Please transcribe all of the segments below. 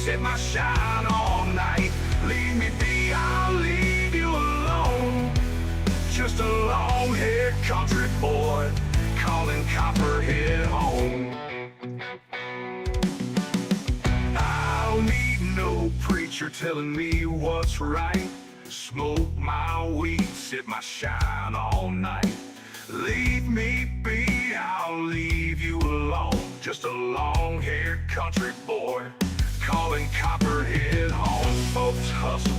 set my shine all night. Leave me be, I'll leave you alone. Just a long-haired country boy calling Copperhead home. I don't need no preacher telling me what's right. Smoke my weed, sit my shine all night. Leave me be, I'll leave you alone. Just a long-haired country boy calling Copperhead home. Folks hustle,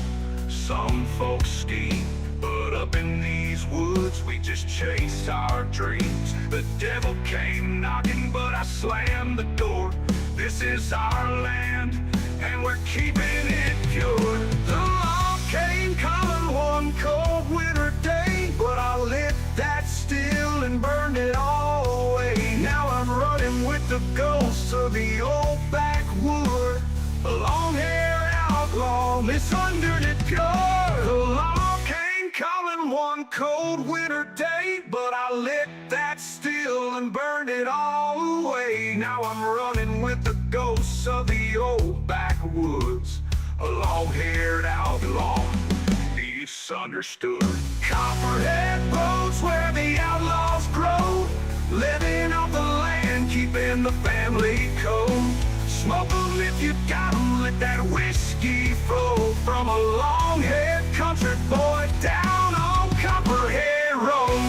some folks scheme, but up in these woods we just chase our dreams. The devil came knocking, but I slammed the door. This is our land, and we're keeping it pure. The law came calling one cold winter day, but I lit that still and burned it all away. Now I'm running with the ghosts of the old backwood, a long-haired outlaw, misunderstood pure. The law came calling one cold winter day, but I lit that still and burned it all away. Now I'm running with the ghosts of the old backwoods, a long-haired outlaw, misunderstood. Copperhead roads where the outlaws grow, living off the land, keeping the family code. Smoke 'em if you got 'em, let that whiskey flow from a long-haired country boy down on Copperhead Road.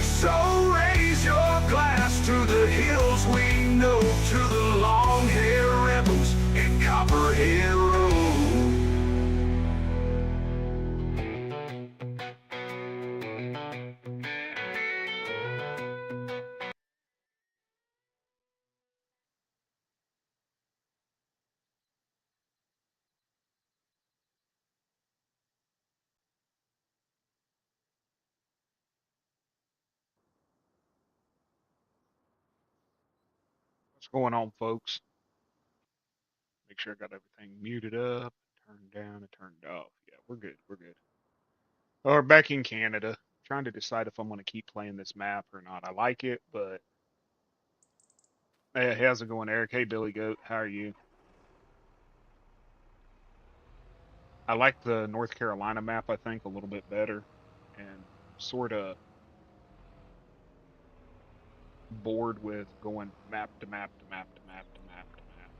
So raise your glass to the hills we know, to the long-haired rebels in Copperhead Road. What's going on, folks? Make sure I got everything muted up, turned down, and turned off. Yeah, we're good. We're good. Oh, we're back in Canada. Trying to decide if I'm going to keep playing this map or not. I like it, but hey, how's it going, Eric? Hey, Billy Goat, how are you? I like the North Carolina map, I think, a little bit better, and sort of bored with going map to map to map to map to map to map.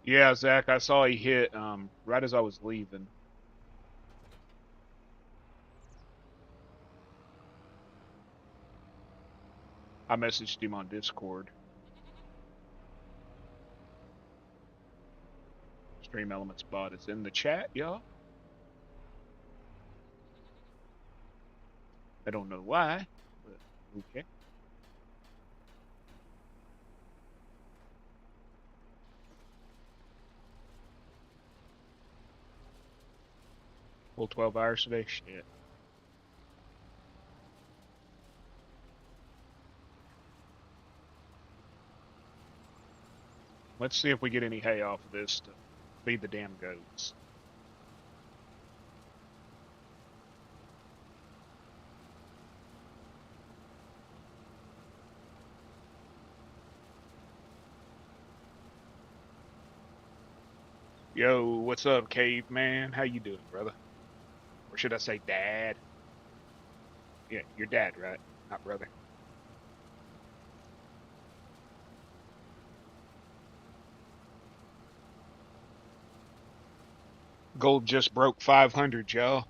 Yeah, Zach, I saw he hit right as I was leaving. I messaged him on Discord. Stream Elements bot is in the chat, y'all. I don't know why, but okay. Full 12 hours today? Shit. Let's see if we get any hay off of this to feed the damn goats. Yo, what's up, caveman? How you doing, brother? Or should I say dad? Yeah, you're dad, right? Not brother. Gold just broke 500, y'all.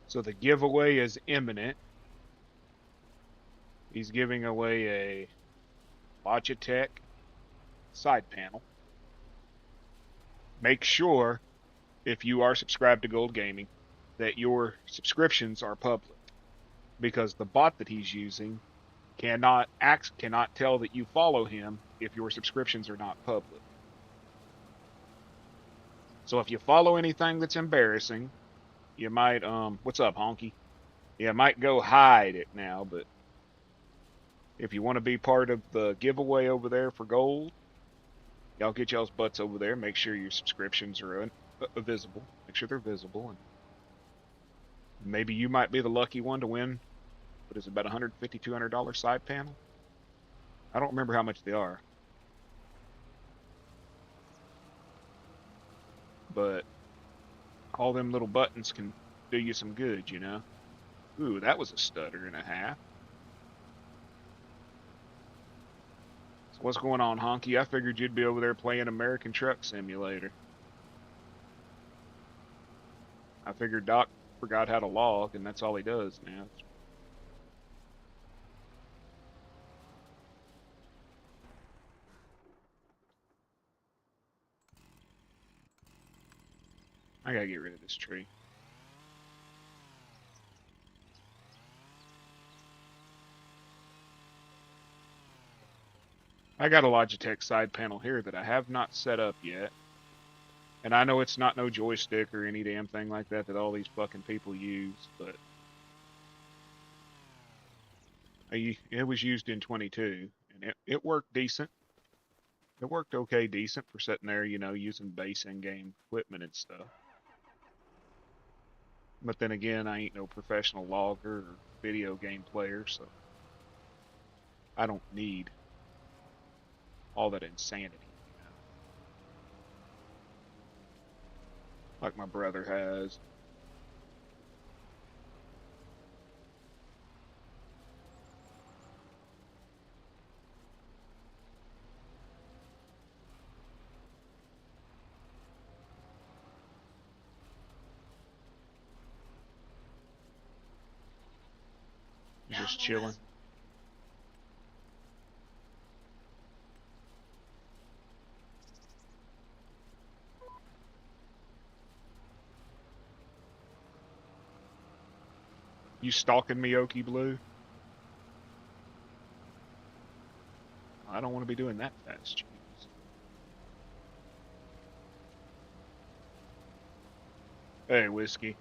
So the giveaway is imminent. He's giving away a Logitech side panel. Make sure, if you are subscribed to Gold Gaming, that your subscriptions are public, because the bot that he's using cannot tell that you follow him if your subscriptions are not public. So if you follow anything that's embarrassing, you might what's up, Honky? You might go hide it now, but If you want to be part of the giveaway over there for gold, y'all get y'all's butts over there. Make sure your subscriptions are visible. Make sure they're visible, and maybe you might be the lucky one to win. What is it, about $150, $200 side panel? I don't remember how much they are, but all them little buttons can do you some good, you know. Ooh, that was a stutter and a half. So what's going on, Honky? I figured you'd be over there playing American Truck Simulator. I figured Doc forgot how to log, and that's all he does now. I gotta get rid of this tree. I got a Logitech side panel here that I have not set up yet. And I know it's not no joystick or any damn thing like that all these fucking people use, but it was used in 22, and it worked decent. It worked okay decent for sitting there, you know, using base in-game equipment and stuff. But then again, I ain't no professional logger or video game player, so I don't need all that insanity, you know, like my brother has. Just chilling. You stalking me, Okie Blue? I don't want to be doing that fast, jeez. Hey, Whiskey.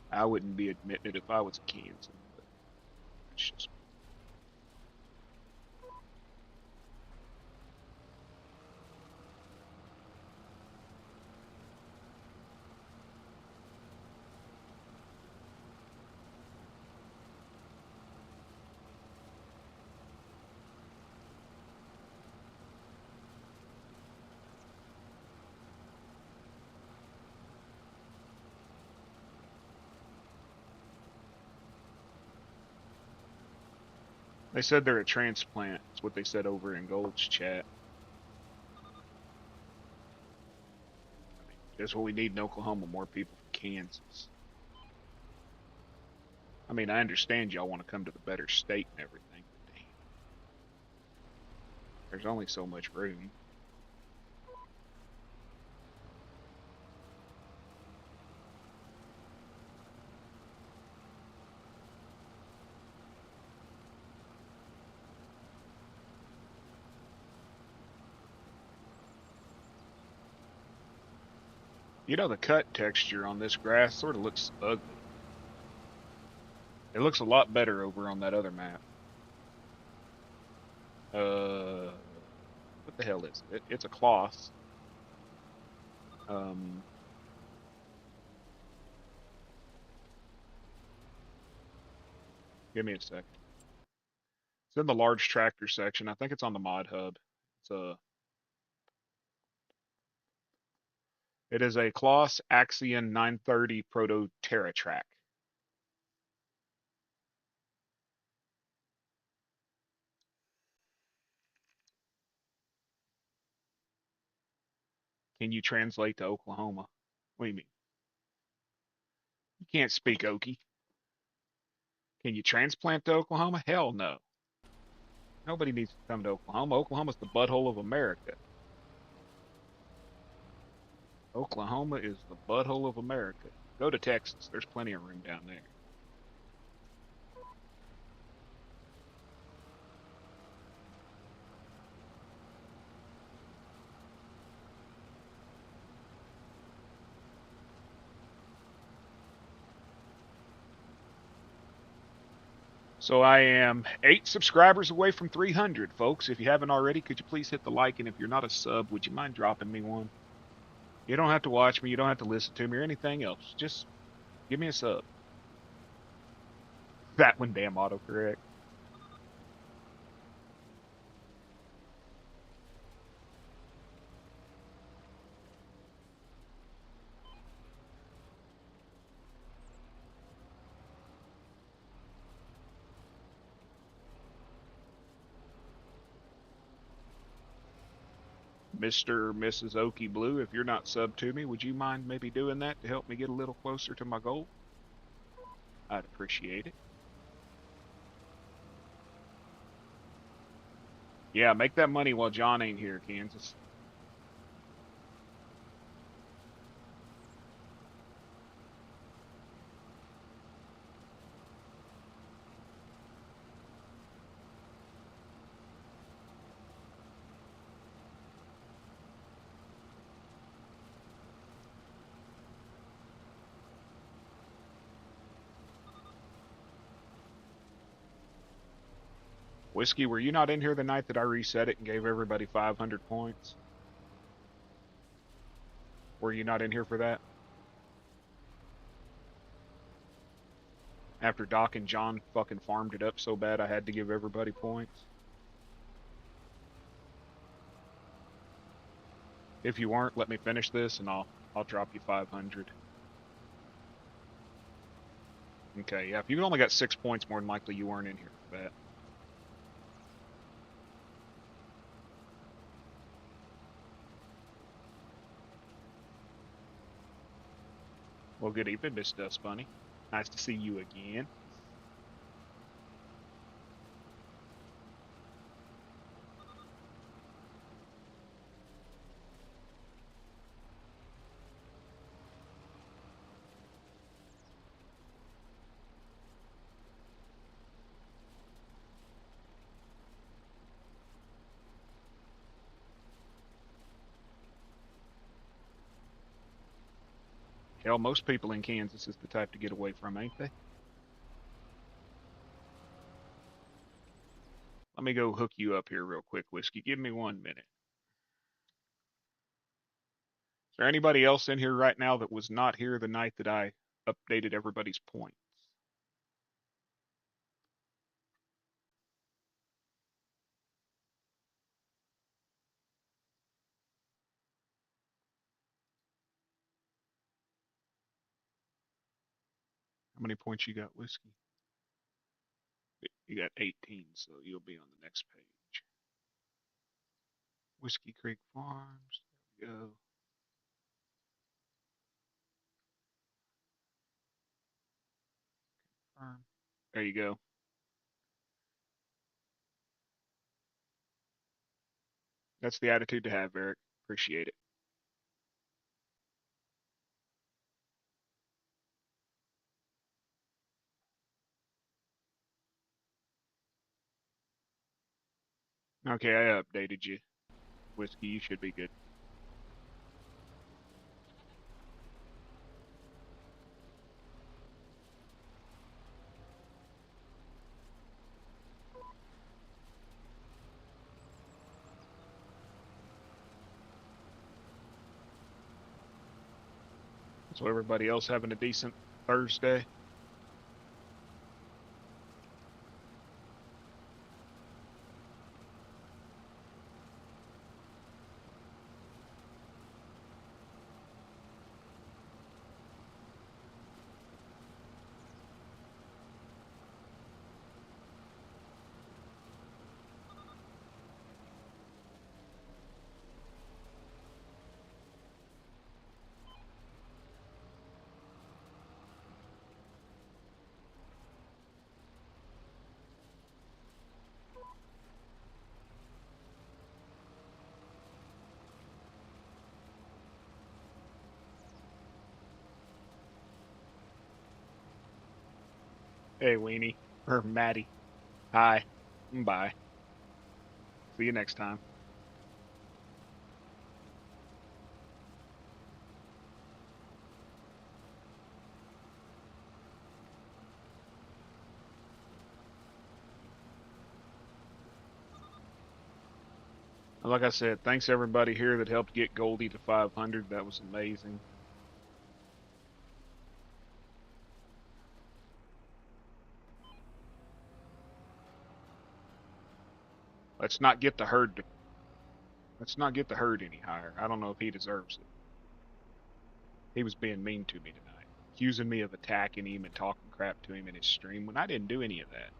I wouldn't be admitting it if I was a Kansas, but it's just. They said they're a transplant. That's what they said over in Gold's chat. That's what we need in Oklahoma, more people from Kansas. I mean, I understand y'all want to come to the better state and everything, but damn, there's only so much room. You know, the cut texture on this grass sort of looks ugly. It looks a lot better over on that other map. What the hell is it? It's a cloth. Give me a sec. It's in the large tractor section. I think it's on the mod hub. It is a Kloss Axion 930 Proto TerraTrack. Can you translate to Oklahoma? What do you mean? You can't speak Okie. Can you transplant to Oklahoma? Hell no. Nobody needs to come to Oklahoma. Oklahoma's the butthole of America. Oklahoma is the butthole of America. Go to Texas. There's plenty of room down there. So I am 8 subscribers away from 300, folks. If you haven't already, could you please hit the like? And if you're not a sub, would you mind dropping me one? You don't have to watch me. You don't have to listen to me or anything else. Just give me a sub. That one damn autocorrect. Mr. or Mrs. Okie Blue, if you're not sub to me, would you mind maybe doing that to help me get a little closer to my goal? I'd appreciate it. Yeah, make that money while John ain't here, Kansas. Whiskey, were you not in here the night that I reset it and gave everybody 500 points? Were you not in here for that? After Doc and John fucking farmed it up so bad I had to give everybody points? If you weren't, let me finish this and I'll drop you 500. Okay, yeah, if you only got 6 points, more than likely you weren't in here for that. Well, good evening, Miss Dust Bunny. Nice to see you again. Hell, most people in Kansas is the type to get away from, ain't they? Let me go hook you up here real quick, Whiskey. Give me 1 minute. Is there anybody else in here right now that was not here the night that I updated everybody's points? How many points you got, Whiskey? You got 18, so you'll be on the next page. Whiskey Creek Farms. There we go. There you go. That's the attitude to have, Eric. Appreciate it. Okay, I updated you. Whiskey, you should be good. So everybody else having a decent Thursday? Hey, Weenie. Or Maddie. Hi. Bye. See you next time. Like I said, thanks everybody here that helped get Goldie to 500. That was amazing. Let's not get the herd. Let's not get the herd any higher. I don't know if he deserves it. He was being mean to me tonight, accusing me of attacking him and talking crap to him in his stream when I didn't do any of that.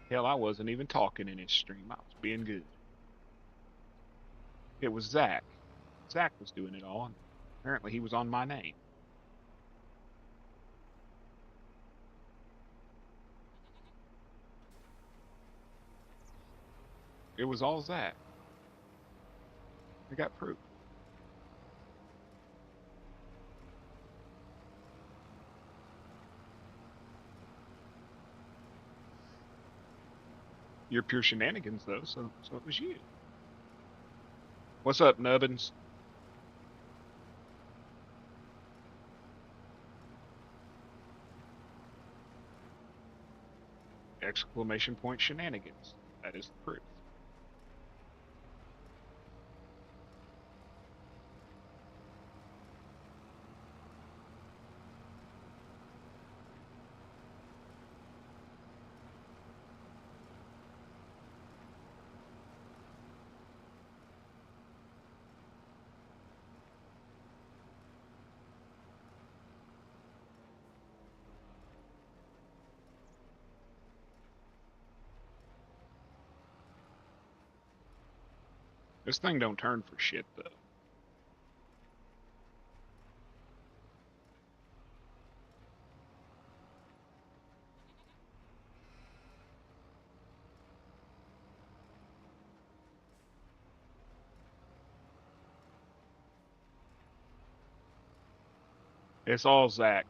Hell, I wasn't even talking in his stream. I was being good. It was Zach. Zach was doing it all, and apparently he was on my name. It was all Zach. I got proof. You're pure shenanigans, though, so it was you. What's up, Nubbins? Exclamation point shenanigans. That is the proof. This thing don't turn for shit, though. It's all Zach.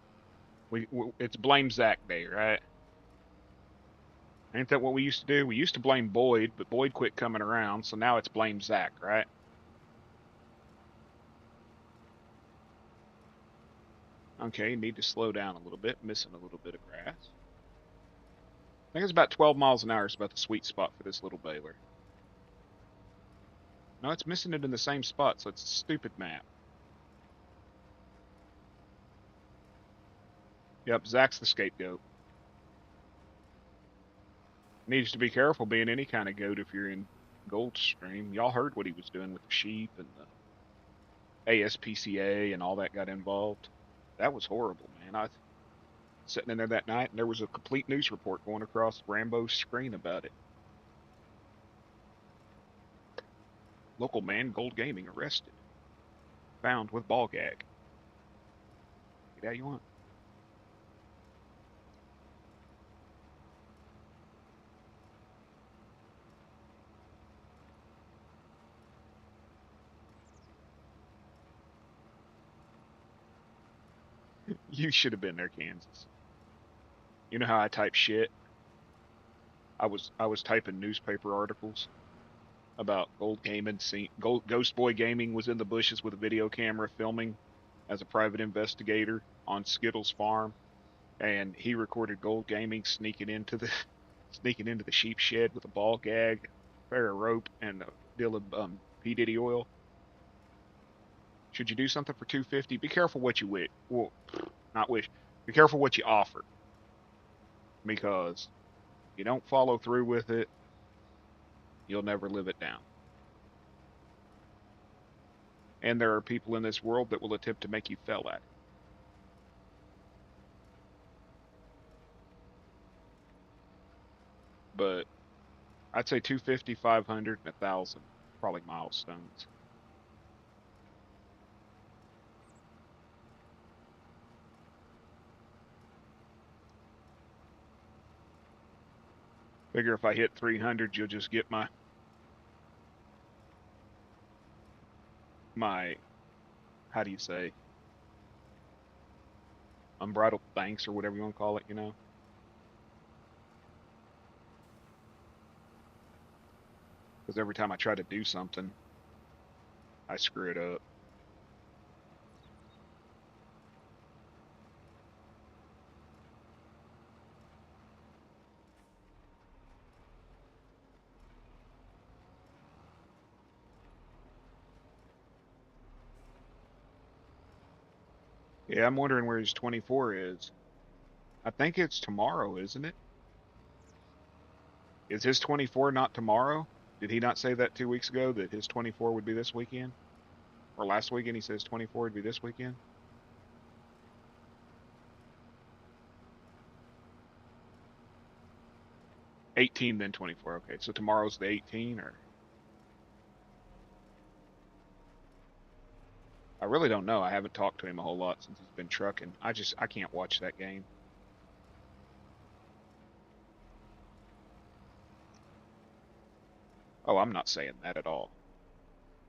It's blame Zach Day, right? Ain't that what we used to do? We used to blame Boyd, but Boyd quit coming around, so now it's blame Zach, right? Okay, need to slow down a little bit, missing a little bit of grass. I think it's about 12 miles an hour is about the sweet spot for this little baler. No, it's missing it in the same spot, so it's a stupid map. Yep, Zach's the scapegoat. Needs to be careful being any kind of goat if you're in Goldstream. Y'all heard what he was doing with the sheep and the ASPCA and all that got involved. That was horrible, man. I was sitting in there that night and there was a complete news report going across Rambo's screen about it. Local man, Gold Gaming, arrested. Found with ball gag. Get how you want. You should have been there, Kansas. You know how I type shit? I was typing newspaper articles about Gold Gaming. Ghost Boy Gaming was in the bushes with a video camera filming as a private investigator on Skittles Farm, and he recorded Gold Gaming sneaking into the sneaking into the sheep shed with a ball gag, pair of rope, and a deal of P Diddy oil. Should you do something for 250? Be careful what you wish. Well, not wish. Be careful what you offer, because if you don't follow through with it, you'll never live it down. And there are people in this world that will attempt to make you fail at it. But I'd say 250, 500, and 1,000, probably milestones. Figure if I hit 300, you'll just get my how do you say, unbridled thanks or whatever you want to call it, you know? Because every time I try to do something, I screw it up. Yeah, I'm wondering where his 24 is. I think it's tomorrow, isn't it? Is his 24 not tomorrow? Did he not say that 2 weeks ago that his 24 would be this weekend? Or last weekend he says 24 would be this weekend? 18 then 24. Okay, so tomorrow's the 18 or I really don't know. I haven't talked to him a whole lot since he's been trucking. I can't watch that game. Oh, I'm not saying that at all.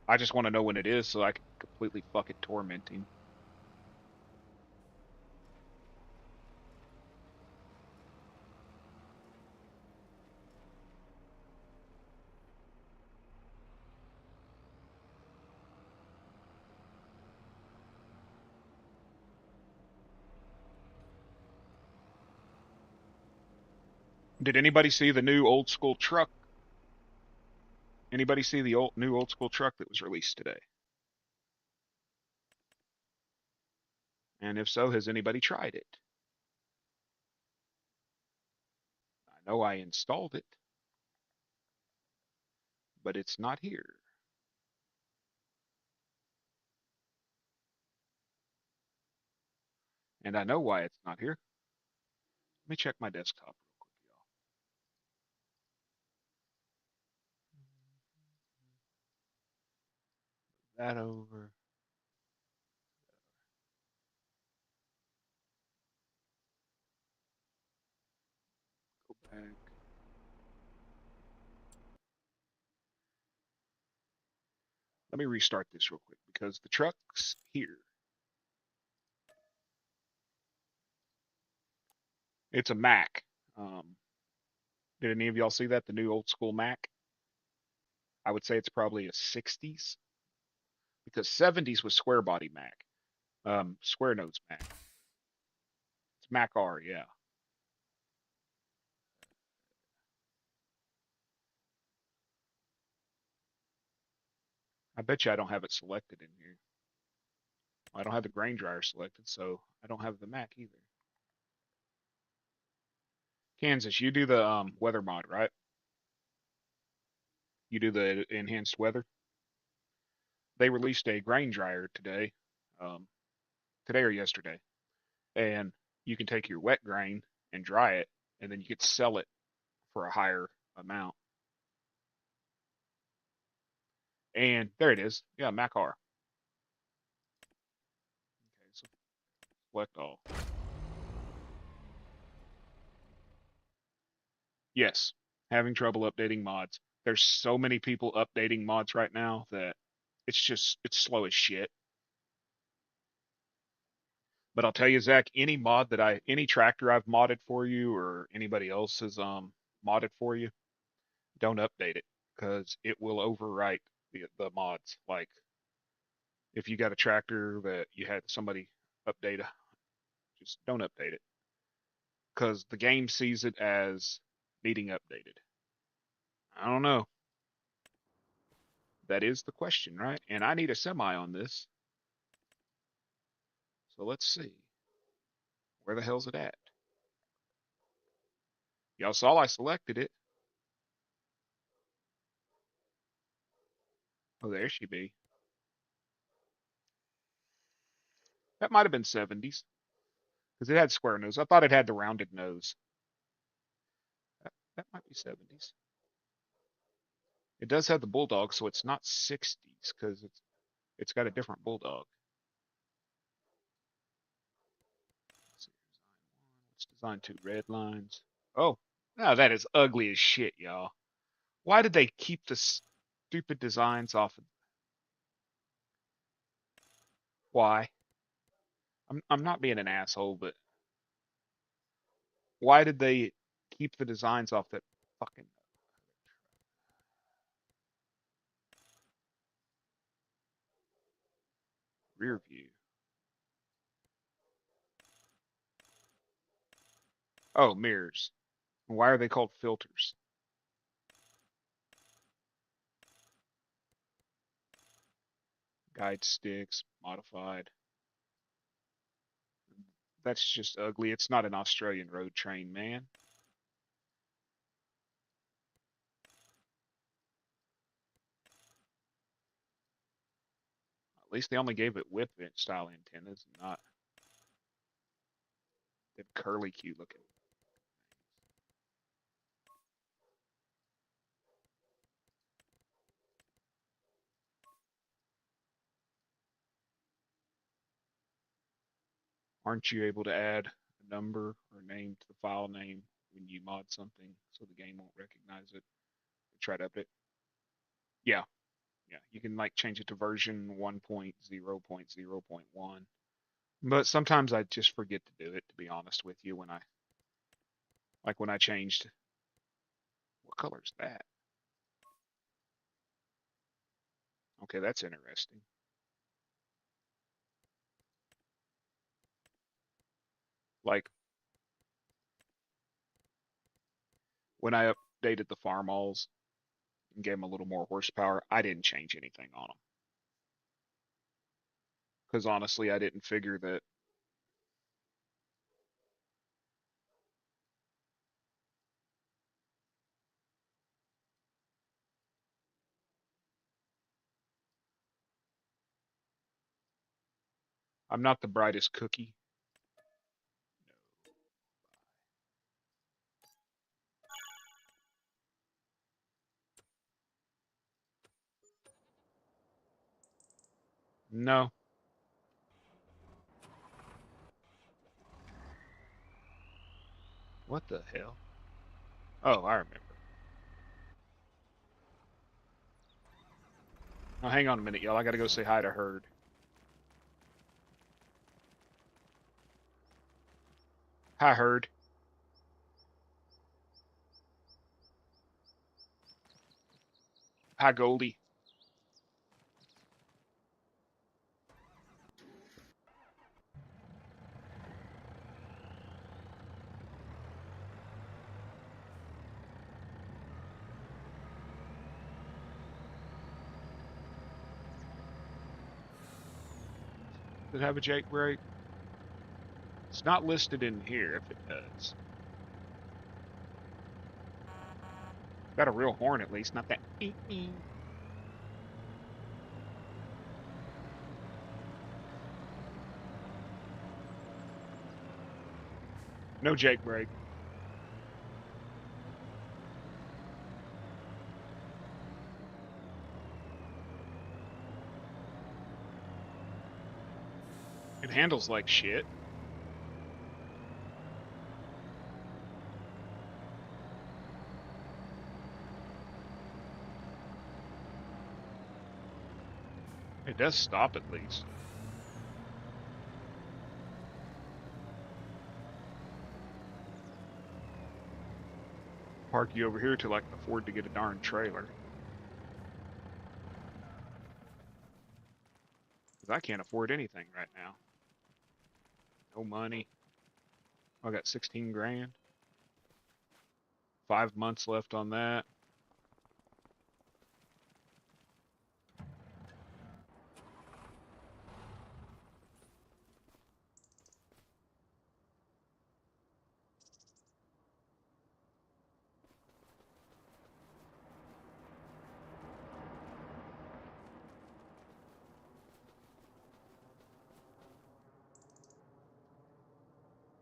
I just want to know when it is so I can completely fucking torment him. Did anybody see the new old school truck? Anybody see the new old school truck that was released today? And if so, has anybody tried it? I know I installed it, but it's not here. And I know why it's not here. Let me check my desktop real quick, y'all. That over. Go back. Let me restart this real quick because the truck's here. It's a Mac. Did any of y'all see that? The new old school Mac? I would say it's probably a 60s because 70s was square body Mac, square nose Mac. It's Mac R, yeah. I bet you I don't have it selected in here. I don't have the grain dryer selected, so I don't have the Mac either. Kansas, you do the weather mod, right? You do the enhanced weather. They released a grain dryer today, um, today or yesterday, and you can take your wet grain and dry it, and then you could sell it for a higher amount. And there it is. Yeah, Mac R. Okay, so select all. Yes, having trouble updating mods. There's so many people updating mods right now that it's slow as shit. But I'll tell you, Zach, any tractor I've modded for you or anybody else has modded for you, don't update it because it will overwrite the mods. Like if you got a tractor that you had somebody update, just don't update it because the game sees it as needing updated. I don't know. That is the question, right? And I need a semi on this. So let's see. Where the hell's it at? Y'all saw I selected it. Oh, there she be. That might have been 70s because it had square nose. I thought it had the rounded nose. That might be 70s. It does have the bulldog, so it's not 60s because it's got a different bulldog. Let's design two red lines. Oh, now that is ugly as shit, y'all. Why did they keep the stupid designs off of? Why? I'm not being an asshole, but why did they keep the designs off that fucking rear view? Oh, mirrors. Why are they called filters? Guide sticks, modified. That's just ugly. It's not an Australian road train, man. At least they only gave it whip style antennas, and not the curly cute looking. Aren't you able to add a number or name to the file name when you mod something so the game won't recognize it? Try to update. Yeah, yeah. You can like change it to version 1.0.0.1. But sometimes I just forget to do it, to be honest with you, when I changed, what color is that? Okay, that's interesting. Like when I updated the farmalls and gave them a little more horsepower, I didn't change anything on them. Because honestly, I didn't figure that. I'm not the brightest cookie. No. What the hell? Oh, I remember. Now, hang on a minute, y'all. I gotta go say hi to Herd. Hi, Herd. Hi, Goldie. Does it have a Jake break? It's not listed in here if it does. Got a real horn at least, not that. No Jake break. It handles like shit. It does stop at least. Park you over here till I can afford to get a darn trailer. Because I can't afford anything right now. No money. I got 16 grand. 5 months left on that.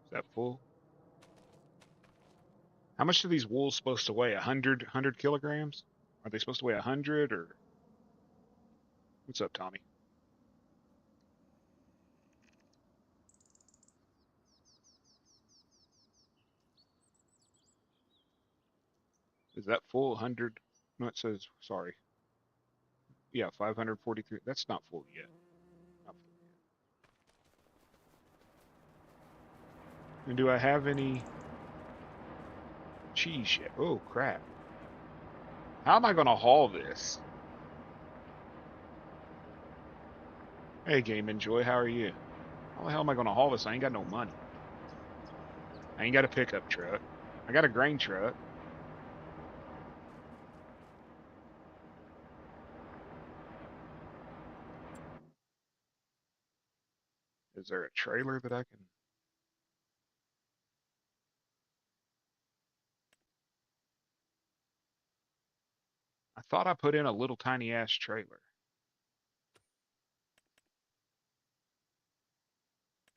Is that full? How much are these wools supposed to weigh? 100 kilograms? Are they supposed to weigh 100 or what's up, Tommy? Is that full 100? No, it says, sorry. Yeah, 543. That's not full yet. Not full yet. And do I have any cheese yet? Oh, crap. How am I going to haul this? Hey, Game Enjoy, how are you? How the hell am I going to haul this? I ain't got no money. I ain't got a pickup truck. I got a grain truck. Is there a trailer that I can? thought I put in a little tiny ass trailer.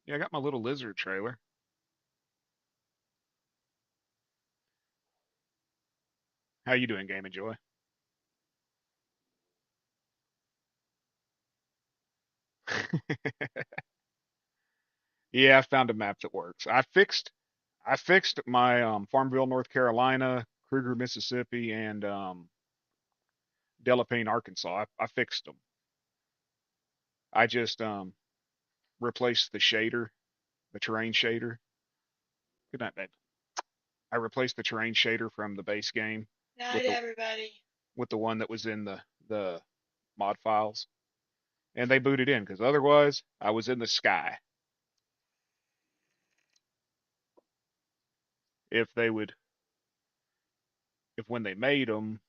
Yeah, I got my little lizard trailer. How you doing, Game and Joy? Yeah, I found a map that works. I fixed my Farmville, North Carolina, Kruger, Mississippi, and Delapaine, Arkansas. I fixed them. I just replaced the shader, the terrain shader. Good night, babe. I replaced the terrain shader from the base game with Night, the everybody. one that was in the mod files, and they booted in because otherwise I was in the sky. If they would, if when they made them,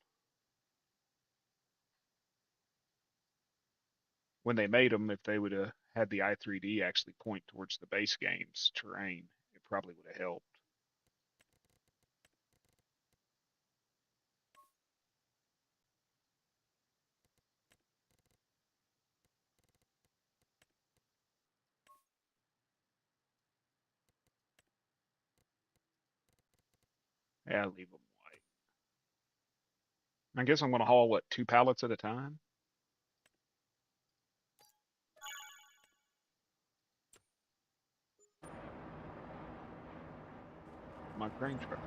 if they would have had the i3D actually point towards the base game's terrain, it probably would have helped. Yeah, leave them white. I guess I'm going to haul, what, 2 pallets at a time? My grain truck.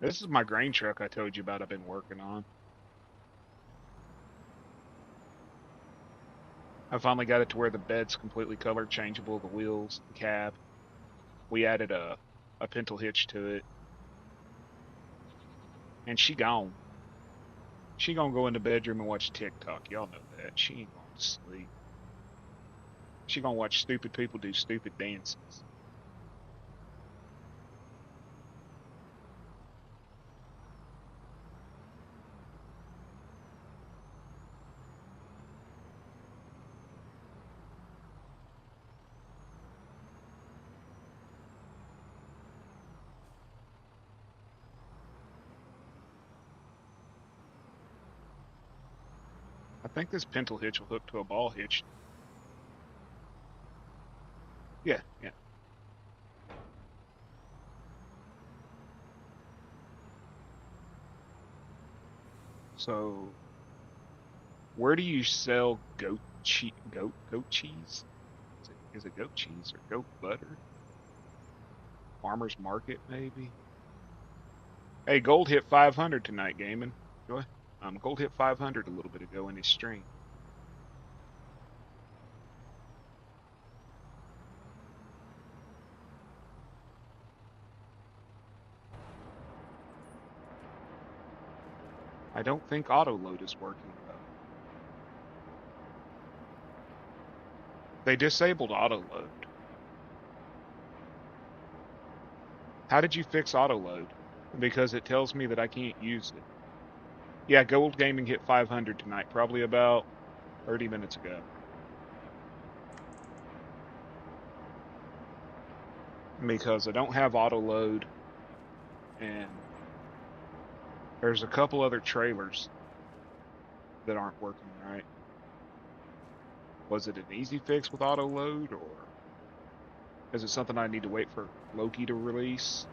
This is my grain truck I told you about I've been working on. I finally got it to where the bed's completely color changeable, the wheels, the cab. We added a pintle hitch to it. And she gone. She gonna go in the bedroom and watch TikTok. Y'all know that. She ain't going to sleep. She gonna watch stupid people do stupid dances. I think this pintle hitch will hook to a ball hitch. Yeah, yeah. So, where do you sell goat cheese? Is it goat cheese or goat butter? Farmer's market maybe. Hey, gold hit 500 tonight, gaming. Joy. Gold hit 500 a little bit ago in his stream. I don't think auto load is working though. They disabled auto load. How did you fix auto load? Because it tells me that I can't use it. Yeah, Gold Gaming hit 500 tonight, probably about 30 minutes ago. Because I don't have auto load, and there's a couple other trailers that aren't working right. Was it an easy fix with auto load, or is it something I need to wait for Loki to release?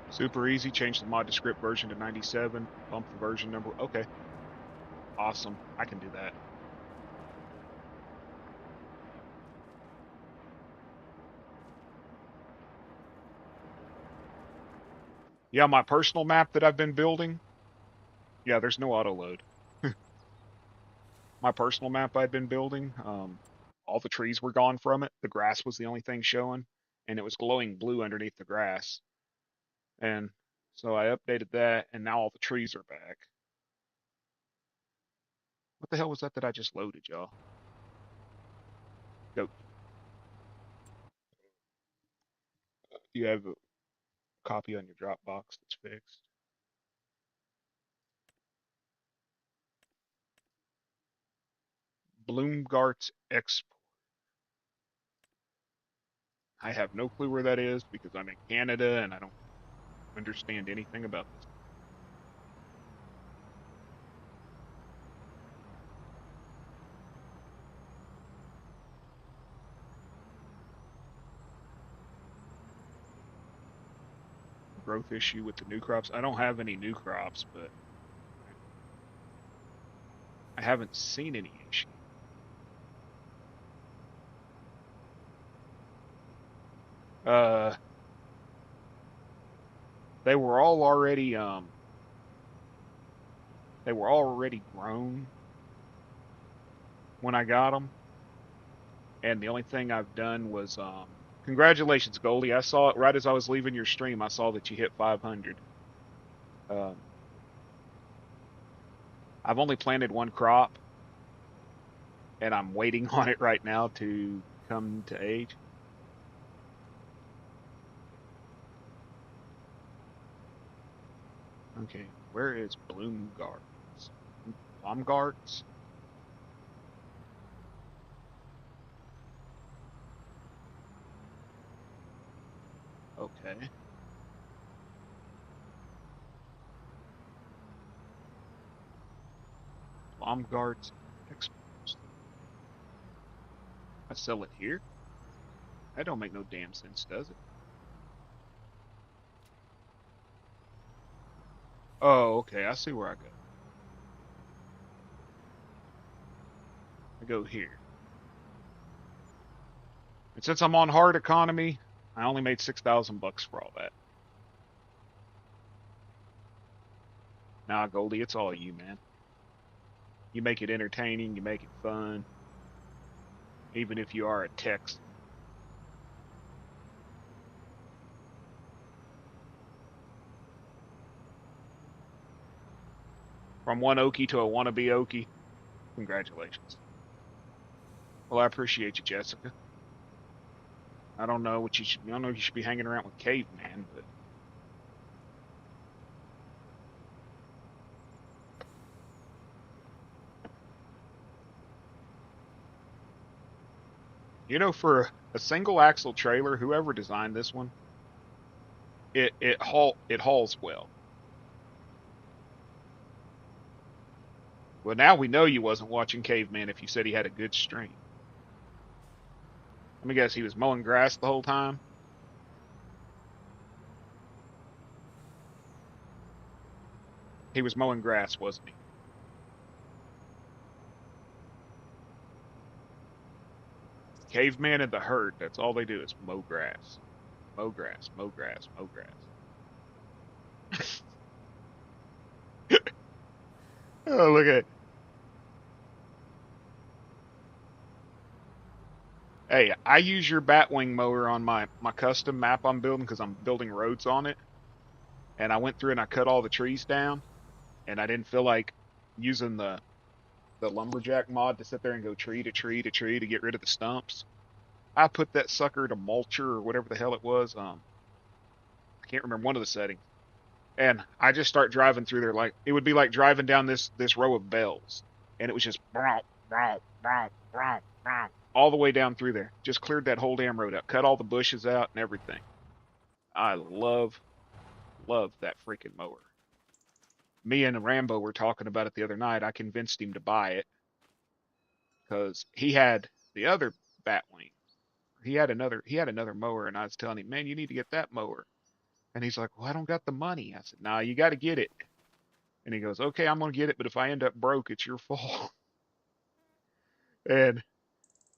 Super easy. Change the mod to script version to 97. Bump the version number. Okay, awesome. I can do that. Yeah, my personal map that I've been building. Yeah, there's no auto load. My personal map I'd been building, all the trees were gone from it. The grass was the only thing showing, and it was glowing blue underneath the grass. And so I updated that, and now all the trees are back. What the hell was that I just loaded, y'all? Goat. Do you have a copy on your Dropbox that's fixed? Bloomgart's Export. I have no clue where that is because I'm in Canada and I don't understand anything about this. Growth issue with the new crops. I don't have any new crops, but I haven't seen any issue. Uh, they were all already they were already grown when I got them, and the only thing I've done was congratulations, Goldie. I saw it right as I was leaving your stream. I saw that you hit 500. Um, I've only planted one crop, and I'm waiting on it right now to come to age. Okay, where is Bloomgarts? Blomgarts? Okay. Blomgarts exports. I sell it here? That don't make no damn sense, does it? Oh, okay. I see where I go. I go here. And since I'm on hard economy, I only made 6,000 bucks for all that. Nah, Goldie, it's all you, man. You make it entertaining, you make it fun, even if you are a Texan. From one Okie to a wannabe Okie, congratulations. Well, I appreciate you, Jessica. I don't know what you should. I don't know if you should be hanging around with Caveman, but for a single axle trailer, whoever designed this one, it hauls well. Well, now we know you wasn't watching Caveman if you said he had a good stream. Let me guess, he was mowing grass the whole time. He was mowing grass, wasn't he? Caveman and the herd. That's all they do is mow grass, mow grass, mow grass, mow grass. Oh, look at. Hey, I use your Batwing mower on my custom map I'm building because I'm building roads on it. And I went through and I cut all the trees down, and I didn't feel like using the lumberjack mod to sit there and go tree to tree to tree to get rid of the stumps. I put that sucker to mulcher or whatever the hell it was. I can't remember one of the settings. And I just start driving through there like it would be like driving down this row of bells, and it was just brow, brow, brow, brow, brow, all the way down through there. Just cleared that whole damn road out, cut all the bushes out and everything. I love that freaking mower. Me and Rambo were talking about it the other night. I convinced him to buy it because he had the other Batwing. He had another mower, and I was telling him, man, you need to get that mower. And he's like, well, I don't got the money. I said, nah, you got to get it. And he goes, okay, I'm gonna get it, but if I end up broke, it's your fault. And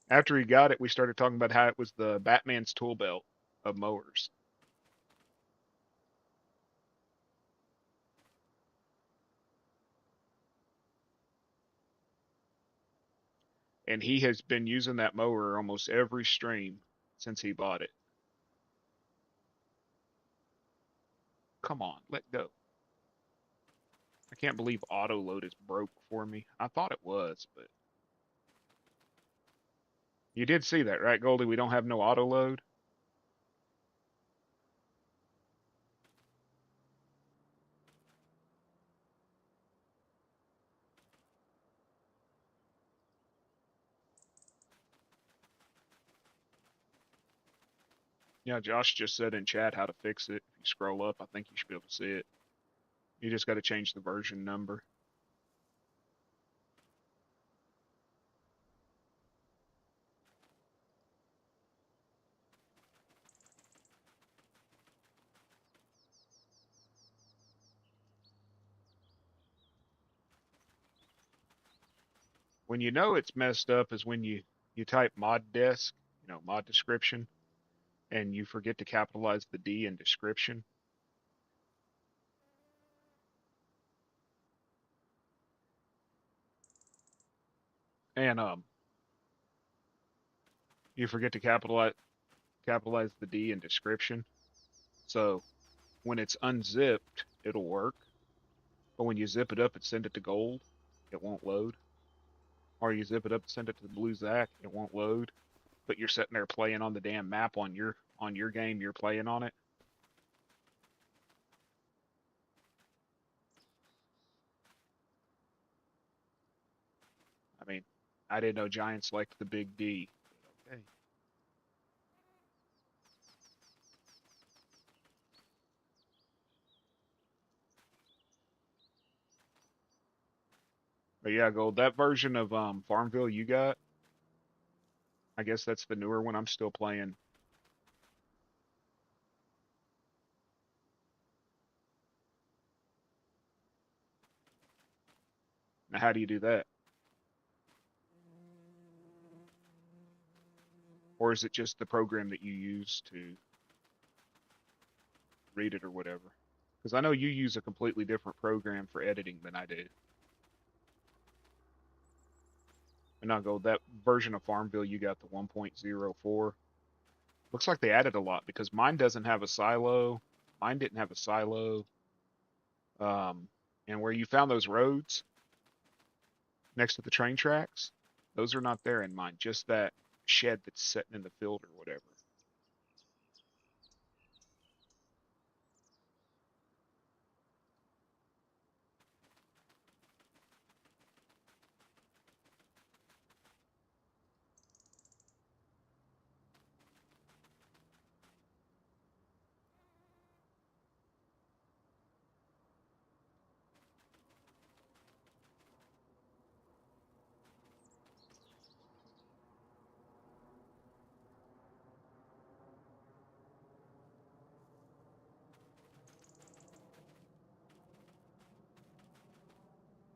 after he got it, we started talking about how it was the Batman's tool belt of mowers. And he has been using that mower almost every stream since he bought it. Come on, let go. I can't believe auto load is broke for me. I thought it was, but you did see that, right, Goldie? We don't have no auto load. Yeah, Josh just said in chat how to fix it. If you scroll up, I think you should be able to see it. You just got to change the version number. When you know it's messed up is when you type mod desk, mod description, and you forget to capitalize the D in description. And you forget to capitalize the D in description. So when it's unzipped, it'll work. But when you zip it up and send it to gold, it won't load. Or you zip it up and send it to the blue Zach, it won't load. But you're sitting there playing on the damn map on your game you're playing on it. I mean, I didn't know Giants liked the big D. Okay. But yeah, Gold, that version of Farmville you got, I guess that's the newer one. I'm still playing. Now, how do you do that? Or is it just the program that you use to read it or whatever? Because I know you use a completely different program for editing than I do. And I'll go, that version of Farmville you got, the 1.04. Looks like they added a lot because mine doesn't have a silo. Mine didn't have a silo. And where you found those roads next to the train tracks, those are not there in mine. Just that shed that's sitting in the field or whatever.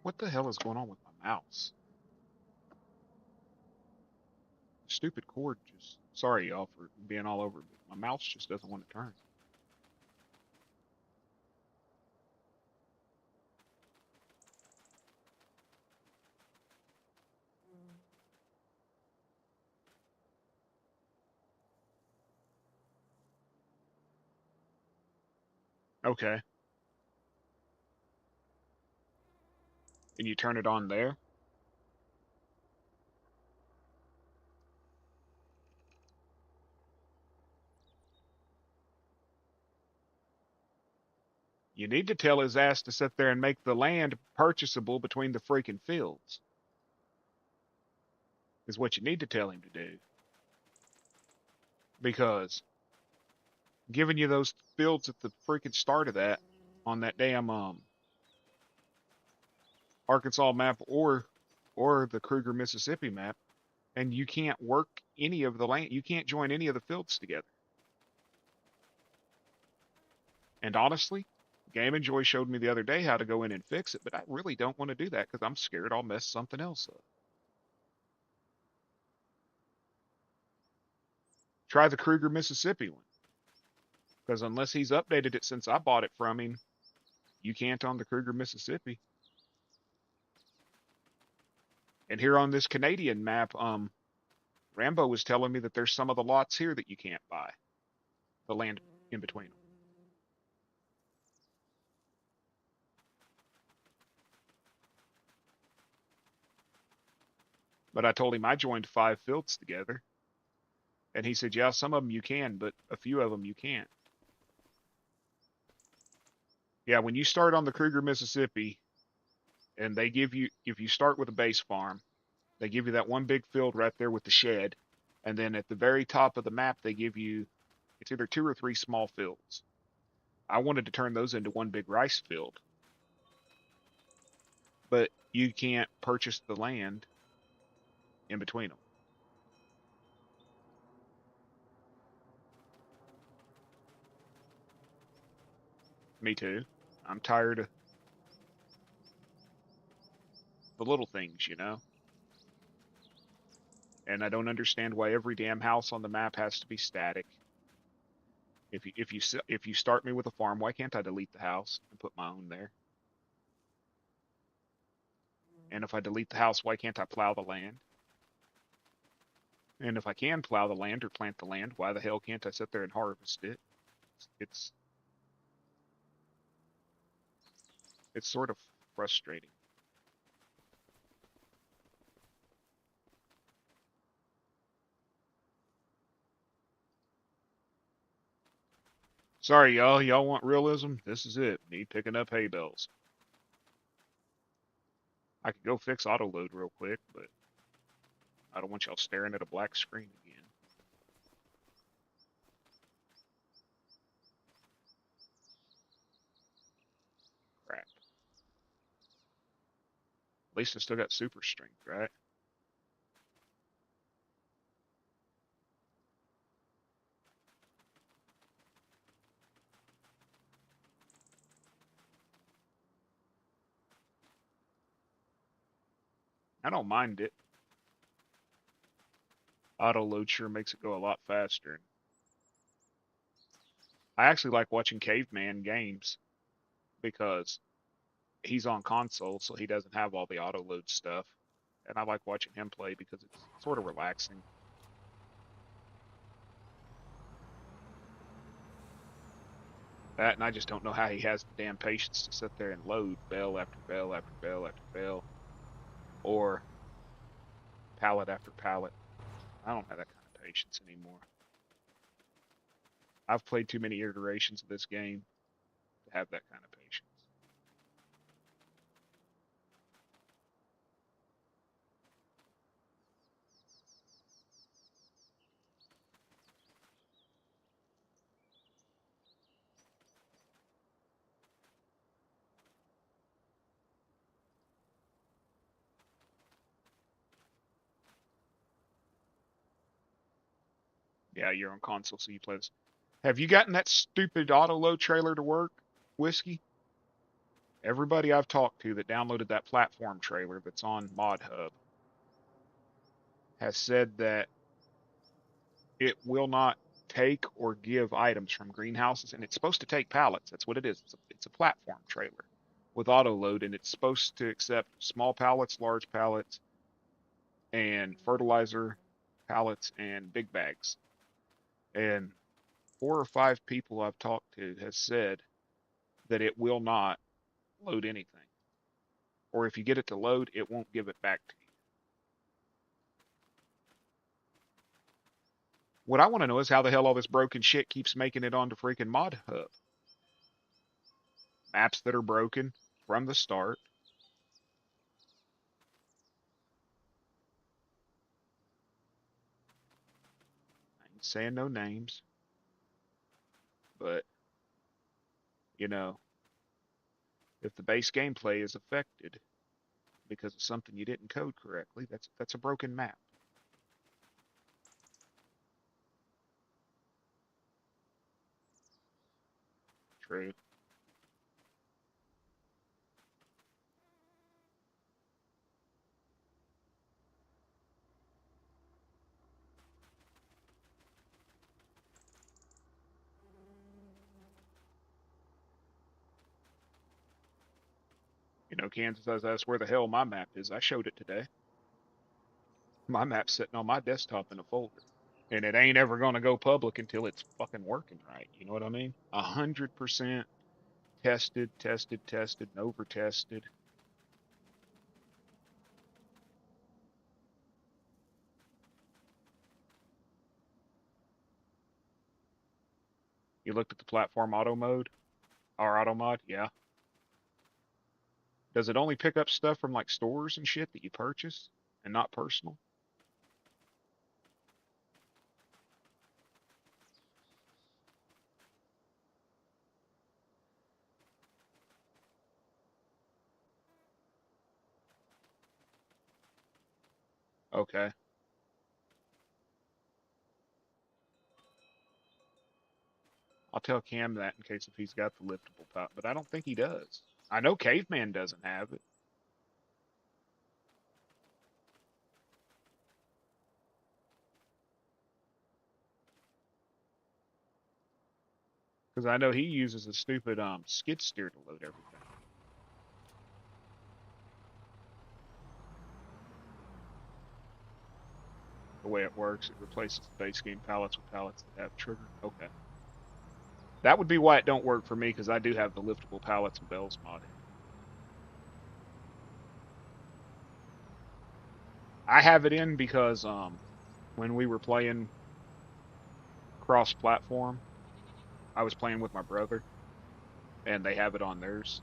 What the hell is going on with my mouse? Stupid cord just. Sorry, y'all, for being all over, but my mouse just doesn't want to turn. Okay. And you turn it on there? You need to tell his ass to sit there and make the land purchasable between the freaking fields. Is what you need to tell him to do. Because giving you those fields at the freaking start of that, on that damn Arkansas map or the Kruger, Mississippi map, and you can't work any of the land. You can't join any of the fields together. And honestly, Game and Joy showed me the other day how to go in and fix it, but I really don't want to do that because I'm scared I'll mess something else up. Try the Kruger, Mississippi one. Because unless he's updated it since I bought it from him, you can't on the Kruger, Mississippi. And here on this Canadian map, Rambo was telling me that there's some of the lots here that you can't buy. The land in between them. But I told him I joined 5 fields together. And he said, yeah, some of them you can, but a few of them you can't. Yeah, when you start on the Kruger, Mississippi, and they give you, if you start with a base farm, they give you that one big field right there with the shed. And then at the very top of the map, they give you, It's either 2 or 3 small fields. I wanted to turn those into one big rice field, but you can't purchase the land in between them. Me too. I'm tired of the little things, you know? And I don't understand why every damn house on the map has to be static. If you start me with a farm, why can't I delete the house and put my own there? And if I delete the house, why can't I plow the land? And if I can plow the land or plant the land, why the hell can't I sit there and harvest it? It's it's sort of frustrating. Sorry, y'all. Y'all want realism? This is it. Me picking up hay bales. I could go fix auto load real quick, but I don't want y'all staring at a black screen again. Crap. At least I still got super strength, right? I don't mind it. Auto load sure makes it go a lot faster. I actually like watching Caveman games because he's on console, so he doesn't have all the auto load stuff. And I like watching him play because it's sort of relaxing. That, and I just don't know how he has the damn patience to sit there and load bale after bale after bale after bale, or pallet after pallet. I don't have that kind of patience anymore. I've played too many iterations of this game to have that kind of patience. Yeah, you're on console, so you play this. Have you gotten that stupid auto load trailer to work, Whiskey? Everybody I've talked to that downloaded that platform trailer that's on ModHub has said that it will not take or give items from greenhouses, and it's supposed to take pallets. That's what it is. It's a platform trailer with auto load, and it's supposed to accept small pallets, large pallets, and fertilizer pallets and big bags. And 4 or 5 people I've talked to has said that it will not load anything. Or if you get it to load, it won't give it back to you. What I want to know is how the hell all this broken shit keeps making it onto freaking ModHub. Maps that are broken from the start. I ain't saying no names. But, you know, if the base gameplay is affected because of something you didn't code correctly, that's a broken map. True. You know, Kansas says that's where the hell my map is. I showed it today. My map's sitting on my desktop in a folder. And it ain't ever gonna go public until it's fucking working right. You know what I mean? 100% tested, tested, tested, and over tested. You looked at the platform auto mode or auto mod? Yeah. Does it only pick up stuff from like stores and shit that you purchase and not personal? Okay. I'll tell Cam that in case if he's got the liftable top, but I don't think he does. I know Caveman doesn't have it. Because I know he uses a stupid skid steer to load everything. The way it works, it replaces the base game pallets with pallets that have trigger. Okay. That would be why it don't work for me, because I do have the liftable pallets and bells modded. I have it in because when we were playing cross-platform, I was playing with my brother, and they have it on theirs.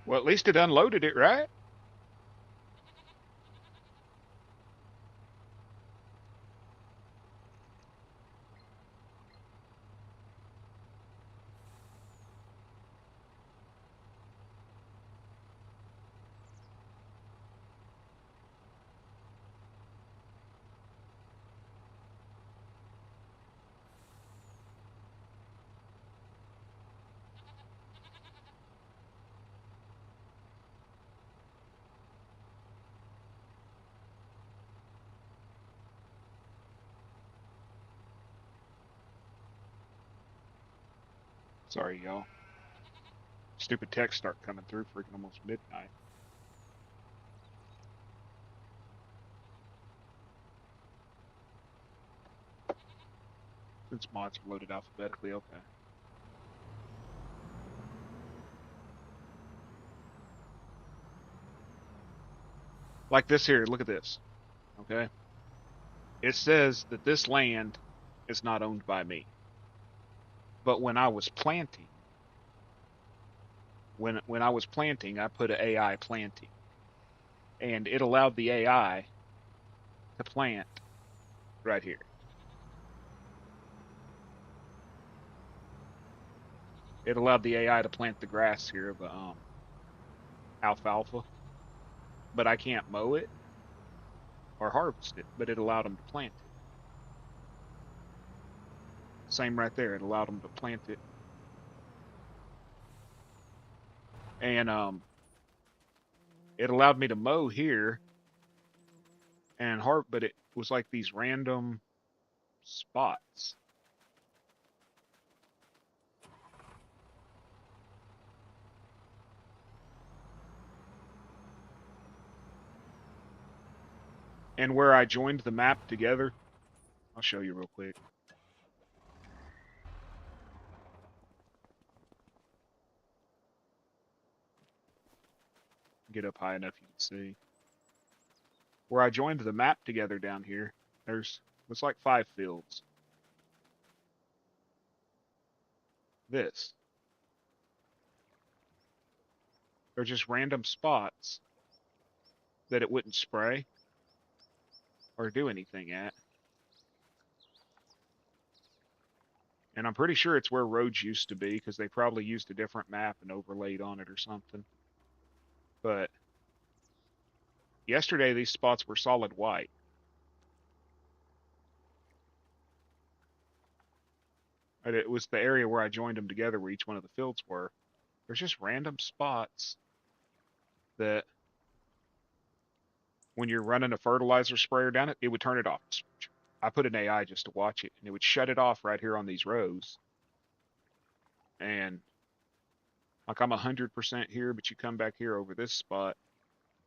Well, at least it unloaded it, right? Sorry, y'all. Stupid text start coming through freaking almost midnight. Since mods are loaded alphabetically, okay. Like this here, look at this. Okay. It says that this land is not owned by me. But when I was planting, when I was planting, I put an AI planting. And it allowed the AI to plant right here. It allowed the AI to plant the grass here, the alfalfa, but I can't mow it or harvest it, but it allowed them to plant it. Same right there. It allowed them to plant it. And it allowed me to mow here and but it was like these random spots. And where I joined the map together, I'll show you real quick. Get up high enough you can see. Where I joined the map together down here, it's like 5 fields. This. They're just random spots that it wouldn't spray or do anything at. And I'm pretty sure it's where roads used to be because they probably used a different map and overlaid on it or something. But yesterday, these spots were solid white. And it was the area where I joined them together where each one of the fields were. There's just random spots that when you're running a fertilizer sprayer down it, it would turn it off. I put an AI just to watch it, and it would shut it off right here on these rows. And like I'm 100% here, but you come back here over this spot,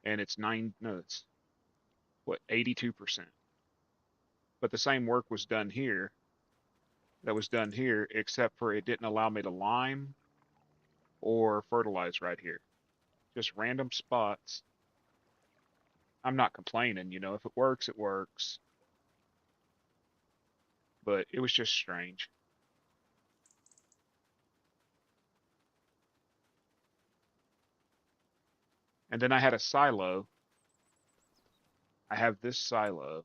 and it's 82%. But the same work was done here. That was done here, except for it didn't allow me to lime or fertilize right here. Just random spots. I'm not complaining, if it works, it works. but it was just strange. And then I had a silo. I have this silo.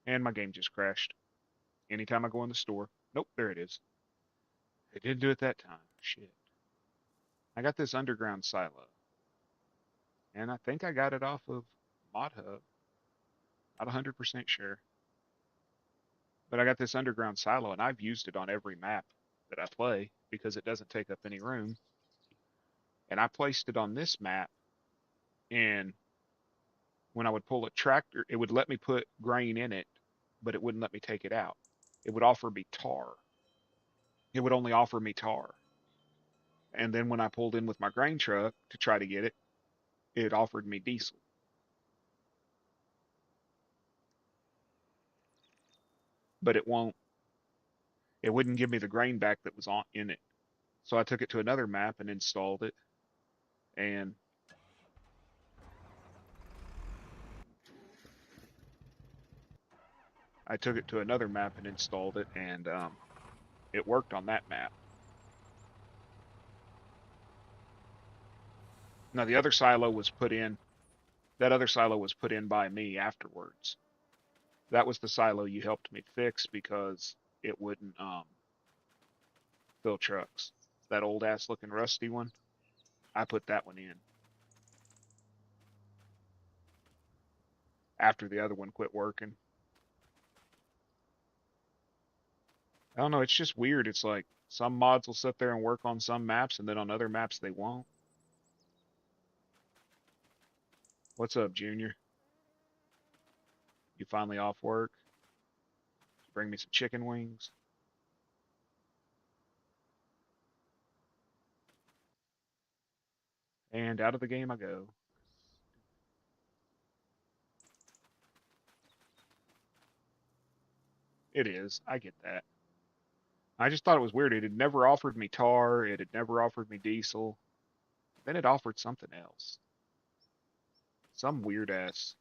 And my game just crashed. Anytime I go in the store. Nope, there it is. It didn't do it that time. Shit. I got this underground silo. And I think I got it off of ModHub. Not 100% sure. But I got this underground silo and I've used it on every map that I play because it doesn't take up any room. And I placed it on this map, and when I would pull a tractor, it would let me put grain in it, but it wouldn't let me take it out. It would offer me tar. It would only offer me tar. And then when I pulled in with my grain truck to try to get it, it offered me diesel. But it wouldn't give me the grain back that was on in it. So I took it to another map and installed it. And I took it to another map and installed it, and it worked on that map. Now the other silo was put in. That other silo was put in by me afterwards. That was the silo you helped me fix because it wouldn't fill trucks. That old ass looking rusty one, I put that one in after the other one quit working. I don't know, it's just weird. It's like some mods will sit there and work on some maps and then on other maps they won't. What's up, Junior? You finally off work? Bring me some chicken wings. And out of the game I go. It is. I get that. I just thought it was weird. It had never offered me tar. It had never offered me diesel. Then it offered something else. Some weird ass.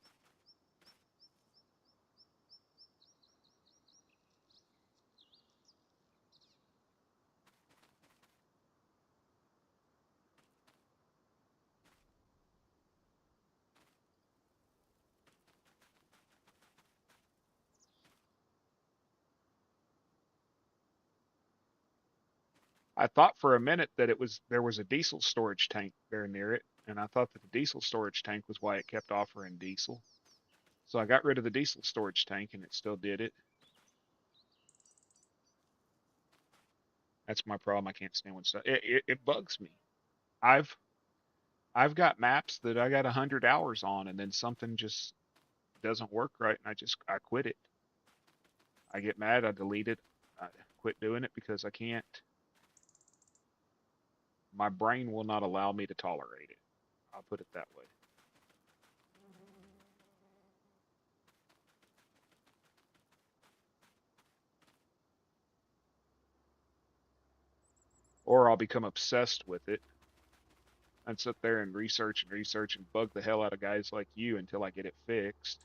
I thought for a minute that there was a diesel storage tank very near it, and I thought that the diesel storage tank was why it kept offering diesel. So I got rid of the diesel storage tank, and it still did it. That's my problem. I can't stand when stuff it bugs me. I've I've got maps that I got 100 hours on, and then something just doesn't work right, and I quit it. I get mad. I delete it. I quit doing it because I can't. My brain will not allow me to tolerate it. I'll put it that way. Or I'll become obsessed with it and sit there and research and bug the hell out of guys like you until I get it fixed.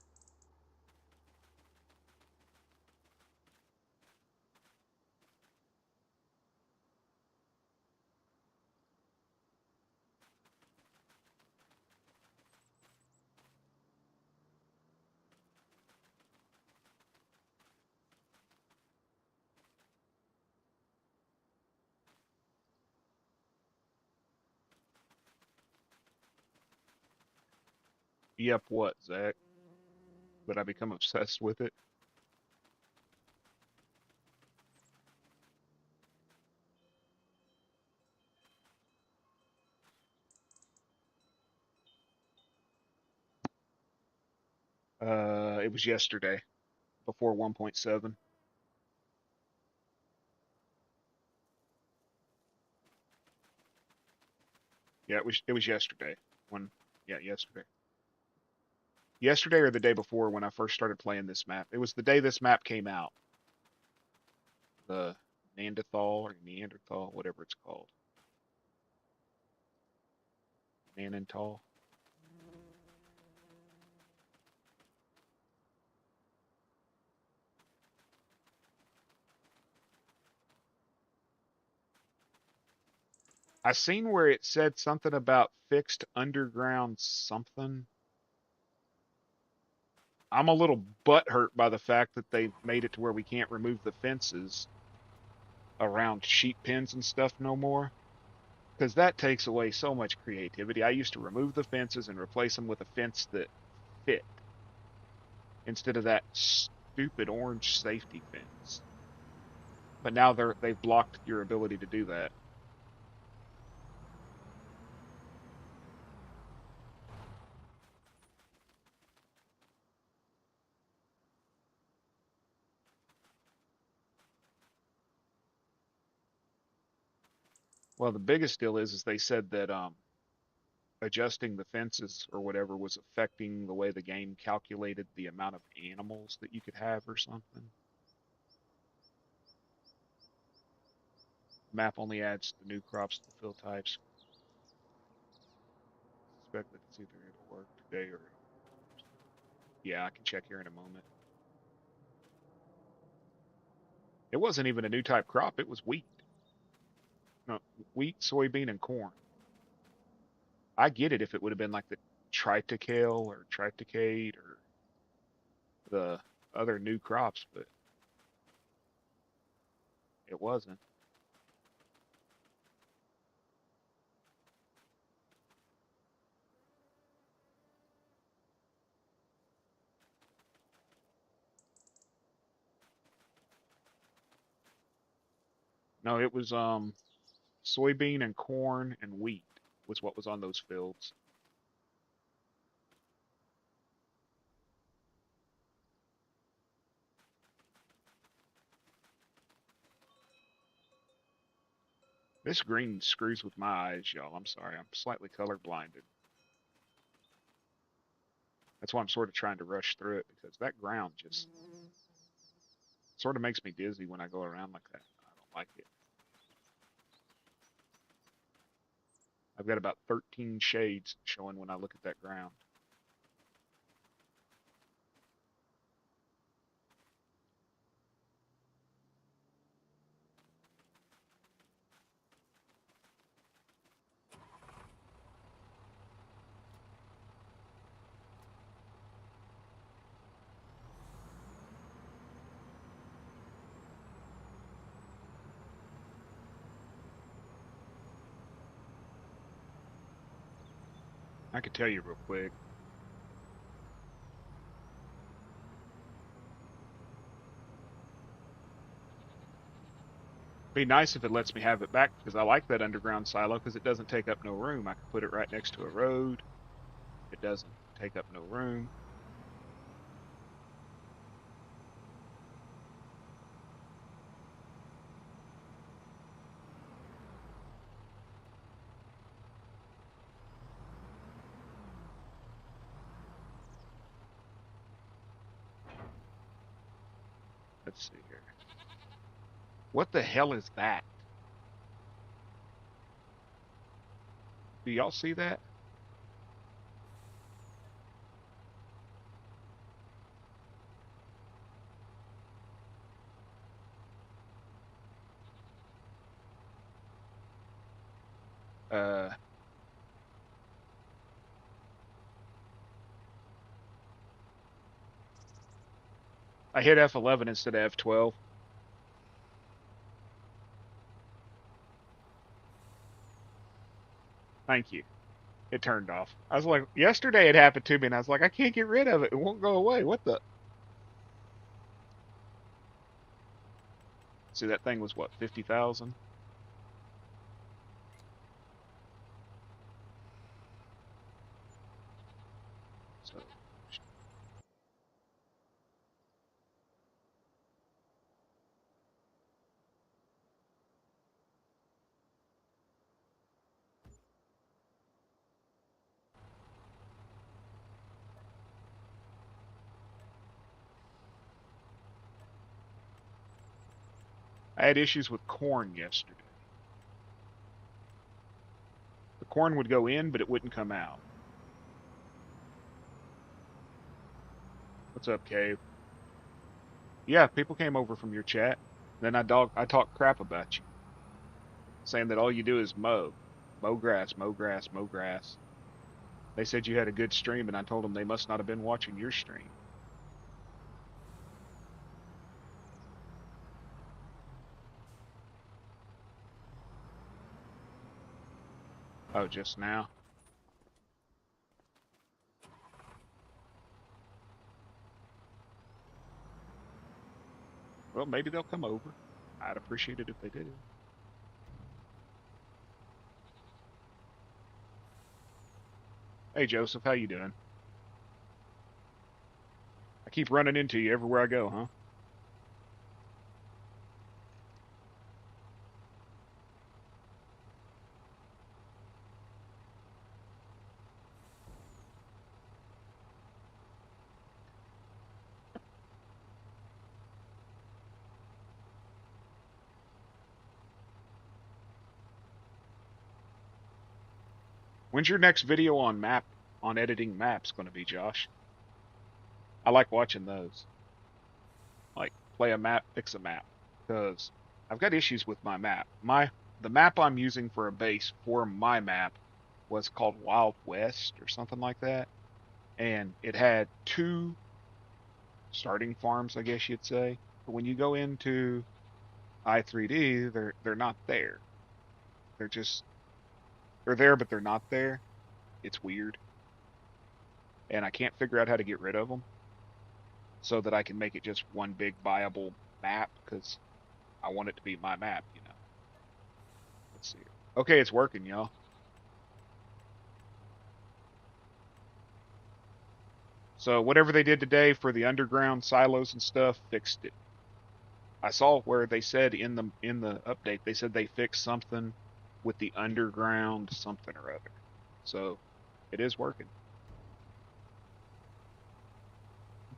Yep, what, Zach? But I become obsessed with it. It was yesterday, before 1.7. Yeah, it was yesterday. When yeah, yesterday. Yesterday or the day before when I first started playing this map. It was the day this map came out. The Neanderthal, whatever it's called. Neanderthal. I seen where it said something about fixed underground something. I'm a little butthurt by the fact that they made it to where we can't remove the fences around sheep pens and stuff no more, because that takes away so much creativity. I used to remove the fences and replace them with a fence that fit instead of that stupid orange safety fence. But now they've blocked your ability to do that. Well, the biggest deal is they said that adjusting the fences or whatever was affecting the way the game calculated the amount of animals that you could have or something. Map only adds the new crops to the field types. Suspect that it's either it'll work today or yeah, I can check here in a moment. It wasn't even a new type crop, it was wheat. No, wheat, soybean, and corn. I get it if it would have been like the triticale or triticate or the other new crops, but it wasn't. No, it was soybean and corn and wheat was what was on those fields. This green screws with my eyes, y'all. I'm sorry. I'm slightly color blinded. That's why I'm sort of trying to rush through it because that ground just sort of makes me dizzy when I go around like that. I don't like it. I've got about 13 shades showing when I look at that ground. I could tell you real quick. Be nice if it lets me have it back because I like that underground silo because it doesn't take up no room. I can put it right next to a road. It doesn't take up no room. Let's see here. What the hell is that? Do y'all see that? Uh, I hit F11 instead of F12. Thank you. It turned off. I was like, yesterday it happened to me, and I was like, I can't get rid of it. It won't go away. What the? See, that thing was what, 50,000? So, I had issues with corn yesterday. The corn would go in, but it wouldn't come out. What's up, Cave? Yeah, people came over from your chat. Then I talked crap about you, saying that all you do is mow. Mow grass, mow grass, mow grass. They said you had a good stream, and I told them they must not have been watching your stream. Oh, just now? Well, maybe they'll come over. I'd appreciate it if they did. Hey, Joseph, how you doing? I keep running into you everywhere I go, huh? When's your next video on editing maps going to be, Josh? I like watching those. Like play a map, fix a map, because I've got issues with my map. The map I'm using for a base for my map was called Wild West or something like that, and it had two starting farms, I guess you'd say. But when you go into i3D, they're not there. They're just they're there, but they're not there. It's weird, and I can't figure out how to get rid of them so that I can make it just one big viable map because I want it to be my map, you know. Let's see. Okay, it's working, y'all. So whatever they did today for the underground silos and stuff, fixed it. I saw where they said in the update they said they fixed something with the underground something or other. So it is working.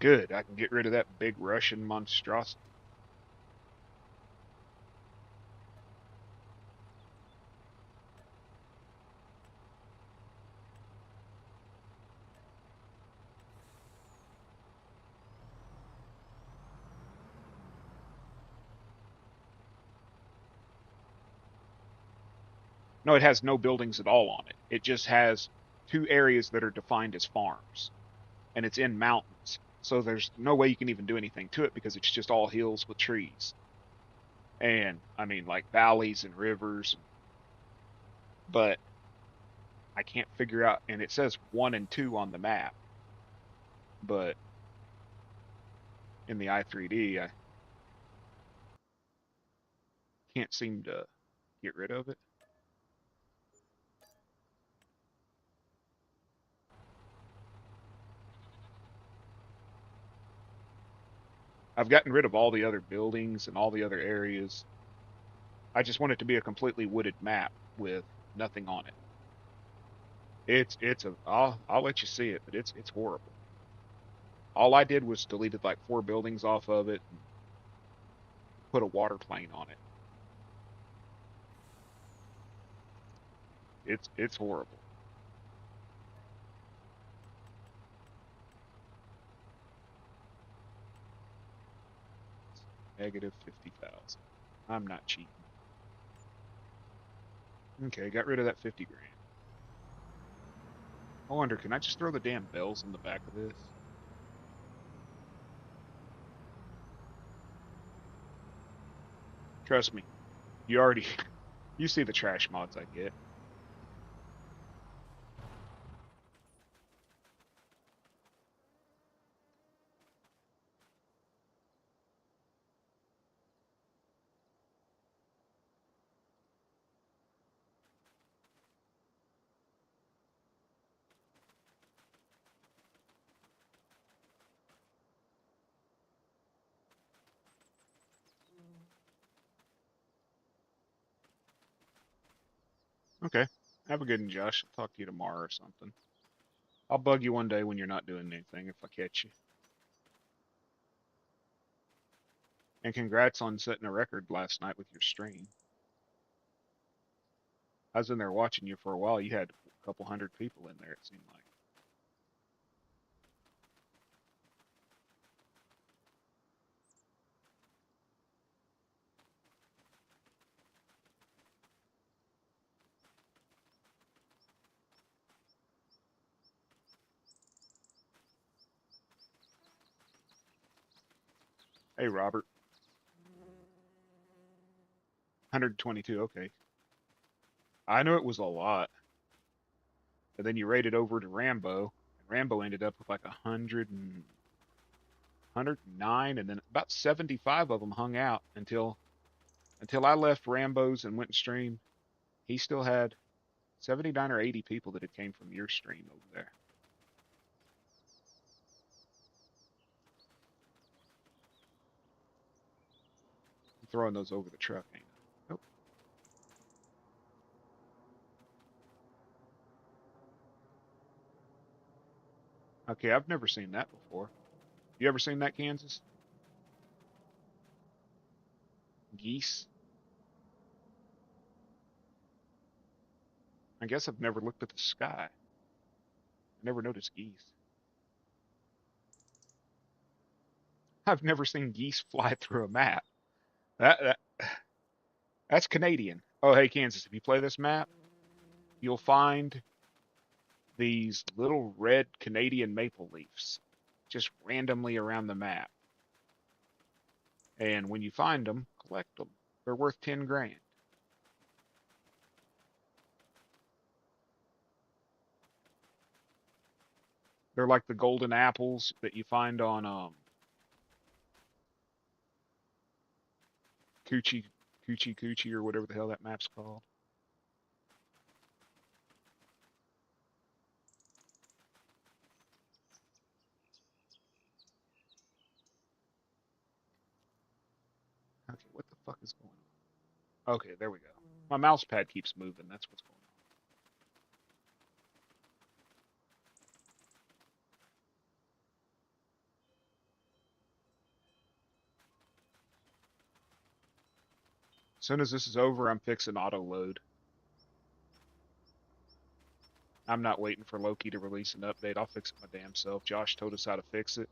Good. I can get rid of that big Russian monstrosity. No, it has no buildings at all on it. It just has two areas that are defined as farms, and it's in mountains. So there's no way you can even do anything to it because it's just all hills with trees. And I mean, like valleys and rivers, but I can't figure out. And it says 1 and 2 on the map, but in the i3D, I can't seem to get rid of it. I've gotten rid of all the other buildings and all the other areas. I just want it to be a completely wooded map with nothing on it. I'll let you see it, but it's horrible. All I did was deleted like 4 buildings off of it and put a water plane on it. It's horrible. Negative 50,000. I'm not cheating. Okay, got rid of that 50 grand. I wonder, can I just throw the damn bells in the back of this? Trust me, you already you see the trash mods I get. Okay. Have a good one, Josh. I'll talk to you tomorrow or something. I'll bug you one day when you're not doing anything if I catch you. And congrats on setting a record last night with your stream. I was in there watching you for a while. You had a couple hundred people in there, it seemed like. Hey, Robert. 122. Okay. I know it was a lot. And then you raided over to Rambo, and Rambo ended up with like 109, and then about 75 of them hung out until I left Rambo's and went and streamed. He still had 79 or 80 people that had came from your stream over there. I'm throwing those over the truck, ain't I? Nope. Okay, I've never seen that before. You ever seen that, Kansas? Geese? I guess I've never looked at the sky. I never noticed geese. I've never seen geese fly through a map. That that's Canadian. Oh, hey, Kansas, if you play this map, you'll find these little red Canadian maple leaves just randomly around the map. And when you find them, collect them. They're worth 10 grand. They're like the golden apples that you find on Coochie Coochie or whatever the hell that map's called. Okay, what the fuck is going on? Okay, there we go. My mouse pad keeps moving. That's what's going on. As soon as this is over, I'm fixing auto load. I'm not waiting for Loki to release an update. I'll fix it my damn self. Josh told us how to fix it.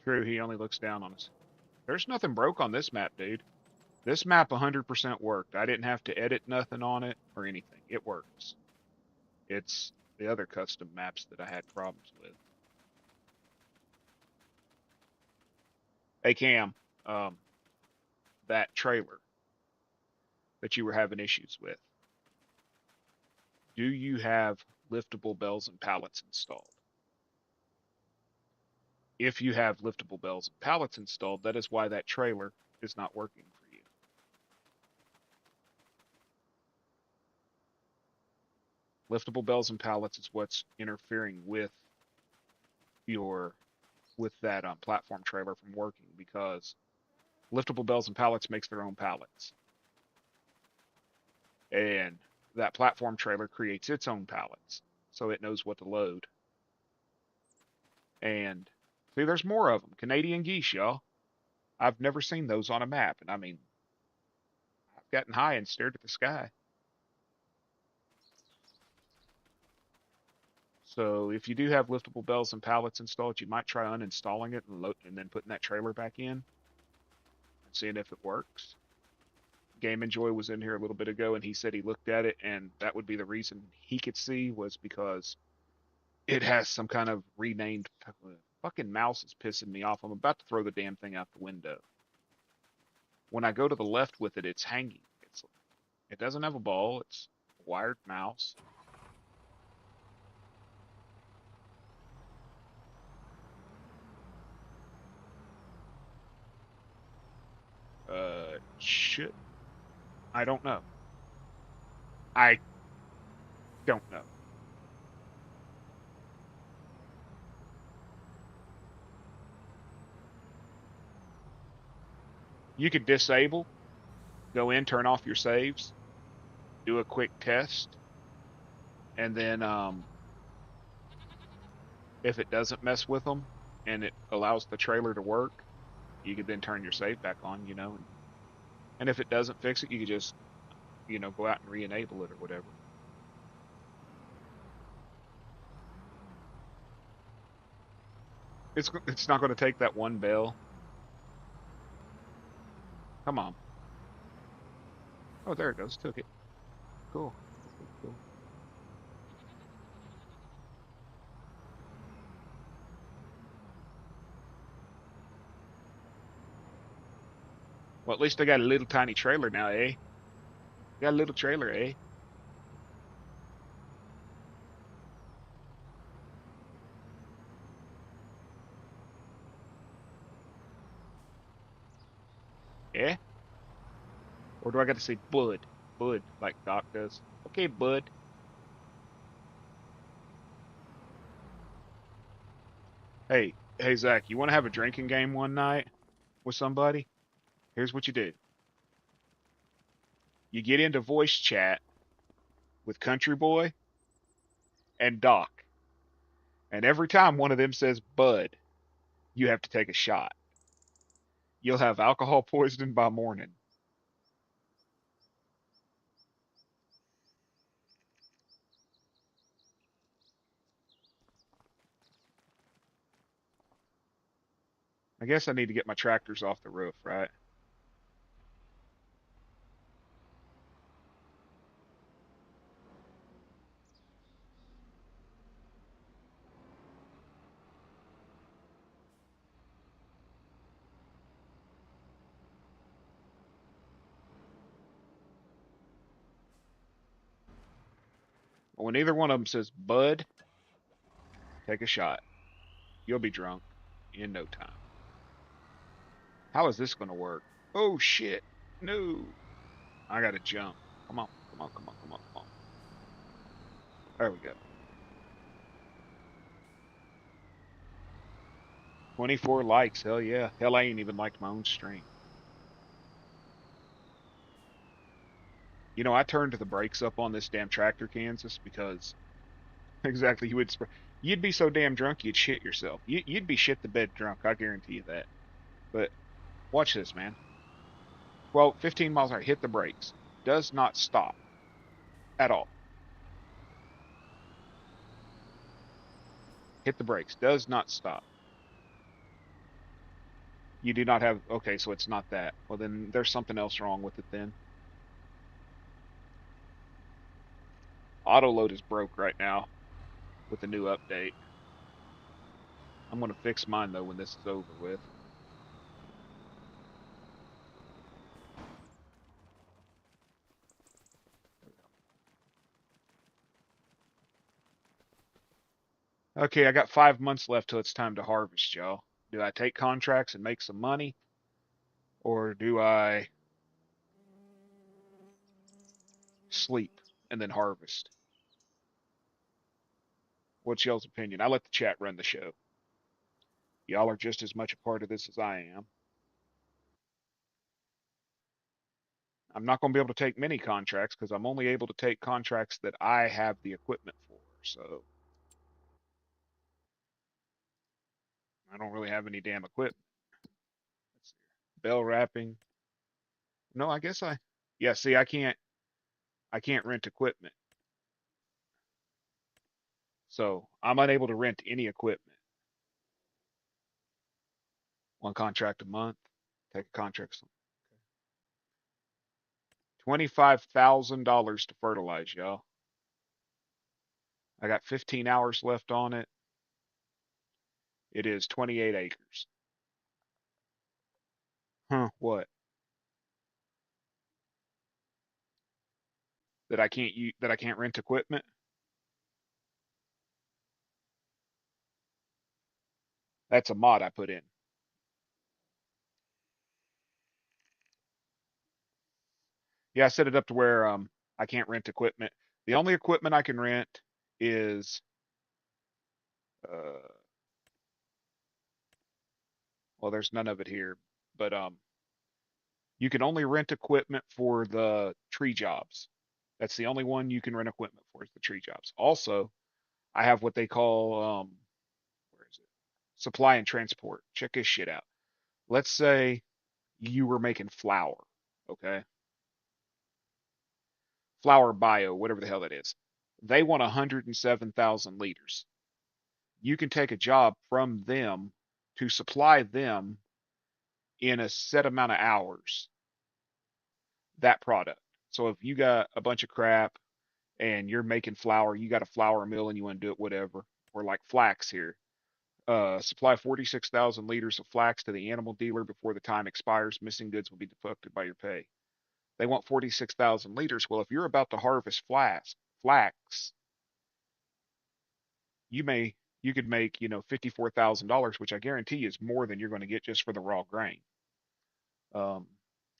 True, he only looks down on us. There's nothing broke on this map, dude. This map 100% worked. I didn't have to edit nothing on it or anything. It works. It's the other custom maps that I had problems with. Hey, Cam, that trailer that you were having issues with, do you have liftable bells and pallets installed? If you have liftable bells and pallets installed, that is why that trailer is not working for you. Liftable bells and pallets is what's interfering with that platform trailer from working, because liftable bells and pallets makes their own pallets, and that platform trailer creates its own pallets, so it knows what to load. And see, there's more of them. Canadian geese, y'all. I've never seen those on a map, and I mean, I've gotten high and stared at the sky. So if you do have liftable bells and pallets installed, you might try uninstalling it and then putting that trailer back in and seeing if it works. Game Enjoy was in here a little bit ago, and he said he looked at it, and that would be the reason he could see, was because it has some kind of renamed. Fucking mouse is pissing me off. I'm about to throw the damn thing out the window. When I go to the left with it, it's hanging. It doesn't have a ball. It's a wired mouse. Shit. I don't know. I don't know. You could disable, go in, turn off your saves, do a quick test, and then if it doesn't mess with them and it allows the trailer to work, you could then turn your save back on, and if it doesn't fix it, you could just, go out and re-enable it or whatever. It's not going to take that one bell. Come on. Oh, there it goes. Took it. Cool. Cool. Well, at least I got a little tiny trailer now, eh? Got a little trailer, eh? Eh? Or do I got to say bud? Bud, like Doc does. Okay, bud. Hey, Zach, you want to have a drinking game one night with somebody? Here's what you do. You get into voice chat with Country Boy and Doc, and every time one of them says bud, you have to take a shot. You'll have alcohol poisoning by morning. I guess I need to get my tractors off the roof, right? When either one of them says bud, take a shot. You'll be drunk in no time. How is this going to work? Oh shit. No. I got to jump. Come on. Come on. Come on. Come on. Come on. There we go. 24 likes. Hell yeah. Hell, I ain't even liked my own stream. You know, I turned the brakes up on this damn tractor, Kansas, because exactly you'd be so damn drunk you'd shit yourself. You'd be shit the bed drunk. I guarantee you that. But watch this, man. Well, 15 miles an hour. Hit the brakes. Does not stop at all. Hit the brakes. Does not stop. You do not have. Okay, so it's not that. Well, then there's something else wrong with it then. Autoload is broke right now with the new update. I'm going to fix mine though when this is over with. Okay, I got 5 months left till it's time to harvest, y'all. Do I take contracts and make some money, or do I sleep and then harvest? What's y'all's opinion? I let the chat run the show. Y'all are just as much a part of this as I am. I'm not going to be able to take many contracts because I'm only able to take contracts that I have the equipment for. So I don't really have any damn equipment. Let's see. Bell wrapping. No, I guess I. Yeah, see, I can't. I can't rent equipment, so I'm unable to rent any equipment. One contract a month. Take a contract. $25,000 to fertilize, y'all. I got 15 hours left on it. It is 28 acres. Huh? What? That I can't use? That I can't rent equipment? That's a mod I put in. Yeah, I set it up to where I can't rent equipment. The only equipment I can rent is uh well, there's none of it here, but you can only rent equipment for the tree jobs. That's the only one you can rent equipment for is the tree jobs. Also, I have what they call where is it? Supply and transport. Check this shit out. Let's say you were making flour, okay? Flour bio, whatever the hell that is. They want 107,000 liters. You can take a job from them to supply them in a set amount of hours that product. So if you got a bunch of crap and you're making flour, you got a flour mill and you want to do it whatever, or like flax here. Supply 46,000 liters of flax to the animal dealer before the time expires. Missing goods will be deducted by your pay. They want 46,000 liters. Well, if you're about to harvest flax, you may you could make, $54,000, which I guarantee is more than you're going to get just for the raw grain. Um,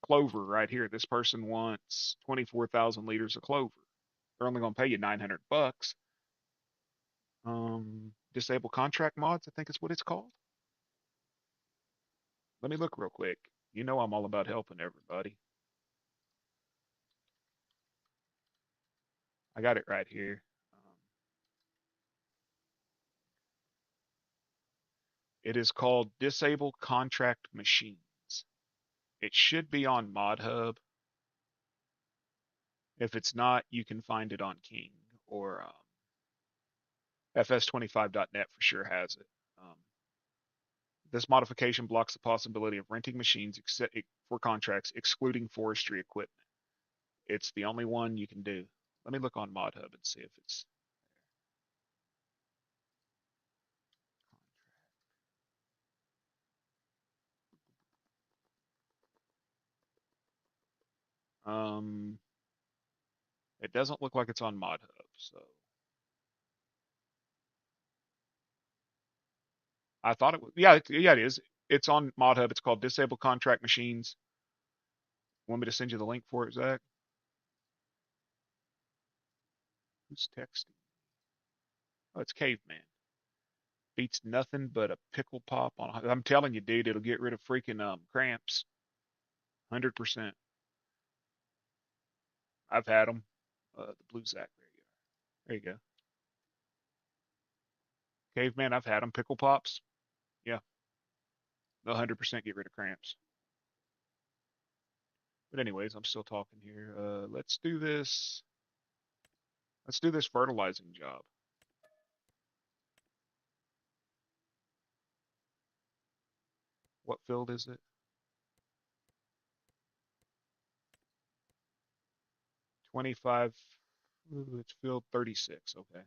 Clover right here. This person wants 24,000 liters of clover. They're only going to pay you $900. Disable contract mods, I think is what it's called. Let me look real quick. You know I'm all about helping everybody. I got it right here. It is called Disable Contract Machines. It should be on ModHub. If it's not, you can find it on King or fs25.net for sure has it. This modification blocks the possibility of renting machines for contracts, excluding forestry equipment. It's the only one you can do. Let me look on ModHub and see if it's it doesn't look like it's on ModHub, so I thought it was. Yeah, yeah, it is. It's on ModHub. It's called Disable Contract Machines. Want me to send you the link for it, Zach? Who's texting? Oh, it's Caveman. Beats nothing but a pickle pop on. I'm telling you, dude, it'll get rid of freaking cramps. 100%. I've had them. The blue Zach. There you go. There you go. Caveman, I've had them. Pickle pops. Yeah, they'll 100% get rid of cramps. But anyways, I'm still talking here. Let's do this. Let's do this fertilizing job. What field is it? 25. Ooh, it's field 36. Okay.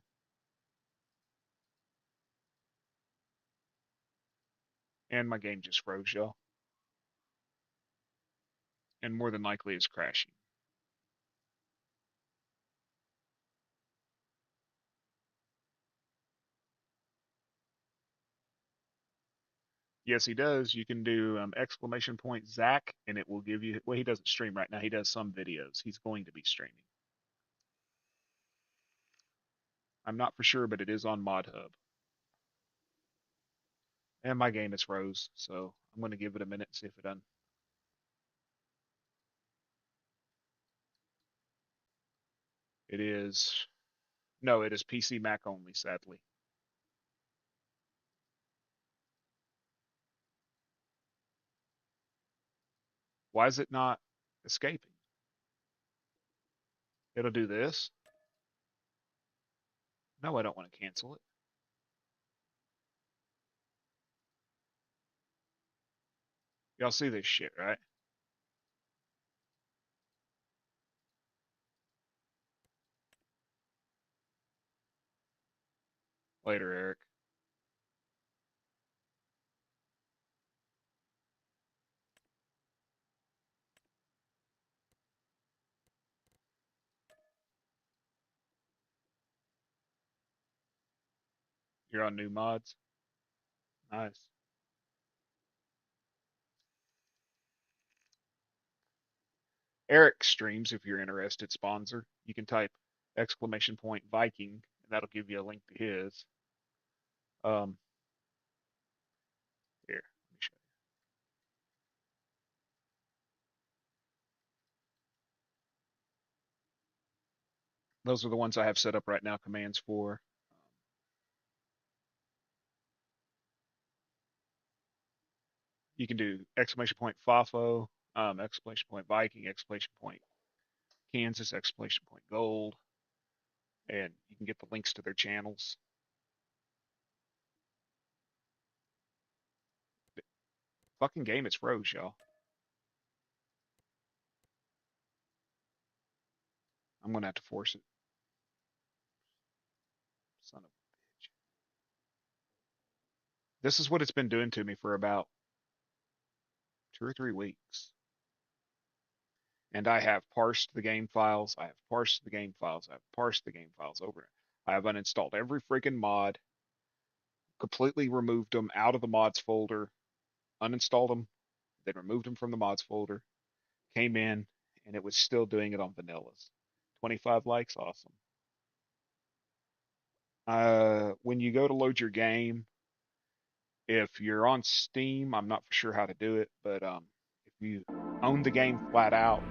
And my game just froze, y'all. And more than likely is crashing. Yes, he does. You can do exclamation point Zach, and it will give you. Well, he doesn't stream right now. He does some videos. He's going to be streaming. I'm not for sure, but it is on ModHub. And my game is froze, so I'm going to give it a minute and see if it done. It is. No, it is PC Mac only, sadly. Why is it not escaping? It'll do this. No, I don't want to cancel it. Y'all see this shit, right? Later, Eric. You're on new mods. Nice. Eric streams if you're interested, sponsor. You can type exclamation point Viking, and that'll give you a link to his. Um, Here, let me show you. Those are the ones I have set up right now, commands for. You can do exclamation point FAFO, exclamation point Viking, exclamation point Kansas, exclamation point Gold, and you can get the links to their channels. Fucking game is froze, y'all. I'm gonna have to force it. Son of a bitch. This is what it's been doing to me for about 2 or 3 weeks. And I have parsed the game files. I have parsed the game files. I have parsed the game files over. I have uninstalled every freaking mod, completely removed them out of the mods folder, uninstalled them, then removed them from the mods folder, came in, and it was still doing it on vanillas. 25 likes, awesome. When you go to load your game, if you're on Steam, I'm not for sure how to do it, but if you own the game flat out,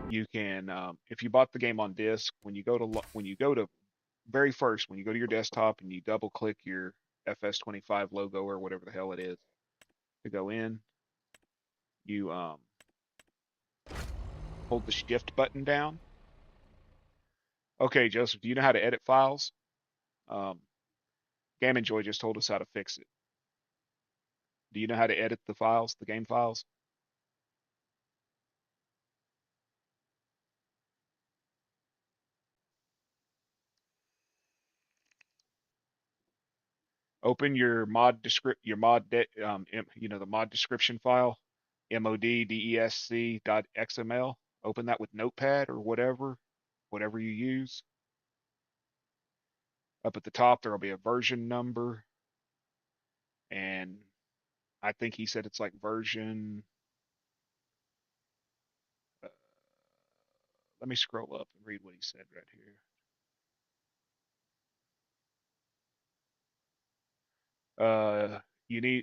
you can. If you bought the game on disc, when you go to very first, when you go to your desktop and you double click your FS25 logo or whatever the hell it is to go in, you hold the shift button down. Okay, Joseph, do you know how to edit files? Game Enjoy just told us how to fix it. Do you know how to edit the files, the game files? Open your mod descript your mod the mod description file, moddesc.xml. Open that with Notepad or whatever you use. Up at the top there'll be a version number, and I think he said it's like version. Let me scroll up and read what he said right here.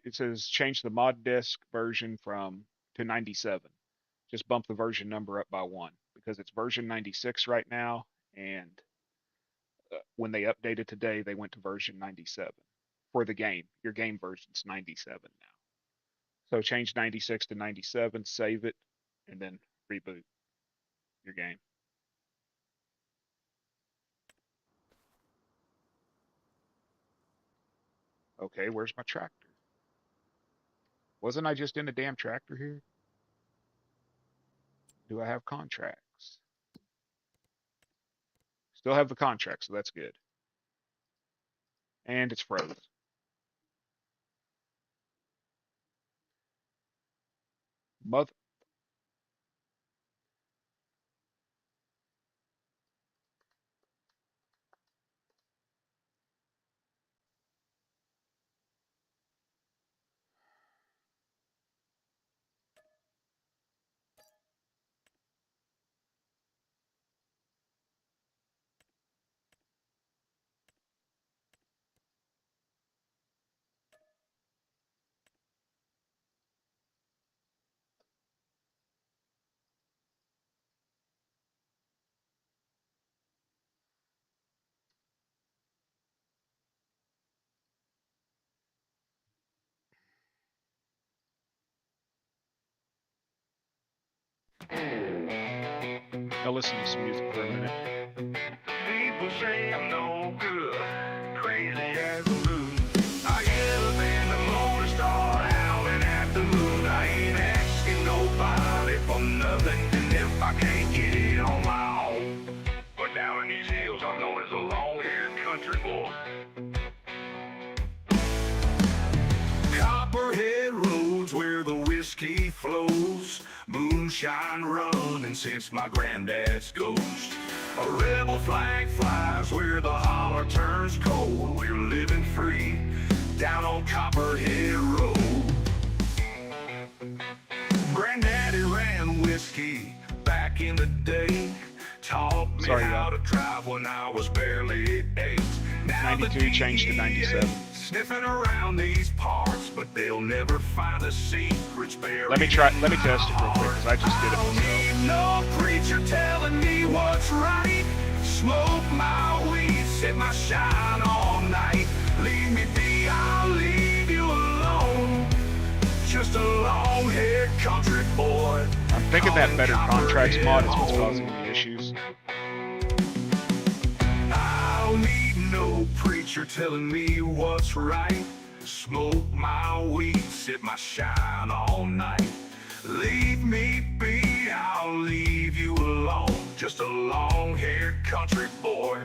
It says change the mod desk version to 97. Just bump the version number up by 1 because it's version 96 right now, and when they updated today, they went to version 97 for the game. Your game version's 97 now. So change 96 to 97, save it, and then reboot your game. Okay, where's my tractor? Wasn't I just in a damn tractor here? Do I have contracts? Still have the contract, so that's good. And it's froze. Mother. Now listen to some music for a minute. People say I'm no good, crazy as a loon. I get up in the morning, start howling at the moon. I ain't asking nobody for nothing, and if I can't get it on my own. But down in these hills, I'm known as a long-haired country boy. Copperhead roads where the whiskey flows, moonshine running since my granddad's ghost. A rebel flag flies where the holler turns cold. We're living free down on Copperhead Road. Granddaddy ran whiskey back in the day. Taught me how to drive when I was barely 8. Now 92 changed to 97. Sniffing around these parts, but they'll never find the secrets buried. Let me test it real quick because I just did it myself. No preacher telling me what's right. Smoke my weed, set my shine all night. Leave me be, I'll leave you alone. Just a long-haired country boy. I'm thinking that Better Contracts mod is what's causing the issues. I don't need no preacher telling me what's right. Smoke my weed, sit my shine all night. Leave me be, I'll leave you alone. Just a long-haired country boy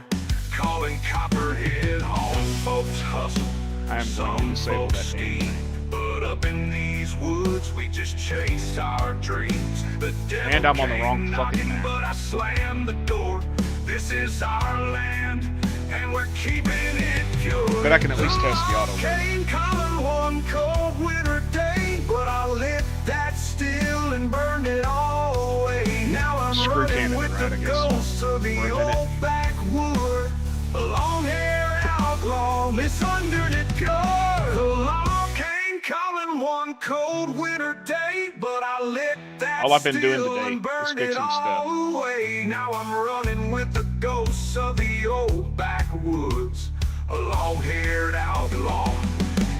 calling Copperhead home. Folks hustle I am going to Some disable that folks damn eat, thing. but up in these woods we just chase our dreams. The devil And I'm on the came wrong fucking knocking, map. but I slammed the door. This is our land, and we're keeping it pure. But I can at least test the auto load. Came calling one cold winter day, but I lit that still and burned it all away. Now I'm Screw running Canada, with right, I the guess, ghosts of for the a minute. old backwood. A long-haired outlaw, misunderstood pure. The law came calling one cold winter day, but I lit that All I've been doing still today and is burned it fixing stuff. all away. Now I'm running with the ghosts of the old backwoods. A long-haired outlaw,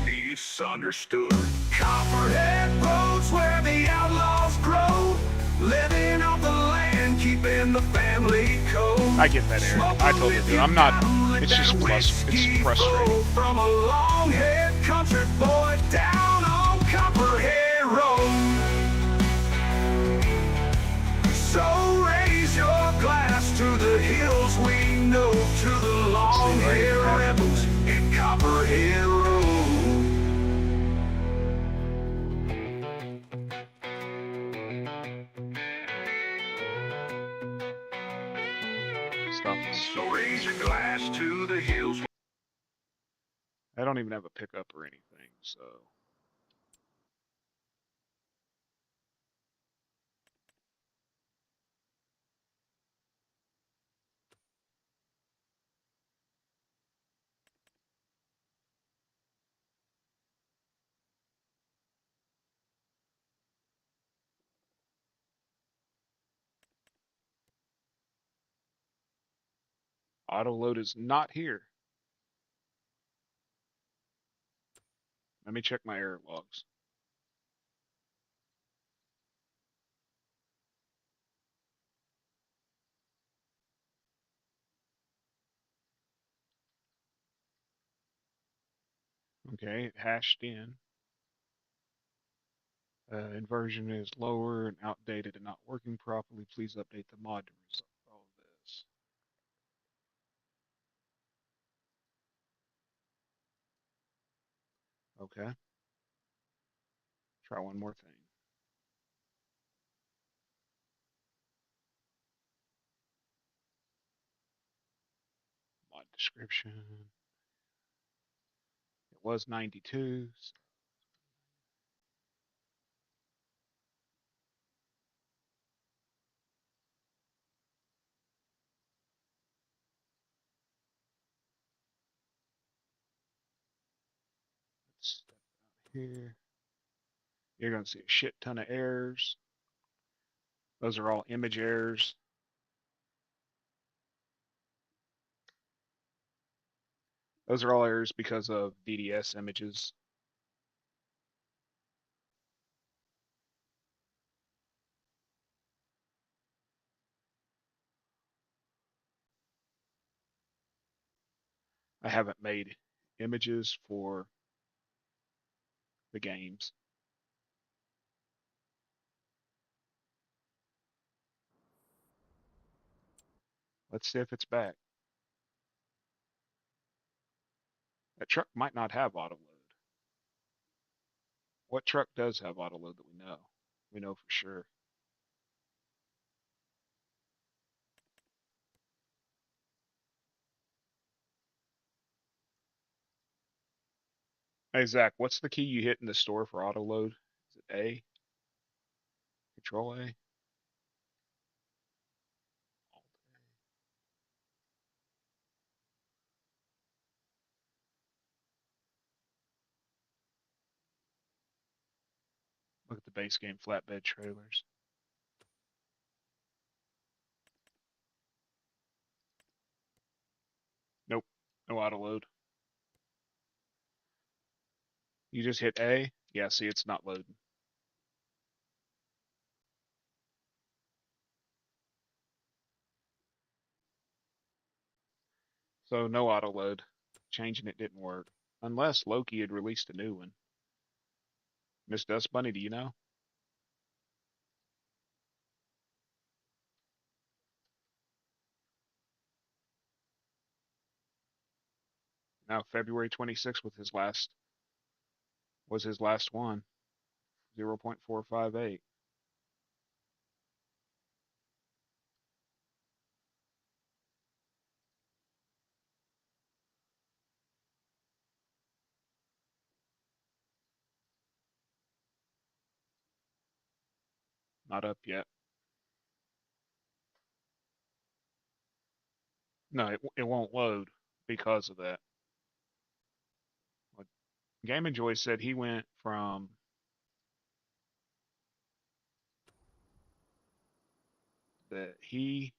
misunderstood. Copperhead roads where the outlaws grow, living off the land, keeping the family code. I get that, Eric. I totally do. I'm not. It's just it's frustrating. From a long-haired country boy down on Copperhead Road. So raise your glass to the hills we know, to the long-haired rebels in Copperhead Road. Stop this. So raise your glass to the hills. I don't even have a pickup or anything, so. Auto load is not here. Let me check my error logs. Okay, it hashed in. Inversion is lower and outdated and not working properly. Please update the mod to resolve all of this. Okay. Try one more thing. Mod description. It was 92. Let's step out here. You're going to see a shit ton of errors. Those are all image errors. Those are all errors because of DDS images. I haven't made images for the games. Let's see if it's back. That truck might not have auto load. What truck does have auto load that we know? We know for sure. Hey Zach, what's the key you hit in the store for auto load? Is it A? Control A? Alt A? Look at the base game flatbed trailers. Nope, no auto load. You just hit A? Yeah, see, it's not loading. So no auto load. Changing it didn't work. Unless Loki had released a new one. Miss Dust Bunny, do you know? Now February 26th was his last one. 0.458. Not up yet. No, it won't load because of that. What Game and Joy said he went from the I mean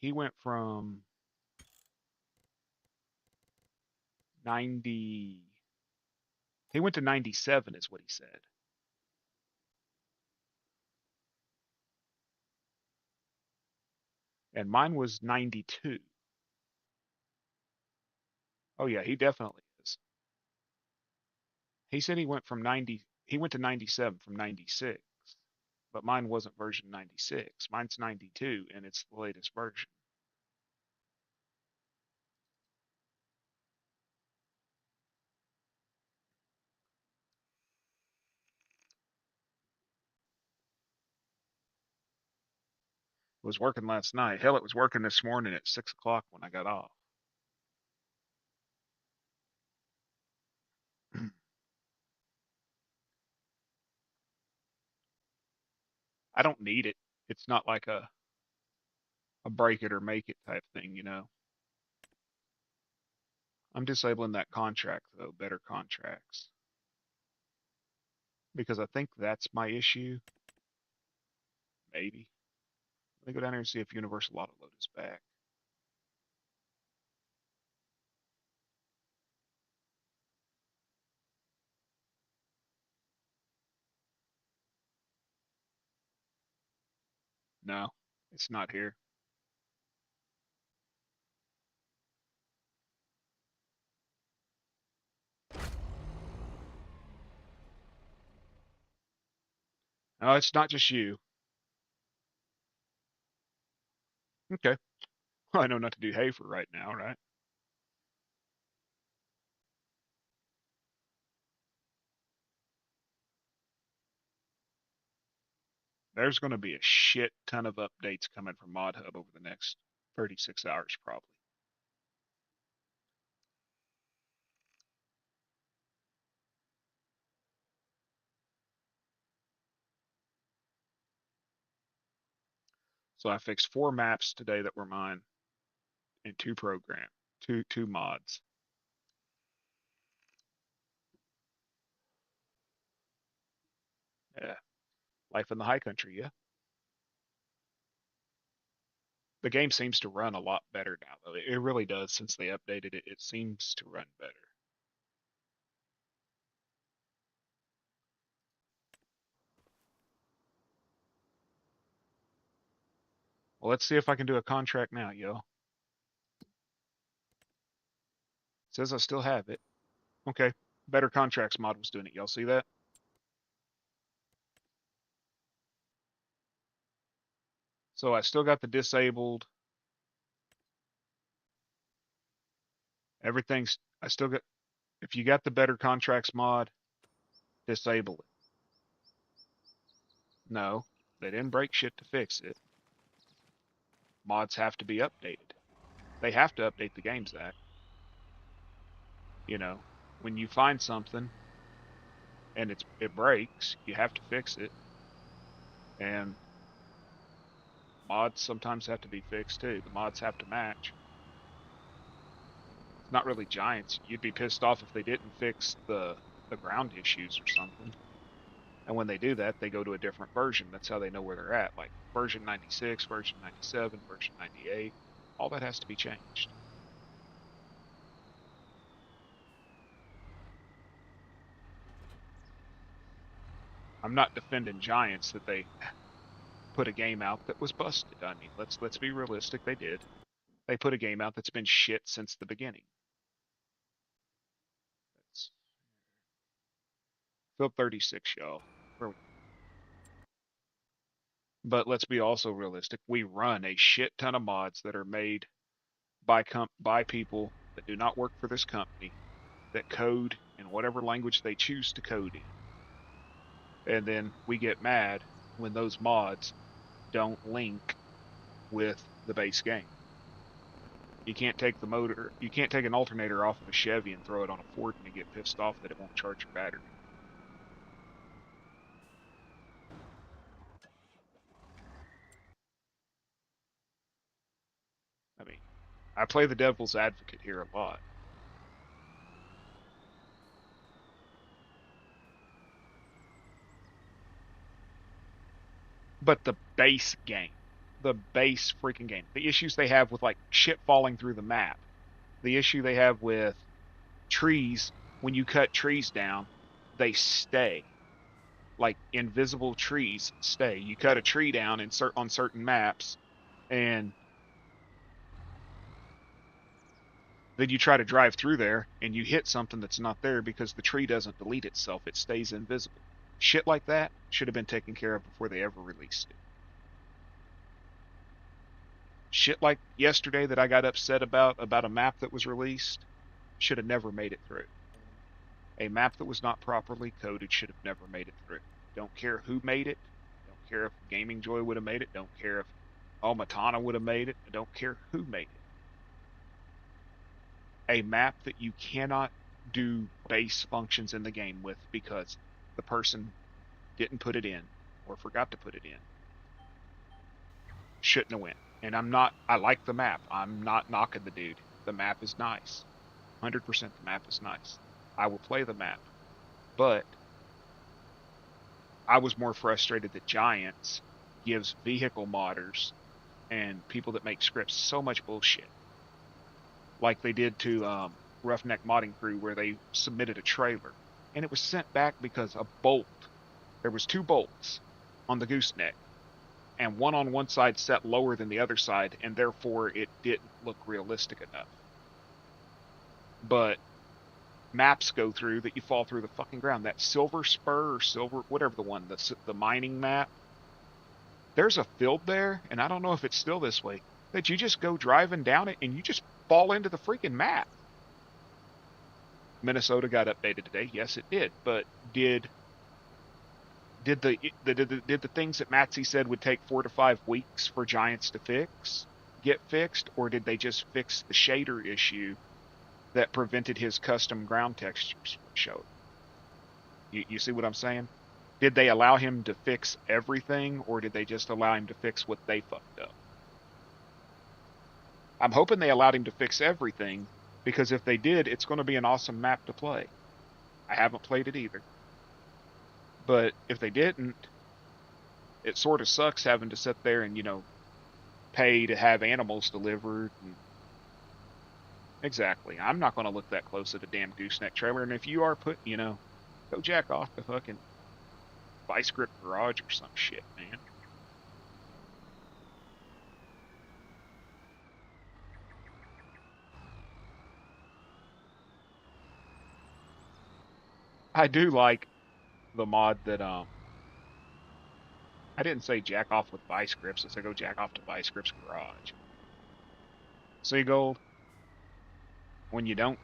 he went from 90 he went to 97 is what he said. And mine was 92. Oh yeah, he definitely is. He said he went to 97 from 96, but mine wasn't version 96. Mine's 92 and it's the latest version. It was working last night. Hell, it was working this morning at 6 o'clock when I got off. I don't need it. It's not like a break it or make it type thing, you know. I'm disabling that contract though, better contracts. Because I think that's my issue. Maybe. Let me go down here and see if Universal Autoload is back. No, it's not here. No, it's not just you. Okay. I know not to do hay for right now, right? There's going to be a shit ton of updates coming from ModHub over the next 36 hours, probably. So I fixed 4 maps today that were mine in 2 mods. Yeah, life in the high country. Yeah, the game seems to run a lot better now, though. It really does since they updated it. It seems to run better. Well, let's see if I can do a contract now, yo. Says I still have it. Okay, Better Contracts mod was doing it. Y'all see that? So I still got the disabled. Everything's. I still got. If you got the Better Contracts mod, disable it. No, they didn't break shit to fix it. Mods have to be updated. They have to update the Games Act. You know, when you find something and it breaks, you have to fix it. And mods sometimes have to be fixed too. The mods have to match. It's not really giants. You'd be pissed off if they didn't fix the ground issues or something. And when they do that, they go to a different version. That's how they know where they're at. Like version 96, version 97, version 98. All that has to be changed. I'm not defending Giants that they put a game out that was busted. I mean, let's be realistic. They did. They put a game out that's been shit since the beginning. That's Field 36, y'all. But let's be also realistic. We run a shit ton of mods that are made by people that do not work for this company that code in whatever language they choose to code in. And then we get mad when those mods don't link with the base game. You can't take you can't take an alternator off of a Chevy and throw it on a Ford and you get pissed off that it won't charge your battery. I mean, I play the devil's advocate here a lot. But the base freaking game, the issues they have with like shit falling through the map, the issue they have with trees, when you cut trees down, they stay. Like invisible trees stay. You cut a tree down on certain maps, and then you try to drive through there, and you hit something that's not there because the tree doesn't delete itself. It stays invisible. Shit like that should have been taken care of before they ever released it. Shit like yesterday that I got upset about a map that was released should have never made it through. A map that was not properly coded should have never made it through. Don't care who made it. Don't care if Gaming Joy would have made it. Don't care if Almatana would have made it. I don't care who made it. A map that you cannot do base functions in the game with because the person didn't put it in or forgot to put it in shouldn't have went. And I like the map. I'm not knocking the dude. The map is nice. 100% the map is nice. I will play the map. But I was more frustrated that Giants gives vehicle modders and people that make scripts so much bullshit. Like they did to Roughneck Modding Crew, where they submitted a trailer and it was sent back because a bolt, there was 2 bolts on the gooseneck, and one on one side set lower than the other side, and therefore it didn't look realistic enough. But maps go through that you fall through the fucking ground. That Silver Spur or Silver, whatever the one, the mining map, there's a field there, and I don't know if it's still this way, that you just go driving down it and you just fall into the freaking map. Minnesota got updated today. Yes, it did. But did the things that Matsy said would take 4 to 5 weeks for Giants to get fixed, or did they just fix the shader issue that prevented his custom ground textures from showing? You see what I'm saying? Did they allow him to fix everything, or did they just allow him to fix what they fucked up? I'm hoping they allowed him to fix everything, because if they did, it's going to be an awesome map to play. I haven't played it either. But if they didn't, it sort of sucks having to sit there and, pay to have animals delivered. Exactly. I'm not going to look that close at a damn gooseneck trailer. And if you are go jack off the fucking Vice Grip Garage or some shit, man. I do like the mod that I didn't say jack off with Vice Grips. I said go jack off to Vice Grips Garage. See, Gold, when you don't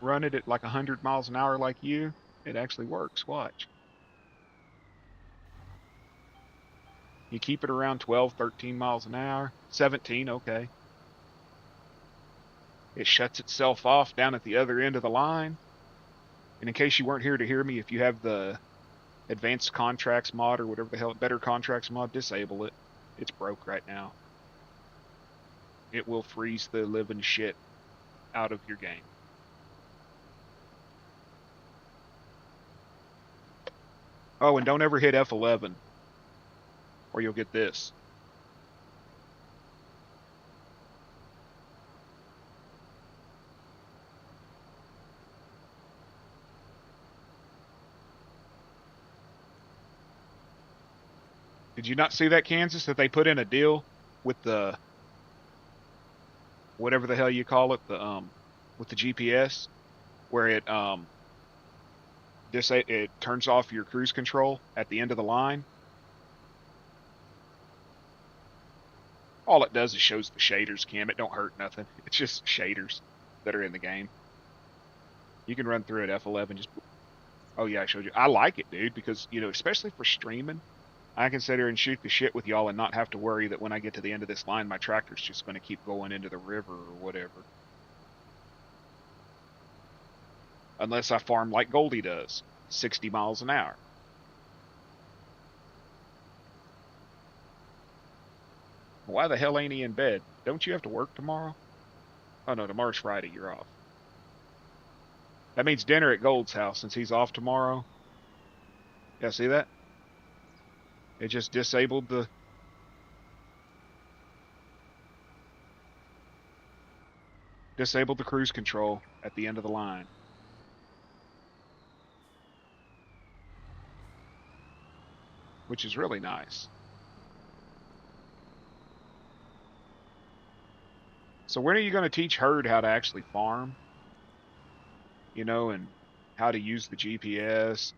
run it at like 100 miles an hour like you, it actually works. Watch. You keep it around 12, 13 miles an hour, 17, okay. It shuts itself off down at the other end of the line. And in case you weren't here to hear me, if you have the Advanced Contracts mod or whatever the hell, Better Contracts mod, disable it. It's broke right now. It will freeze the living shit out of your game. Oh, and don't ever hit F11, or you'll get this. Did you not see that, Kansas, that they put in a deal with the whatever the hell you call it, with the GPS, where it turns off your cruise control at the end of the line? All it does is shows the shaders, Cam. It don't hurt nothing. It's just shaders that are in the game. You can run through it F11. Just oh yeah, I showed you. I like it, dude, because especially for streaming, I can sit here and shoot the shit with y'all and not have to worry that when I get to the end of this line, my tractor's just going to keep going into the river or whatever. Unless I farm like Goldie does, 60 miles an hour. Why the hell ain't he in bed? Don't you have to work tomorrow? Oh no, tomorrow's Friday. You're off. That means dinner at Gold's house since he's off tomorrow. Yeah, see that? It just disabled the cruise control at the end of the line. Which is really nice. So when are you going to teach Herd how to actually farm? And how to use the GPS,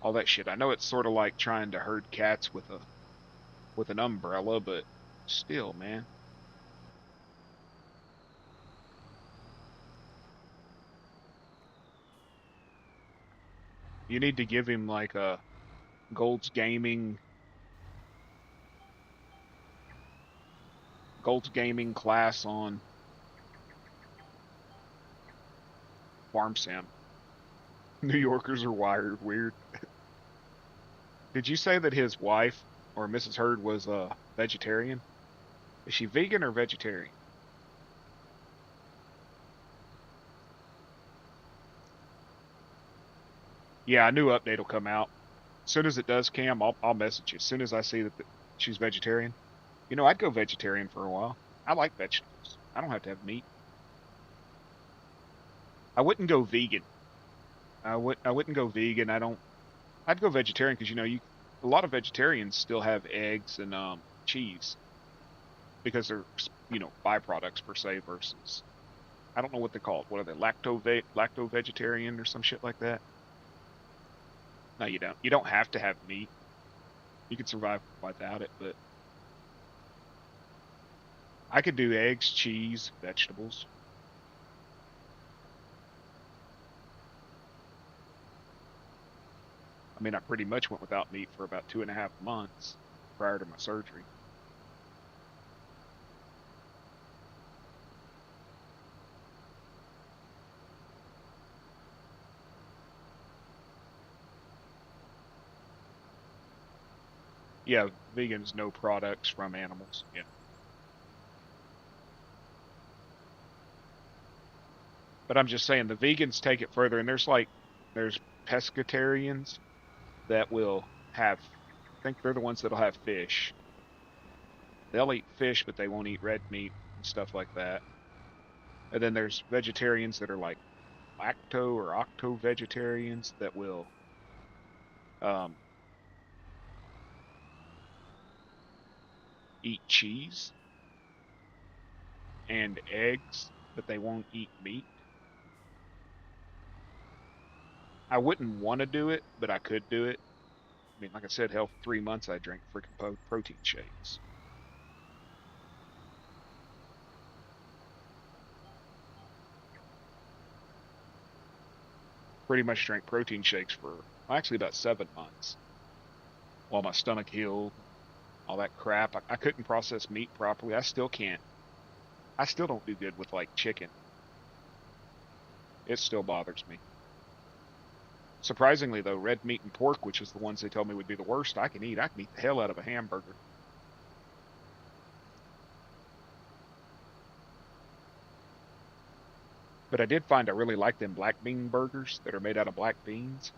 all that shit. I know it's sort of like trying to herd cats with an umbrella, but still, man. You need to give him like a Gold's Gaming class on Farm Sim. New Yorkers are wired weird. Did you say that his wife or Mrs. Herd was a vegetarian? Is she vegan or vegetarian? Yeah, a new update will come out. As soon as it does, Cam, I'll message you. As soon as I see that she's vegetarian. I'd go vegetarian for a while. I like vegetables. I don't have to have meat. I wouldn't go vegan. I wouldn't go vegan. I'd go vegetarian because a lot of vegetarians still have eggs and cheese because they're byproducts per se versus I don't know what they call it. What are they? Lacto vegetarian or some shit like that? No, you don't. You don't have to have meat. You can survive without it, but I could do eggs, cheese, vegetables. I mean, I pretty much went without meat for about 2.5 months prior to my surgery. Yeah, vegans, no products from animals. Yeah. But I'm just saying the vegans take it further, and there's pescatarians that will have, I think they're the ones that'll have fish. They'll eat fish, but they won't eat red meat and stuff like that. And then there's vegetarians that are like lacto or octo vegetarians that will um, eat cheese and eggs, but they won't eat meat. I wouldn't want to do it, but I could do it. I mean, like I said, hell, for 3 months I drank freaking protein shakes. Pretty much drank protein shakes for actually about 7 months while my stomach healed, all that crap. I couldn't process meat properly. I still can't. I still don't do good with like chicken. It still bothers me. Surprisingly, though, red meat and pork, which is the ones they told me would be the worst, I can eat. I can eat the hell out of a hamburger. But I did find I really like them black bean burgers that are made out of black beans.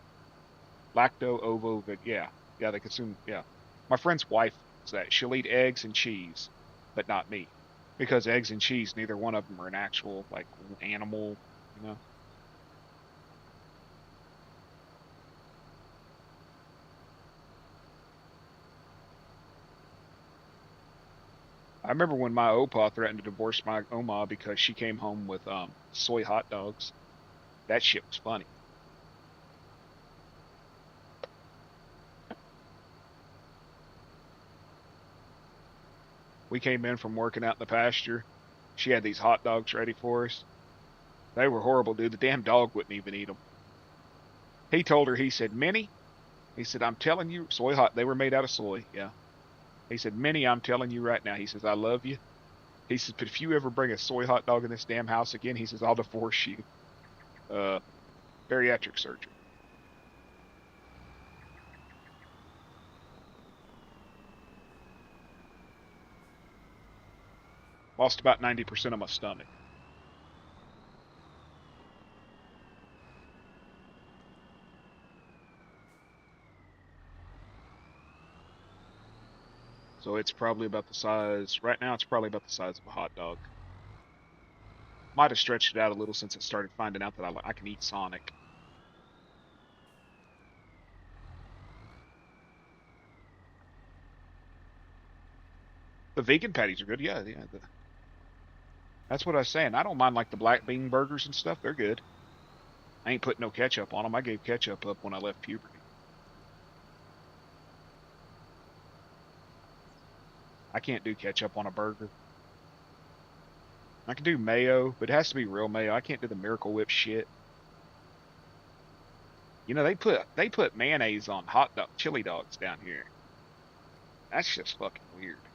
Lacto, ovo, yeah. Yeah, they consume, yeah. My friend's wife is that. She'll eat eggs and cheese, but not meat. Because eggs and cheese, neither one of them are an actual, like, animal, you know? I remember when my opa threatened to divorce my oma because she came home with soy hot dogs. That shit was funny. We came in from working out in the pasture. She had these hot dogs ready for us. They were horrible, dude. The damn dog wouldn't even eat them. He told her, he said, Minnie, he said, I'm telling you, soy hot. They were made out of soy, yeah. He said, Minnie, I'm telling you right now. He says, I love you. He says, but if you ever bring a soy hot dog in this damn house again, he says, I'll divorce you. Uh, Bariatric surgery. Lost about 90% of my stomach. So it's probably about the size, right now it's probably about the size of a hot dog. Might have stretched it out a little since I started finding out that I can eat Sonic. The vegan patties are good, yeah, yeah. That's what I was saying. I don't mind like the black bean burgers and stuff. They're good. I ain't putting no ketchup on them. I gave ketchup up when I left puberty. I can't do ketchup on a burger. I can do mayo, but it has to be real mayo. I can't do the Miracle Whip shit. You know, they put mayonnaise on hot dog chili dogs down here. That's just fucking weird.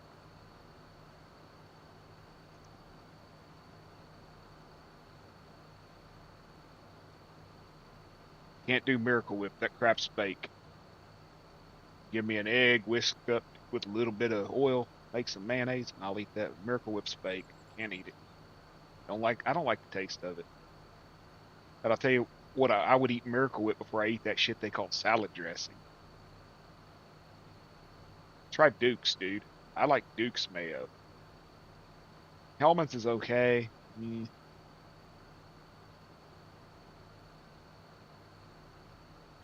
Can't do Miracle Whip. That crap's fake. Give me an egg whisked up with a little bit of oil, make some mayonnaise, and I'll eat that. Miracle Whip's fake. Can't eat it. I don't like the taste of it. But I'll tell you what, I would eat Miracle Whip before I eat that shit they call salad dressing. Try Duke's, dude. I like Duke's mayo. Hellman's is okay. Mm.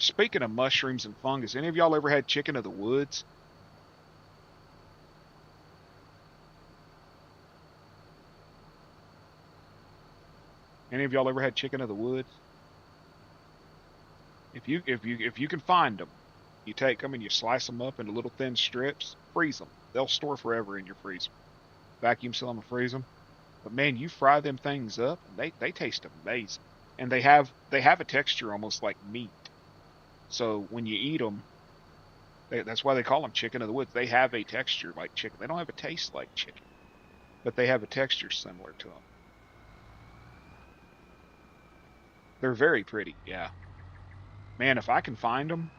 Speaking of mushrooms and fungus, any of y'all ever had chicken of the woods? Any of y'all ever had chicken of the woods? If you can find them, you take them and you slice them up into little thin strips, freeze them. They'll store forever in your freezer. Vacuum seal them and freeze them. But man, you fry them things up, and they taste amazing. And they have a texture almost like meat. So when you eat them, that's why they call them chicken of the woods. They have a texture like chicken. They don't have a taste like chicken, but they have a texture similar to them. They're very pretty. Yeah, man. If I can find them,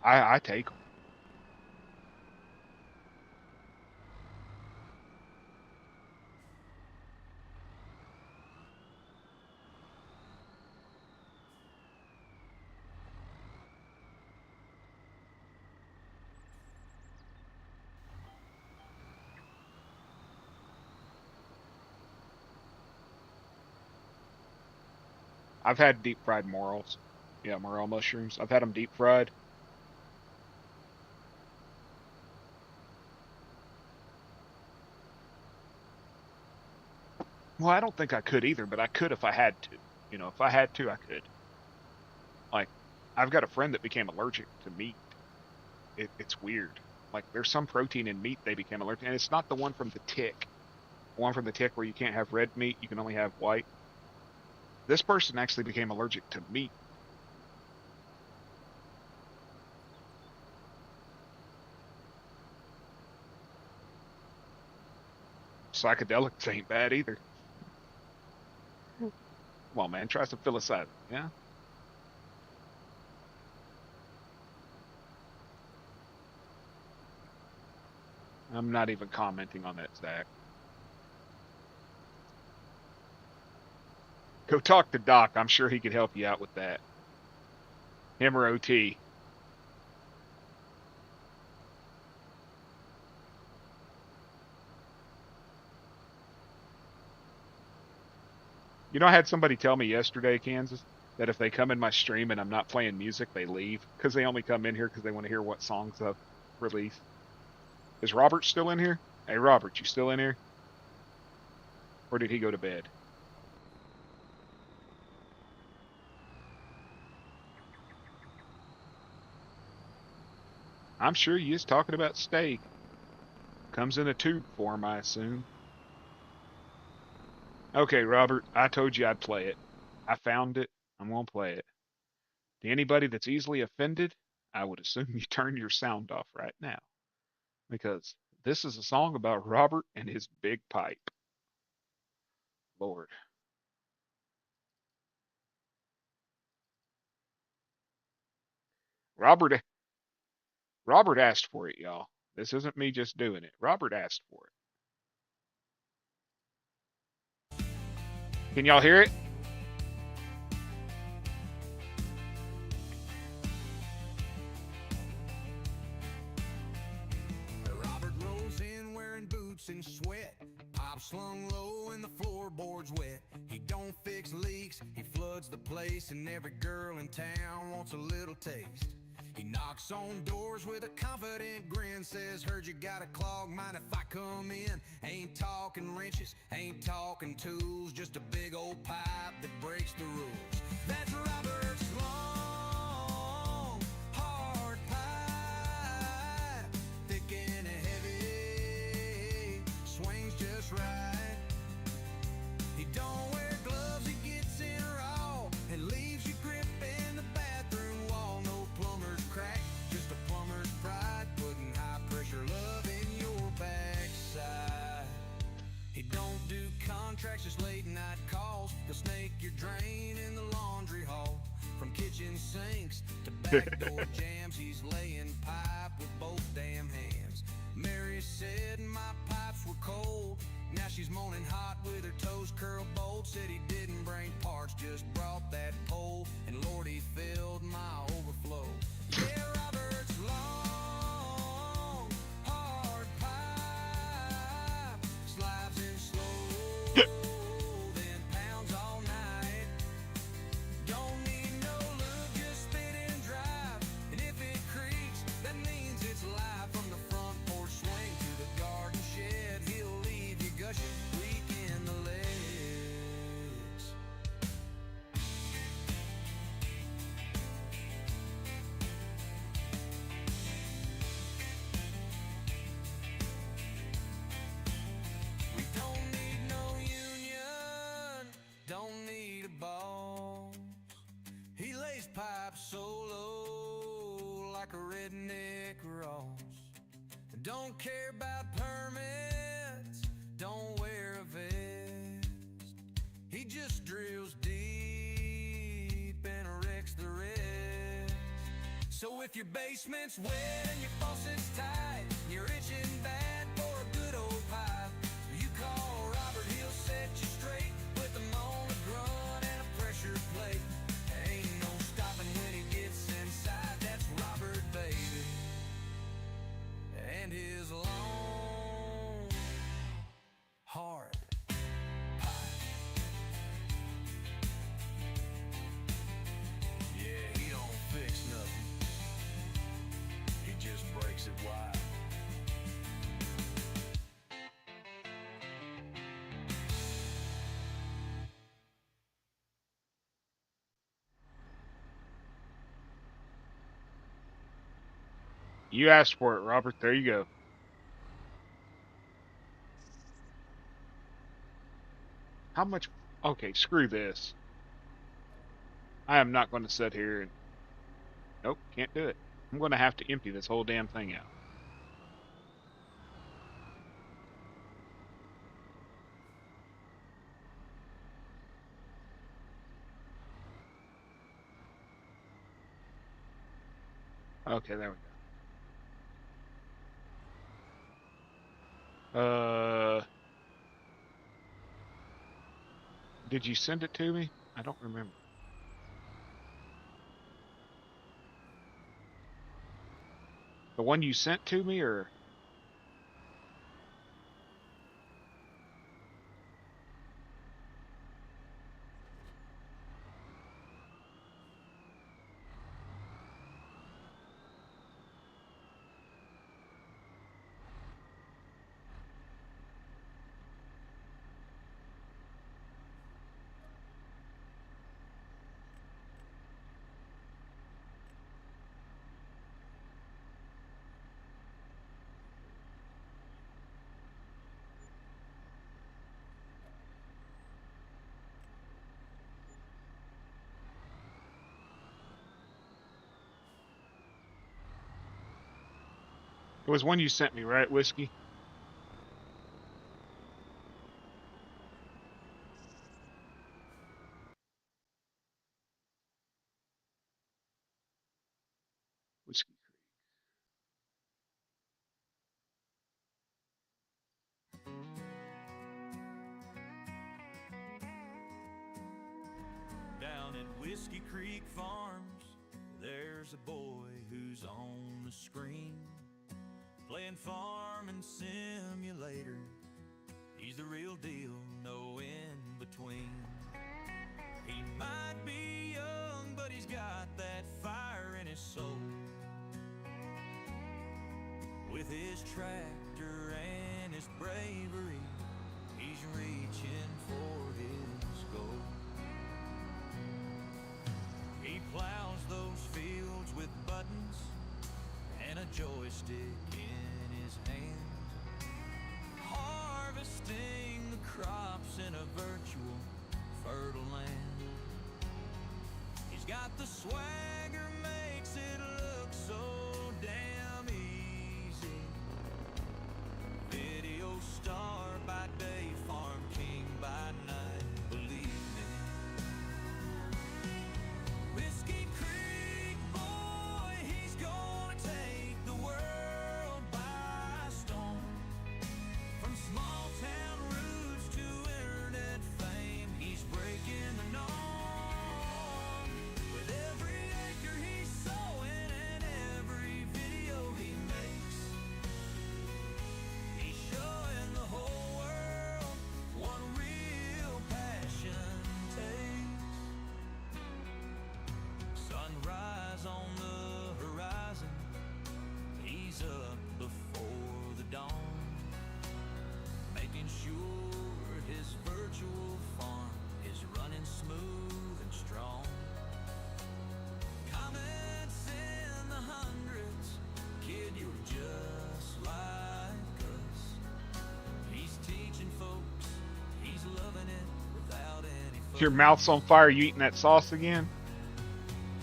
I take them. I've had deep fried morels. Yeah, morel mushrooms. I've had them deep fried. Well, I don't think I could either, but I could if I had to. You know, if I had to, I could. Like, I've got a friend that became allergic to meat. It's weird. Like, there's some protein in meat they became allergic, and it's not the one from the tick. The one from the tick where you can't have red meat, you can only have white. This person actually became allergic to meat. Psychedelics ain't bad either. Come on, man, try some psilocybin. Yeah, I'm not even commenting on that, Zach. Go talk to Doc. I'm sure he could help you out with that. Him or OT. You know, I had somebody tell me yesterday, Kansas, that if they come in my stream and I'm not playing music, they leave because they only come in here because they want to hear what songs I've released. Is Robert still in here? Hey, Robert, you still in here? Or did he go to bed? I'm sure he is talking about steak. Comes in a tube form, I assume. Okay, Robert, I told you I'd play it. I found it. I'm going to play it. To anybody that's easily offended, I would assume you turn your sound off right now. Because this is a song about Robert and his big pipe. Lord. Robert Robert asked for it, y'all. This isn't me just doing it. Robert asked for it. Can y'all hear it? Robert rolls in wearing boots and sweat. Pop slung low and the floorboards wet. He don't fix leaks, he floods the place, and every girl in town wants a little taste. He knocks on doors with a confident grin, says, heard you got a clog, mind if I come in? Ain't talking wrenches, ain't talking tools, just a big old pipe that breaks the rules. That's Robert's long, hard pipe, thick and heavy, swings just right. He don't wear gloves, he gets in raw, and leaves you gripping the bathroom wall. No plumber's crack, just a plumber's pride, putting high pressure love in your backside. He don't do contracts, just late night calls. He'll snake your drain in the laundry hall. From kitchen sinks to back door jams, he's laying pipe with both damn hands. Mary said my pipes were cold, now she's moaning hot with her toes curled bold. Said he didn't bring parts, just brought that pole, and Lord, he filled my overflow. Yeah, Robert's long, hard pipe slides in slow, then pounds all night. Don't need no lube, just spit and drive. And if it creaks, that means it's live. From the front porch swing to the garden shed, he'll leave you gushing, weak in the legs. We don't need no union, don't need a boss. He lays pipe so low, like a redneck Ross. Don't care about permits, don't wear a vest. He just drills deep and wrecks the rest. So if your basement's wet and your faucet's tight, you're itching bad for a good old pipe, you call Robert, he'll set you straight. Put them on a grunt and a pressure plate. Ain't no stopping when he gets inside. That's Robert, baby, and his long, hard pipe. Yeah, he don't fix nothing, he just breaks it wide. You asked for it, Robert. There you go. How much? Okay, screw this. I am not going to sit here and. Nope, can't do it. I'm going to have to empty this whole damn thing out. Okay, there we go. Did you send it to me? I don't remember. The one you sent to me, or? It was one you sent me, right, Whiskey? Whiskey Creek. Down at Whiskey Creek Farms, there's a boy who's on the screen, playing farming simulator. He's the real deal, no in between. He might be young, but he's got that fire in his soul. With his tractor and his bravery, he's reaching for his goal. He plows those fields with buttons and a joystick in his hand, harvesting the crops in a virtual fertile land. He's got the swagger, makes it look so damn easy. Video star by day, farm king by night, believe me. Whiskey Creek boy, he's gonna take the world by storm. From small town roots to internet fame, he's breaking the norm. With every acre he's sowing and every video he makes, he's showing the whole world what real passion takes. Sunrise on the horizon, he's up before the dawn, making sure his virtual farm is running smooth and strong. Comments in the hundreds, kid, you're just like us. He's teaching folks, he's loving it without any fuss. Your mouth's on fire. You eating that sauce again?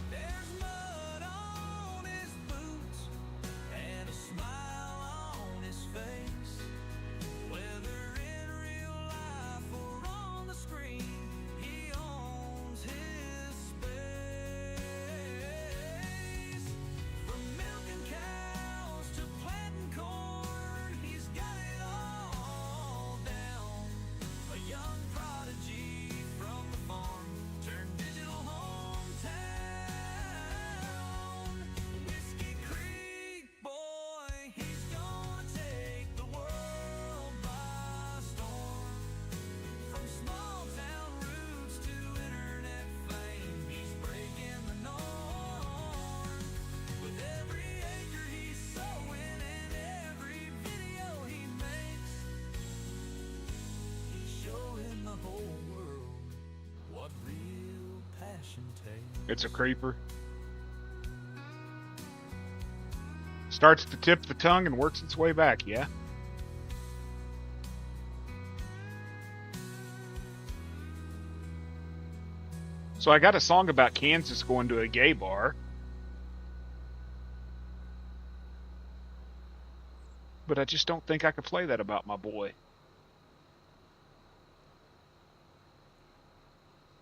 There's mud on his boots and a smile on his face. Whether in real life or on the screen, he owns his space. From milking cows to planting corn, he's got it all down. A young prodigy from the farm turned digital hometown. Whiskey Creek boy, he's gonna take the world by storm. From small town roots to internet fame, he's breaking the norm. With every acre he's sowing and every video he makes, he's showing the whole world what real passion takes. It's a creeper. Starts at the tip of the tongue and works its way back, yeah? So I got a song about Kansas going to a gay bar. But I just don't think I could play that about my boy.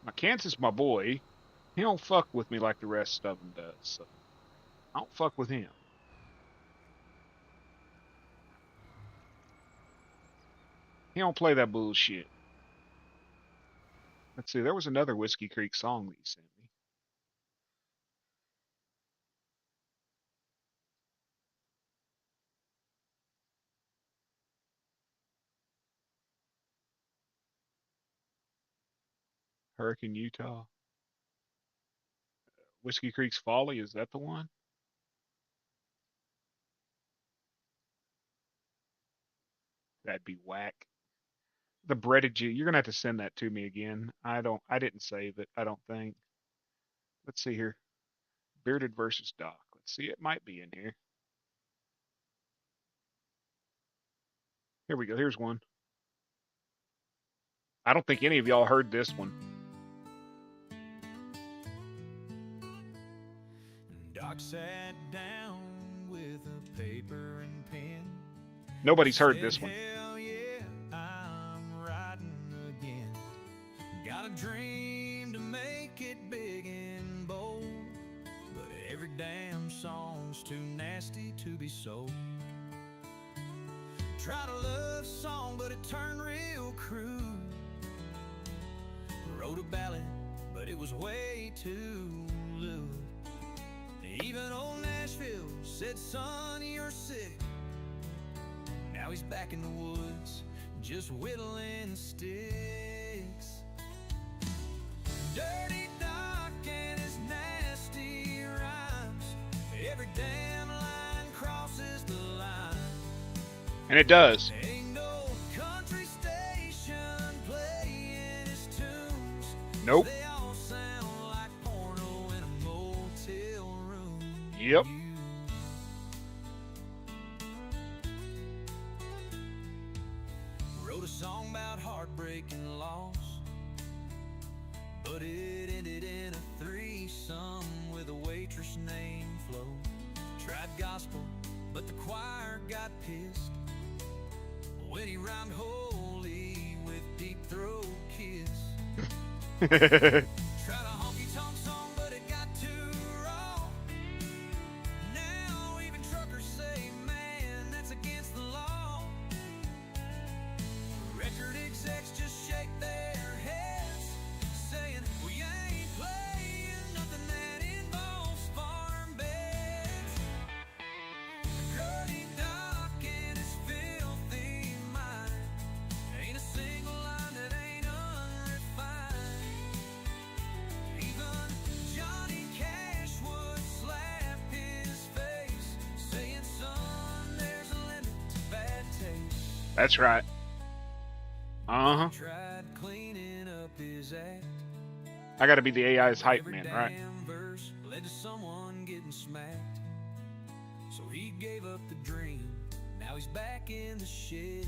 My Kansas, my boy, he don't fuck with me like the rest of them does. So I don't fuck with him. He don't play that bullshit. Let's see, there was another Whiskey Creek song that you sent me. Hurricane, Utah. Whiskey Creek's Folly, is that the one? That'd be whack. The breaded G. You're gonna have to send that to me again. I didn't save it, I don't think. Let's see here. Bearded versus Doc. Let's see, it might be in here. Here we go. Here's one. I don't think any of y'all heard this one. Doc sat down with a paper and pen. Nobody's heard Said, this one. "Hell yeah, I'm riding again. Got a dream to make it big and bold, but every damn song's too nasty to be sold. Tried a love song, but it turned real crude. Wrote a ballad, but it was way too lewd. Even old Nashville said, son, you're sick. Now he's back in the woods, just whittling sticks. Dirty Doc and his nasty rhymes. Every damn line crosses the line. And it does. Ain't no country station playing his tunes. Nope. They all sound like porno in a motel room. Yep. Wrote a song about heartbreak and loss, but it ended in a threesome with a waitress named Flo. Tried gospel, but the choir got pissed when he rhymed holy with deep throat kiss. Tried a honky-tonk song, but it got too raw. Now even truckers say, man, that's against the law. Record execs just shake their heads, saying, we ain't playing nothing that involves farm beds. Dirty Doc and his filthy mind. Ain't a single line that ain't unrefined. Even Johnny Cash would slap his face, saying, son, there's a limit to bad taste. That's right. Uh-huh. Tried cleaning up his act. I gotta be the AI's hype Every man, right? damn verse led to someone getting smacked. So he gave up the dream. Now he's back in the shed,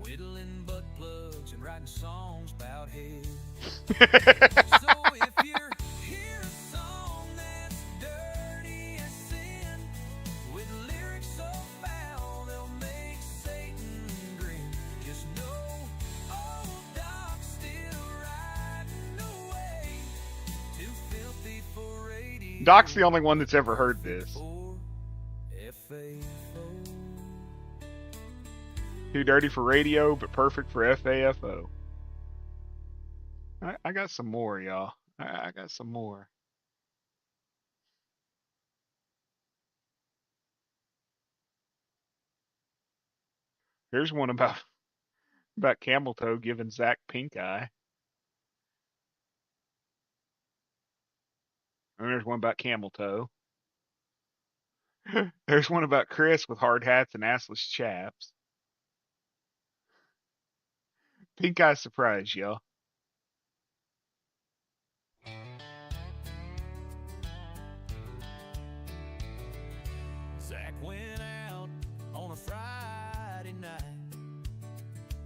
whittling butt plugs and writing songs about head. So if you're hear a song that's dirty as sin, with lyrics so foul they'll make Satan grin, just know old Doc's still riding away, too filthy for radio. Doc's the only one that's ever heard this. For FAO. Too dirty for radio, but perfect for FAFO. I got some more, y'all. I got some more. Here's one about Camel Toe giving Zach pink eye. And there's one about Camel Toe. There's one about Chris with hard hats and assless chaps. Pink eye surprise, y'all. Zach went out on a Friday night,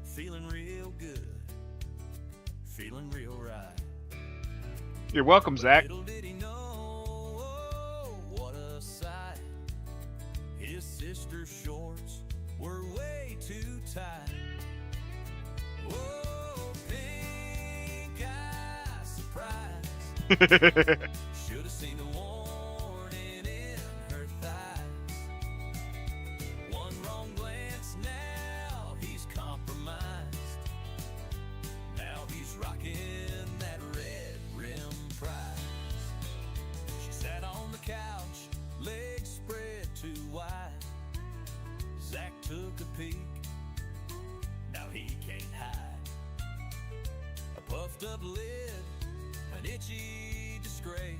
feeling real good, feeling real right. You're welcome, Zach. Little did he know, oh, what a sight. His sister's shorts were way too tight. Whoa, pink eye surprise. Should have seen the warning in her thighs. One wrong glance, now he's compromised. Now he's rocking that red rim prize. She sat on the couch, legs spread too wide. Zach took a peek, now he can't hide. A puffed up lid, an itchy disgrace.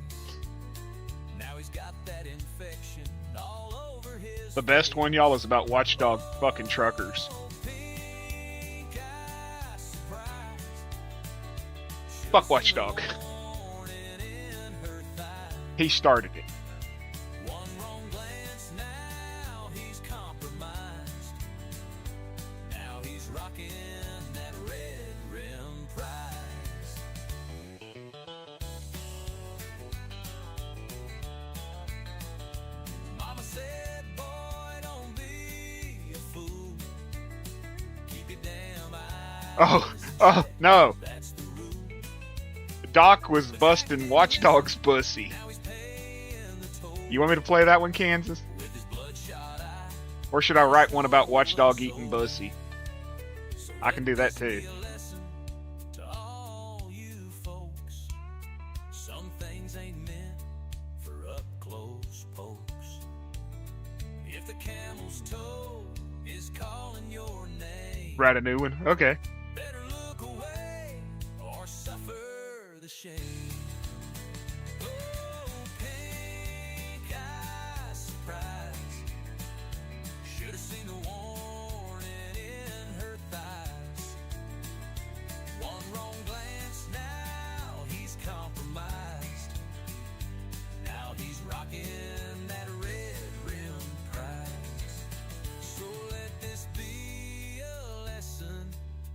Now he's got that infection all over his The best one, y'all, is about watchdog fucking truckers. Pink eye surprise. Fuck Watchdog. Warning in her thighs. He started it. One wrong glance, now he's compromised. Now he's rocking that red rim prize. Mama said, boy, don't be Oh, no. Doc was busting Watchdog's pussy. You want me to play that one, Kansas? Or should I write one about Watchdog eating pussy? I can do that too. Some things ain't meant for up close pokes. If the camel's toe is calling your name, Write a new one. Okay. better look away or suffer the shame. Oh, pink eye surprise. Should have seen the warning in her thighs. One wrong glance, now he's compromised. Now he's rocking that red rim prize. So let this be a lesson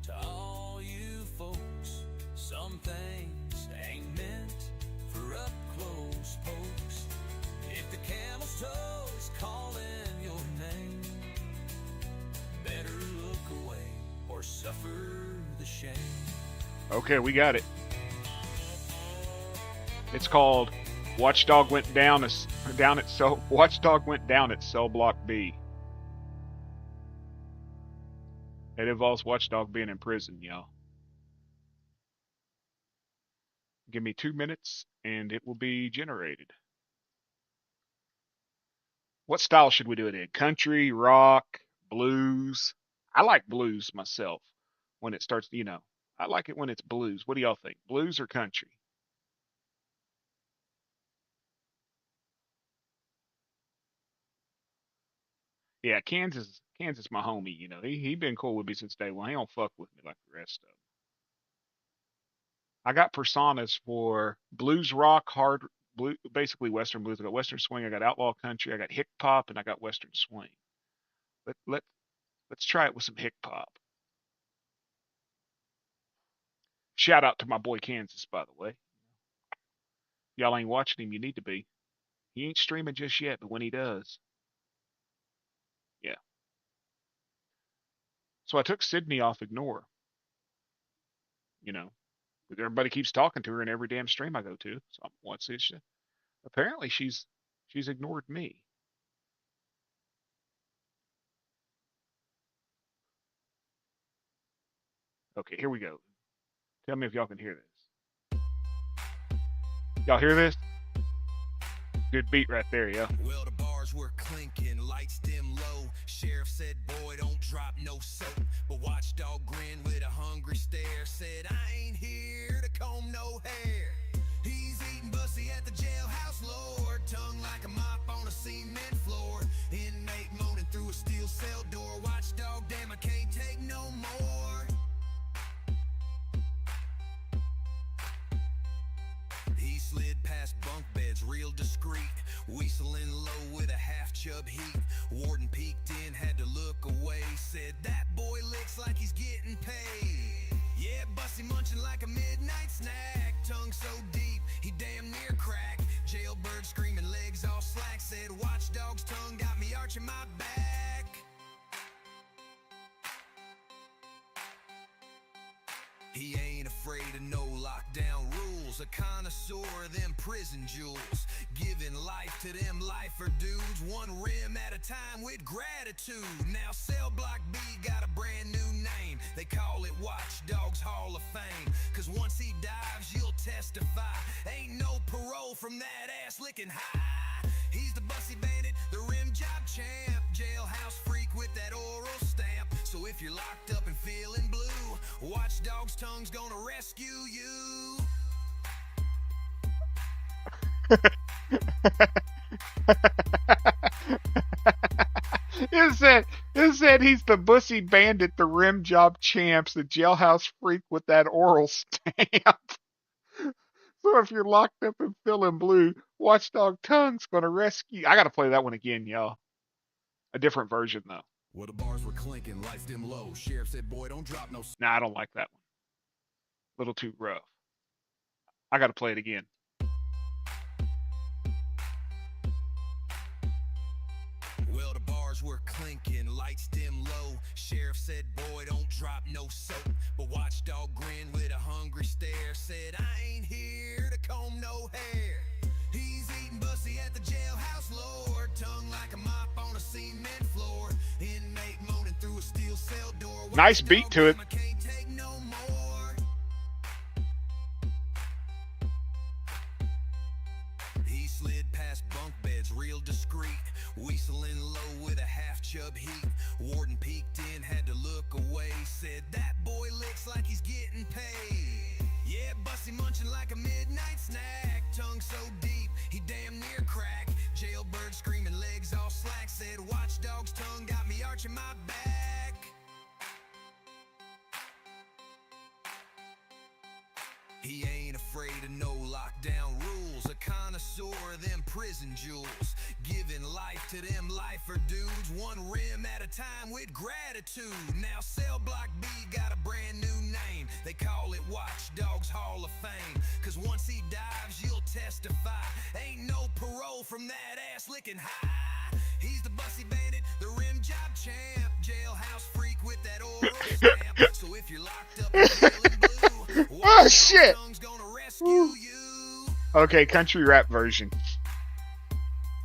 to all you folks. Some things ain't meant for up close pokes. If the camel's toe is calling your name, better look away or suffer the shame. Okay, we got it. It's called Watchdog went down at Watchdog went down at cell block B. It involves Watchdog being in prison, y'all. Give me 2 minutes and it will be generated. What style should we do it in? Country, rock, blues? I like blues myself when it starts, I like it when it's blues. What do y'all think? Blues or country? Yeah, Kansas, my homie. He been cool with me since day one. He don't fuck with me like the rest of them. I got personas for blues, rock, hard, blue, basically Western blues. I got Western swing. I got outlaw country. I got hick pop, and I got Western swing. Let's try it with some hick pop. Shout out to my boy Kansas, by the way. Y'all ain't watching him. You need to be. He ain't streaming just yet, but when he does, yeah. So I took Sydney off ignore. Because everybody keeps talking to her in every damn stream I go to. So what's this? Apparently she's ignored me. Okay, here we go. Tell me if y'all can hear this. Y'all hear this? Good beat right there, yeah. Well, the bars were clinking, lights dim low. Sheriff said, boy, don't drop no soap. But Watchdog grinned with a hungry stare. Said, I ain't here to comb no hair. He's eating bussy at the jailhouse, Lord. Tongue like a mop on a cement floor. Inmate moaning through a steel cell door. Watchdog, damn, I can't take no more. He slid past bunk beds real discreet, whistling low with a half-chub heat. Warden peeked in, had to look away. Said, that boy looks like he's getting paid. Yeah, Bussy munching like a midnight snack. Tongue so deep, he damn near cracked. Jailbird screaming, legs all slack. Said, Watchdog's tongue got me arching my back. He ain't afraid of no lockdown rules. A connoisseur of them prison jewels. Giving life to them lifer dudes. One rim at a time with gratitude. Now Cell Block B got a brand new name. They call it Watchdog's Hall of Fame. Cause once he dives, you'll testify. Ain't no parole from that ass licking high. He's the Bussy Bandit, the rim job champ. Jailhouse freak with that oral stamp. So if you're locked up and feeling blue, Watchdog's tongue's gonna rescue you. It said he's the Bussy Bandit, the rim job champs, the jailhouse freak with that oral stamp. So if you're locked up and feeling blue, Watchdog tongue's gonna rescue. I gotta play that one again, y'all. A different version though. Well, the bars were clinking, lights dim low. Sheriff said, boy, don't drop no. Nah, I don't like that one. A little too rough. I gotta play it again. Well, the bars bars were clinking, lights dim low. Sheriff said, boy, don't drop no soap. But Watchdog grinned with a hungry stare, said, I ain't here to comb no hair. He's eating bussy at the jailhouse, Lord. Tongue like a mop on a cement floor. Inmate moaning through a steel cell door. Nice beat to it. I can't take no more. He slid past bunk beds, real discreet, whistling low with a half-chub heat. Warden peeked in, had to look away, said, that boy looks like he's getting paid. Yeah, Bussy munching like a midnight snack, tongue so deep, he damn near cracked. Jailbird screaming, legs all slack, said, Watchdog's tongue got me arching my back. He ain't afraid of no lockdown rules, a connoisseur of them prison jewels, giving life to them lifer dudes, one rim at a time with gratitude. Now Cell Block B got a brand new name, they call it Watchdog's Hall of Fame, cause once he dives you'll testify, ain't no parole from that ass licking high. He's the Bussy Bandit, the rim job champ, jailhouse freak with that oral stamp. So if you're locked up and feeling blue, Oh shit! Tongue's gonna rescue you. Okay, country rap version.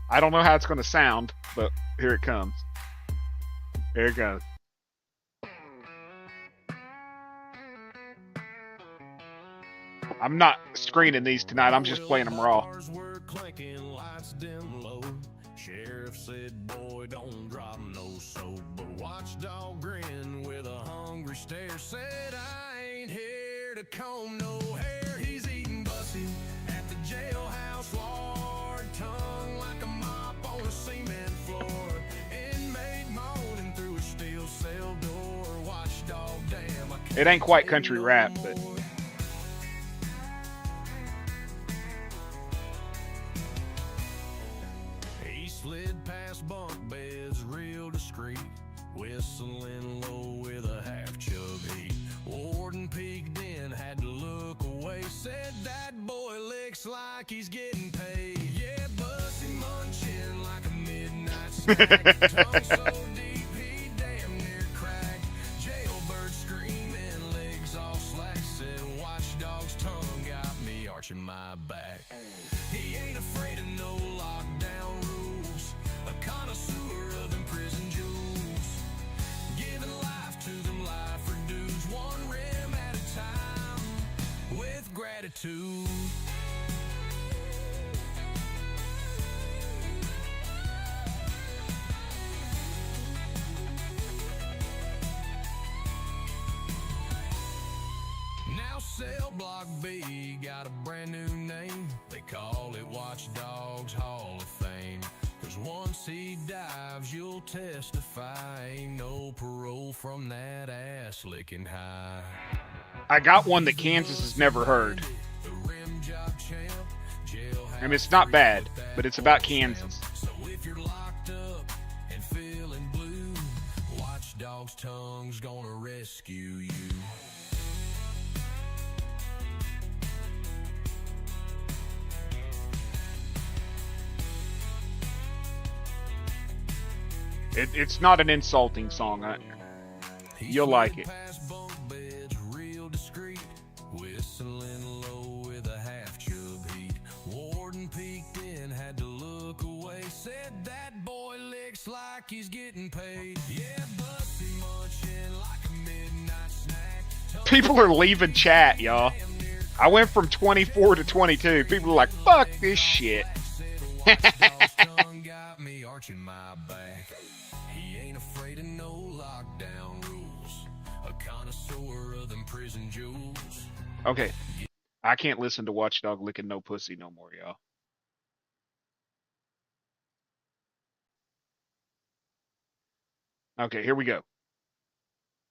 I don't know how it's gonna sound, but here it comes. Here it goes. I'm not screening these tonight. I'm just playing them raw. Bars were clanking, lights dim low. Sheriff said, boy, don't drop no soap. But Watchdog grinned with a hungry stare, said, I ain't here to comb no hair. He's eating Bussy at the jailhouse, Lord. Tongue like a mop on a cement floor. Inmate moaning through a steel cell door. Watchdog, damn, I can't It ain't quite take country no rap, but more. He slid past bunk beds real discreet, whistling low with a half-chub heat. Warden peeked in, had to look away, said that boy looks like he's getting paid. Yeah, Bussy munching like a midnight snack, tongue so deep he damn near cracked. Jailbird screaming, legs all slack, said Watchdog's tongue got me arching my back. He ain't afraid of no lockdown rules, a connoisseur of them prison jewels, giving life to them lifer dudes, one rim at a time with gratitude. Now Cell Block B got a brand new name, they call it Watchdog's Hall of Fame, cause once he dives you'll testify, ain't no parole from that ass licking high. I got one that Kansas has never heard. The rim job champ, jailhouse And it's not bad, but it's about Kansas. So if you're locked up and feeling blue, Watchdog's tongue's gonna rescue you. It's not an insulting song. You'll like it. Past bunk beds, real discreet, whistling low with a half-chub heat. Warden peeked in, had to look away, said that boy looks like he's getting paid. Yeah, Bussy munching like a midnight snack. People are leaving chat, y'all. I went from 24 to 22. People are like, fuck this shit. Watchdog's tongue got me arching my back. He ain't afraid of no lockdown rules, a connoisseur of them prison jewels. Okay. I can't listen to Watchdog licking no pussy no more, y'all. Okay, here we go.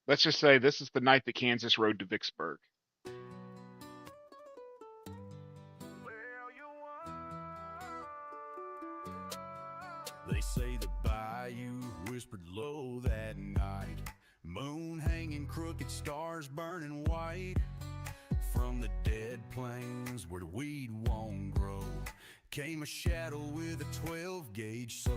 Let's just say this is the night that Kansas rode to Vicksburg. They say the bayou whispered low that night, moon hanging crooked, stars burning white. From the dead plains where the weed won't grow came a shadow with a 12-gauge soul.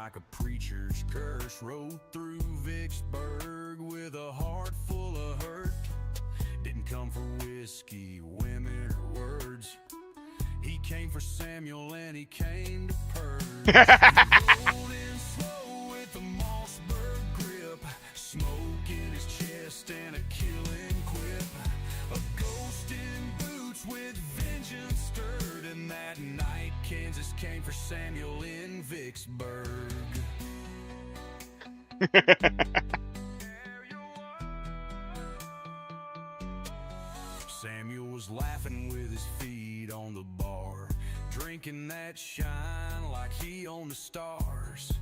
like a preacher's curse. Rode through Vicksburg with a heart full of hurt. Didn't come for whiskey, women, or words. He came for Samuel and he came to purge. Rolling slow with a Mossberg grip, smoke in his chest and a killing quip. A ghost in boots with vengeance stirred, and that night Kansas came for Samuel in Vicksburg. Samuel was laughing with his feet on the bar, drinking that shine like he owned the stars.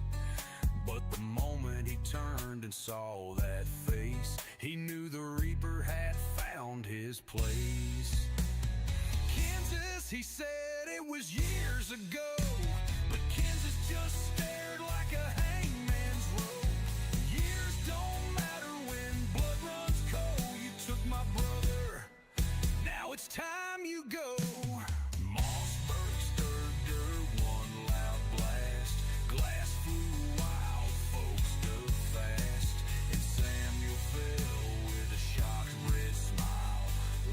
But the moment he turned and saw that face, he knew the Reaper had found his place. Kansas, he said it was years ago, but Kansas just stared like a hangman's rope. Years don't matter when blood runs cold. You took my brother, now it's time you go. Mossberg stirred dirt, one loud blast. Glass flew wild, folks stood fast. And Samuel fell with a shocked red smile,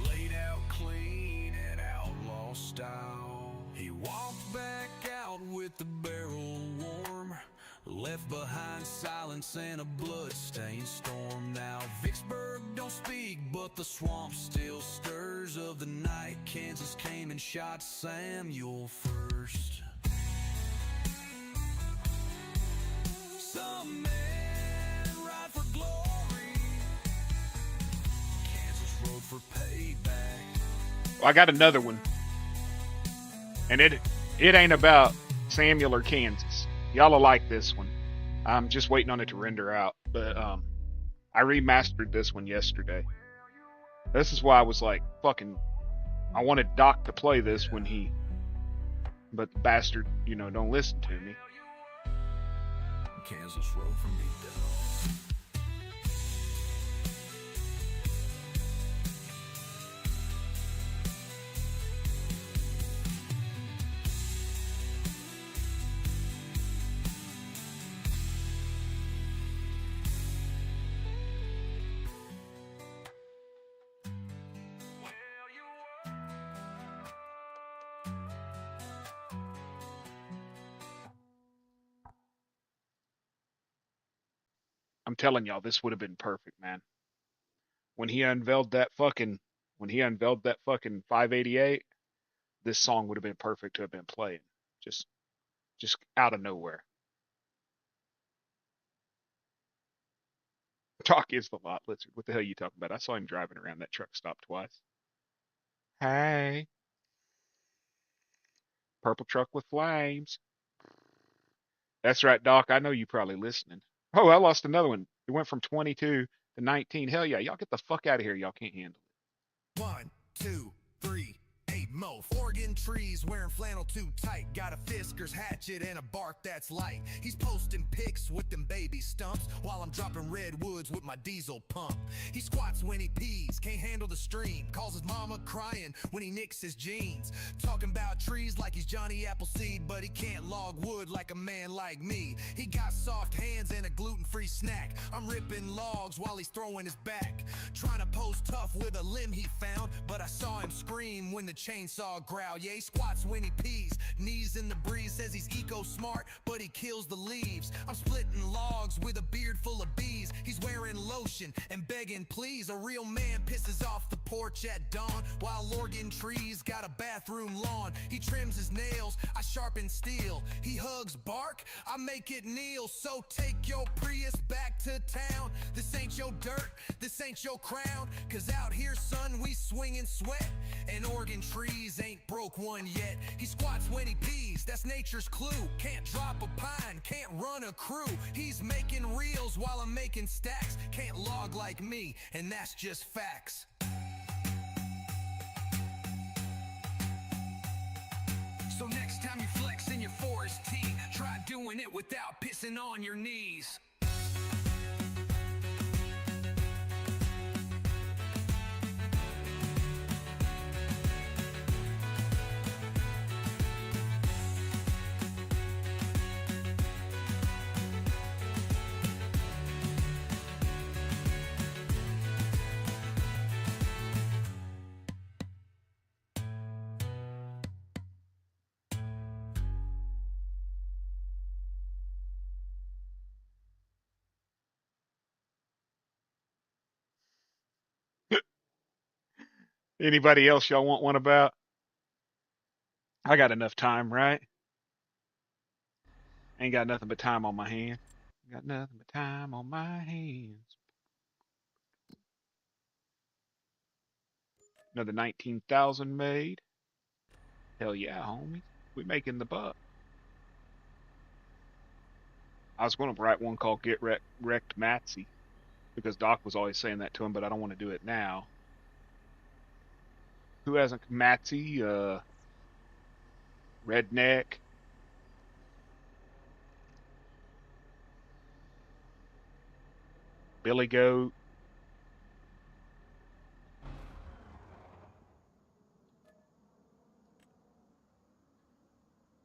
laid out clean in outlaw style. He walked back out with the barrel warm, left behind silence and a blood-stained storm. Now Vicksburg don't speak, but the swamp still stirs. Of the night Kansas came and shot Samuel first. Some men ride for glory, Kansas rode for payback. Well, I got another one, and it ain't about Samuel or Kansas. Y'all will like this one. I'm just waiting on it to render out, but I remastered this one yesterday. This is why I was like, fucking, I wanted Doc to play this but the bastard, don't listen to me. Kansas rode for me, though. I'm telling y'all, this would have been perfect, man. When he unveiled that fucking 588, this song would have been perfect to have been playing. Just out of nowhere. Talk is the lot. What the hell are you talking about? I saw him driving around that truck stop twice. Hey. Purple truck with flames. That's right, Doc. I know you probably listening. Oh, I lost another one. It went from 22 to 19. Hell yeah. Y'all get the fuck out of here. Y'all can't handle it. 1, 2, 3, 8 mo. Oregon trees wearing flannel too tight. Got a Fisker's hatchet and a bark that's light. He's posting pics with them baby stumps while I'm dropping redwoods with my diesel pump. He squats when he pees, can't handle the stream. Calls his mama crying when he nicks his jeans. Talking about trees like he's Johnny Appleseed, but he can't log wood like a man like me. He got soft hands and a gluten-free snack. I'm ripping logs while he's throwing his back. Trying to pose tough with a limb he found, but I saw him scream when the chainsaw growl. Yeah, he squats when he pees, knees in the breeze. Says he's eco-smart, but he kills the leaves. I'm splitting logs with a beard full of bees. He's wearing lotion and begging please. A real man pisses off the porch at dawn, while Oregon trees got a bathroom lawn. He trims his nails, I sharpen steel. He hugs bark, I make it kneel. So take your Prius back to town. This ain't your dirt, this ain't your crown. Cause out here, son, we swing and sweat, and Oregon trees ain't broke one yet. He squats when he pees, that's nature's clue. Can't drop a pine, can't run a crew. He's making reels while I'm making stacks. Can't log like me, and that's just facts. So next time you flex in your Forest T, try doing it without pissing on your knees. Anybody else y'all want one about? I got enough time, right? Ain't got nothing but time on my hands. Got nothing but time on my hands. Another 19,000 made. Hell yeah, homie. We making the buck. I was going to write one called Get Wrecked Matsy because Doc was always saying that to him, but I don't want to do it now. Who hasn't? Matsy, Redneck. Billy Goat.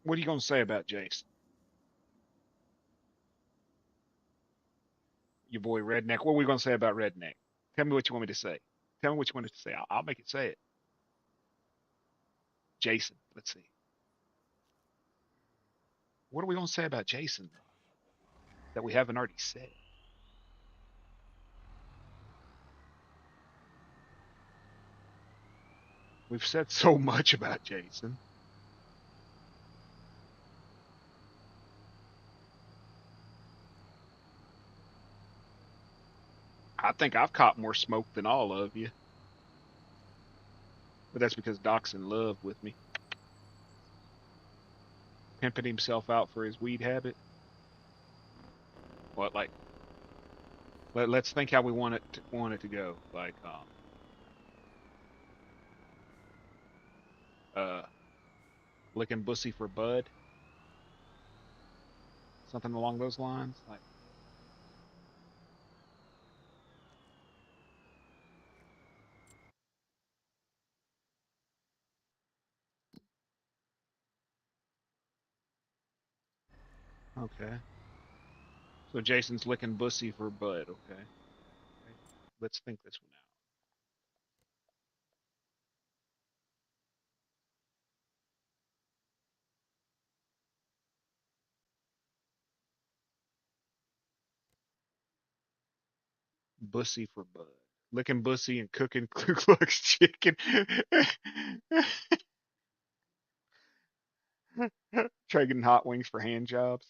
What are you going to say about Jason? Your boy Redneck. What are we going to say about Redneck? Tell me what you want me to say. Tell me what you want me to say. I'll make it say it. Jason. Let's see. What are we going to say about Jason that we haven't already said? We've said so much about Jason. I think I've caught more smoke than all of you. But that's because Doc's in love with me. Pimping himself out for his weed habit. What, like, let's think how we want it to go. Like, licking bussy for bud. Something along those lines. Like, okay. So Jason's licking bussy for bud. Okay. Let's think this one out. Bussy for bud. Licking bussy and cooking Ku Klux chicken. Trading hot wings for hand jobs.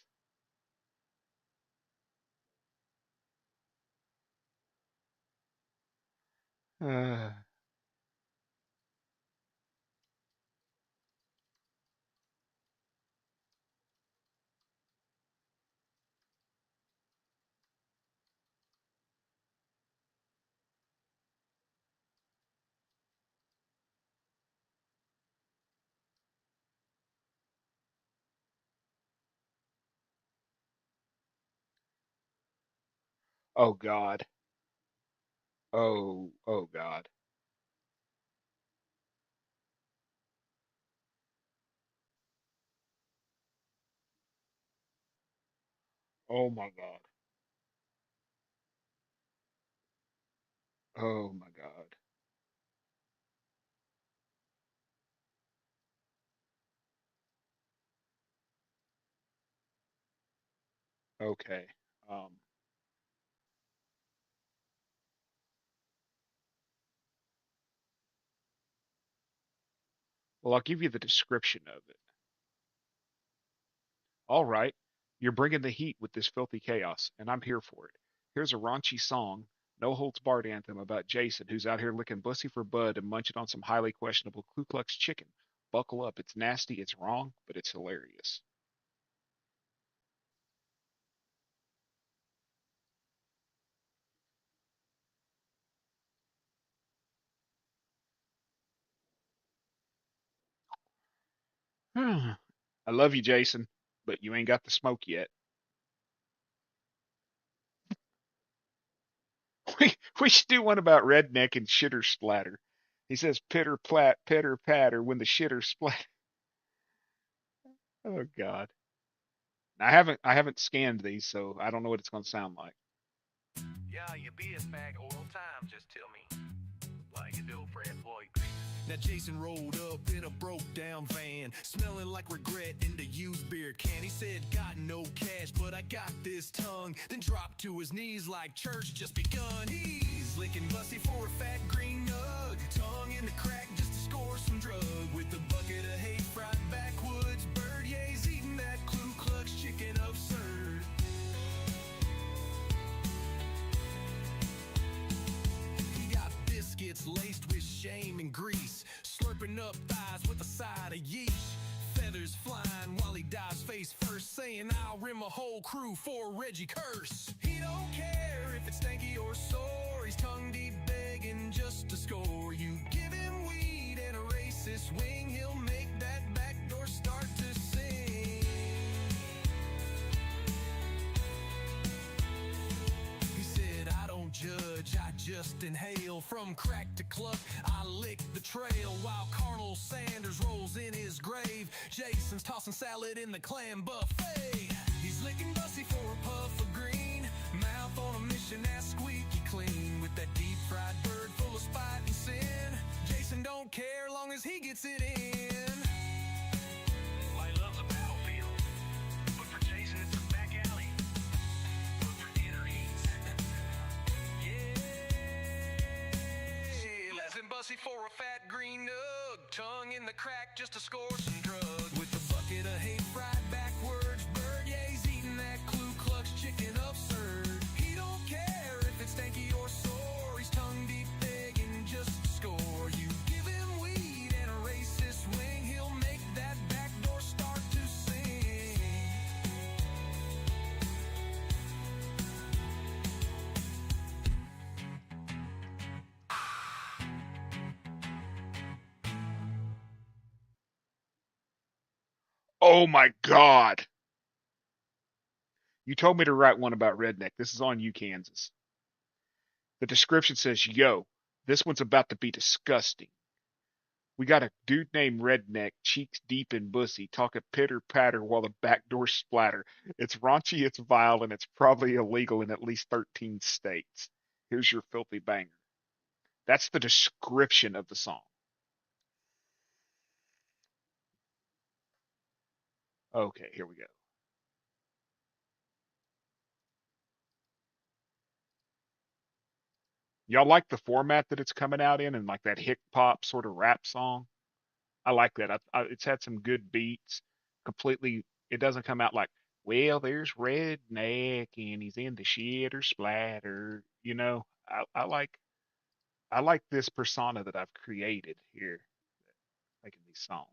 Uh, oh God. Oh God. Oh my God. Oh my God. Okay. Um, well, I'll give you the description of it. All right. You're bringing the heat with this filthy chaos, and I'm here for it. Here's a raunchy song, no holds barred anthem about Jason, who's out here licking bussy for bud and munching on some highly questionable Ku Klux chicken. Buckle up. It's nasty, it's wrong, but it's hilarious. I love you, Jason, but you ain't got the smoke yet. We should do one about redneck and shitter splatter. He says pitter plat, pitter patter when the shitter splat. Oh God. I haven't scanned these, so I don't know what it's gonna sound like. Yeah, you be us back old time, just tell me. Like you do, Fred Floyd. Now Jason rolled up in a broke down van, smelling like regret in the used beer can. He said, got no cash, but I got this tongue. Then dropped to his knees like church just begun. He's licking bussy for a fat green nug, tongue in the crack side of yeesh. Feathers flying while he dives face first, saying I'll rim a whole crew for Reggie Curse. He don't care if it's stanky or sore, he's tongue deep begging just to score. You give him weed and a racist wing, he'll make that backdoor start to sing. He said, I don't judge, I just inhale. From crack to cluck, I lick the trail while Colonel Sanders rolls in his grave. Jason's tossing salad in the clam buffet. He's licking Bussy for a puff of green, mouth on a mission that's squeaky clean. With that deep fried bird full of spite and sin, Jason don't care long as he gets it in. Light loves a battlefield, but for Jason it's a back alley. But for inner heat, yeah. Lessing Bussy for a fat green nug, tongue in the crack just to score some drugs. With a bucket of hate fried backwards bird, yeah, he's eating that Ku Klux chicken absurd. He don't care if it's stanky or sore, he's tongue deep begging just to score. You give him weed and a racist wing, he'll make that backdoor start to sing. Oh my God. You told me to write one about Redneck. This is on you, Kansas. The description says, yo, this one's about to be disgusting. We got a dude named Redneck, cheeks deep in Bussy, talking pitter patter while the back door splatter. It's raunchy, it's vile, and it's probably illegal in at least 13 states. Here's your filthy banger. That's the description of the song. Okay, here we go. Y'all like the format that it's coming out in and like that hip hop sort of rap song? I like that. It's had some good beats. Completely, it doesn't come out like, well, there's Redneck and he's in the shit or splatter. You know, I like this persona that I've created here, making these songs.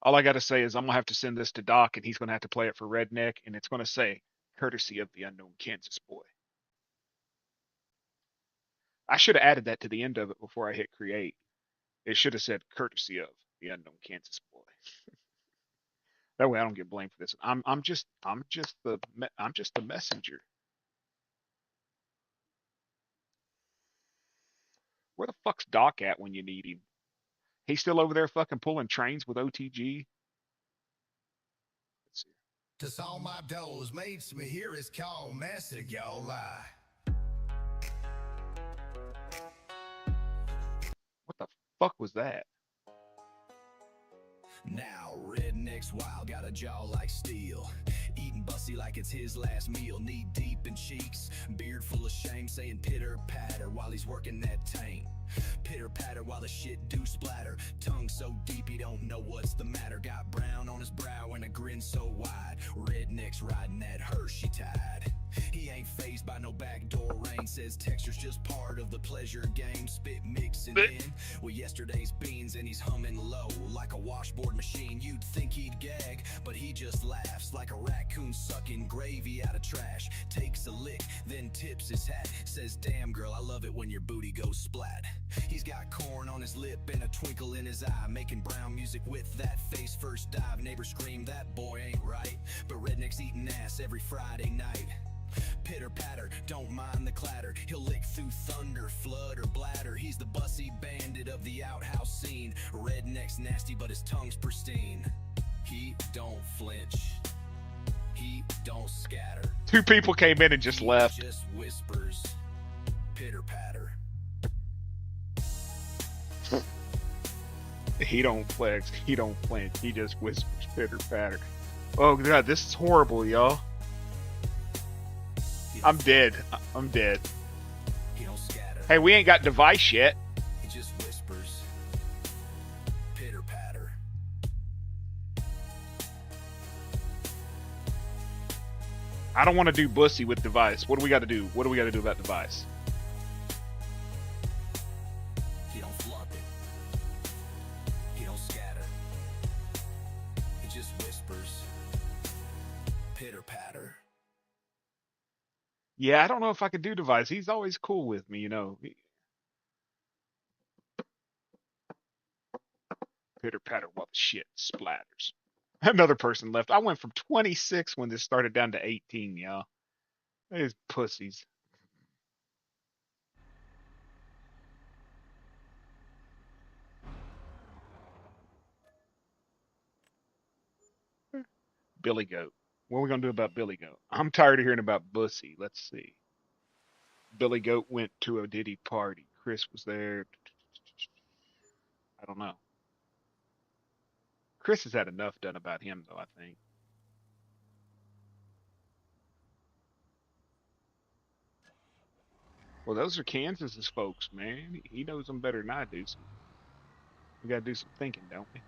All I got to say is I'm gonna have to send this to Doc, and he's gonna have to play it for Redneck, and it's gonna say, courtesy of the unknown Kansas boy. I should have added that to the end of it before I hit create. It should have said, courtesy of the unknown Kansas boy. That way I don't get blamed for this. I'm just the messenger. Where the fuck's Doc at when you need him? He's still over there fucking pulling trains with OTG. Let's see. To solve my doors, mates, me here is called Master Y'all Lie. What the fuck was that? Now, Redneck's wild, got a jaw like steel. Eating Bussy like it's his last meal. Knee deep in cheeks, beard full of shame, saying pitter patter while he's working that tank. Pitter patter while the shit do splatter. Tongue so deep he don't know what's the matter. Got brown on his brow and a grin so wide. Redneck's riding that Hershey tide. He ain't fazed by no backdoor rain. Says texture's just part of the pleasure game. Spit mixing in with yesterday's beans, and he's humming low like a washboard machine. You'd think he'd gag, but he just laughs like a raccoon sucking gravy out of trash. Takes a lick, then tips his hat. Says, damn girl, I love it when your booty goes splat. He's got corn on his lip and a twinkle in his eye, making brown music with that face first dive. Neighbors scream, that boy ain't right, but Redneck's eating ass every Friday night. Pitter patter, don't mind the clatter. He'll lick through thunder, flood, or bladder. He's the Bussy bandit of the outhouse scene. Redneck's nasty, but his tongue's pristine. He don't flinch, he don't scatter. Two people came in and just left. He just whispers, pitter patter. He don't flex, he don't flinch, he just whispers pitter patter. Oh god, this is horrible, y'all. I'm dead. I'm dead. He don't scatter. Hey, we ain't got device yet. He just whispers, pitter patter. I don't want to do Bussy with device. What do we got to do? What do we got to do about device? He Yeah, I don't know if I could do Device. He's always cool with me, you know. Pitter patter while the shit splatters. Another person left. I went from 26 when this started down to 18, y'all. These pussies. Billy Goat. What are we gonna do about Billy Goat? I'm tired of hearing about Bussy. Let's see. Billy Goat went to a Diddy party. Chris was there. I don't know. Chris has had enough done about him, though, I think. Well, those are Kansas's folks, man. He knows them better than I do. So we got to do some thinking, don't we?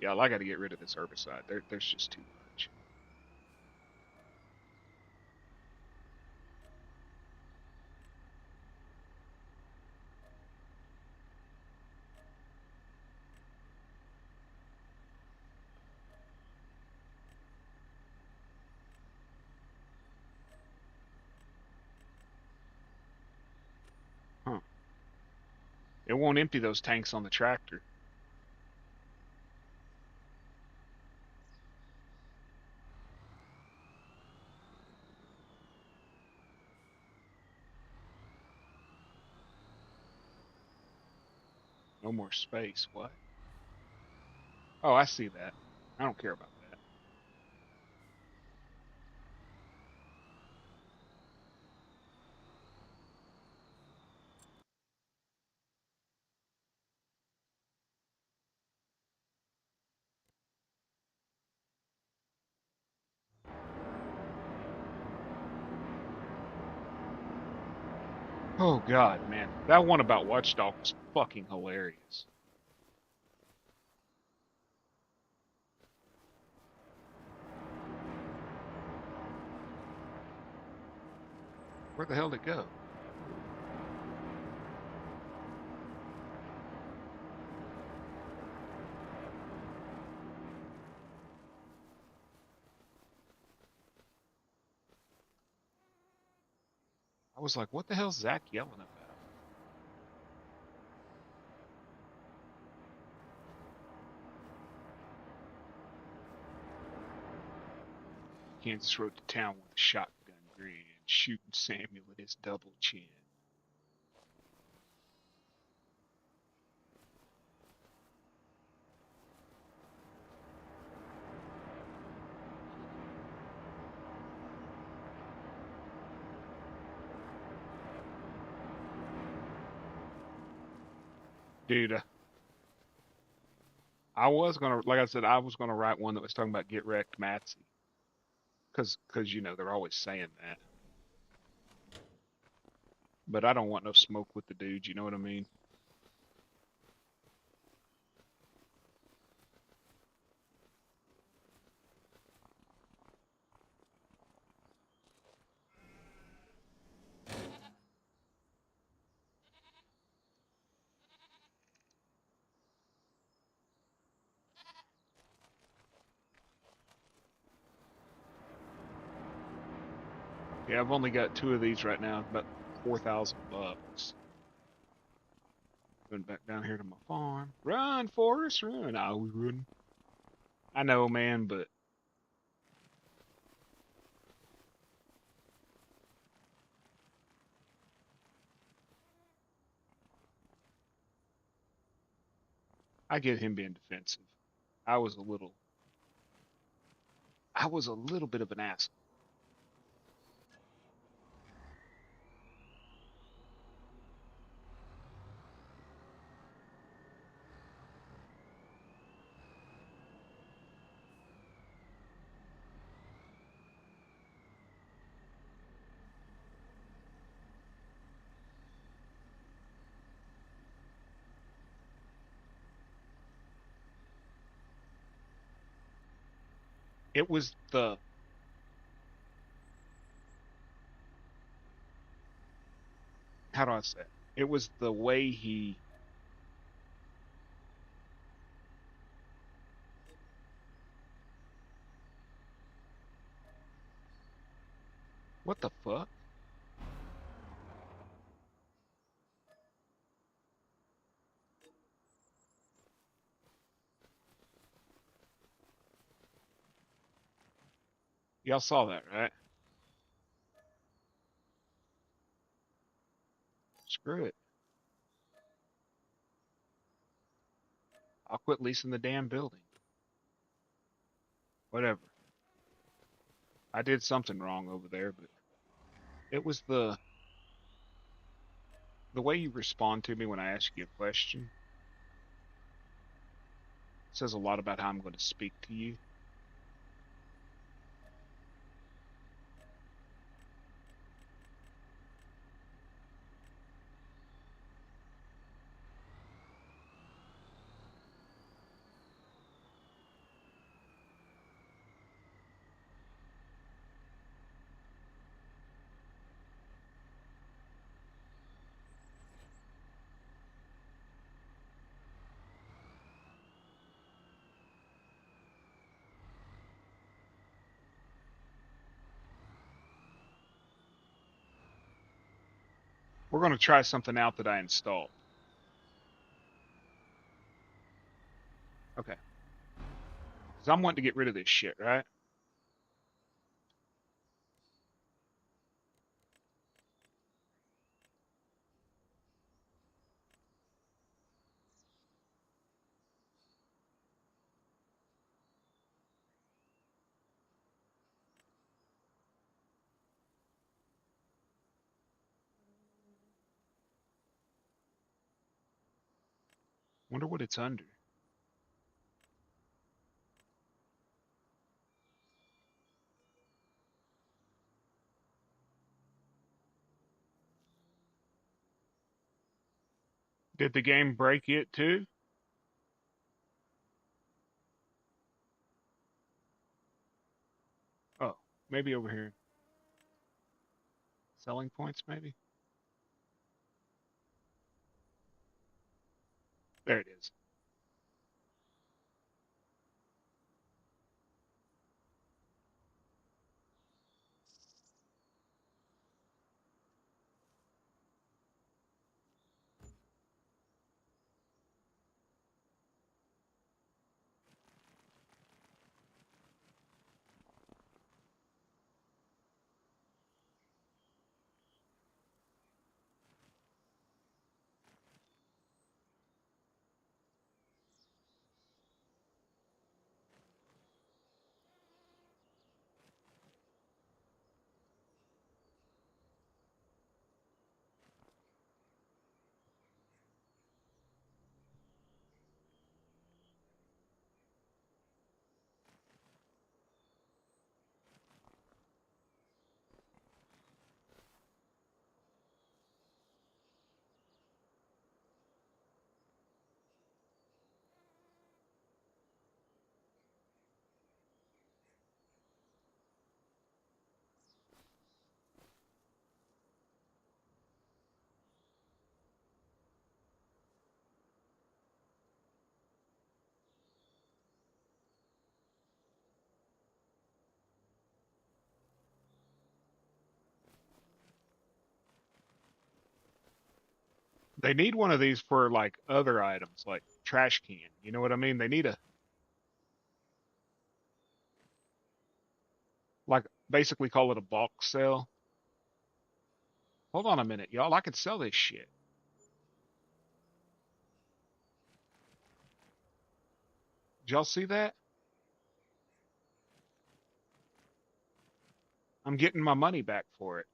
Yeah, I got to get rid of this herbicide. There's just too much. Huh. It won't empty those tanks on the tractor. No more space. What? Oh, I see that. I don't care about that. Oh God, man, that one about Watchdog was fucking hilarious. Where the hell did it go? I was like, what the hell's Zach yelling about? Kansas rode to town with a shotgun grin, shooting Samuel at his double chin. Dude, I was gonna, like I said, I was gonna write one that was talking about get wrecked, Matsy, cause you know they're always saying that. But I don't want no smoke with the dudes. You know what I mean? Yeah, I've only got two of these right now. About $4,000. Going back down here to my farm. Run, Forrest, run! I was running. I know, man, but I get him being defensive. I was a little, I was a little bit of an ass. It was the how do I say it? It was the way he What the fuck? Y'all saw that, right? Screw it. I'll quit leasing the damn building. Whatever. I did something wrong over there, but it was the way you respond to me when I ask you a question says a lot about how I'm going to speak to you. We're going to try something out that I installed. Okay. Because I'm wanting to get rid of this shit, right? Wonder what it's under. Did the game break it too? Oh, maybe over here. Selling points, maybe? There it is. They need one of these for like other items, like trash can. You know what I mean? They need a like basically call it a bulk sale. Hold on a minute, y'all. I could sell this shit. Did y'all see that? I'm getting my money back for it.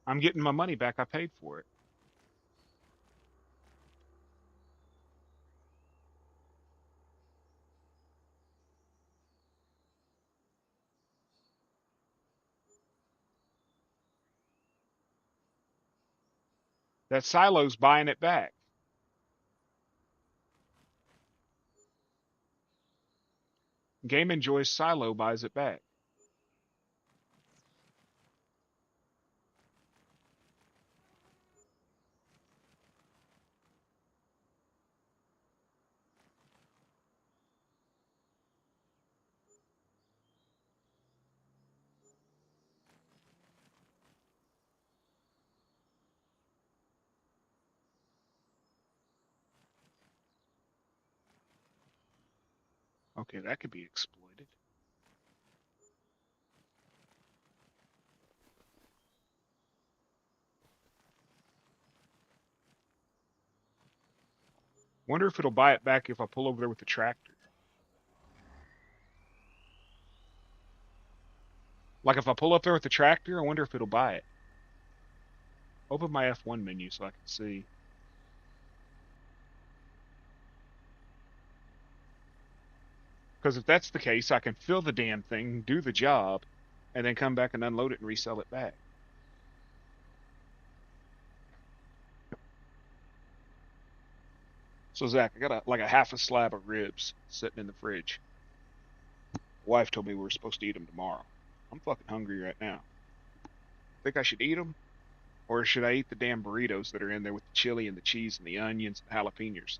I'm getting my money back. I paid for it. That silo's buying it back. Game Enjoy's silo buys it back. Okay, that could be exploited. Wonder if it'll buy it back if I pull over there with the tractor. Like if I pull up there with the tractor, I wonder if it'll buy it. Open my F1 menu so I can see. Because if that's the case, I can fill the damn thing, do the job, and then come back and unload it and resell it back. So Zach, I got like a half a slab of ribs sitting in the fridge. Wife told me we were supposed to eat them tomorrow. I'm fucking hungry right now. Think I should eat them? Or should I eat the damn burritos that are in there with the chili and the cheese and the onions and jalapenos?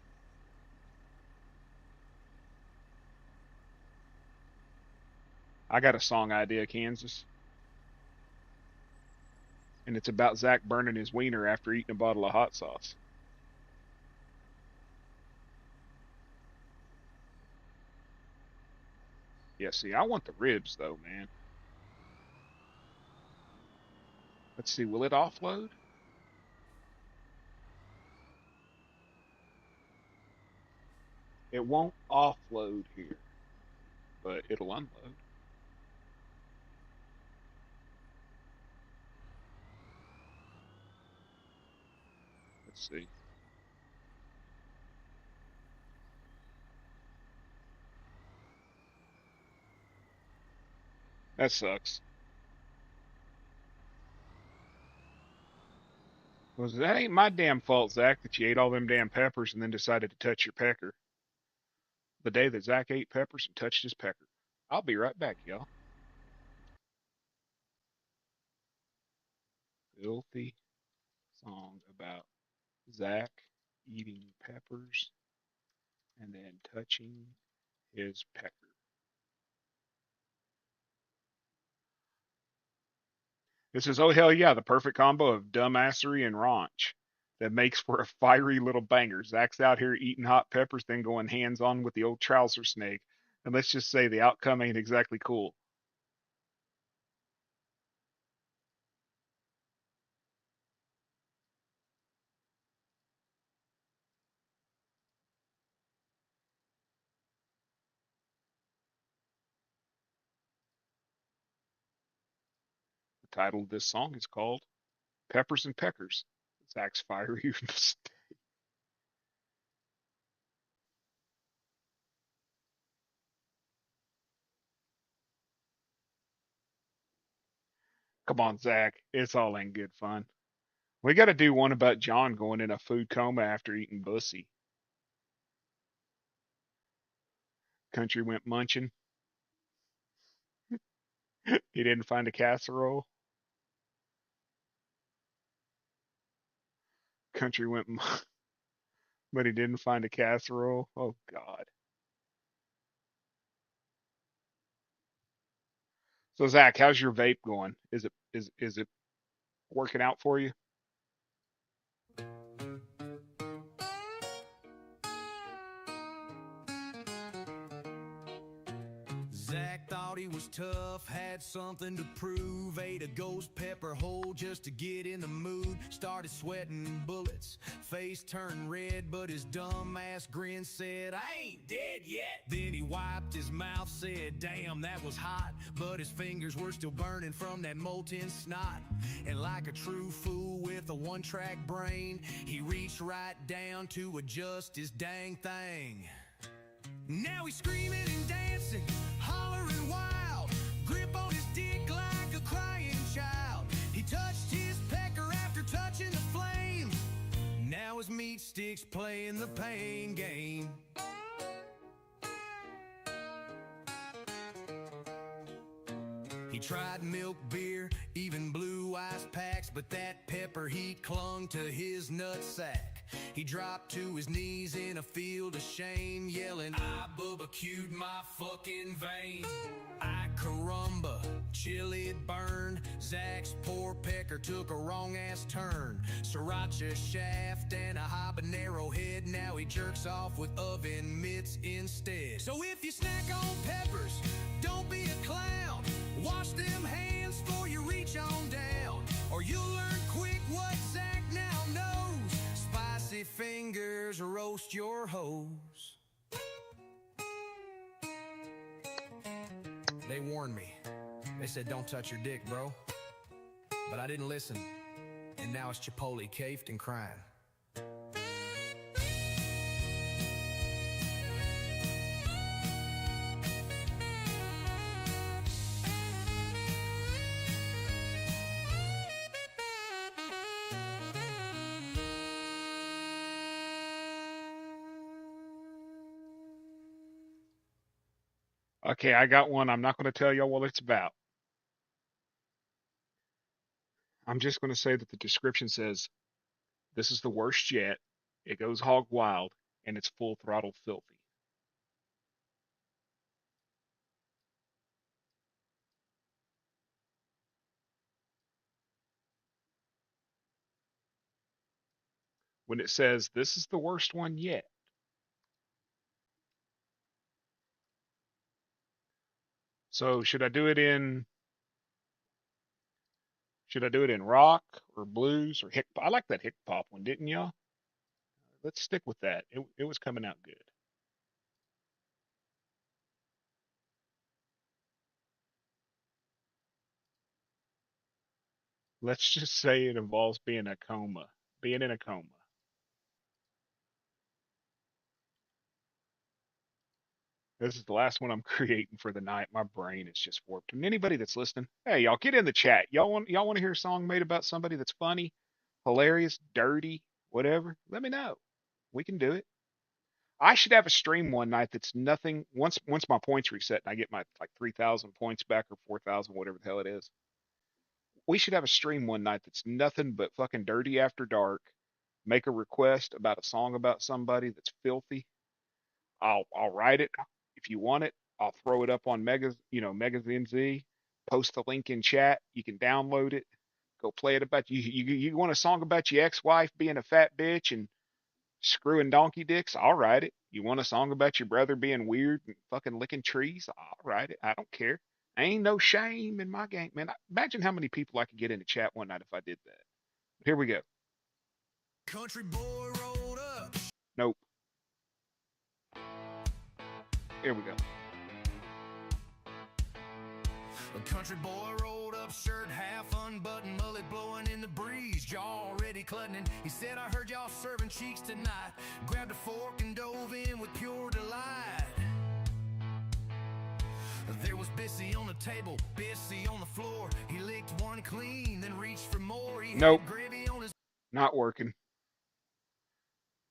I got a song idea, Kansas. And it's about Zach burning his wiener after eating a bottle of hot sauce. Yeah, see, I want the ribs though, man. Let's see, will it offload? It won't offload here, but it'll unload. Let's see. That sucks. Well, that ain't my damn fault, Zach, that you ate all them damn peppers and then decided to touch your pecker. The day that Zach ate peppers and touched his pecker. I'll be right back, y'all. Filthy song about Zach eating peppers and then touching his pecker. This is, oh hell yeah, the perfect combo of dumbassery and raunch that makes for a fiery little banger. Zach's out here eating hot peppers, then going hands on with the old trouser snake. And let's just say the outcome ain't exactly cool. The title of this song is called Peppers and Peckers. Zach's fiery mistake. Come on, Zach. It's all in good fun. We got to do one about John going in a food coma after eating bussy. Country went munching. He didn't find a casserole. Country went, but he didn't find a casserole. Oh God. So Zach, how's your vape going? Is it working out for you? Zach thought he was tough, had something to prove. Ate a ghost pepper whole just to get in the mood. Started sweating bullets, face turned red, but his dumb ass grin said, I ain't dead yet. Then he wiped his mouth, said, damn, that was hot. But his fingers were still burning from that molten snot. And like a true fool with a one-track brain, he reached right down to adjust his dang thing. Now he's screaming and dancing, hollering wild, grip on his dick like a crying child. He touched his pecker after touching the flame. Now his meat sticks playing the pain game. He tried milk beer, even blue ice packs, but that pepper heat clung to his nutsack. He dropped to his knees in a field of shame, yelling, I barbecued my fucking vein. I caramba, chili it burned. Zach's poor pecker took a wrong ass turn. Sriracha shaft and a habanero head. Now he jerks off with oven mitts instead. So if you snack on peppers, don't be a clown. Wash them hands before you reach on down, or you'll learn quick what Zach now knows. Spicy fingers roast your hoes. They warned me. They said don't touch your dick, bro. But I didn't listen. And now it's Chipotle cafed and crying. Okay, I got one. I'm not going to tell y'all what it's about. I'm just going to say that the description says, this is the worst yet. It goes hog wild, and it's full throttle filthy. When it says, this is the worst one yet. So should I do it in rock or blues or hick? I like that hick pop one, didn't y'all? Let's stick with that. It was coming out good. Let's just say it involves being in a coma. This is the last one I'm creating for the night. My brain is just warped. And anybody that's listening, hey, y'all get in the chat. Y'all want to hear a song made about somebody that's funny, hilarious, dirty, whatever? Let me know. We can do it. I should have a stream one night that's nothing. Once my points reset and I get my like 3,000 points back or 4,000, whatever the hell it is. We should have a stream one night that's nothing but fucking dirty after dark. Make a request about a song about somebody that's filthy. I'll write it. If you want it, I'll throw it up on Magazine Z. Post the link in chat. You can download it. Go play it about you. You want a song about your ex-wife being a fat bitch and screwing donkey dicks? I'll write it. You want a song about your brother being weird and fucking licking trees? I'll write it. I don't care. Ain't no shame in my game, man. Imagine how many people I could get in the chat one night if I did that. Here we go. Country boy rolled up. Nope. Here we go. A country boy rolled up, shirt half unbuttoned, mullet blowing in the breeze, jaw already clutching. He said, I heard y'all serving cheeks tonight. Grabbed a fork and dove in with pure delight. There was Bissy on the table, Bissy on the floor. He licked one clean, then reached for more. He Nope. had gravy on his... Not working.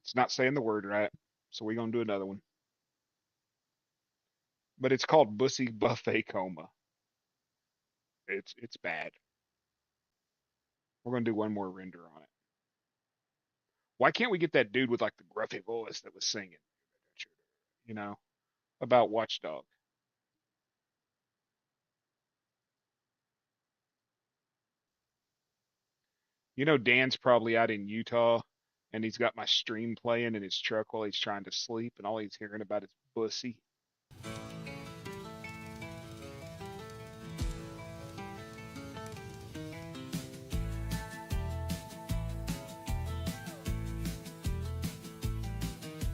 It's not saying the word right. So we're going to do another one. But it's called Bussy Buffet Coma. It's bad. We're going to do one more render on it. Why can't we get that dude with like the gruffy voice that was singing? You know, about Watchdog. You know, Dan's probably out in Utah and he's got my stream playing in his truck while he's trying to sleep and all he's hearing about is Bussy.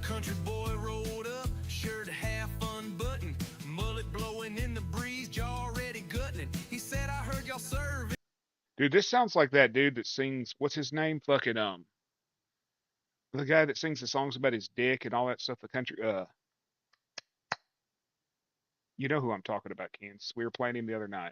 Country boy rolled up, shirt half unbuttoned, mullet blowing in the breeze, jaw already gutting. He said, I heard y'all serve. Dude, this sounds like that dude that sings, what's his name? Fucking, the guy that sings the songs about his dick and all that stuff, the country, you know who I'm talking about, Kansas. We were playing him the other night.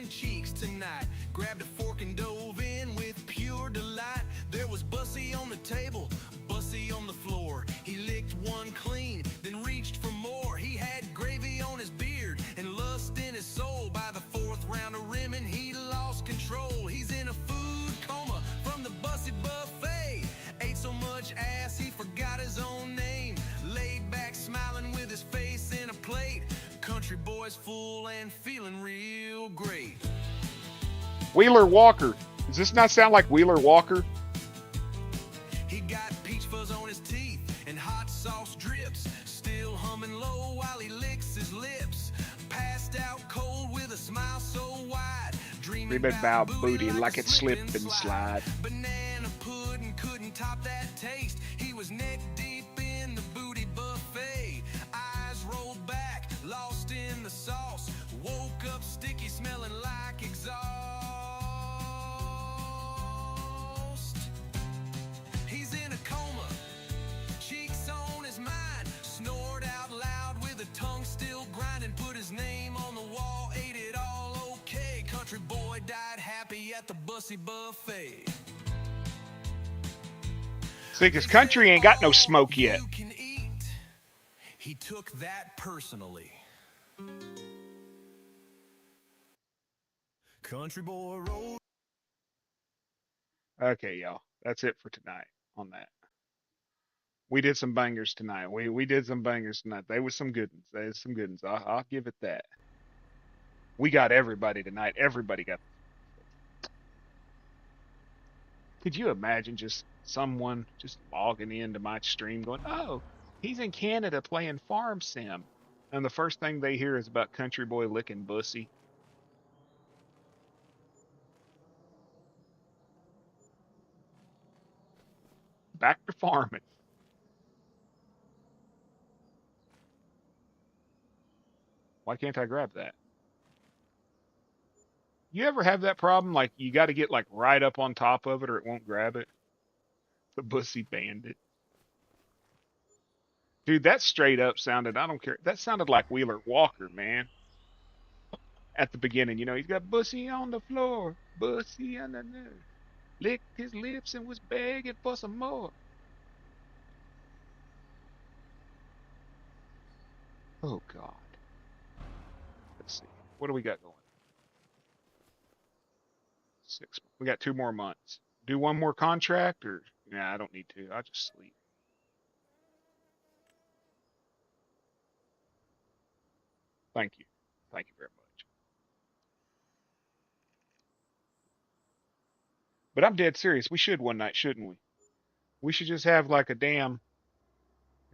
Cheeks tonight, grabbed a fork and dove in with pure delight. There was Bussy on the table, Bussy on the floor. He licked one clean, then reached for more. He had gravy on his beard and lust in his soul. By the fourth round of rimming, he lost control. He's in a food coma from the Bussy buffet. Ate so much ass he forgot his own name. Laid back smiling with his face in a plate. Country boy's full and feeling real great. Wheeler Walker. Does this not sound like Wheeler Walker? He got peach fuzz on his teeth and hot sauce drips. Still humming low while he licks his lips. Passed out cold with a smile so wide. Dreaming Ribbon about bow booty like a it slip and slide. Banana pudding couldn't top that taste. He was neck deep in the booty buffet. Eyes rolled back, lost in the sauce. Woke up sticky, smelling like exhaust. He's in a coma, cheeks on his mind. Snored out loud with a tongue still grinding. Put his name on the wall, ate it all okay. Country boy died happy at the Bussy buffet. See, 'cause country ain't got no smoke yet. You can eat. He took that personally. Country boy road. Okay, y'all. That's it for tonight on that. We did some bangers tonight. We did some bangers tonight. They was some good ones. They was some good ones. I'll give it that. We got everybody tonight. Everybody got. Could you imagine just someone just logging into my stream going, "Oh, he's in Canada playing Farm Sim," and the first thing they hear is about Country Boy licking Bussy? Back to farming. Why can't I grab that? You ever have that problem? Like you got to get like right up on top of it or it won't grab it? The Bussy Bandit. Dude, that straight up sounded, I don't care. That sounded like Wheeler Walker, man. At the beginning, you know, he's got Bussy on the floor, Bussy on the nerve. Licked his lips and was begging for some more. Oh, God. Let's see. What do we got going? 6. We got 2 more months. Do one more contract or, nah, I don't need to. I'll just sleep. Thank you. Thank you very much. But I'm dead serious. We should one night, shouldn't we? We should just have like a damn,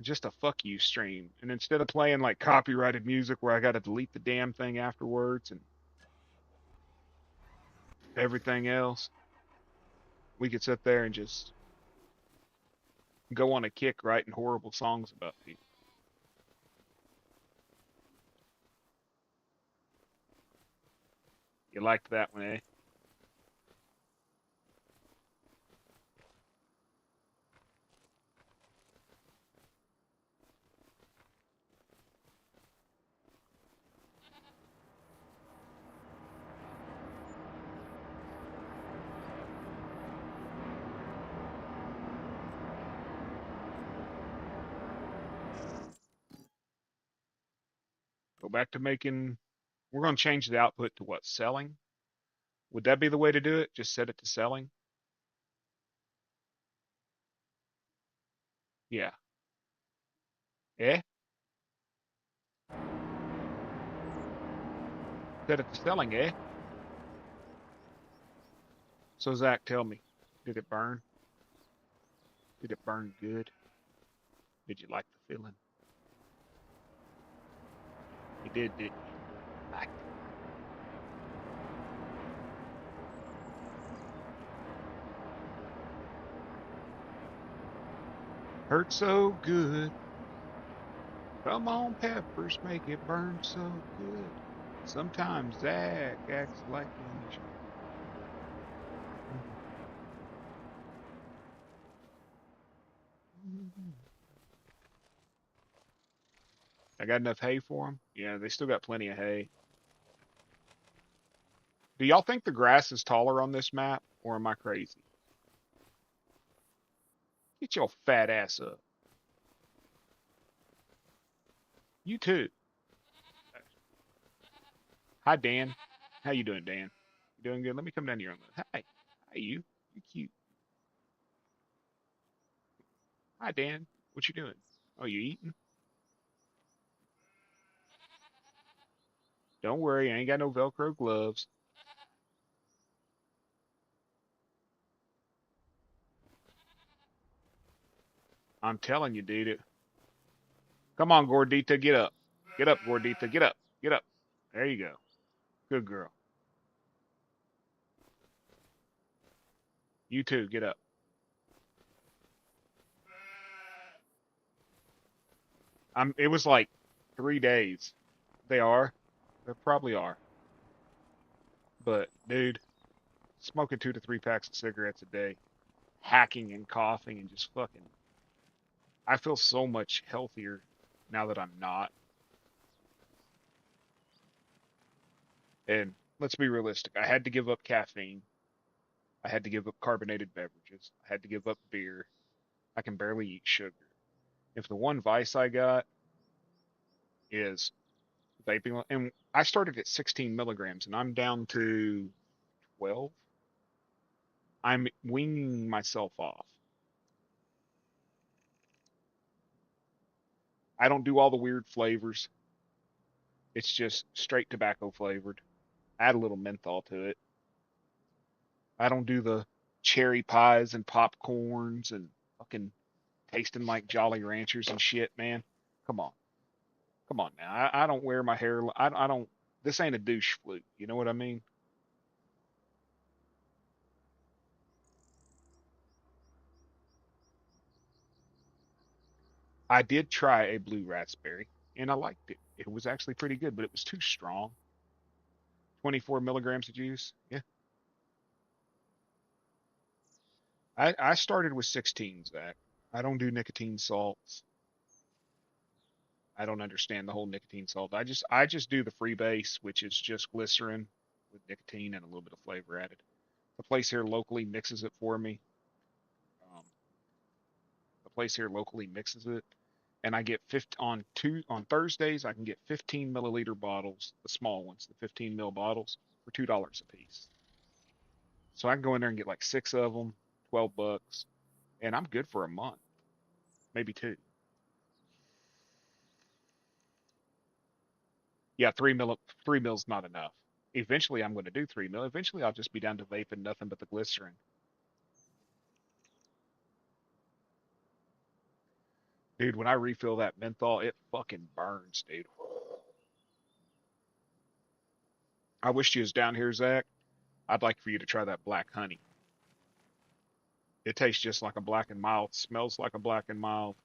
just a fuck you stream. And instead of playing like copyrighted music where I got to delete the damn thing afterwards and everything else, we could sit there and just go on a kick writing horrible songs about people. You liked that one, eh? Go back to making, we're going to change the output to what? Selling? Would that be the way to do it? Just set it to selling? Yeah. Eh? Set it to selling, eh? So Zach, tell me, did it burn? Did it burn good? Did you like the feeling? You did, didn't you? Like it. Hurt so good. Come on, peppers, make it burn so good. Sometimes Zach acts like he's. I got enough hay for them? Yeah, they still got plenty of hay. Do y'all think the grass is taller on this map, or am I crazy? Get your fat ass up. You too. Hi, Dan. How you doing, Dan? You doing good? Let me come down here. Hi. Hi, you. You cute. Hi, Dan. What you doing? Oh, you eating? Don't worry, I ain't got no Velcro gloves. I'm telling you, dude. Come on, Gordita, get up. Get up, Gordita. Get up. Get up. There you go. Good girl. You too. Get up. It was like 3 days. They are. They probably are. But dude, smoking 2 to 3 packs of cigarettes a day, hacking and coughing and just fucking. I feel so much healthier now that I'm not. And let's be realistic. I had to give up caffeine. I had to give up carbonated beverages. I had to give up beer. I can barely eat sugar. If the one vice I got is vaping, and I started at 16 milligrams and I'm down to 12. I'm weaning myself off. I don't do all the weird flavors. It's just straight tobacco flavored. Add a little menthol to it. I don't do the cherry pies and popcorns and fucking tasting like Jolly Ranchers and shit, man. Come on. Come on now. I don't wear my hair. I don't. This ain't a douche flute. You know what I mean? I did try a blue raspberry and I liked it. It was actually pretty good, but it was too strong. 24 milligrams of juice. Yeah. I started with 16, Zach. I don't do nicotine salts. I don't understand the whole nicotine salt. I just do the free base, which is just glycerin with nicotine and a little bit of flavor added. The place here locally mixes it for me. Um, the place here locally mixes it, and I get 50 on Thursdays. I can get 15 milliliter bottles, the small ones, the 15 mil bottles, for $2 a piece. So I can go in there and get like 6 of them, $12, and I'm good for a month, maybe two. Yeah, 3 mils not enough. Eventually, I'm going to do 3 mil. Eventually, I'll just be down to vaping nothing but the glycerin. Dude, when I refill that menthol, it fucking burns, dude. I wish you was down here, Zach. I'd like for you to try that black honey. It tastes just like a black and mild, smells like a black and mild.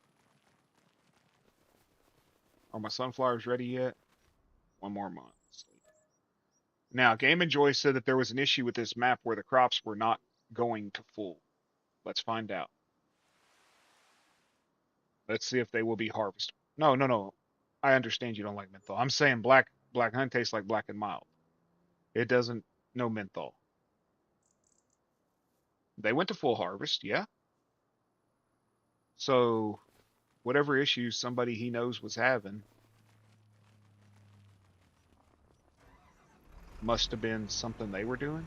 Are my sunflowers ready yet? One more month. Now, Game and Joy said that there was an issue with this map where the crops were not going to full. Let's find out. Let's see if they will be harvested. No, no, no. I understand you don't like menthol. I'm saying black honey tastes like black and mild. It doesn't no menthol. They went to full harvest, yeah. So whatever issues somebody he knows was having must have been something they were doing.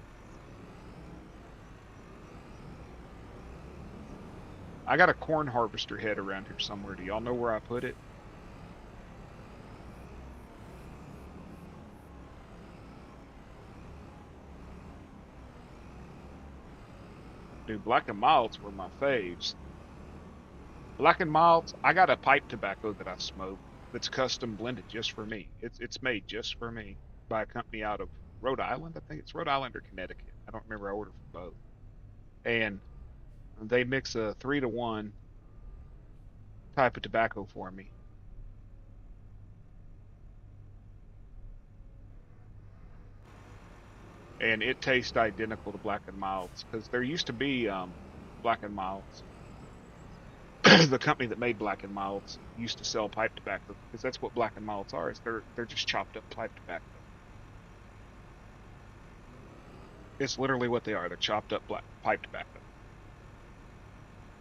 I got a corn harvester head around here somewhere. Do y'all know where I put it? Dude, black and milds were my faves. Black and milds, I got a pipe tobacco that I smoke that's custom blended just for me. It's made just for me by a company out of Rhode Island. I think it's Rhode Island or Connecticut. I don't remember. I ordered from both. And they mix a 3-to-1 type of tobacco for me. And it tastes identical to Black and Milds because there used to be Black and Milds. The company that made Black and Milds used to sell pipe tobacco because that's what Black and Milds are. Is they're just chopped up pipe tobacco. It's literally what they are. They're chopped up black pipe tobacco.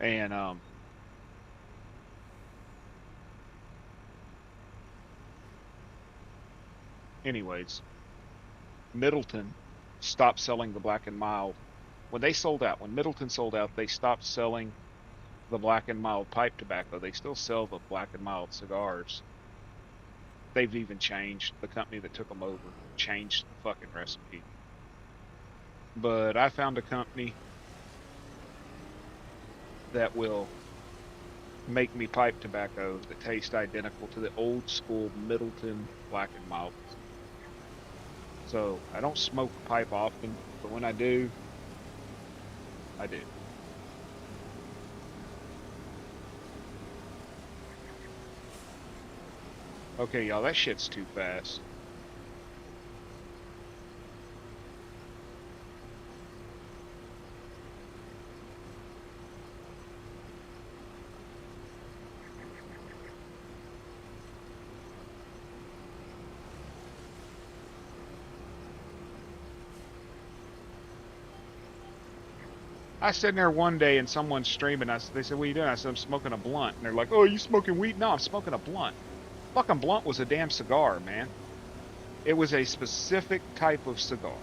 And anyways, Middleton stopped selling the Black and Mild when they sold out. When Middleton sold out, they stopped selling the Black and Mild pipe tobacco. They still sell the Black and Mild cigars. They've even changed. The company that took them over changed the fucking recipe. But I found a company that will make me pipe tobacco that tastes identical to the old school Middleton Black and Mild. So I don't smoke a pipe often, but when I do, I do. Okay, y'all, that shit's too fast. I was sitting there one day and someone's streaming. They said, "What are you doing?" I said, "I'm smoking a blunt." And they're like, "Oh, you smoking weed?" No, I'm smoking a blunt. Fucking blunt was a damn cigar, man. It was a specific type of cigar.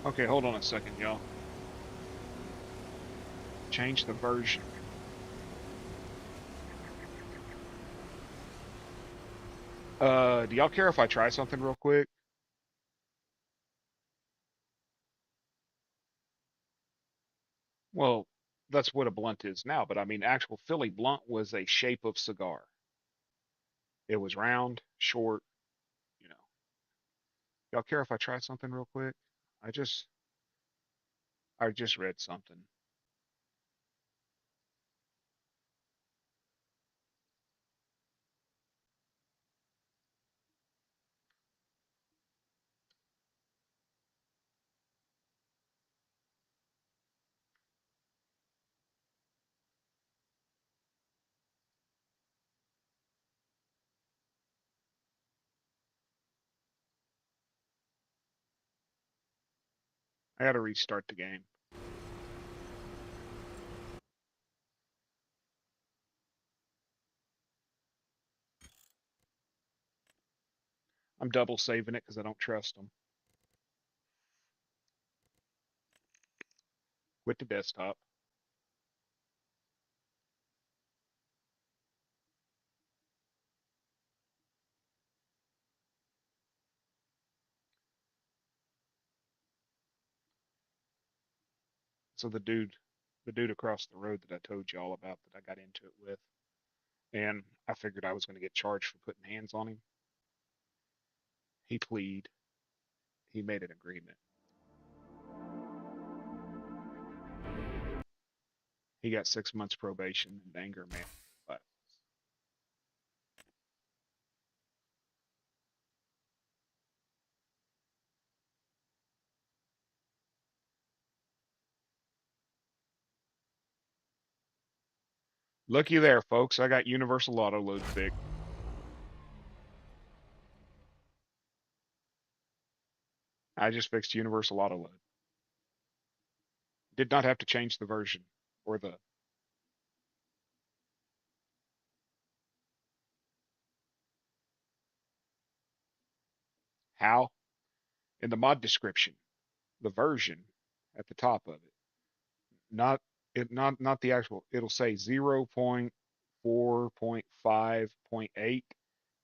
Okay, hold on a second, y'all. Change the version. Do y'all care if I try something real quick? Well, that's what a blunt is now, but I mean, actual Philly blunt was a shape of cigar. It was round, short, you know. Y'all care if I try something real quick? I just, I just read something. I gotta restart the game. I'm double saving it because I don't trust them. Quit the desktop. So the dude across the road that I told you all about that I got into it with, and I figured I was going to get charged for putting hands on him. He plead. He made an agreement. He got 6 months probation and anger man. But looky there, folks. I got universal auto load fixed. I just fixed universal auto load. Did not have to change the version or the how in the mod description, the version at the top of it. Not not the actual. It'll say 0.4.5.8.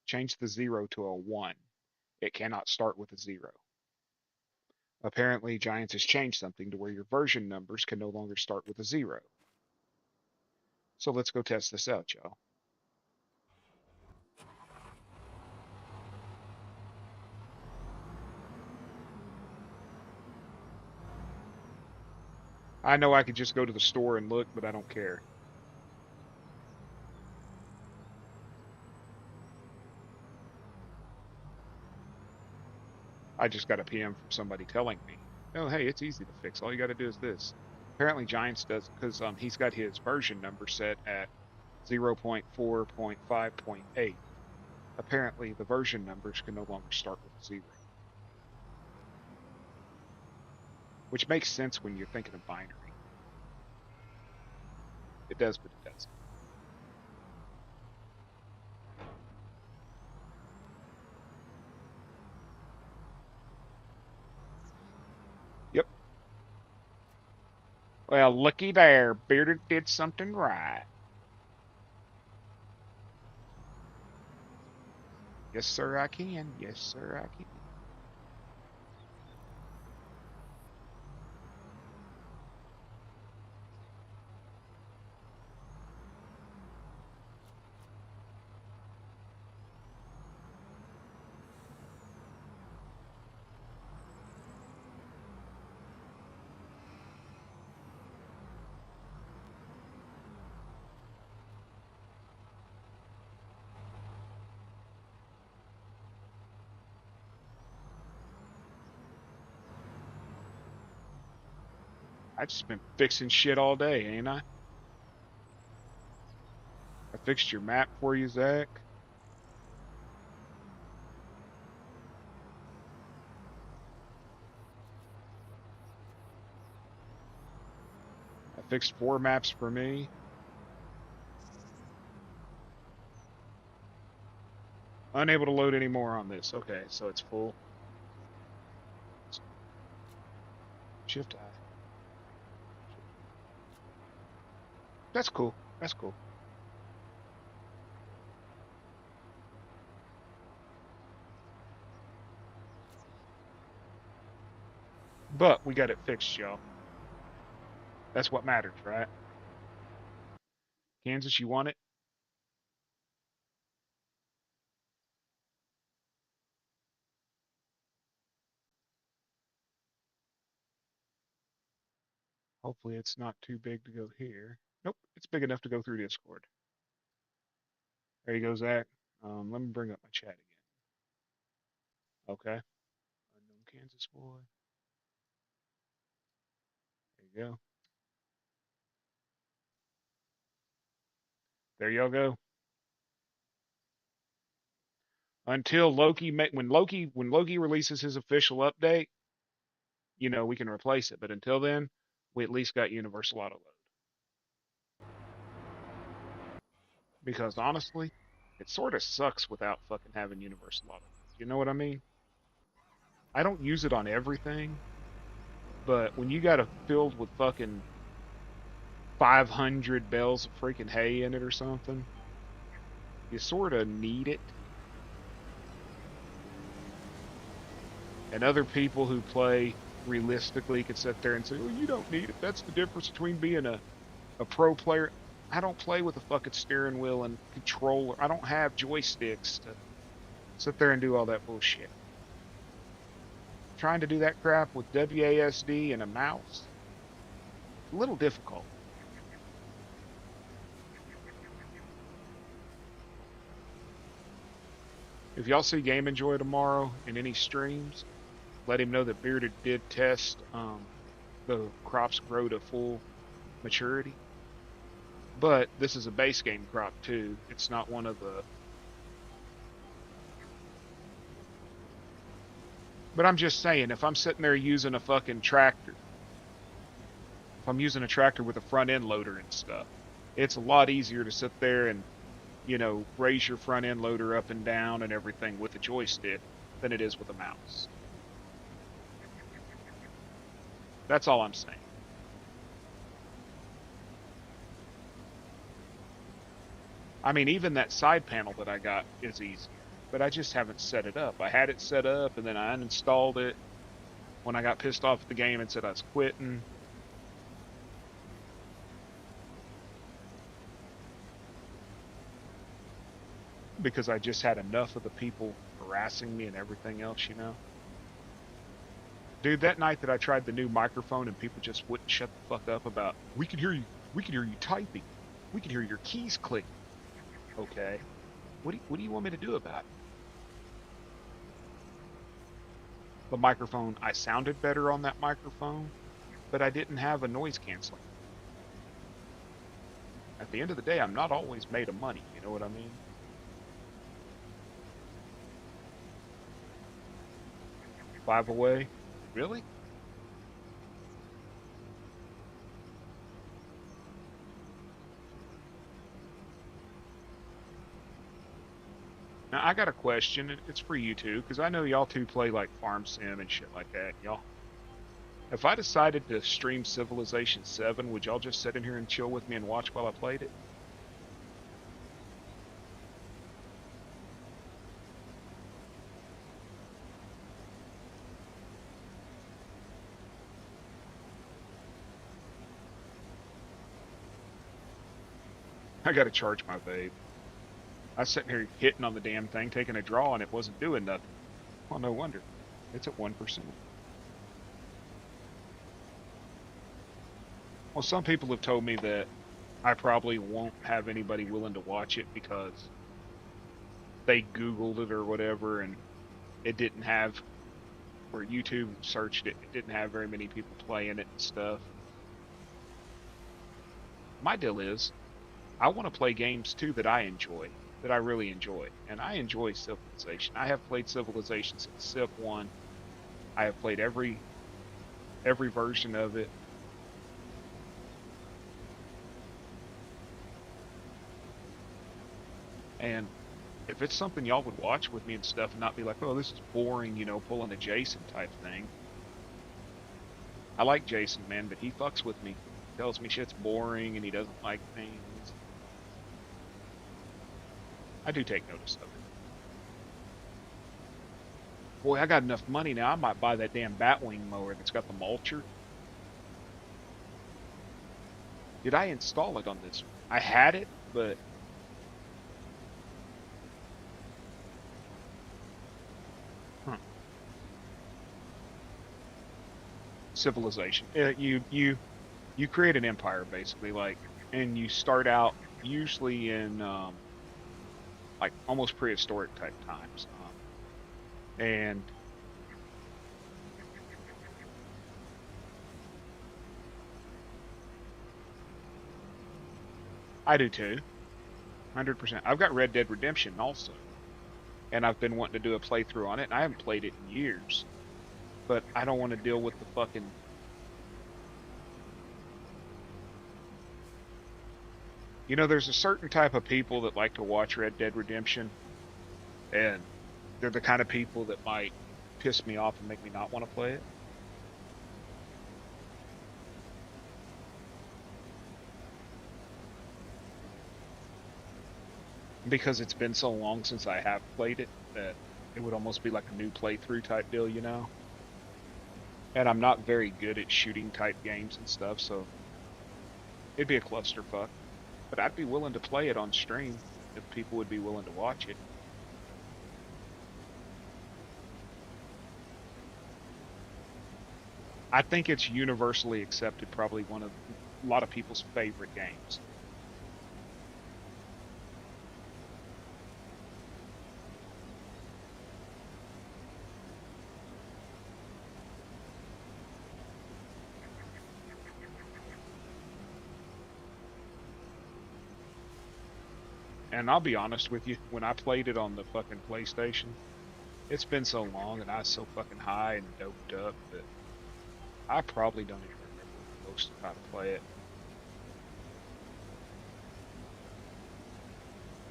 Change the 0 to a 1. It cannot start with a 0. Apparently, Giants has changed something to where your version numbers can no longer start with a 0. So let's go test this out, y'all. I know I could just go to the store and look, but I don't care. I just got a PM from somebody telling me, "Oh, hey, it's easy to fix. All you got to do is this." Apparently, Giants does because he's got his version number set at 0.4.5.8. Apparently, the version numbers can no longer start with a 0. which makes sense when you're thinking of binary. It does, but it doesn't. Yep. Well, looky there. Bearded did something right. Yes, sir, I can. Yes, sir, I can. I just been fixing shit all day, ain't I? I fixed your map for you, Zach. I fixed 4 maps for me. Unable to load any more on this. Okay, so it's full. Shift I. That's cool. That's cool. But we got it fixed, y'all. That's what matters, right? Kansas, you want it? Hopefully it's not too big to go here. Nope, it's big enough to go through Discord. There you go, Zach. Let me bring up my chat again. Okay. Unknown Kansas boy. There you go. There y'all go. Until when Loki releases his official update, we can replace it. But until then, we at least got universal auto load. Because honestly, it sort of sucks without fucking having universal auto load. You know what I mean? I don't use it on everything, but when you got a field with fucking 500 bales of freaking hay in it or something, you sort of need it. And other people who play realistically could sit there and say, "Oh, you don't need it. That's the difference between being a pro player." I don't play with a fucking steering wheel and controller. I don't have joysticks to sit there and do all that bullshit. Trying to do that crap with WASD and a mouse, a little difficult. If y'all see Game Enjoy tomorrow in any streams, let him know that Bearded did test the crops grow to full maturity. But this is a base game crop too. It's not one of the... But I'm just saying, if I'm sitting there using a fucking tractor, if I'm using a tractor with a front end loader and stuff, it's a lot easier to sit there and, raise your front end loader up and down and everything with a joystick than it is with a mouse. That's all I'm saying. I mean, even that side panel that I got is easy, but I just haven't set it up. I had it set up and then I uninstalled it when I got pissed off at the game and said I was quitting. Because I just had enough of the people harassing me and everything else, Dude, that night that I tried the new microphone and people just wouldn't shut the fuck up about, we can hear you typing. We can hear your keys clicking. Okay. What do you want me to do about it? The microphone, I sounded better on that microphone, but I didn't have a noise canceling. At the end of the day, I'm not always made of money, you know what I mean? Five away? Really? Now I got a question. It's for you two, because I know y'all two play like Farm Sim and shit like that. Y'all, if I decided to stream Civilization 7, would y'all just sit in here and chill with me and watch while I played it? I gotta charge my vape. I was sitting here hitting on the damn thing, taking a draw, and it wasn't doing nothing. Well, no wonder. It's at 1%. Well, some people have told me that I probably won't have anybody willing to watch it because they Googled it or whatever, and it didn't have, or YouTube searched it, it didn't have very many people playing it and stuff. My deal is, I want to play games too that I enjoy, that I really enjoy. And I enjoy Civilization. I have played Civilization since Civ 1. I have played every version of it. And if it's something y'all would watch with me and stuff and not be like, oh, this is boring, you know, pulling a Jason type thing. I like Jason, man, but he fucks with me. Tells me shit's boring and he doesn't like things. I do take notice of it. Boy, I got enough money now. I might buy that damn Batwing mower that's got the mulcher. Did I install it on this? I had it, but Civilization. You create an empire basically, like, and you start out usually in like almost prehistoric type times, and I do too, 100%. I've got Red Dead Redemption also, and I've been wanting to do a playthrough on it, and I haven't played it in years, but I don't want to deal with the fucking. You know, there's a certain type of people that like to watch Red Dead Redemption, and they're the kind of people that might piss me off and make me not want to play it. Because it's been so long since I have played it that it would almost be like a new playthrough type deal, you know? And I'm not very good at shooting type games and stuff, so it'd be a clusterfuck. But I'd be willing to play it on stream if people would be willing to watch it. I think it's universally accepted, probably one of a lot of people's favorite games. And I'll be honest with you, when I played it on the fucking PlayStation, it's been so long and I was so fucking high and doped up that I probably don't even remember most of how to play it.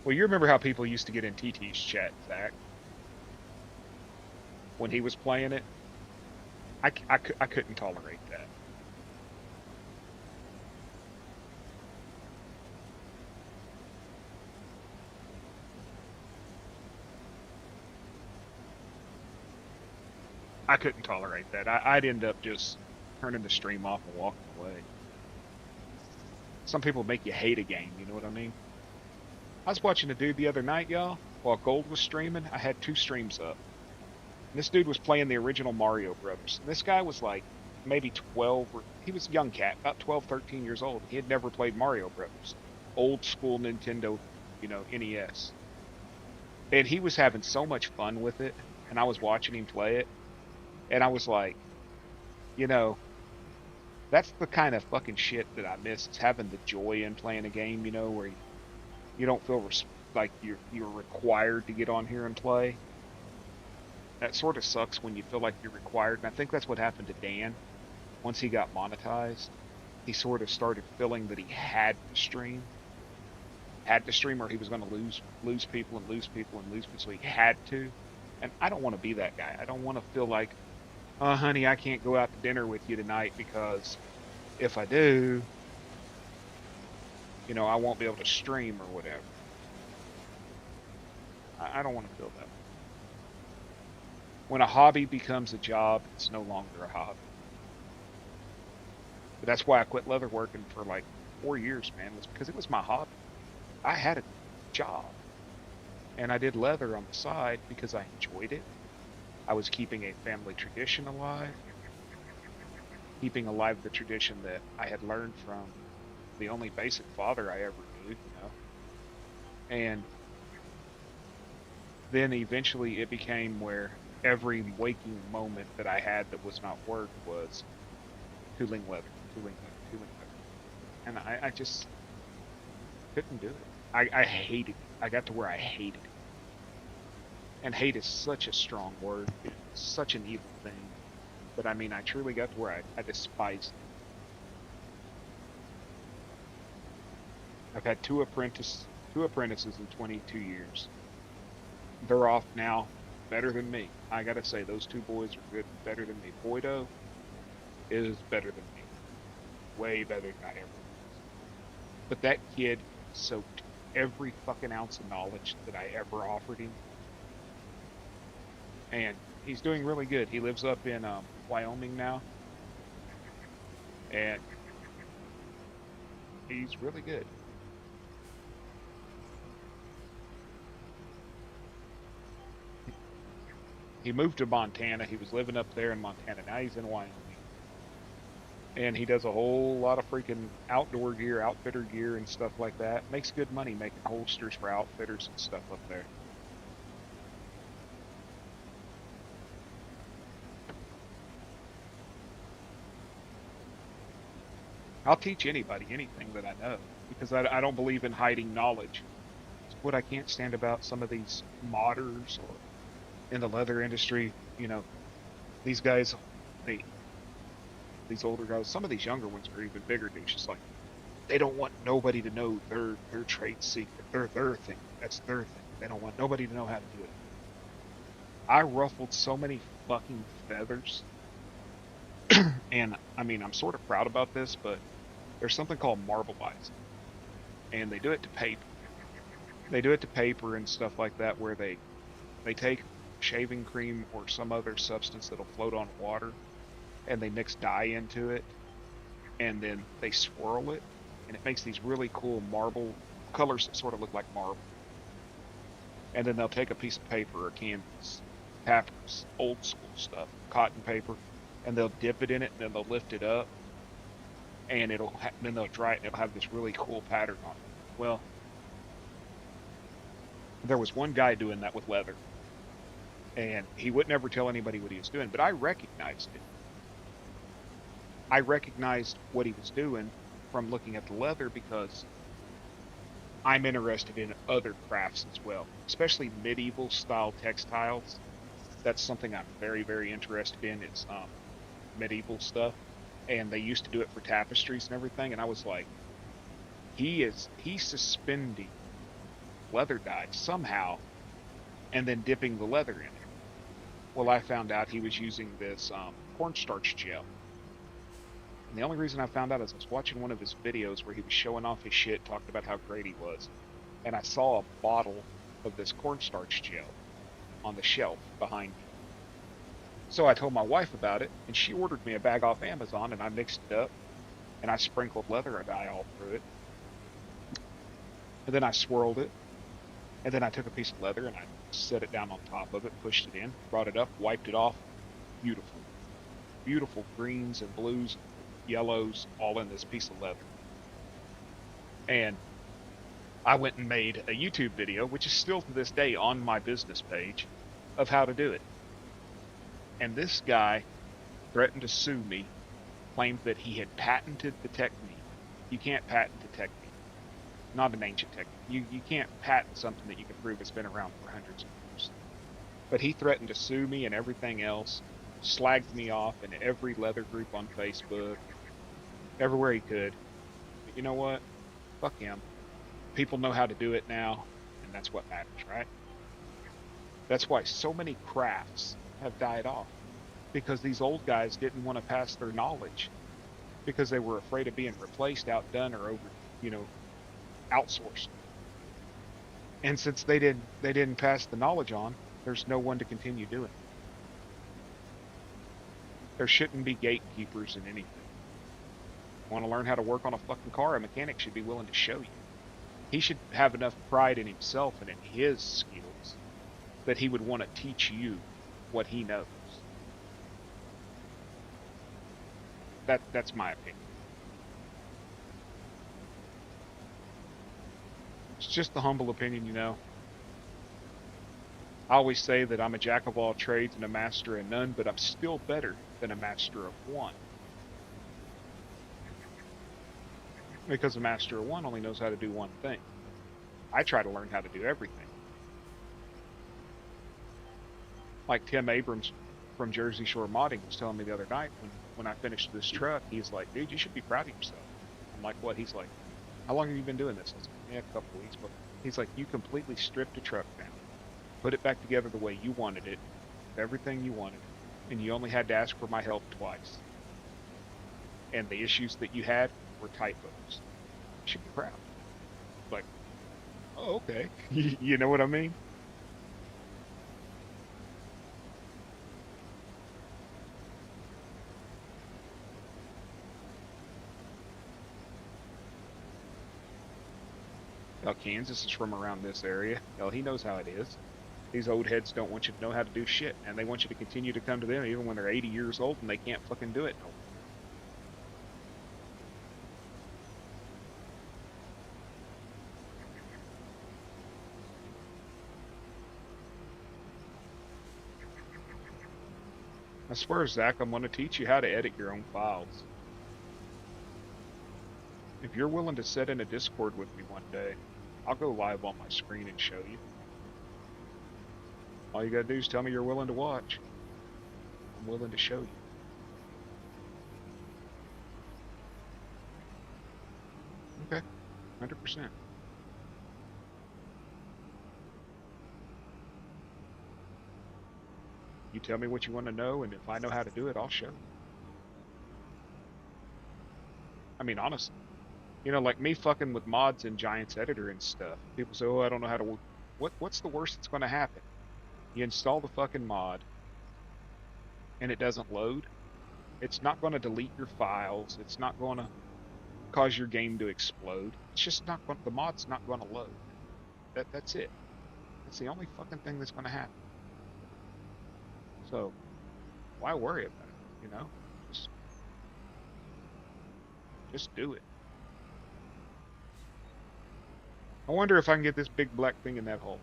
Well, you remember how people used to get in TT's chat, Zach, when he was playing it? I couldn't tolerate that. I couldn't tolerate that. I'd end up just turning the stream off and walking away. Some people make you hate a game, you know what I mean? I was watching a dude the other night, y'all, while Gold was streaming. I had two streams up. And this dude was playing the original Mario Brothers. And this guy was like maybe 12, or he was a young cat, about 12, 13 years old. He had never played Mario Brothers. Old school Nintendo, you know, NES. And he was having so much fun with it, and I was watching him play it. And I was like, you know, that's the kind of fucking shit that I miss. It's having the joy in playing a game, you know, where you don't feel like you're required to get on here and play. That sort of sucks when you feel like you're required. And I think that's what happened to Dan. Once he got monetized, he sort of started feeling that he had to stream. had to stream or he was going to lose people and lose people and lose people, so he had to. And I don't want to be that guy. I don't want to feel like, oh, honey, I can't go out to dinner with you tonight because if I do, I won't be able to stream or whatever. I don't want to feel that. When a hobby becomes a job, it's no longer a hobby. But that's why I quit leather working for like 4 years, man. Was because it was my hobby. I had a job, and I did leather on the side because I enjoyed it. I was keeping a family tradition alive, keeping alive the tradition that I had learned from the only basic father I ever knew, And then eventually it became where every waking moment that I had that was not work was tooling leather, tooling leather, tooling leather. And I just couldn't do it. I hated it. I got to where I hated it. And hate is such a strong word. It's such an evil thing. But I mean, I truly got to where I despised it. I've had two apprentices in 22 years. They're off now, better than me. I gotta say, those two boys are good, better than me. Boydo is better than me. Way better than I ever was. But that kid soaked every fucking ounce of knowledge that I ever offered him. And he's doing really good. He lives up in Wyoming now. And he's really good. He moved to Montana. He was living up there in Montana. Now he's in Wyoming. And he does a whole lot of freaking outdoor gear, outfitter gear, and stuff like that. Makes good money making holsters for outfitters and stuff up there. I'll teach anybody anything that I know because I don't believe in hiding knowledge. It's what I can't stand about some of these modders or in the leather industry, these guys, these older guys, some of these younger ones are even bigger dudes. Just like they don't want nobody to know their trade secret, their thing. That's their thing. They don't want nobody to know how to do it. I ruffled so many fucking feathers, and I mean I'm sort of proud about this, but there's something called marbleizing, and they do it to paper. They do it to paper and stuff like that, where they take shaving cream or some other substance that'll float on water, and they mix dye into it, and then they swirl it, and it makes these really cool marble colors that sort of look like marble. And then they'll take a piece of paper or canvas, papyrus, old school stuff, cotton paper, and they'll dip it in it, and then they'll lift it up, and then they'll dry it, and it'll have this really cool pattern on it. Well, there was one guy doing that with leather, and he would never tell anybody what he was doing, but I recognized it. I recognized what he was doing from looking at the leather because I'm interested in other crafts as well, especially medieval style textiles. That's something I'm very, very interested in. It's medieval stuff, and they used to do it for tapestries and everything, and I was like, he's suspending leather dye somehow and then dipping the leather in it. Well, I found out he was using this cornstarch gel. And the only reason I found out is I was watching one of his videos where he was showing off his shit, talking about how great he was. And I saw a bottle of this cornstarch gel on the shelf behind me. So I told my wife about it, and she ordered me a bag off Amazon, and I mixed it up, and I sprinkled leather dye all through it. And then I swirled it, and then I took a piece of leather and I set it down on top of it, pushed it in, brought it up, wiped it off. Beautiful. Beautiful greens and blues, yellows, all in this piece of leather. And I went and made a YouTube video, which is still to this day on my business page, of how to do it. And this guy threatened to sue me, claimed that he had patented the technique. You can't patent the technique. Not an ancient technique. You can't patent something that you can prove it's been around for hundreds of years. But he threatened to sue me and everything else, slagged me off in every leather group on Facebook, everywhere he could. But you know what? Fuck him. People know how to do it now, and that's what matters, right? That's why so many crafts have died off, because these old guys didn't want to pass their knowledge because they were afraid of being replaced, outdone, or over, you know, outsourced. And since they didn't pass the knowledge on, there's no one to continue doing it. There shouldn't be gatekeepers in anything. Want to learn how to work on a fucking car? A mechanic should be willing to show you. He should have enough pride in himself and in his skills that he would want to teach you what he knows. That's my opinion. It's just the humble opinion, you know. I always say that I'm a jack of all trades and a master of none, but I'm still better than a master of one. Because a master of one only knows how to do one thing. I try to learn how to do everything. Like Tim Abrams from Jersey Shore Modding was telling me the other night when I finished this truck, he's like, dude, you should be proud of yourself. I'm like, what? He's like, how long have you been doing this? I was like, yeah, a couple of weeks. But he's like, you completely stripped a truck down, put it back together the way you wanted it, everything you wanted, and you only had to ask for my help twice. And the issues that you had were typos. You should be proud. Like, oh, okay. You know what I mean? Hell, Kansas is from around this area. Hell, he knows how it is. These old heads don't want you to know how to do shit, and they want you to continue to come to them even when they're 80 years old and they can't fucking do it no more. I swear, Zach, I'm going to teach you how to edit your own files. If you're willing to sit in a Discord with me one day, I'll go live on my screen and show you. All you gotta do is tell me you're willing to watch. I'm willing to show you. Okay, 100%. You tell me what you want to know, and if I know how to do it, I'll show you. I mean, honestly. You know, like me fucking with mods in Giants Editor and stuff. People say, oh, I don't know how to work. What's the worst that's going to happen? You install the fucking mod, and it doesn't load. It's not going to delete your files. It's not going to cause your game to explode. It's just not going. The mod's not going to load. That's it. That's the only fucking thing that's going to happen. So, why worry about it? You know, just do it. I wonder if I can get this big black thing in that hole.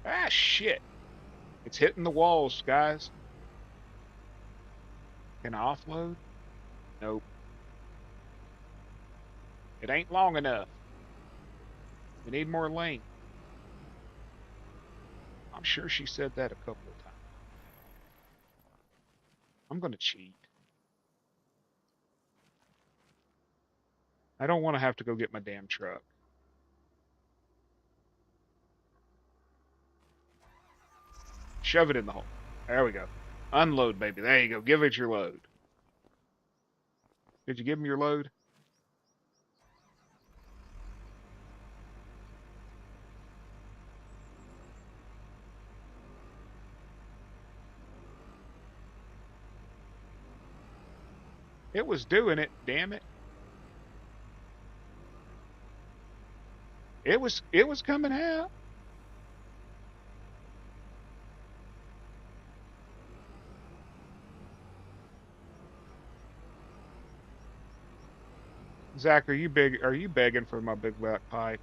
Ah, shit. It's hitting the walls, guys. Can I offload? Nope. It ain't long enough. We need more length. I'm sure she said that a couple of times. I'm going to cheat. I don't want to have to go get my damn truck. Shove it in the hole. There we go. Unload, baby. There you go. Give it your load. Did you give him your load? It was doing it, damn it. It was coming out. Zach, are you begging for my big black pipe?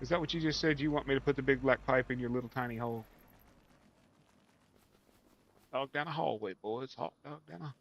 Is that what you just said? You want me to put the big black pipe in your little tiny hole? Dog down a hallway, boys. Hot dog down a...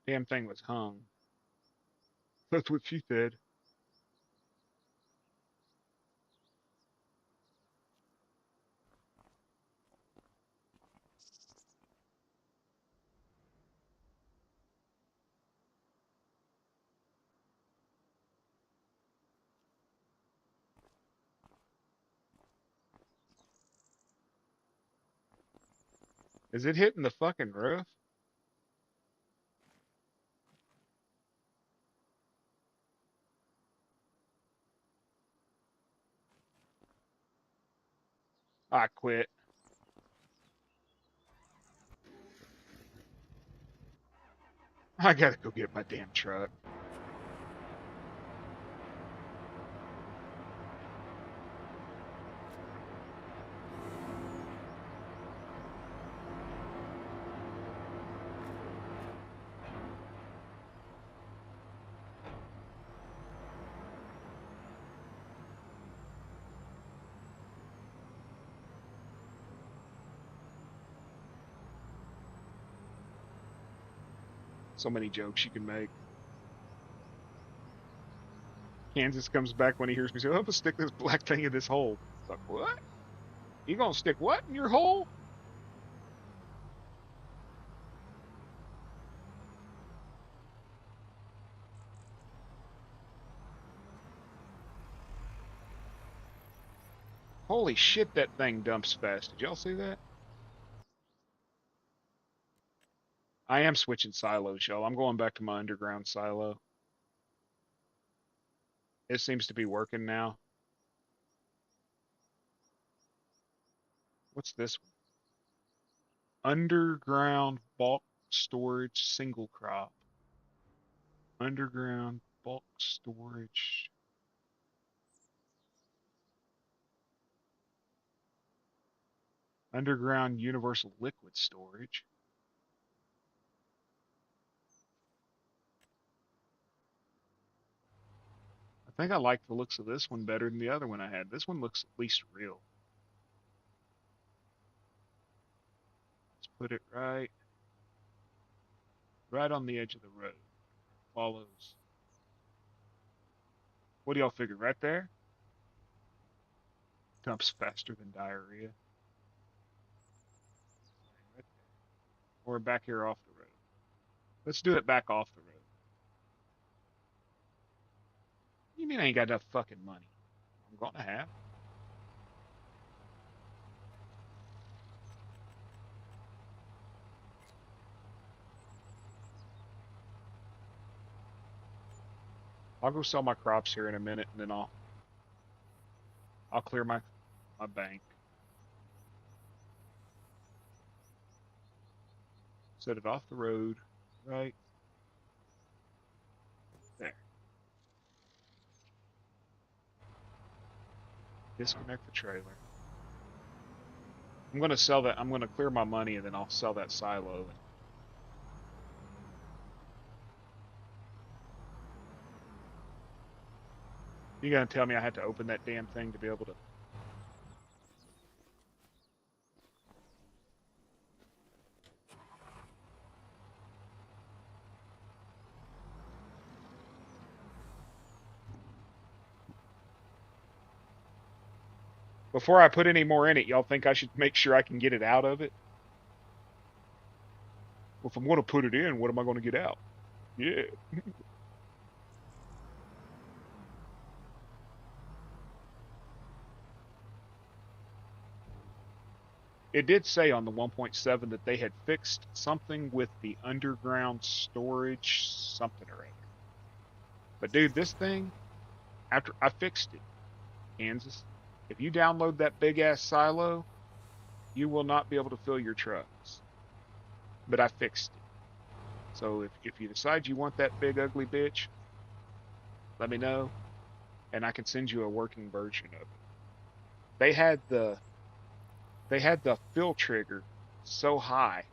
Damn thing was hung. That's what she said. Is it hitting the fucking roof? I quit. I gotta go get my damn truck. So many jokes you can make. Kansas comes back when he hears me say, "Oh, I'm gonna stick this black thing in this hole." It's like, what? You gonna stick what in your hole? Holy shit, that thing dumps fast. Did y'all see that? I am switching silos, y'all. I'm going back to my underground silo. It seems to be working now. What's this one? Underground bulk storage single crop. Underground bulk storage. Underground universal liquid storage. I think I like the looks of this one better than the other one I had. This one looks at least real. Let's put it right on the edge of the road. Follows. What do y'all figure? Right there? Dumps faster than diarrhea. Right there. Or back here off the road. Let's do it back off the road. You mean I ain't got enough fucking money? I'm gonna have. I'll go sell my crops here in a minute, and then I'll clear my bank. Set it off the road, right there. Disconnect the trailer. I'm gonna sell that. I'm gonna clear my money, and then I'll sell that silo. You gonna tell me I had to open that damn thing to be able to? Before I put any more in it, y'all think I should make sure I can get it out of it? Well, if I'm gonna put it in, what am I gonna get out? Yeah. It did say on the 1.7 that they had fixed something with the underground storage something or other. But dude, this thing, after I fixed it, Kansas, if you download that big ass silo, you will not be able to fill your trucks. But I fixed it. So if you decide you want that big ugly bitch, let me know, and I can send you a working version of it. They had the fill trigger so high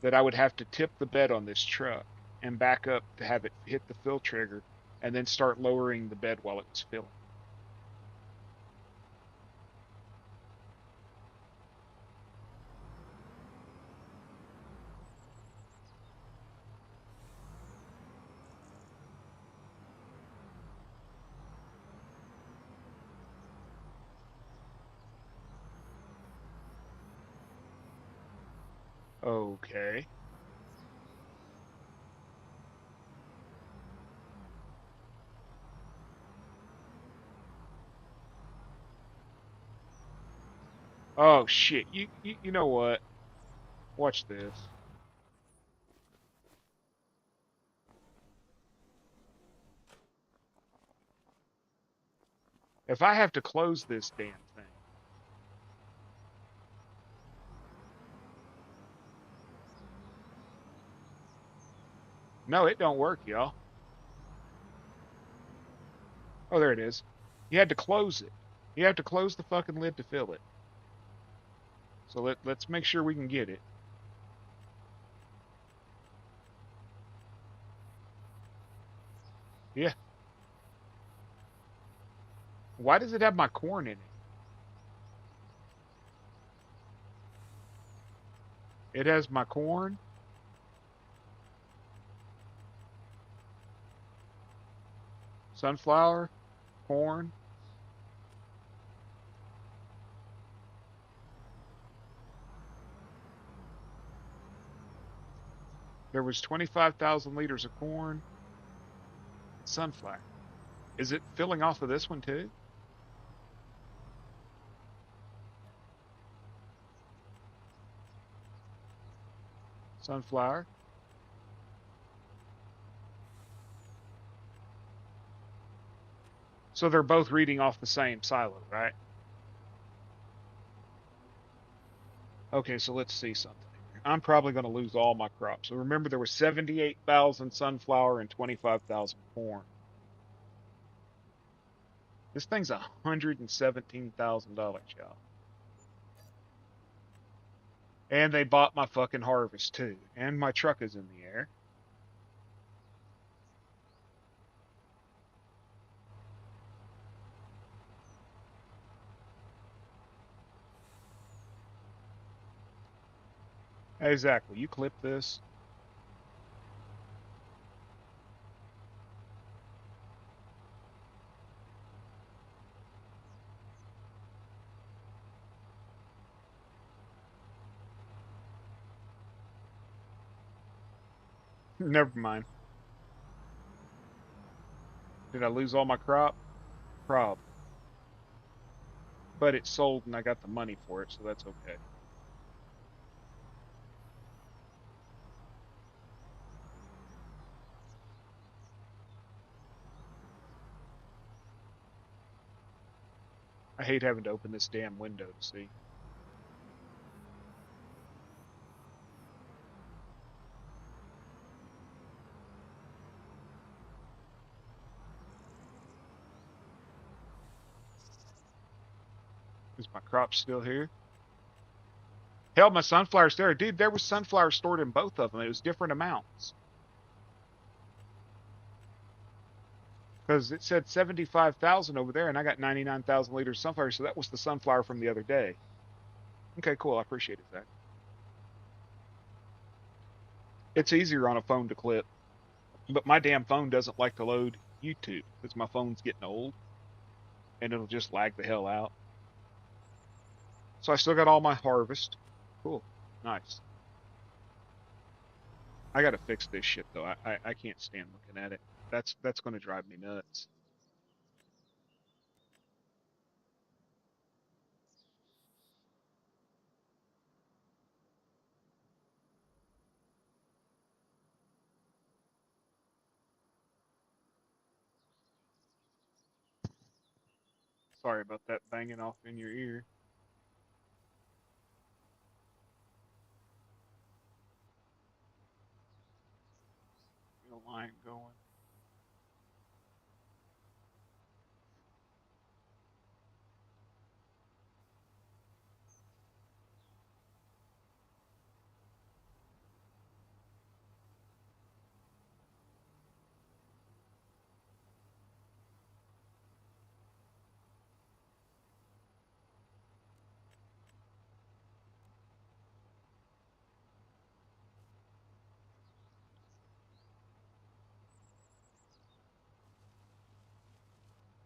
that I would have to tip the bed on this truck and back up to have it hit the fill trigger and then start lowering the bed while it was filling. Okay. Oh shit. You know what? Watch this. If I have to close this damn thing. No, it don't work, y'all. Oh, there it is. You had to close it. You have to close the fucking lid to fill it. So let's make sure we can get it. Yeah. Why does it have my corn in it? It has my corn, sunflower, corn. There was 25,000 liters of corn, sunflower. Is it filling off of this one too? Sunflower. So they're both reading off the same silo, right? Okay, so let's see something here. I'm probably going to lose all my crops. So remember, there was 78,000 sunflower and 25,000 corn. This thing's $117,000, y'all. And they bought my fucking harvest too. And my truck is in the air. Exactly. You clip this. Never mind. Did I lose all my crop? Probably. But it sold and I got the money for it, so that's okay. I hate having to open this damn window to see. Is my crop still here? Hell, my sunflower's there. Dude, there was sunflower stored in both of them. It was different amounts. Because it said 75,000 over there, and I got 99,000 liters of sunflower, so that was the sunflower from the other day. Okay, cool. I appreciate it, Zach. It's easier on a phone to clip, but my damn phone doesn't like to load YouTube because my phone's getting old, and it'll just lag the hell out. So I still got all my harvest. Cool. Nice. I gotta fix this shit though. I can't stand looking at it. That's gonna drive me nuts. Sorry about that banging off in your ear. Get a line going.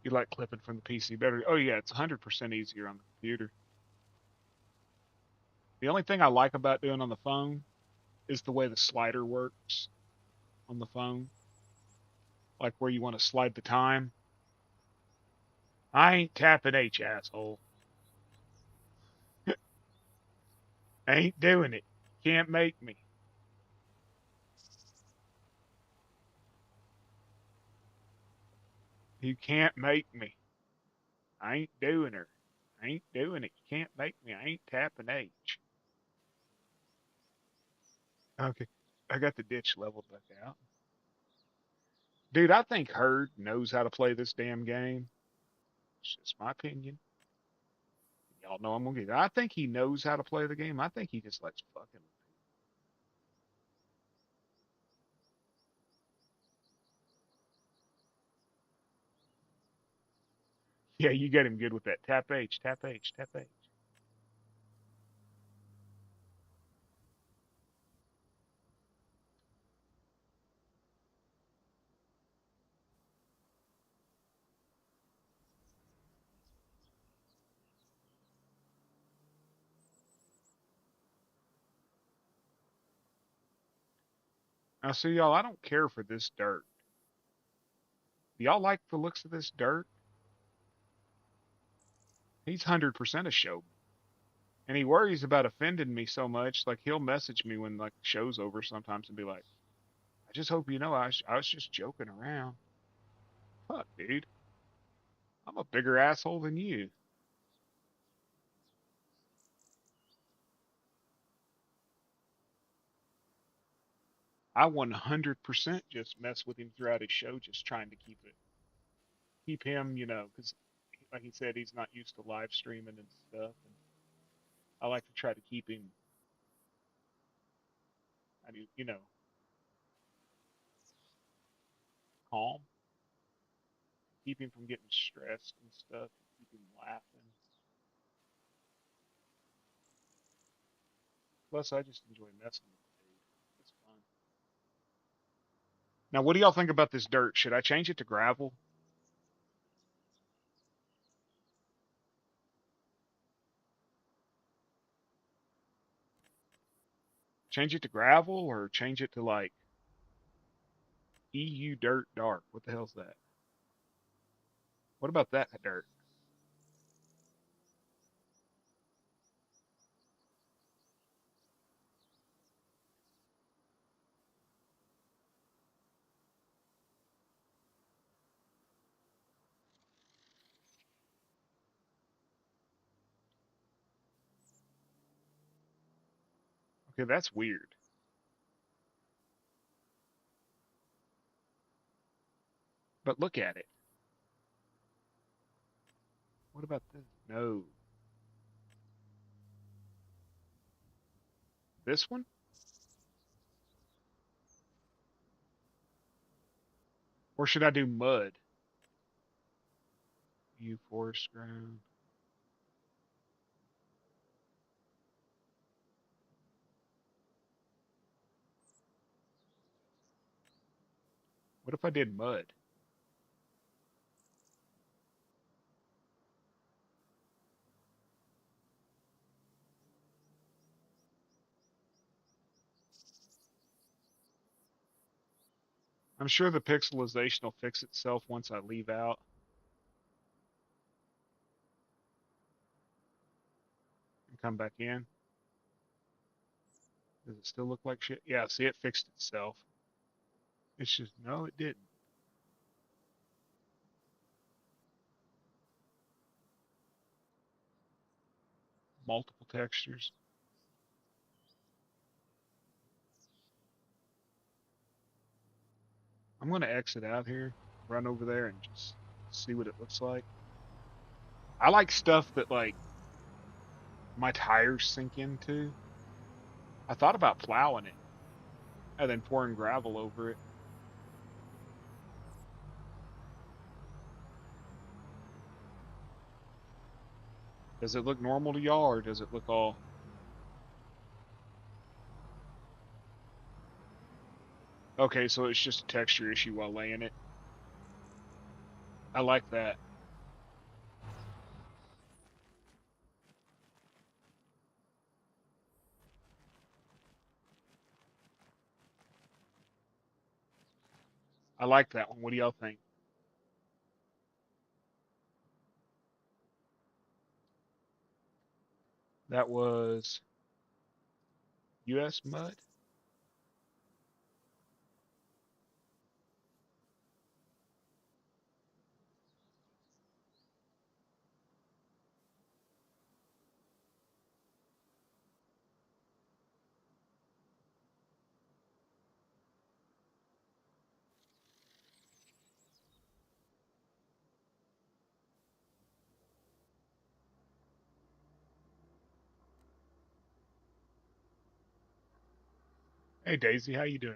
You like clipping from the PC better? Oh yeah, it's 100% easier on the computer. The only thing I like about doing on the phone is the way the slider works on the phone. Like where you want to slide the time. I ain't tapping H, asshole. I ain't doing it. Can't make me. You can't make me. I ain't doing her. I ain't doing it. You can't make me. I ain't tapping H. Okay. I got the ditch leveled back out. Dude, I think Herd knows how to play this damn game. It's just my opinion. Y'all know I'm gonna get it. I think he knows how to play the game. I think he just likes fucking. Yeah, you get him good with that. Tap H, tap H, tap H. Now, see, y'all, I don't care for this dirt. Do y'all like the looks of this dirt? He's 100% a showman. And he worries about offending me so much. Like, he'll message me when, like, the show's over sometimes and be like, I just hope you know I was just joking around. Fuck, dude. I'm a bigger asshole than you. I 100% just mess with him throughout his show, just trying to keep him, because like he said, he's not used to live streaming and stuff. And I like to try to keep him, I mean, calm, keep him from getting stressed and stuff, keep him laughing. Plus, I just enjoy messing with the dude. It's fun. Now, what do y'all think about this dirt? Should I change it to gravel? Change it to gravel or change it to like EU dirt dark? What the hell's that? What about that dirt? Okay, that's weird. But look at it. What about this? No. This one? Or should I do mud? You forest ground. What if I did mud? I'm sure the pixelization will fix itself once I leave out and come back in. Does it still look like shit? Yeah, see, it fixed itself. It's just, no, it didn't. Multiple textures. I'm going to exit out here, run over there, and just see what it looks like. I like stuff that, like, my tires sink into. I thought about plowing it and then pouring gravel over it. Does it look normal to y'all, or does it look all... Okay, so it's just a texture issue while laying it. I like that. I like that one. What do y'all think? That was U.S. Mud. Hey Daisy, how you doing?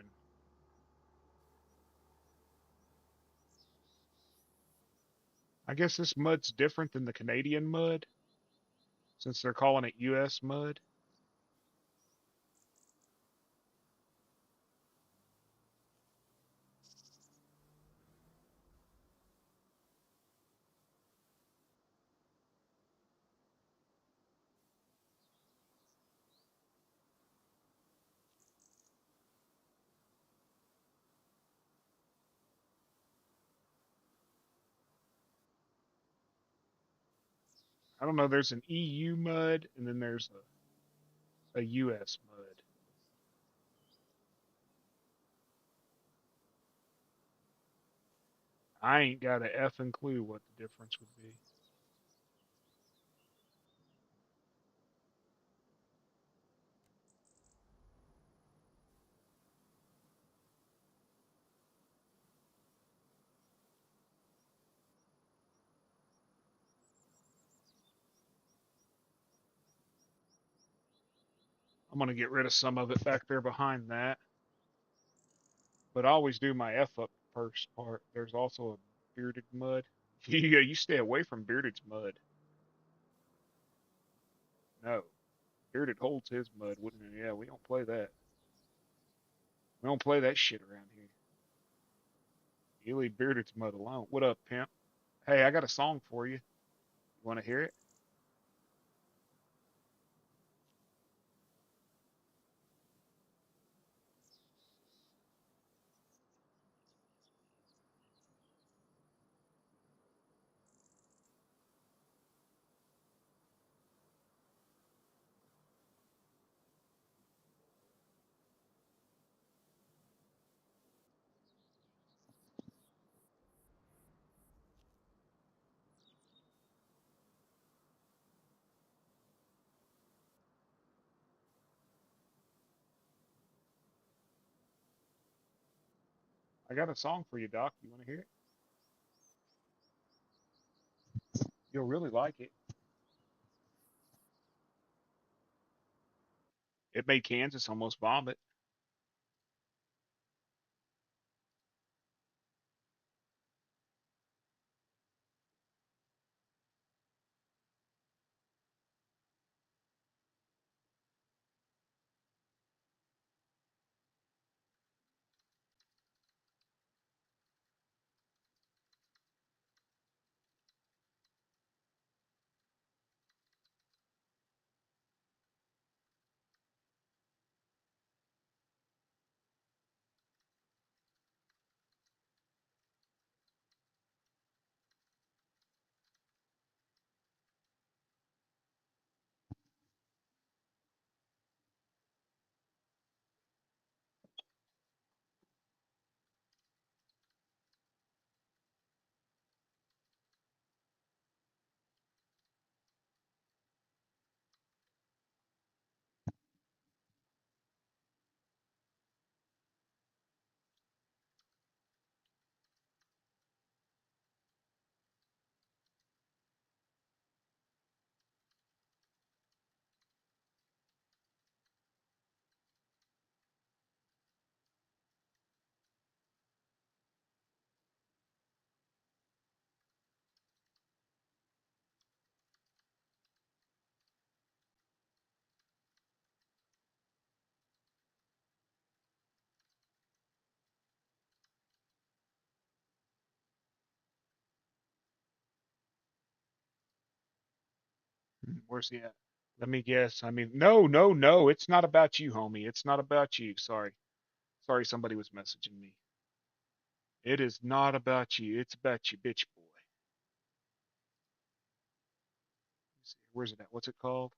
I guess this mud's different than the Canadian mud since they're calling it U.S. mud. I don't know. There's an EU mud and then there's a U.S. mud. I ain't got a effing clue what the difference would be. I'm gonna get rid of some of it back there behind that, but I always do my F up first part. There's also a bearded mud. Yeah, you stay away from bearded's mud. No, bearded holds his mud, wouldn't it? Yeah, we don't play that. We don't play that shit around here. You leave bearded's mud alone. What up, pimp? Hey, I got a song for you. You want to hear it? I got a song for you, Doc. You want to hear it? You'll really like it. It made Kansas almost vomit. Where's he at? Let me guess. I mean, no, no, no. It's not about you, homie. It's not about you. Sorry. Sorry, somebody was messaging me. It is not about you. It's about you, bitch boy. Let's see, where's it at? What's it called?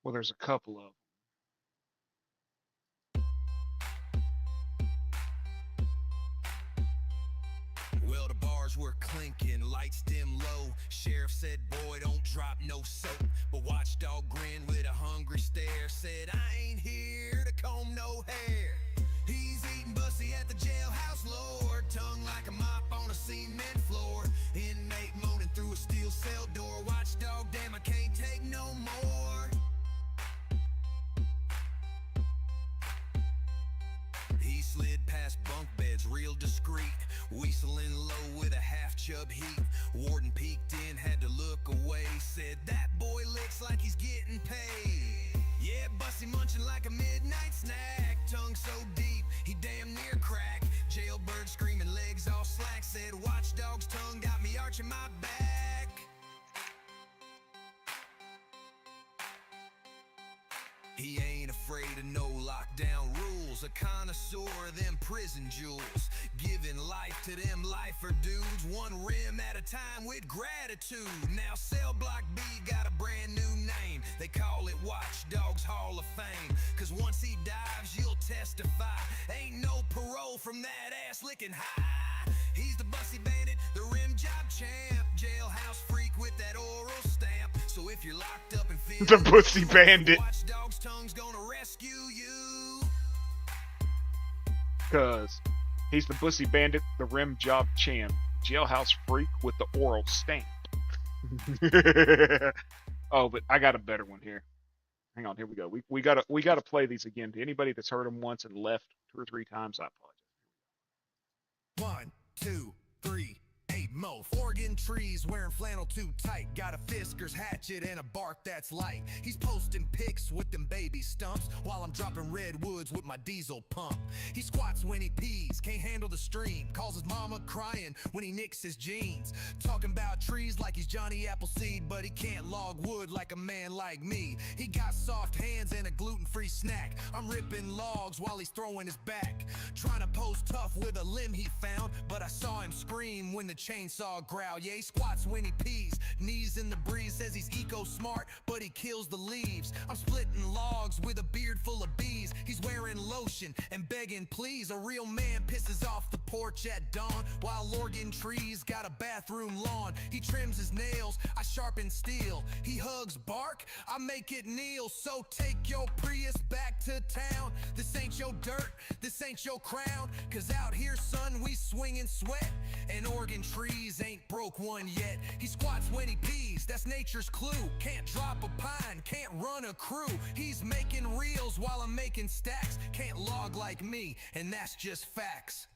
Well, there's a couple of Well, the bars were clinking, lights dim low. Sheriff said, boy, don't drop no soap. But Watchdog grinned with a hungry stare. Said, I ain't here to comb no hair. He's eating bussy at the jailhouse floor. Tongue like a mop on a cement floor. Inmate moaning through a steel cell door. Watchdog, damn, I can't take no more. He slid past bunk beds real discreet, whistling low with a half-chub heat. Warden peeked in, had to look away. Said, that boy looks like he's getting paid. Yeah, Bussy munching like a midnight snack. Tongue so deep, he damn near cracked. Jailbird screaming, legs all slack. Said, Watchdog's tongue got me arching my back. He ain't afraid of no lockdown rules. A connoisseur of them prison jewels. Giving life to them lifer dudes. One rim at a time with gratitude. Now Cell Block B got a brand new name. They call it Watchdog's Hall of Fame. Cause once he dives, you'll testify. Ain't no parole from that ass licking high. He's the Bussy Bandit, the rim job champ. Jailhouse freak with that oral stamp. So if you're locked up and feeling the Bussy Bandit. Watchdog's tongue's gonna rescue you. Cause he's the Bussy Bandit, the rim job champ, jailhouse freak with the oral stamp. Oh, but I got a better one here. Hang on, here we go. We gotta play these again. To anybody that's heard them once and left 2 or 3 times, I apologize. 1, 2, 3, 8 mo. Oregon trees wearing flannel too tight. Got a Fisker's hatchet and a bark that's light. He's posting pics with them baby stumps while I'm dropping redwoods with my diesel pump. He squats when he pees, can't handle the stream. Calls his mama crying when he nicks his jeans. Talking about trees like he's Johnny Appleseed, but he can't log wood like a man like me. He got soft hands and a gluten-free snack. I'm ripping logs while he's throwing his back. Trying to pose tough with a limb he found, but I saw him scream when the chainsaw growl. Yeah, he squats when he pees, knees in the breeze. Says he's eco-smart, but he kills the leaves. I'm splitting logs with a beard full of bees. He's wearing lotion and begging please. A real man pisses off the porch at dawn, while Oregon trees got a bathroom lawn. He trims his nails, I sharpen steel. He hugs bark, I make it kneel. So take your Prius back to town. This ain't your dirt, this ain't your crown. Cause out here, son, we swing and sweat, and Oregon trees ain't broke one yet. He squats when he pees, that's nature's clue. Can't drop a pine, can't run a crew. He's making reels while I'm making stacks. Can't log like me, and that's just facts.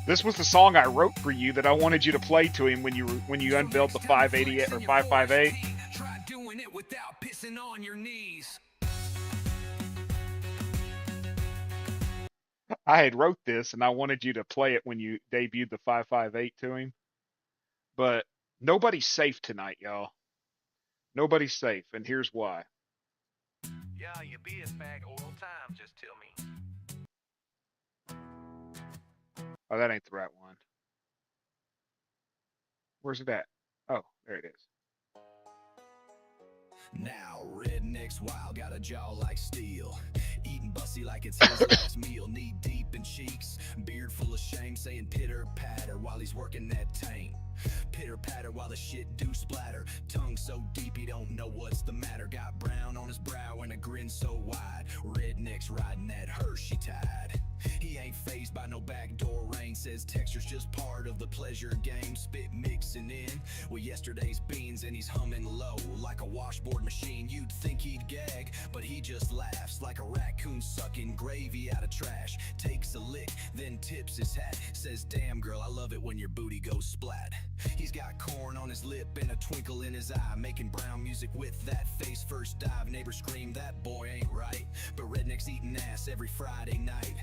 This was the song I wrote for you that I wanted you to play to him when you unveiled the 588 or 558. Try doing it without pissing on your knees. I had wrote this and I wanted you to play it when you debuted the 558 to him. But nobody's safe tonight, y'all. Nobody's safe, and here's why. Yeah, you be a bag all time, just tell me. Oh, that ain't the right one. Where's it at? Oh, there it is. Now, redneck's wild, got a jaw like steel. Eating Bussy like it's his last meal. Knee deep in cheeks, beard full of shame, saying pitter patter while he's working that tank. Pitter patter while the shit do splatter. Tongue so deep he don't know what's the matter. Got brown on his brow and a grin so wide. Redneck's riding that Hershey tide. He ain't fazed by no backdoor rain. Says texture's just part of the pleasure game. Spit mixing in with yesterday's beans, and he's humming low like a washboard machine. You'd think he'd gag, but he just laughs like a raccoon sucking gravy out of trash. Takes a lick, then tips his hat. Says, damn girl, I love it when your booty goes splat. He's got corn on his lip and a twinkle in his eye, making brown music with that face first dive. Neighbors scream, that boy ain't right, but redneck's eating ass every Friday night.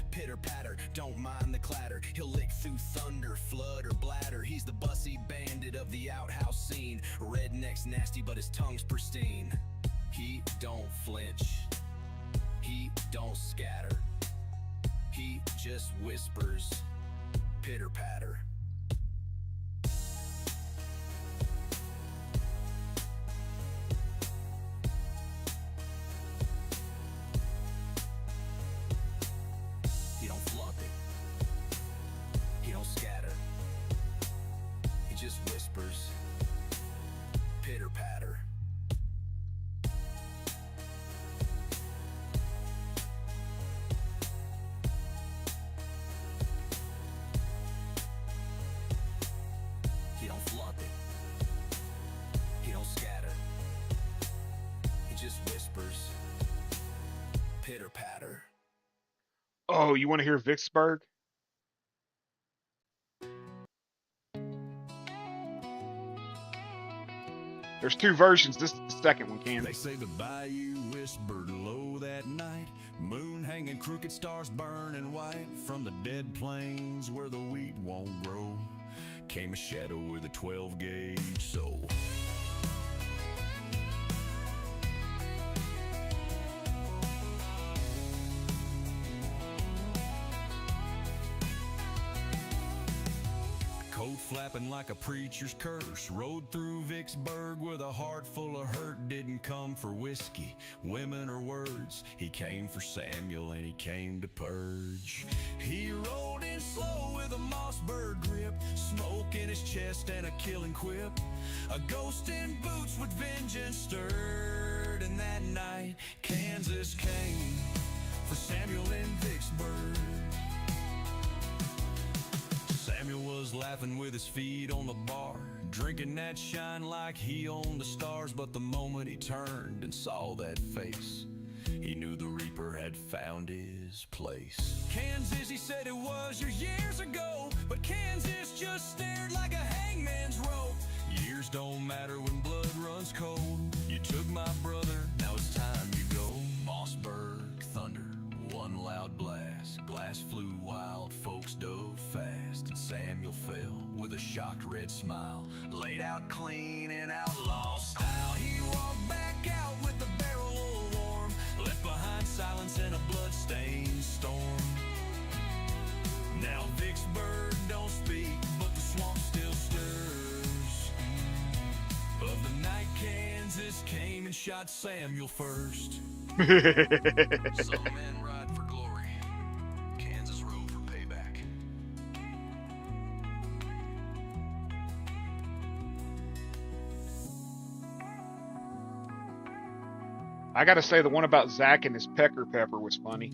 Pitter patter, don't mind the clatter. He'll lick through thunder, flood, or bladder. He's the Bussy Bandit of the outhouse scene. Redneck's nasty, but his tongue's pristine. He don't flinch. He don't scatter, he just whispers, pitter patter. He don't flaunt it, he don't scatter, he just whispers, pitter patter. He don't flaunt it, he don't scatter, he just whispers, pitter patter. Oh, you want to hear Vicksburg? There's two versions. This is the second one, They Kansas. say the bayou whispered low that night, moon hanging crooked, stars burning white. From the dead plains where the wheat won't grow came a shadow with a 12-gauge soul. Coat flapping like a preacher's curse, rode through Vicksburg with a heart full of hurt. Didn't come for whiskey, women, or words. He came for Samuel and he came to purge. He rode in slow with a Mossberg grip, smoke in his chest and a killing quip. A ghost in boots with vengeance stirred, and that night Kansas came for Samuel in Vicksburg. Samuel was laughing with his feet on the bar, drinking that shine like he owned the stars. But the moment he turned and saw that face, he knew the Reaper had found his place. Kansas, he said it was your years ago, but Kansas just stared like a hangman's rope. Years don't matter when blood runs cold. You took my brother, now it's time you go. Mossberg thunder, one loud blast, glass flew wild, folks dove fast, and Samuel fell with a shocked red smile, laid out clean in outlaw style. He walked back out with the barrel all warm, left behind silence and a blood-stained storm. Now Vicksburg don't speak, but the swamp still stirs. Of the night Kansas came and shot Samuel first. Some men ride for glory, Kansas rode for payback. I gotta say, the one about Zach and his pecker pepper was funny.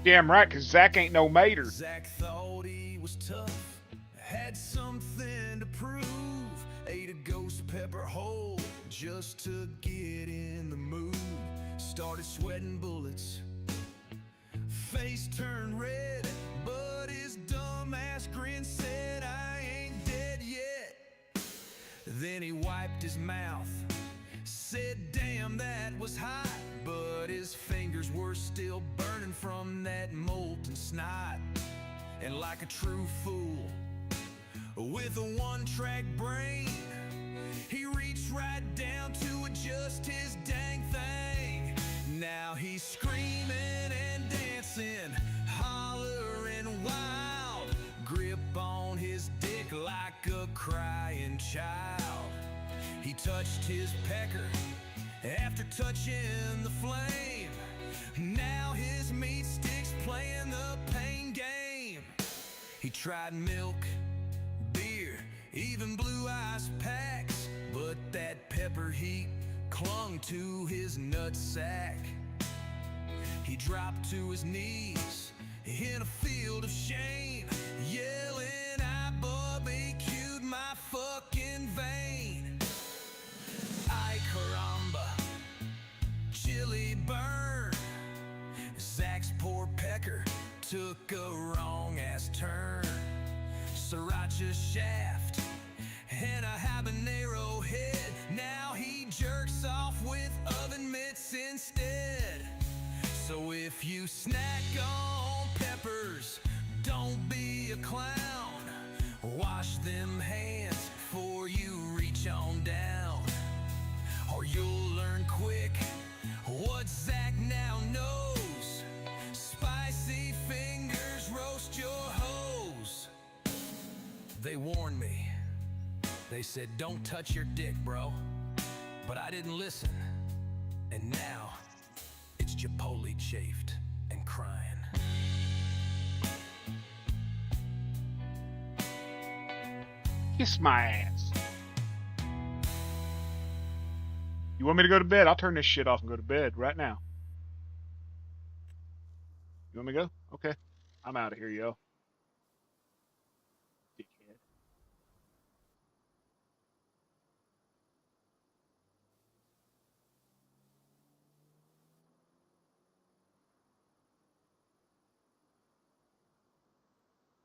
Damn right, cause Zach ain't no mater. Zach thought he was tough, had something to prove. Ate a ghost pepper whole just to get in the mood. Started sweating bullets, face turned red, but his dumb ass grin said, I ain't dead yet. Then he wiped his mouth, said, damn, that was hot. But his fingers were still burning from that molten snot. And like a true fool, with a one-track brain, he reached right down to adjust his dang thing. Now he's screaming and dancing, hollering wild, grip on his dick like a crying child. He touched his pecker after touching the flame. Now his meat stick's playing the pain game. He tried milk, beer, even blue ice packs, but that pepper heat clung to his nutsack. He dropped to his knees in a field of shame, yelling, I barbecued my fucking vein. Ay caramba, chili burn. Zach's poor pecker took a wrong-ass turn. Sriracha shaft and a habanero head. Now he jerks off with oven mitts instead. So if you snack on peppers, Don't be a clown. Wash them hands before you reach on down, or you'll learn quick what Zach now knows. Spicy fingers roast your hose. They warned me. They said, don't touch your dick, bro. But I didn't listen. And now, it's Chipotle chafed and crying. Kiss my ass. You want me to go to bed? I'll turn this shit off and go to bed right now. You want me to go? Okay. I'm out of here, yo. Dickhead.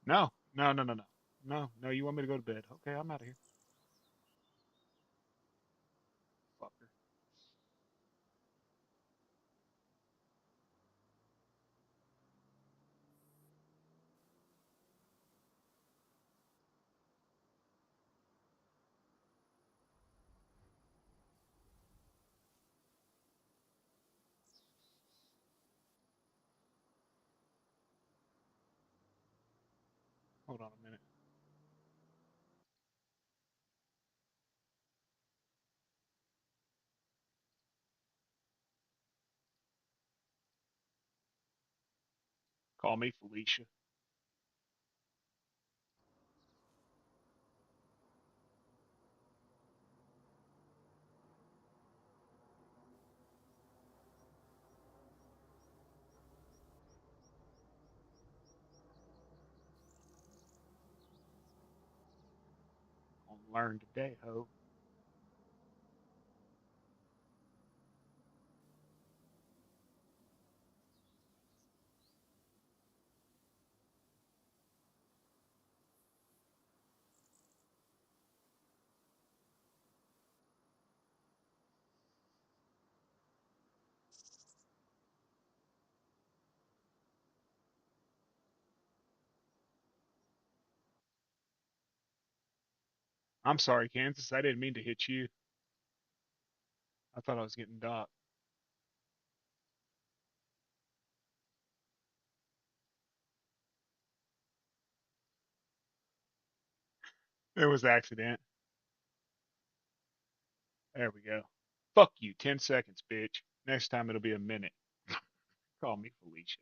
No, no, no, no, no. No, no, you want me to go to bed. Okay, I'm out of here. Fucker. Hold on a minute. Call me Felicia. Gonna learn today, ho. I'm sorry, Kansas. I didn't mean to hit you. I thought I was getting docked. It was accident. There we go. Fuck you. 10 seconds, bitch. Next time it'll be a minute. Call me Felicia.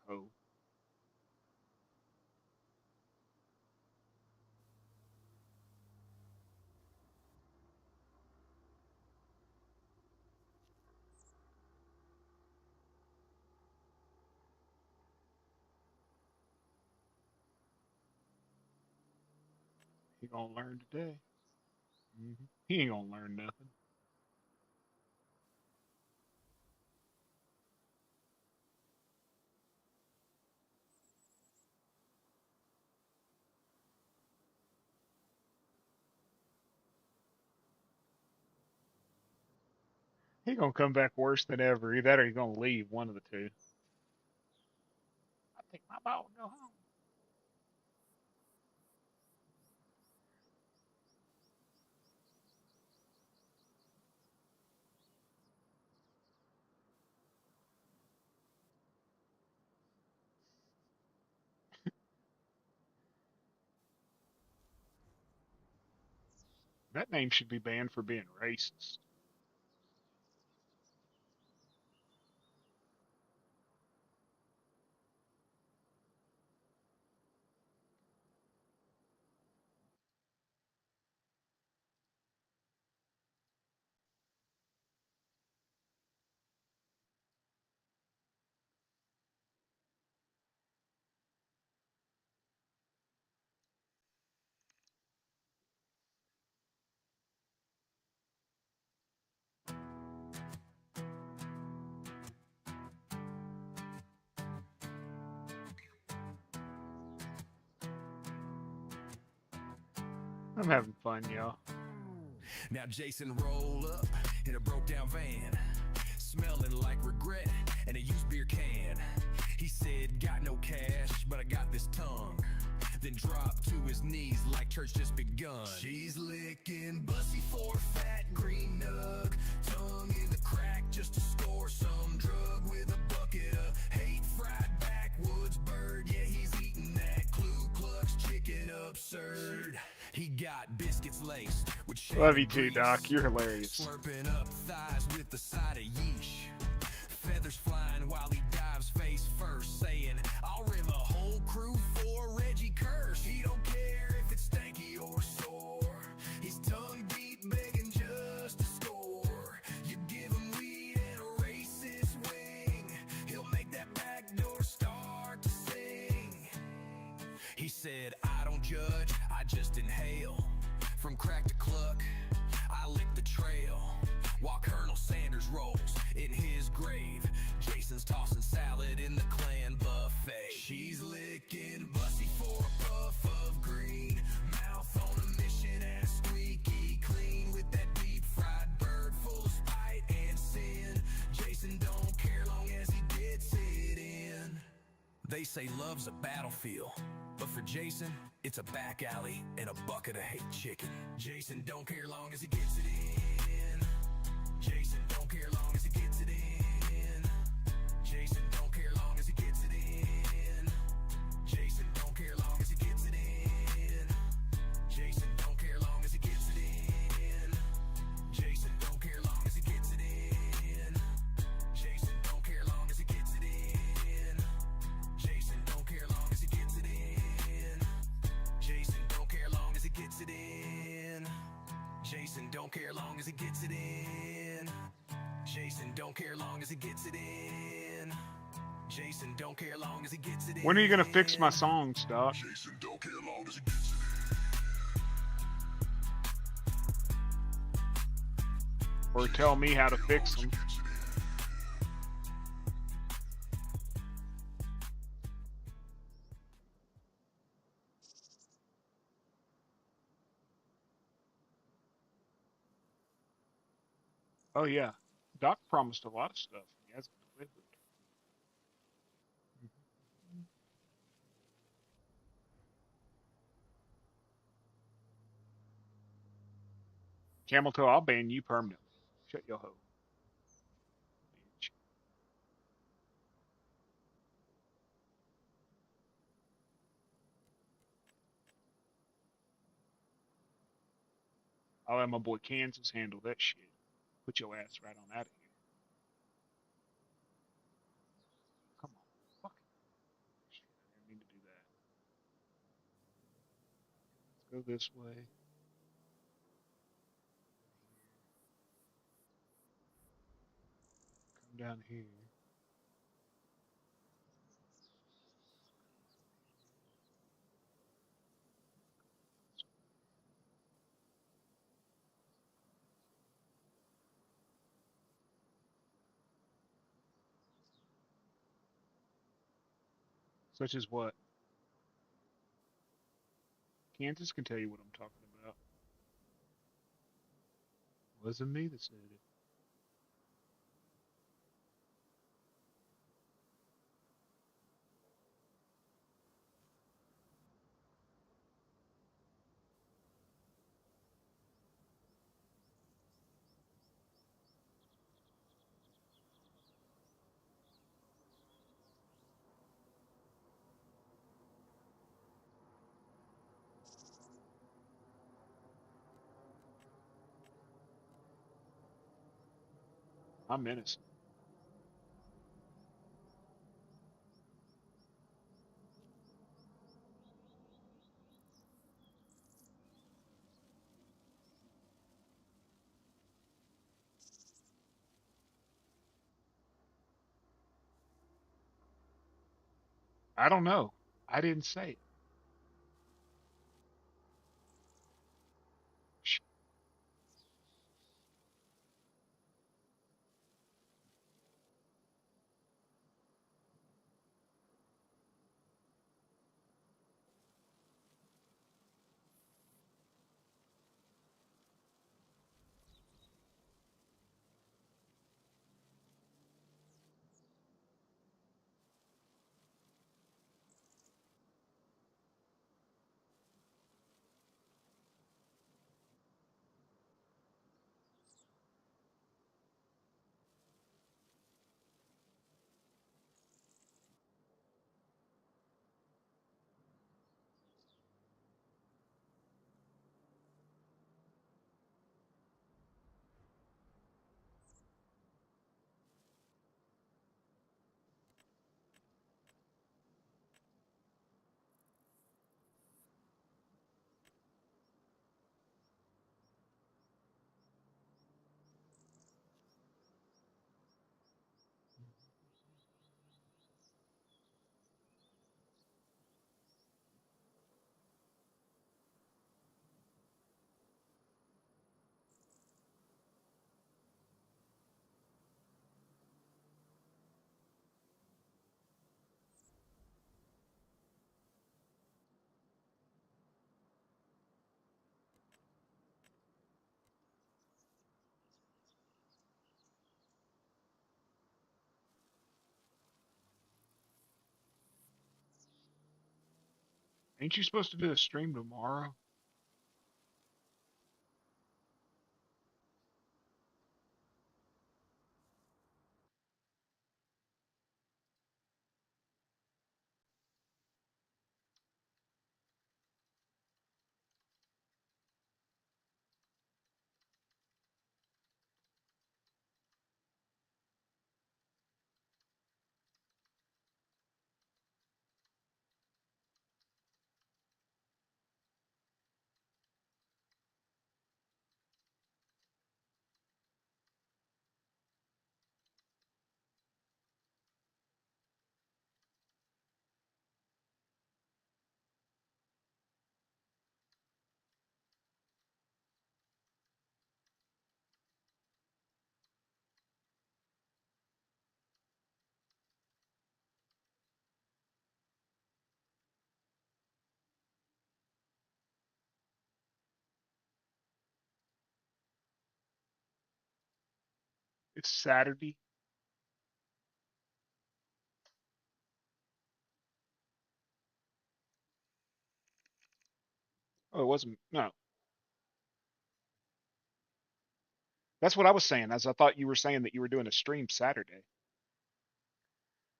Ho. He gonna learn today. He ain't gonna learn nothing. He gonna come back worse than ever. Either that or he gonna leave. One of the two. I think my ball will go home. That name should be banned for being racist. I'm having fun, y'all. Now Jason rolled up in a broke down van, smelling like regret and a used beer can. He said, got no cash, but I got this tongue. Then dropped to his knees like church just begun. She's licking bussy for a fat green nug, tongue in the crack just to score some drug with a bucket of hate fried backwoods bird. Yeah, he's eating that Ku Klux chicken absurd. He got biscuits laced with Love you shaved too, grease, Doc. You're hilarious. slurping up thighs with the side of yeesh. Feathers flying while he dives face first, saying, I'll rim a whole crew for Reggie Curse. He don't care if it's stanky or sore. He's tongue deep begging just to score. You give him weed and a racist wing, he'll make that back door start to sing. He said, I don't judge, I just inhale. From crack to cluck, I lick the trail. While Colonel Sanders rolls in his grave, Jason's tossing salad in the Klan buffet. She's licking bussy for a puff of green, mouth on a mission and squeaky clean, with that deep fried bird full of spite and sin. Jason don't care long as he gets it in. They say love's a battlefield, but for Jason, it's a back alley and a bucket of hate chicken. Jason don't care long as he gets it in. Jason don't care long as he gets it in. Jason don't care long as he gets it in. Jason don't care long as he gets it in. Jason don't care long as he gets it in. Jason don't care long as he gets it in. Jason don't care long as he gets it in. Jason don't care long as he gets it in. Jason don't care long as he gets it in. Jason don't care long as he gets it in. Jason don't care long as he gets it in. Jason don't care long as he gets it in. When are you gonna fix my songs, Doc? Jason don't care long as he gets it. Or tell me how to fix them? Oh yeah, Doc promised a lot of stuff. He hasn't delivered. Camel toe, I'll ban you permanently. Shut your hole. Bitch. I'll let my boy Kansas handle that shit. Put your ass right on out of here. Come on. Fuck. Shit, I didn't mean to do that. Let's go this way. Come down here. Such as what? Kansas can tell you what I'm talking about. Wasn't me that said it. I'm innocent. I don't know. I didn't say it. Shh. Ain't you supposed to do a stream tomorrow? It's Saturday. Oh, it wasn't. No, that's what I was saying. As I thought you were saying that you were doing a stream Saturday.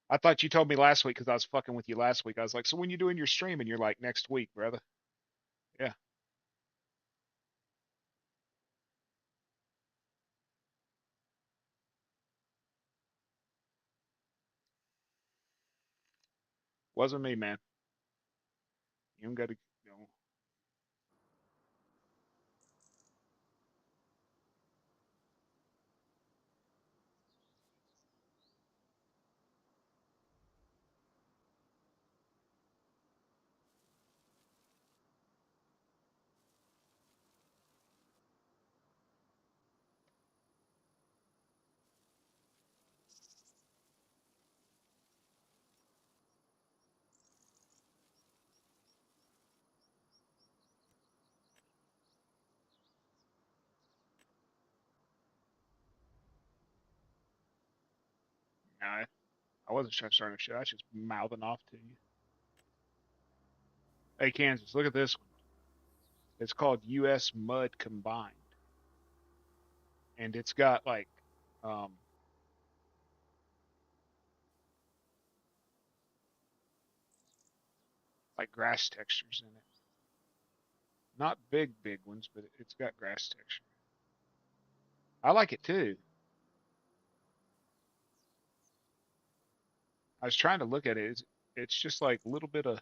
I thought you told me last week because I was fucking with you last week. I was like, so when you doing your stream? And you're like, next week, brother. Yeah, wasn't me, man. You don't got to. You know, nah, I wasn't trying to start no shit. I was just mouthing off to you. Hey, Kansas, look at this one. It's called U.S. Mud Combined, and it's got um, like grass textures in it. Not big, big ones, but it's got grass texture. I like it too. I was trying to look at it. It's just like a little bit of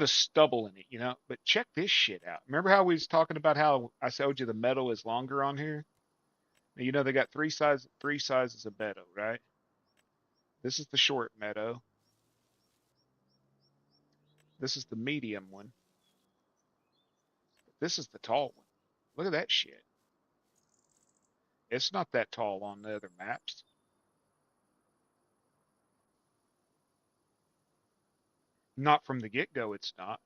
stubble in it, you know. But check this shit out. Remember how we was talking about how I told you the meadow is longer on here? Now, you know they got three sizes of meadow, right? This is the short meadow. This is the medium one. This is the tall one. Look at that shit. It's not that tall on the other maps. Not from the get go, it's not.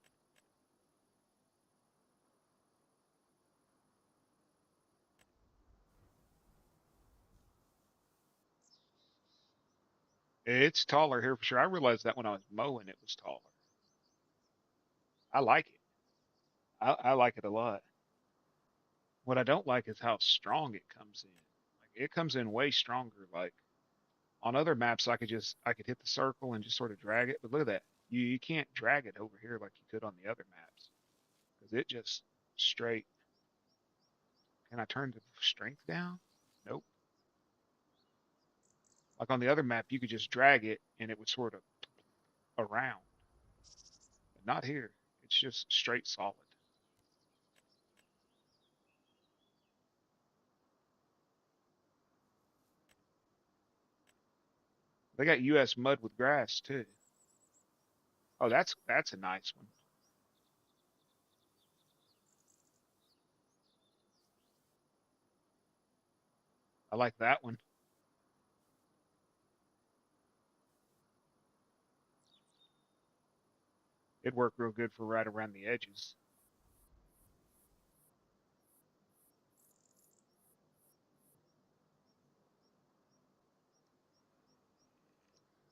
It's taller here for sure. I realized that when I was mowing, it was taller. I like it. I like it a lot. What I don't like is how strong it comes in. Like it comes in way stronger. Like on other maps, I could hit the circle and just sort of drag it. But look at that. You can't drag it over here like you could on the other maps because it just straight. Can I turn the strength down? Nope. Like on the other map, you could just drag it and it would sort of around. But not here. It's just straight solid. They got U.S. mud with grass too. Oh, that's a nice one. I like that one. It worked real good for right around the edges.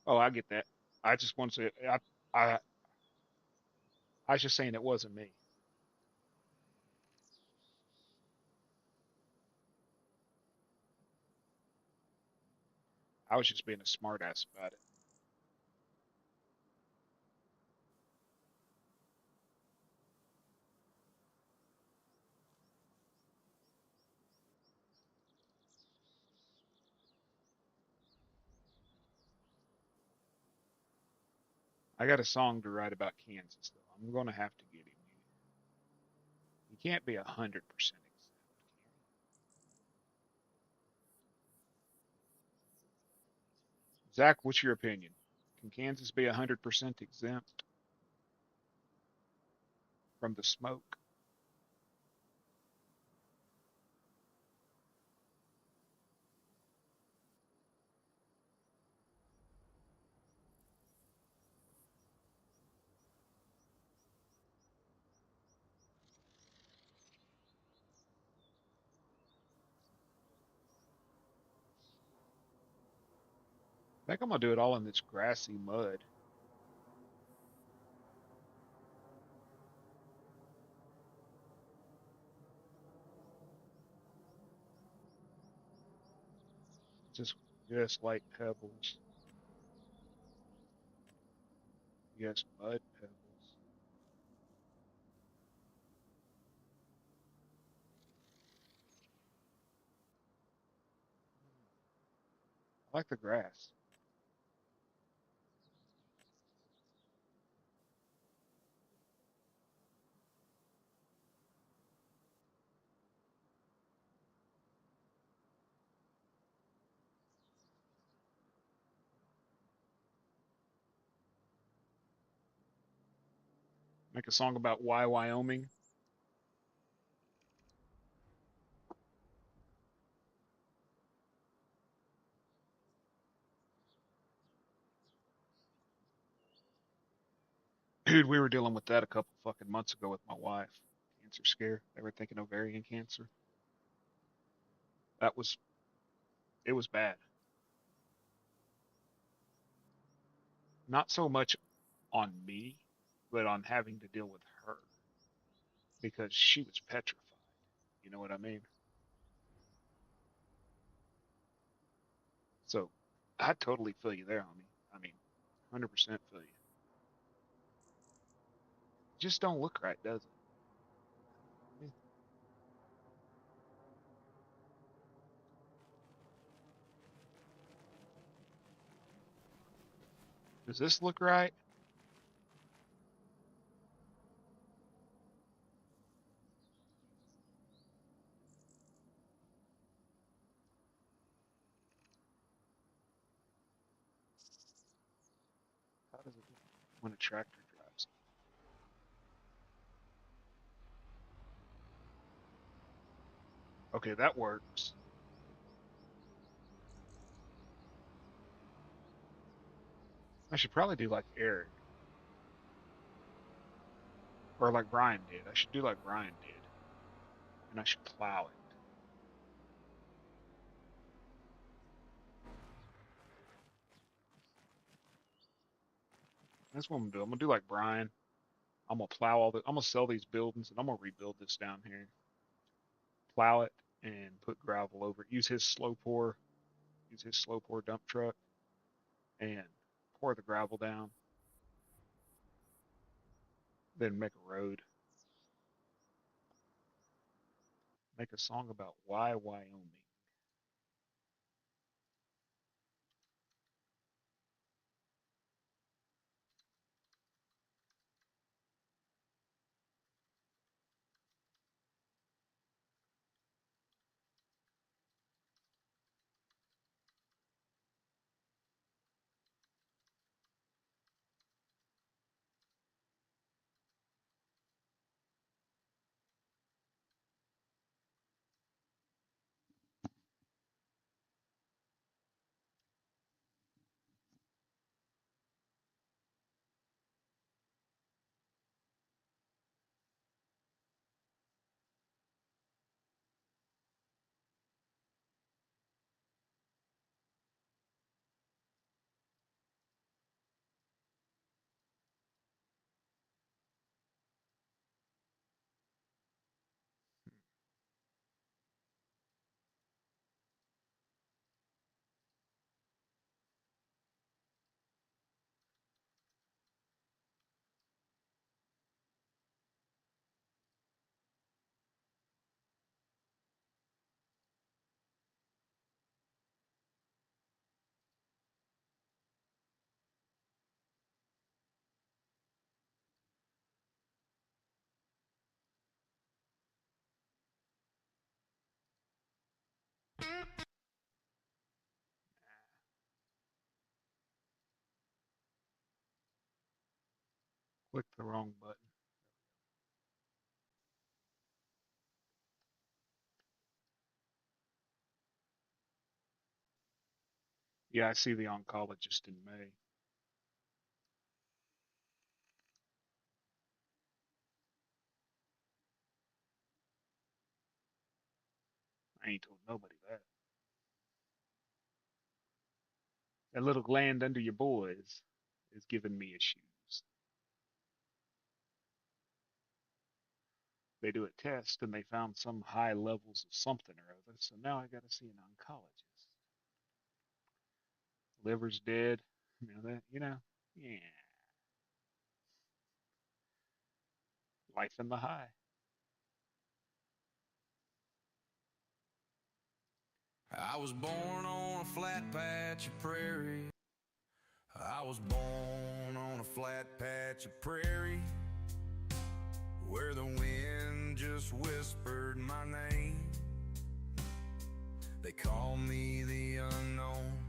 Oh, I get that. I just want to. I I was just saying it wasn't me. I was just being a smartass about it. I got a song to write about Kansas, though. I'm going to have to get him. He can't be 100% exempt. Zach, what's your opinion? Can Kansas be 100% exempt from the smoke? I think I'm going to do it all in this grassy mud. Just, just like pebbles. Yes, mud pebbles. I like the grass. Make a song about why Wyoming. Dude, we were dealing with that a couple fucking months ago with my wife. Cancer scare. They were thinking ovarian cancer. That was, it was bad. Not so much on me, but on having to deal with her because she was petrified. You know what I mean? So I totally feel you there, homie. I mean, 100% feel you. Just don't look right, does it? Does this look right? How does it look when a tractor drives? Okay, that works. I should probably do like Eric or like Brian did. I should do like Brian did, and I should plow it. That's what I'm gonna do. I'm gonna do like Brian. I'm gonna plow all the. I'm gonna sell these buildings, and I'm gonna rebuild this down here. Plow it and put gravel over it. Use his slow pour. Use his slow pour dump truck and pour the gravel down. Then make a road. Make a song about why Wyoming. wrong button. Yeah, I see the oncologist in May. I ain't told nobody that. That little gland under your boys is giving me issues. They do a test and they found some high levels of something or other, so now I gotta see an oncologist. Liver's dead. Yeah. Life in the high. I was born on a flat patch of prairie. I was born on a flat patch of prairie where the wind just whispered my name. They call me the unknown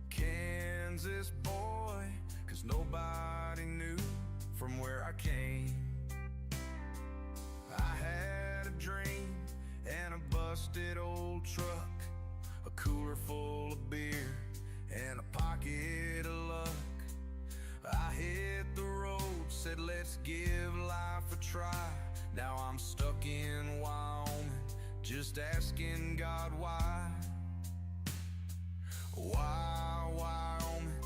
Kansas boy, 'cause nobody knew from where I came. I had a dream and a busted old truck, a cooler full of beer and a pocket of luck. I hit the road, said let's give life a try. Now I'm stuck in Wyoming, just asking God why. Why Wyoming?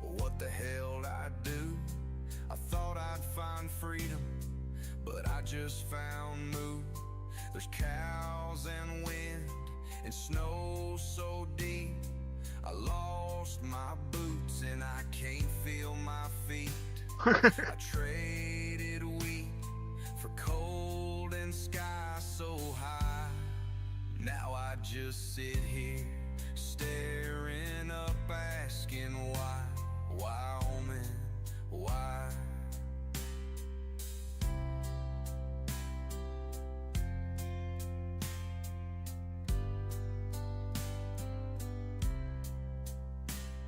What the hell did I do? I thought I'd find freedom, but I just found moo. There's cows and wind and snow so deep, I lost my boots and I can't feel my feet. I traded wheat for cold and sky so high. Now I just sit here staring up, asking why, Wyoming, why?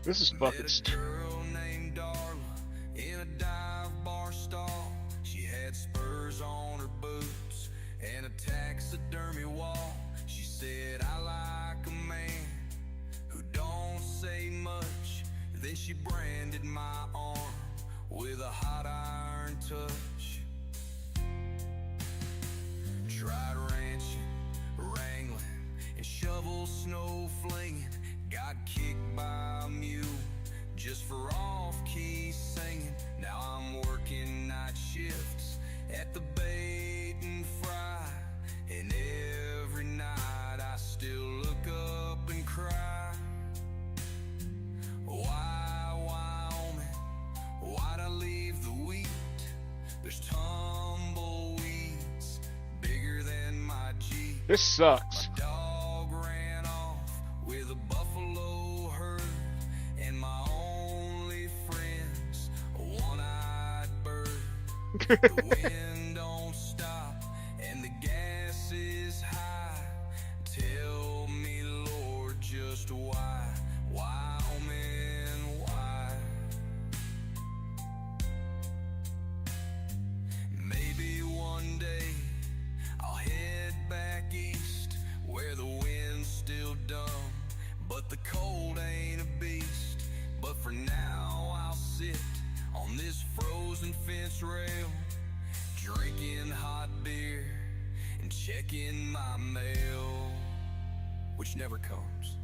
This is fucking stupid. Girl named Darla in a dive bar stall. She had spurs on her boots and a taxidermy wall. She said, I like a man who don't say much. Then she branded my arm with a hot iron touch. Tried ranching, wrangling, and shovel snow flinging. Got kicked by a mule just for off-key singing. Now I'm working night shifts at the bait and fry, and every night I still look up and cry. Why, Wyoming? Why'd I leave the wheat? There's tumbleweeds bigger than my Jeep. This sucks. My dog ran off with a buffalo herd, and my only friend's a one-eyed bird. The wind don't stop and the gas is high. Tell me, Lord, just why? Wyoming, why? Maybe one day I'll head back east where the wind's still dumb, but the cold ain't a beast. But for now I'll sit on this frozen fence rail, drinking hot beer and checking my mail, which never comes.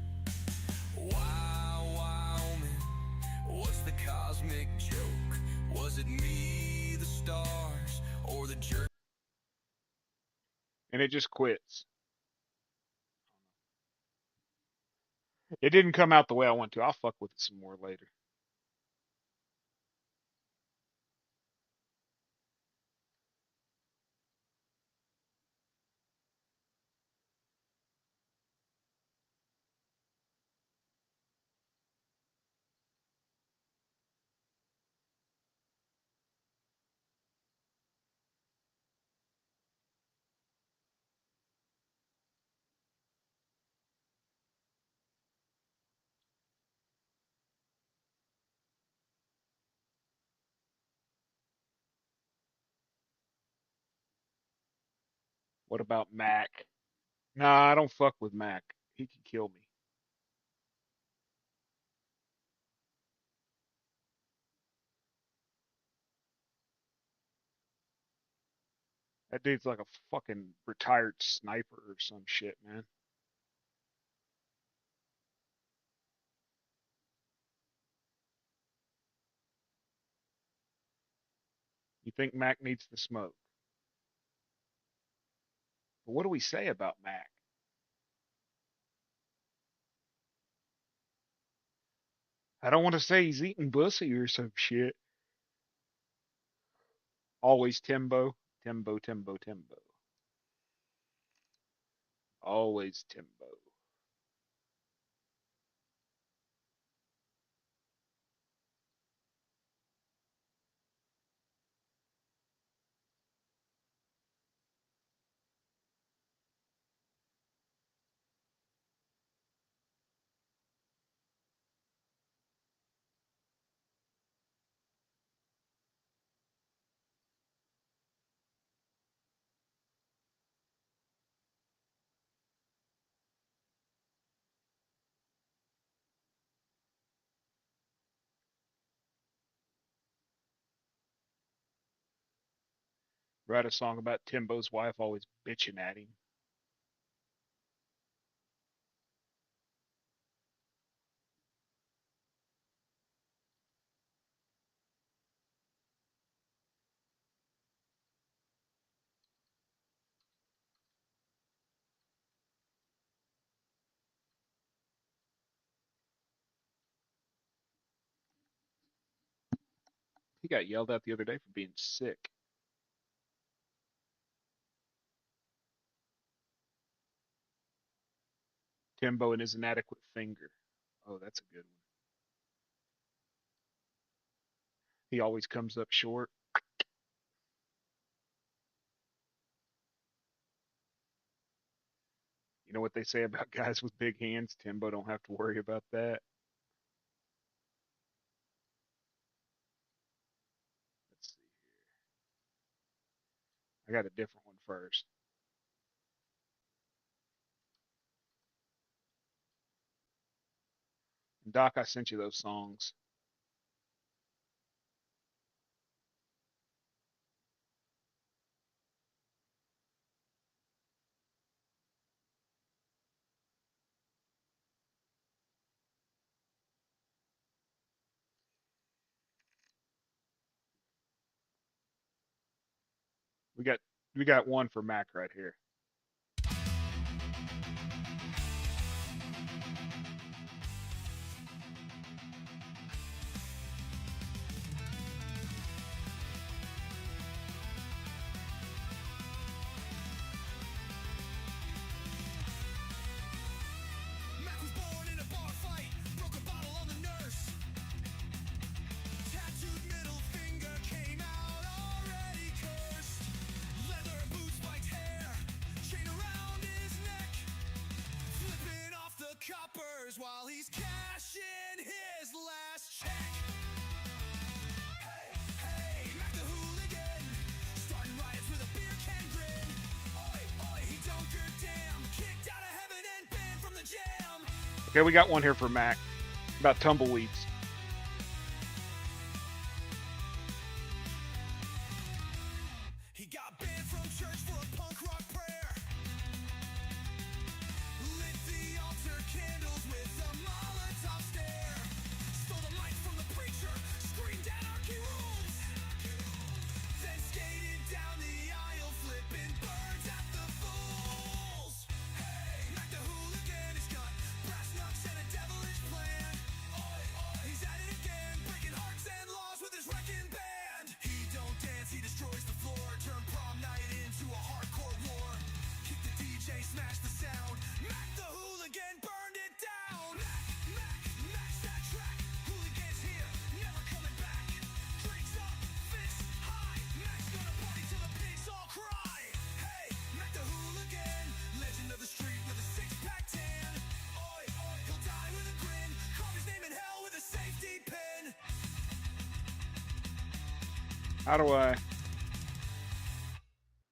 Why, Wyoming? What's the cosmic joke? Was it me, the stars, or the jerk? And it just quits. It didn't come out the way I want to. I'll fuck with it some more later. What about Mac? Nah, I don't fuck with Mac. He can kill me. That dude's like a fucking retired sniper or some shit, man. You think Mac needs the smoke? But what do we say about Mac? I don't want to say he's eating pussy or some shit. Always Timbo, Timbo, Timbo, Timbo. Always Timbo. Write a song about Timbo's wife always bitching at him. He got yelled at the other day for being sick. Timbo and his inadequate finger. Oh, that's a good one. He always comes up short. You know what they say about guys with big hands? Timbo don't have to worry about that. Let's see. I got a different one first. Doc, I sent you those songs. We got we got one for Mac right here. Mac was born in a bar fight, broke a bottle on the nurse. Tattooed middle finger came out already cursed. Leather boots, spiked hair, chain around his neck. Flipping off the coppers while he's cashing his last check. Hey, hey, Mac the hooligan, starting riots with a beer can grin. Oi, oi, he don't give a damn, kicked out of heaven and banned from the jam. Okay, we got one here for Mac about tumbleweeds. He got banned from church for a punk rock prayer. Lit the altar candles with a Molotov stare. Stole the mic from the preacher, screamed anarchy rules. Then skated down the aisle, flipping birds at the fools. Hey, Mac the hooligan, he's got brass knucks and a devilish plan. Oi, oi, he's at it again, breaking hearts and laws with his wrecking band. He don't dance, he destroys the floor, turn prom night into a hardcore war. Kick the DJ, smash the sound. Mac the hooligan burned it down. Mac, match that track. Hooligans here, never coming back. Drinks up, fists high. Mac's gonna party till the pigs all cry. Hey, Mac the hooligan, legend of the street with a six-pack tan. Oi, oi, he'll die with a grin. Carve his name in hell with a safety pin. How do I?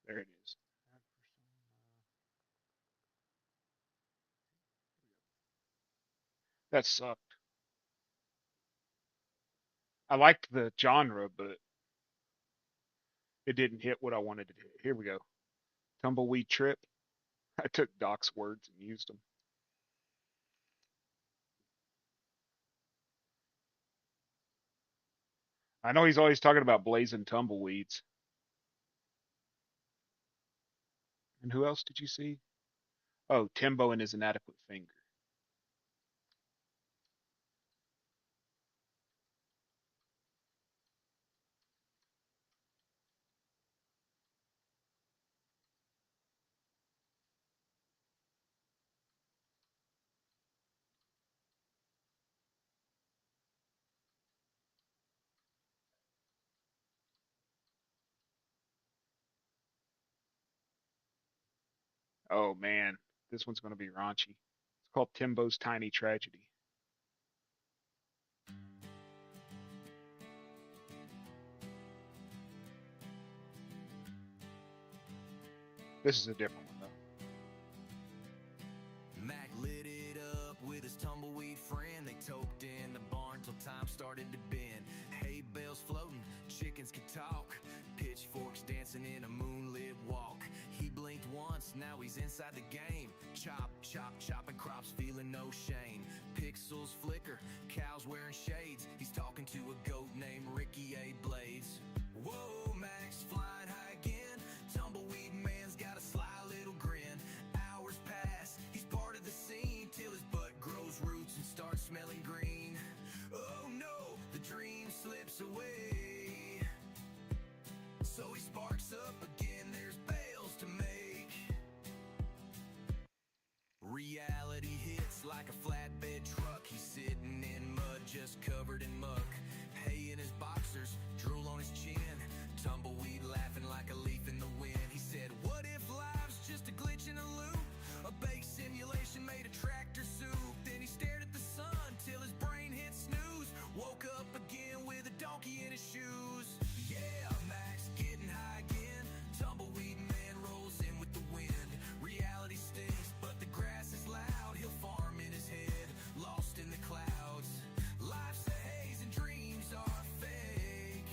There it is. That sucked. I liked the genre, but it didn't hit what I wanted to hit. Here we go. Tumbleweed Trip. I took Doc's words and used them. I know he's always talking about blazing tumbleweeds. And who else did you see? Oh, Timbo and his inadequate finger. Oh man, this one's going to be raunchy. It's called Timbo's Tiny Tragedy. This is a different one though. Mac lit it up with his tumbleweed friend. They toked in the barn till time started to bend. Hay bales floating, chickens could talk. Pitchforks dancing in a moonlit walk. He blinked once, now he's inside the game. Chop, chop, chopping crops, feeling no shame. Pixels flicker, cows wearing shades. He's talking to a goat named Ricky A. Blades. Whoa, Max flying high again. Tumbleweed man's got a sly little grin. Hours pass, he's part of the scene till his butt grows roots and starts smelling green. Oh no, the dream slips away. So he sparks up again, there's bales to make. Reality hits like a flatbed truck. He's sitting in mud, just covered in muck. Hay in his boxers, drool on his chin. Tumbleweed laughing like a leaf in the wind. He said, what if life's just a glitch in a loop? A baked simulation made a tractor soup. Then he stared at the sun till his brain hit snooze. Woke up again with a donkey in his shoes. Yeah, Max getting high again. Tumbleweed man rolls in with the wind. Reality stinks, but the grass is loud. He'll farm in his head, lost in the clouds. Life's a haze and dreams are fake.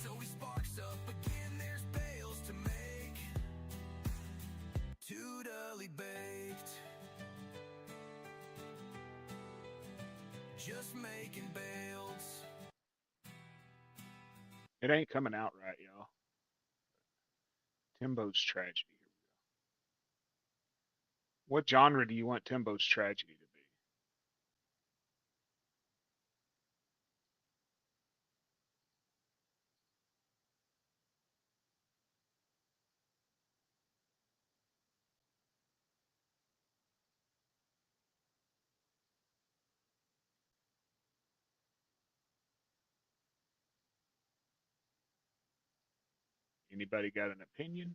So he sparks up again, there's bales to make. Too dully baked, just making bales. It ain't coming out right, y'all. Timbo's Tragedy. Here we go. What genre do you want Timbo's Tragedy to be? Anybody got an opinion?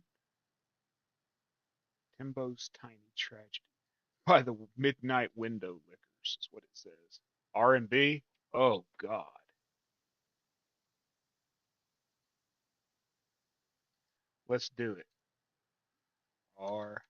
Timbo's Tiny Tragedy. By the Midnight Window Liquors is what it says. R&B? Oh God. Let's do it. R.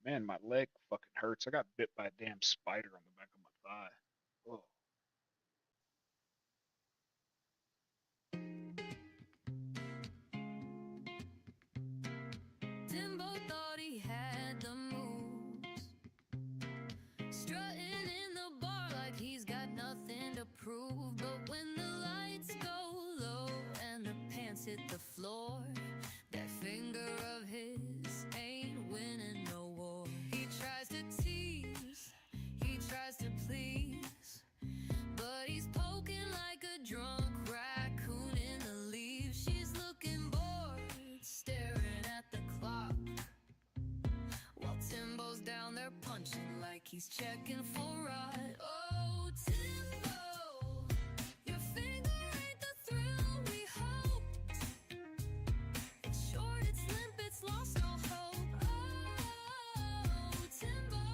Man, my leg fucking hurts. I got bit by a damn spider on the back of my thigh. Oh. Timbo thought he had the moves, strutting in the bar like he's got nothing to prove. But when the lights go low and the pants hit the floor, that finger of his ain't winning no war. He tries to tease, he tries to please, but he's poking like a drunk raccoon in the leaves. She's looking bored, staring at the clock, while Timbo's down there punching like he's checking for rot. Oh, Timbo, your finger ain't the thrill we hoped. It's short, it's limp, it's lost all hope. Oh, Timbo,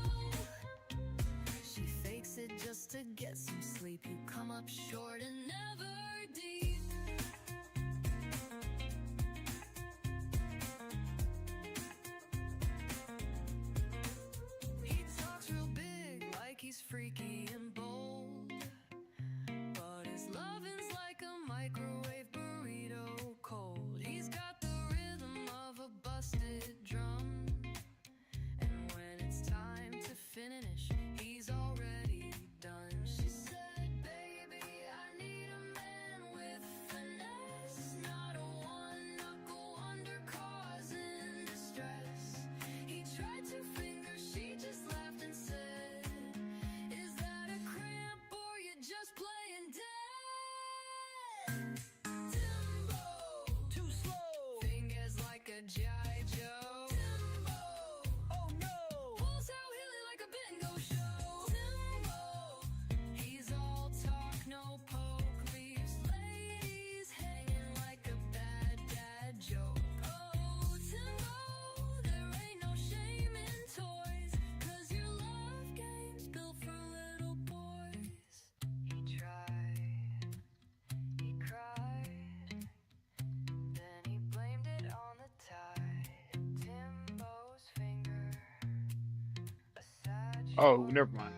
Oh, never mind.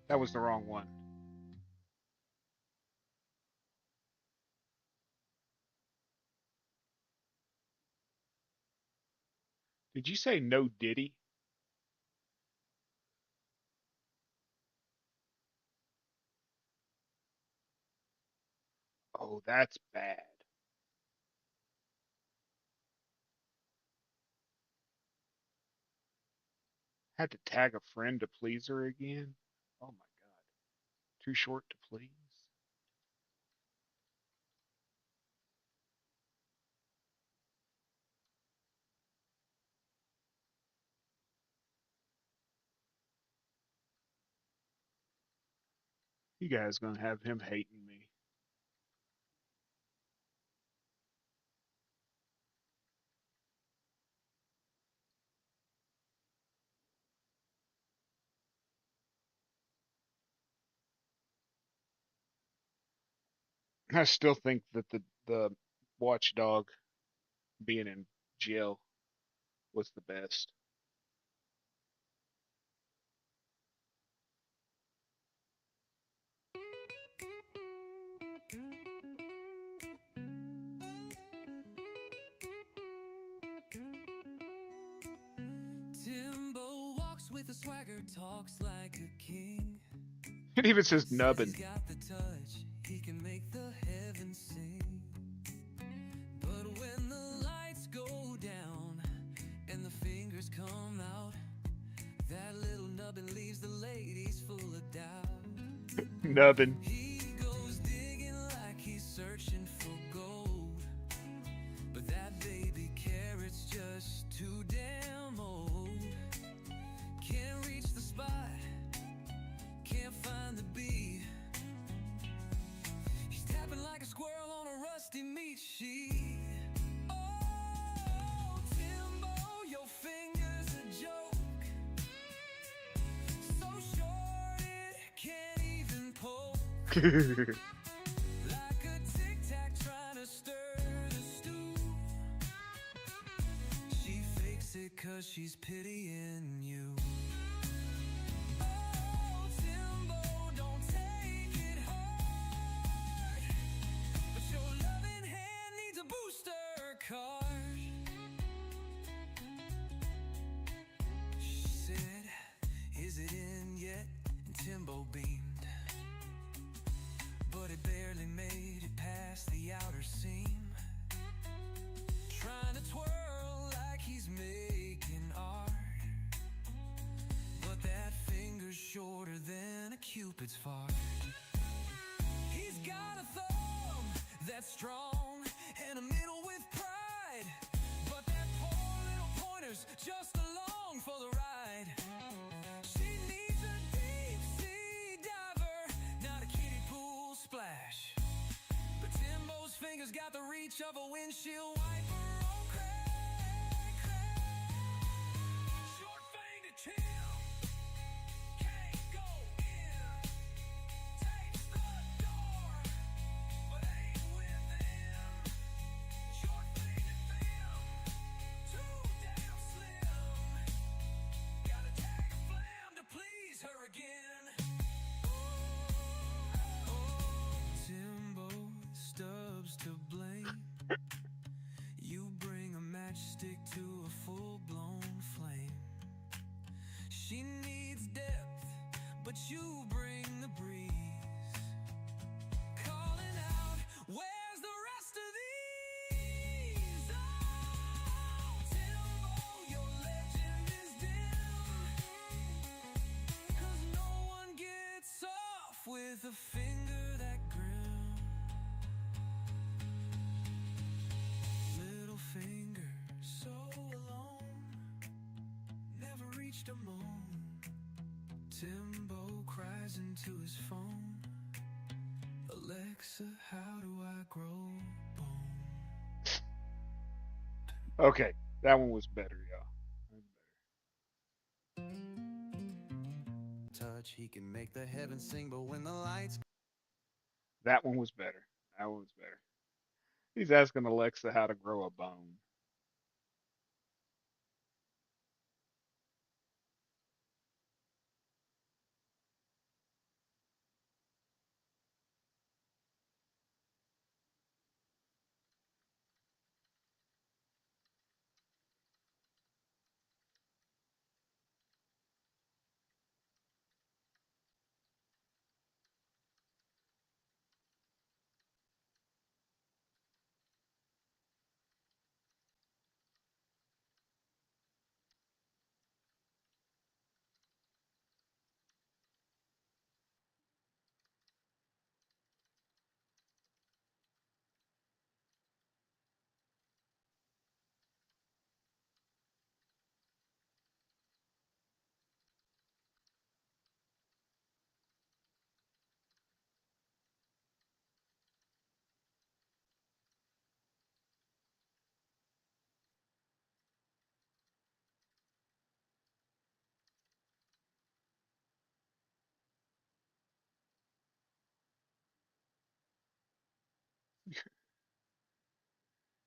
That was the wrong one. Did you say no Diddy? Oh, that's bad. Had to tag a friend to please her again? Oh my god. Too short to please? You guys gonna have him hating me. I still think that the watchdog being in jail was the best. Timbo walks with a swagger, talks like a king. It even says Says nubbin. he's got the touch, he can make the heavens sing. But when the lights go down and the fingers come out, that little nubbin leaves the ladies full of doubt. Nubbin. He goes digging like he's searching for gold, but that baby carrot's just too damn old. Can't reach the spot, can't find the bee. He's tapping like a squirrel on a rusty meat sheet. Oh, Timbo, your finger's a joke. So short it can't even poke. Like a tic-tac trying to stir the stew. She fakes it 'cause she's pitying you. Oh, Timbo, don't take it hard, but your loving hand needs a booster card. She said, is it in yet? And Timbo beamed, but it barely made it past the outer seam. Trying to twirl like he's making art, but that finger's shorter than a cupid's fart. He's got a thumb that's strong and a middle with pride, but that poor little pointer's just along for the ride. She needs a deep sea diver, not a kiddie pool splash. But Timbo's fingers got the reach of a windshield wiper. Oh, crack, crack. Short-fingered Tim can't go in. Takes the door, but ain't within. Short-fingered Tim, too damn slim. Gotta tag a flam to please her again. Timbo stubs to blame. You bring a matchstick to a full-blown flame. She needs depth, but you bring the breeze. Calling out, where's the rest of these? Oh, Timbo, your legend is dim, 'cause no one gets off with a finger that grim. Little finger, so alone, never reached a moan. Timbo cries into his phone. Alexa, how do I grow bone? Okay, that one was better, y'all. Touch, he can make the heavens sing, but when the lights That one was better. That one was better. He's asking Alexa how to grow a bone.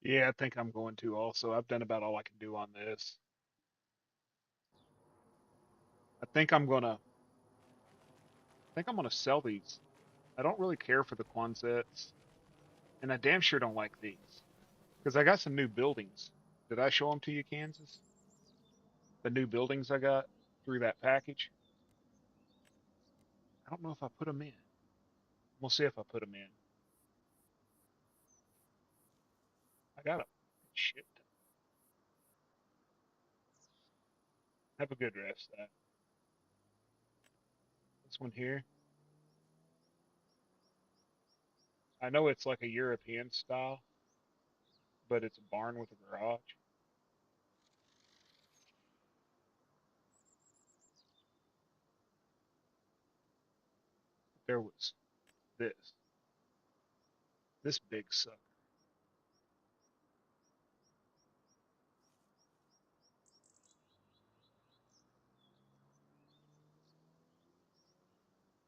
Yeah, I think I'm going to also. I've done about all I can do on this. I think I'm gonna sell these. I don't really care for the Quonsets, and I damn sure don't like these. Because I got some new buildings. Did I show them to you, Kansas? The new buildings I got through that package. I don't know if I put them in. We'll see if I put them in. I got a shit. Have a good rest. That this one here. I know it's like a European style, but it's a barn with a garage. There was this. This big sucker.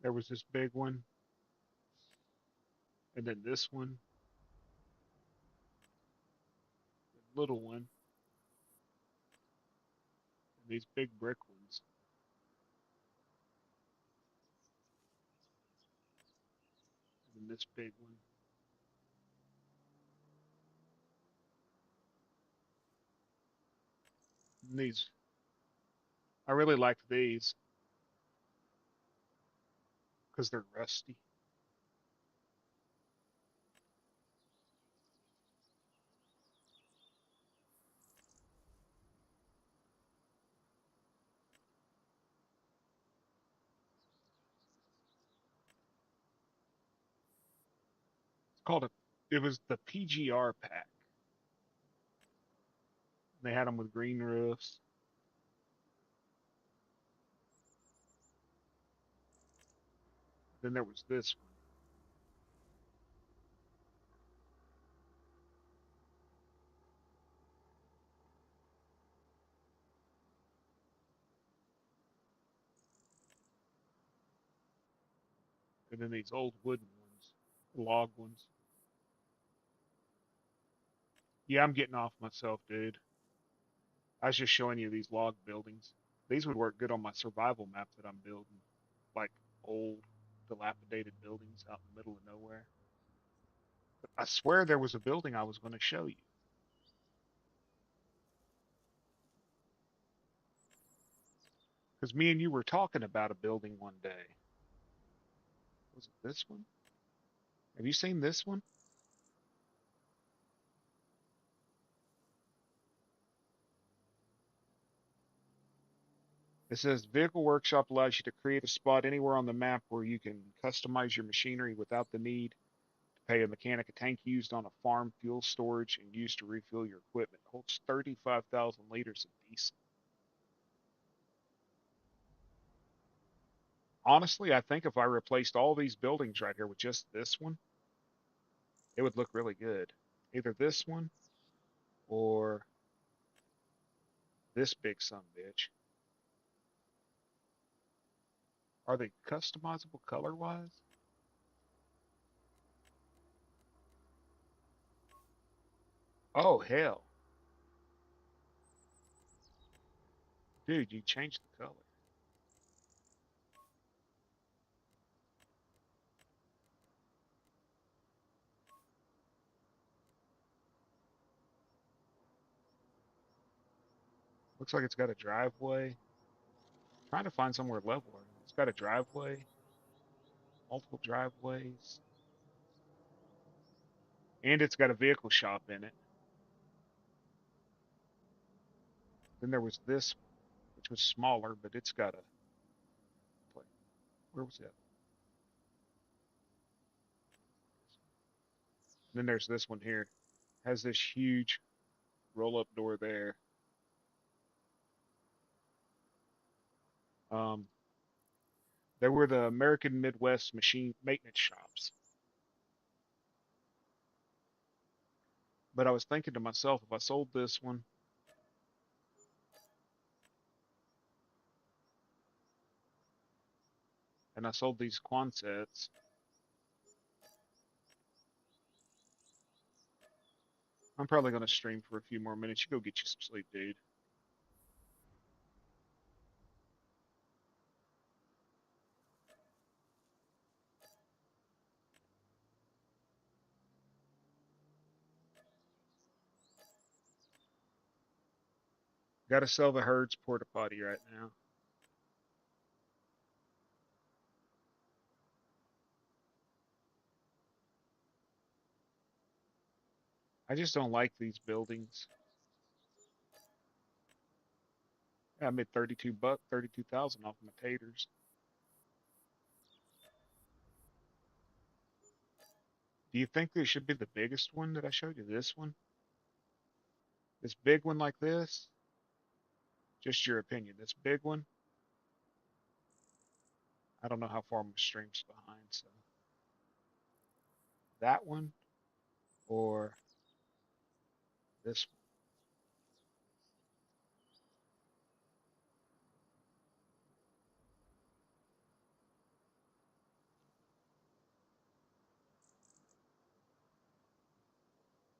There was this big one, and then this one, the little one, and these big brick ones, and then this big one. And these, I really like these because they're rusty. It's called a. It was the PGR pack. They had them with green roofs. Then there was this one. And then these old wooden ones, log ones. Yeah, I'm getting off myself, dude. I was just showing you these log buildings. These would work good on my survival map that I'm building, like old, dilapidated buildings out in the middle of nowhere. But I swear there was a building I was going to show you. Because me and you were talking about a building one day. Was it this one? Have you seen this one? It says Vehicle Workshop allows you to create a spot anywhere on the map where you can customize your machinery without the need to pay a mechanic. A tank used on a farm, fuel storage, and used to refill your equipment. Holds 35,000 liters of diesel. Honestly, I think if I replaced all these buildings right here with just this one, it would look really good. Either this one or this big son bitch. Are they customizable color wise? Oh, hell. Dude, you changed the color. Looks like it's got a driveway. Trying to find somewhere leveler. It's got a driveway, multiple driveways, and it's got a vehicle shop in it. Then there was this one, which was smaller, but it's got a. Where was it? Then there's this one here. Has this huge roll-up door there. Um, they were the American Midwest machine maintenance shops. But I was thinking to myself, if I sold this one, and I sold these Quonsets, I'm probably gonna stream for a few more minutes. You go get you some sleep, dude. Gotta sell the Herds porta potty right now. I just don't like these buildings. I made 32,000 off my taters. Do you think this should be the biggest one that I showed you? This one? This big one like this? Just your opinion. This big one? I don't know how far my stream's behind, so that one or this one?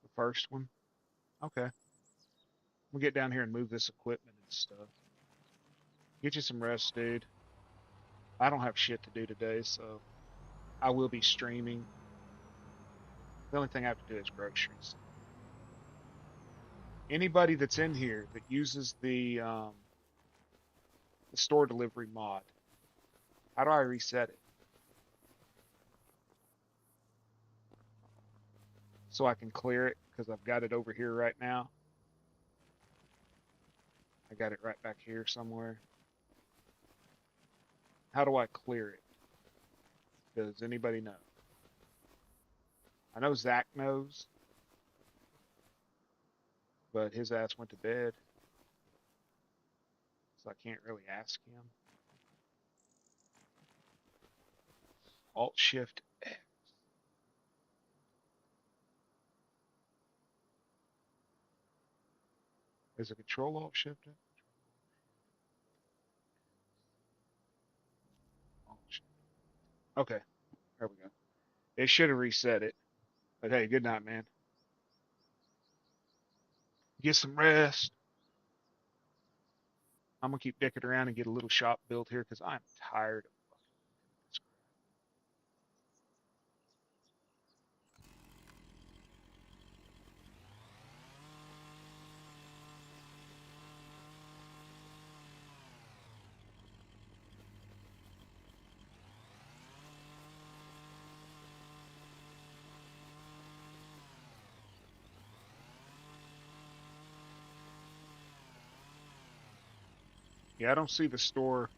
The first one? Okay. We'll get down here and move this equipment and stuff. Get you some rest, dude. I don't have shit to do today, so I will be streaming. The only thing I have to do is groceries. Anybody that's in here that uses the store delivery mod, how do I reset it? So I can clear it because I've got it over here right now. I got it right back here somewhere. How do I clear it? Does anybody know? I know Zach knows, but his ass went to bed, so I can't really ask him. Alt Shift X. Is it Control Alt Shift X? Alt Shift. Okay, there we go. It should have reset it. But hey, good night, man. Get some rest. I'm gonna keep dicking around and get a little shop built here because I'm tired of fucking this crap. Yeah, I don't see the store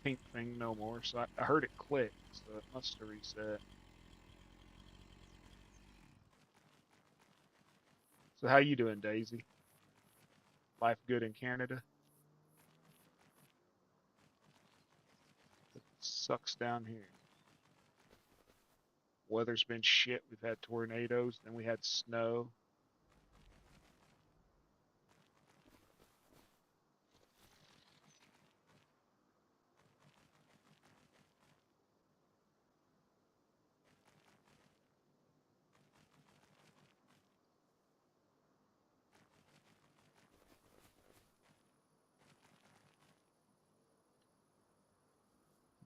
pink thing no more, so I heard it click, so it must have reset. So how you doing, Daisy? Life good in Canada? It sucks down here. Weather's been shit. We've had tornadoes, then we had snow.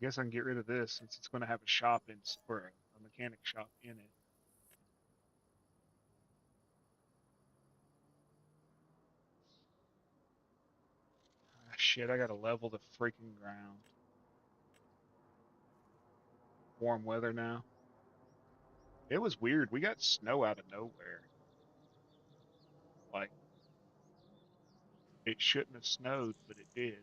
I guess I can get rid of this since it's going to have a shop in or a mechanic shop in it. Ah, shit, I gotta level the freaking ground. Warm weather now. It was weird. We got snow out of nowhere. Like, it shouldn't have snowed, but it did.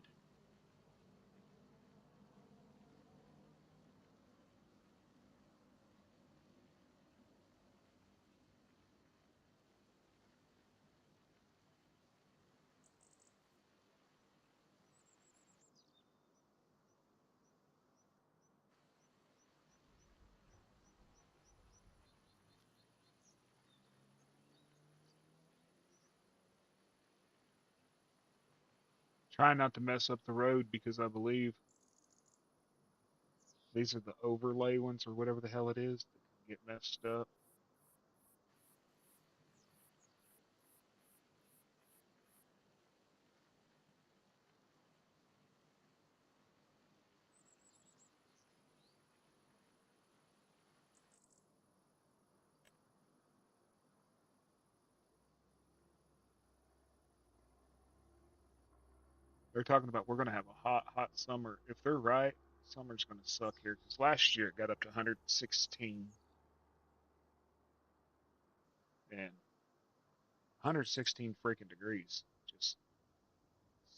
Trying not to mess up the road because I believe these are the overlay ones or whatever the hell it is that can get messed up. They're talking about we're going to have a hot, hot summer. If they're right, summer's going to suck here because last year it got up to 116 and 116 freaking degrees. Just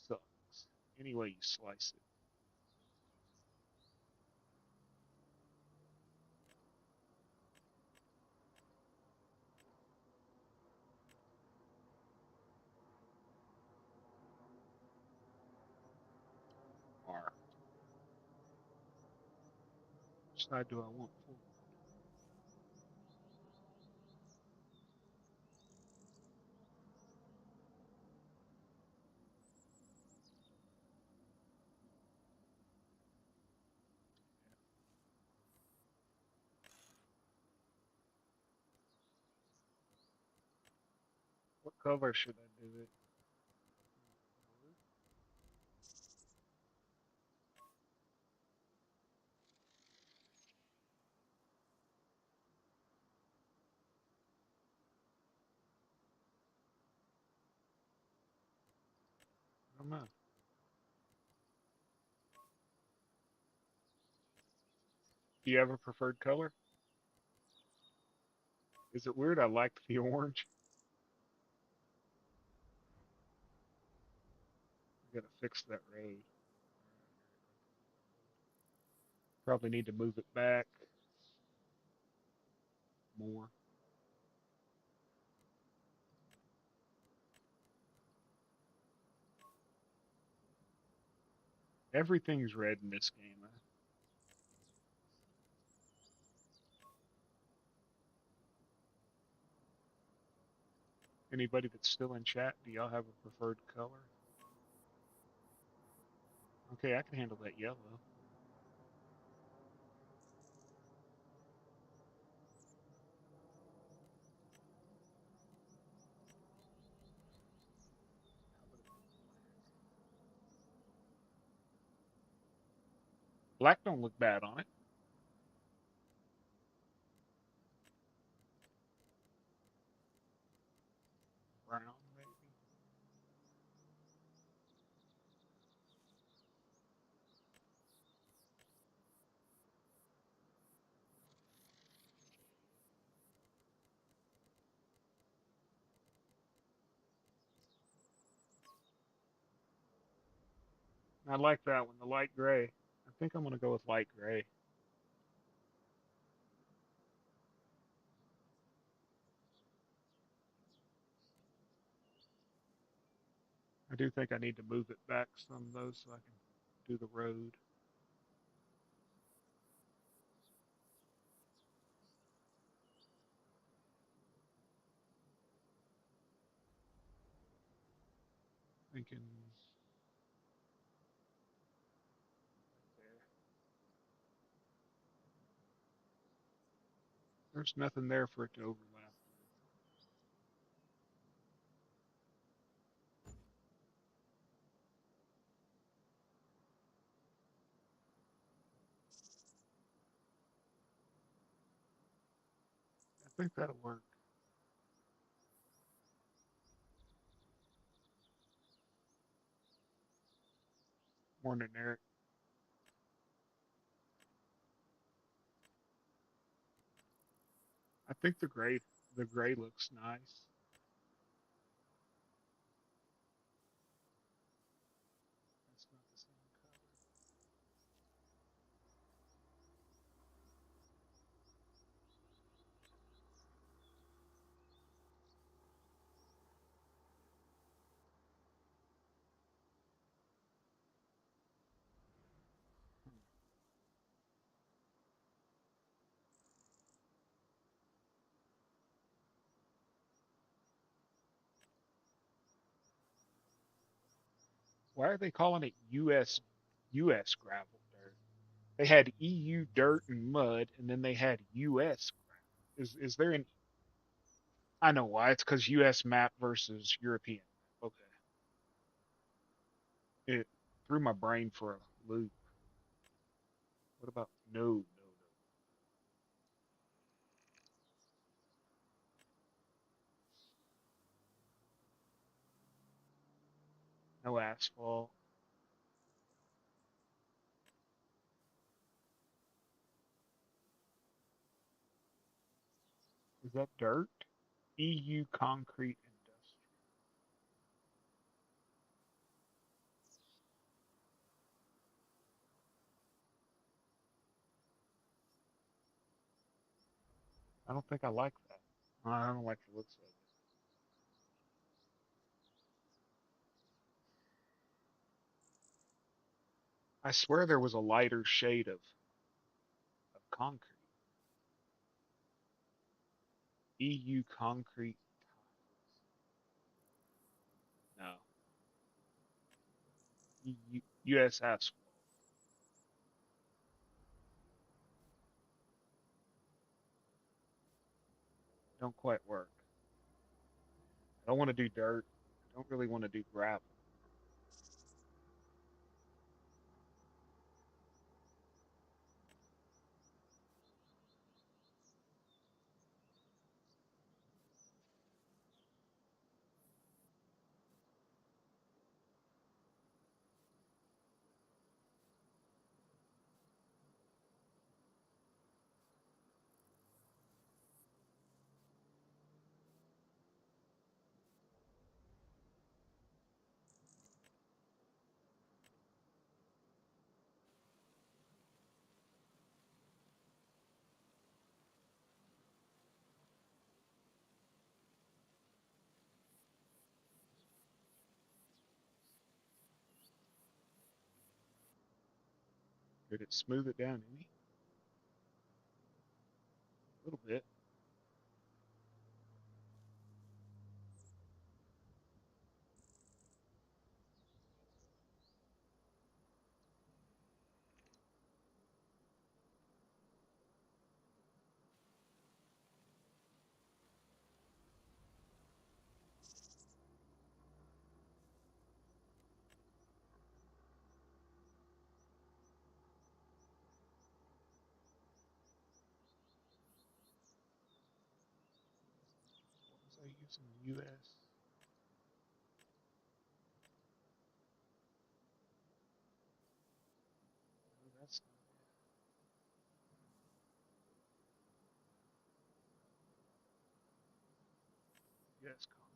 sucks. Any way you slice it. Or which side do I want for? What color should I do it? I don't know. Do you have a preferred color? Is it weird I like the orange? I gotta fix that road. Probably need to move it back more. Everything's red in this game. Anybody that's still in chat, do y'all have a preferred color? Okay, I can handle that yellow. Black don't look bad on it. Brown, maybe. I like that one, the light gray. I think I'm gonna go with light gray. I do think I need to move it back some though so I can do the road. Thinking there. There's nothing there for it to overlap. I think that'll work. Morning, Eric. I think the gray looks nice. That's not the same color. Why are they calling it US gravel dirt? They had EU dirt and mud, and then they had US gravel. Is there an? I know why. It's because US map versus European map. Okay, it threw my brain for a loop. What about no asphalt? Is that dirt? EU Concrete Industry. I don't think I like that. I don't like the looks of it. I swear there was a lighter shade of concrete. EU Concrete tiles. No. US asphalt. Don't quite work. I don't want to do dirt. I don't really want to do gravel. Did it smooth it down any? A little bit. What was I using? US. No, that's not it. US concrete.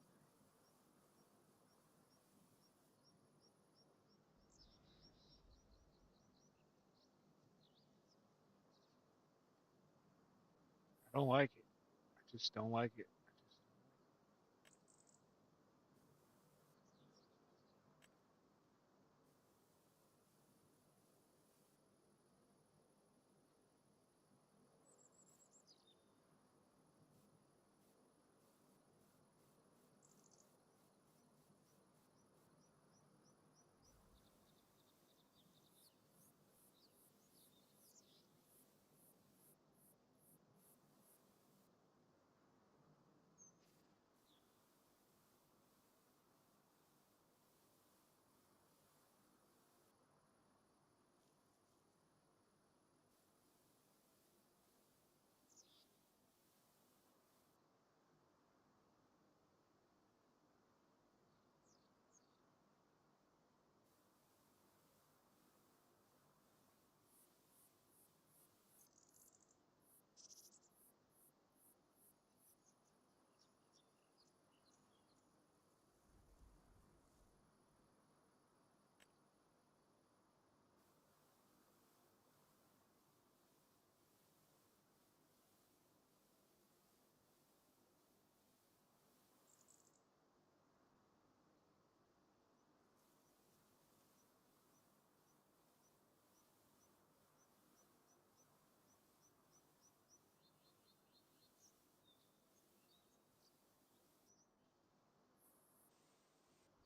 I don't like it. I just don't like it.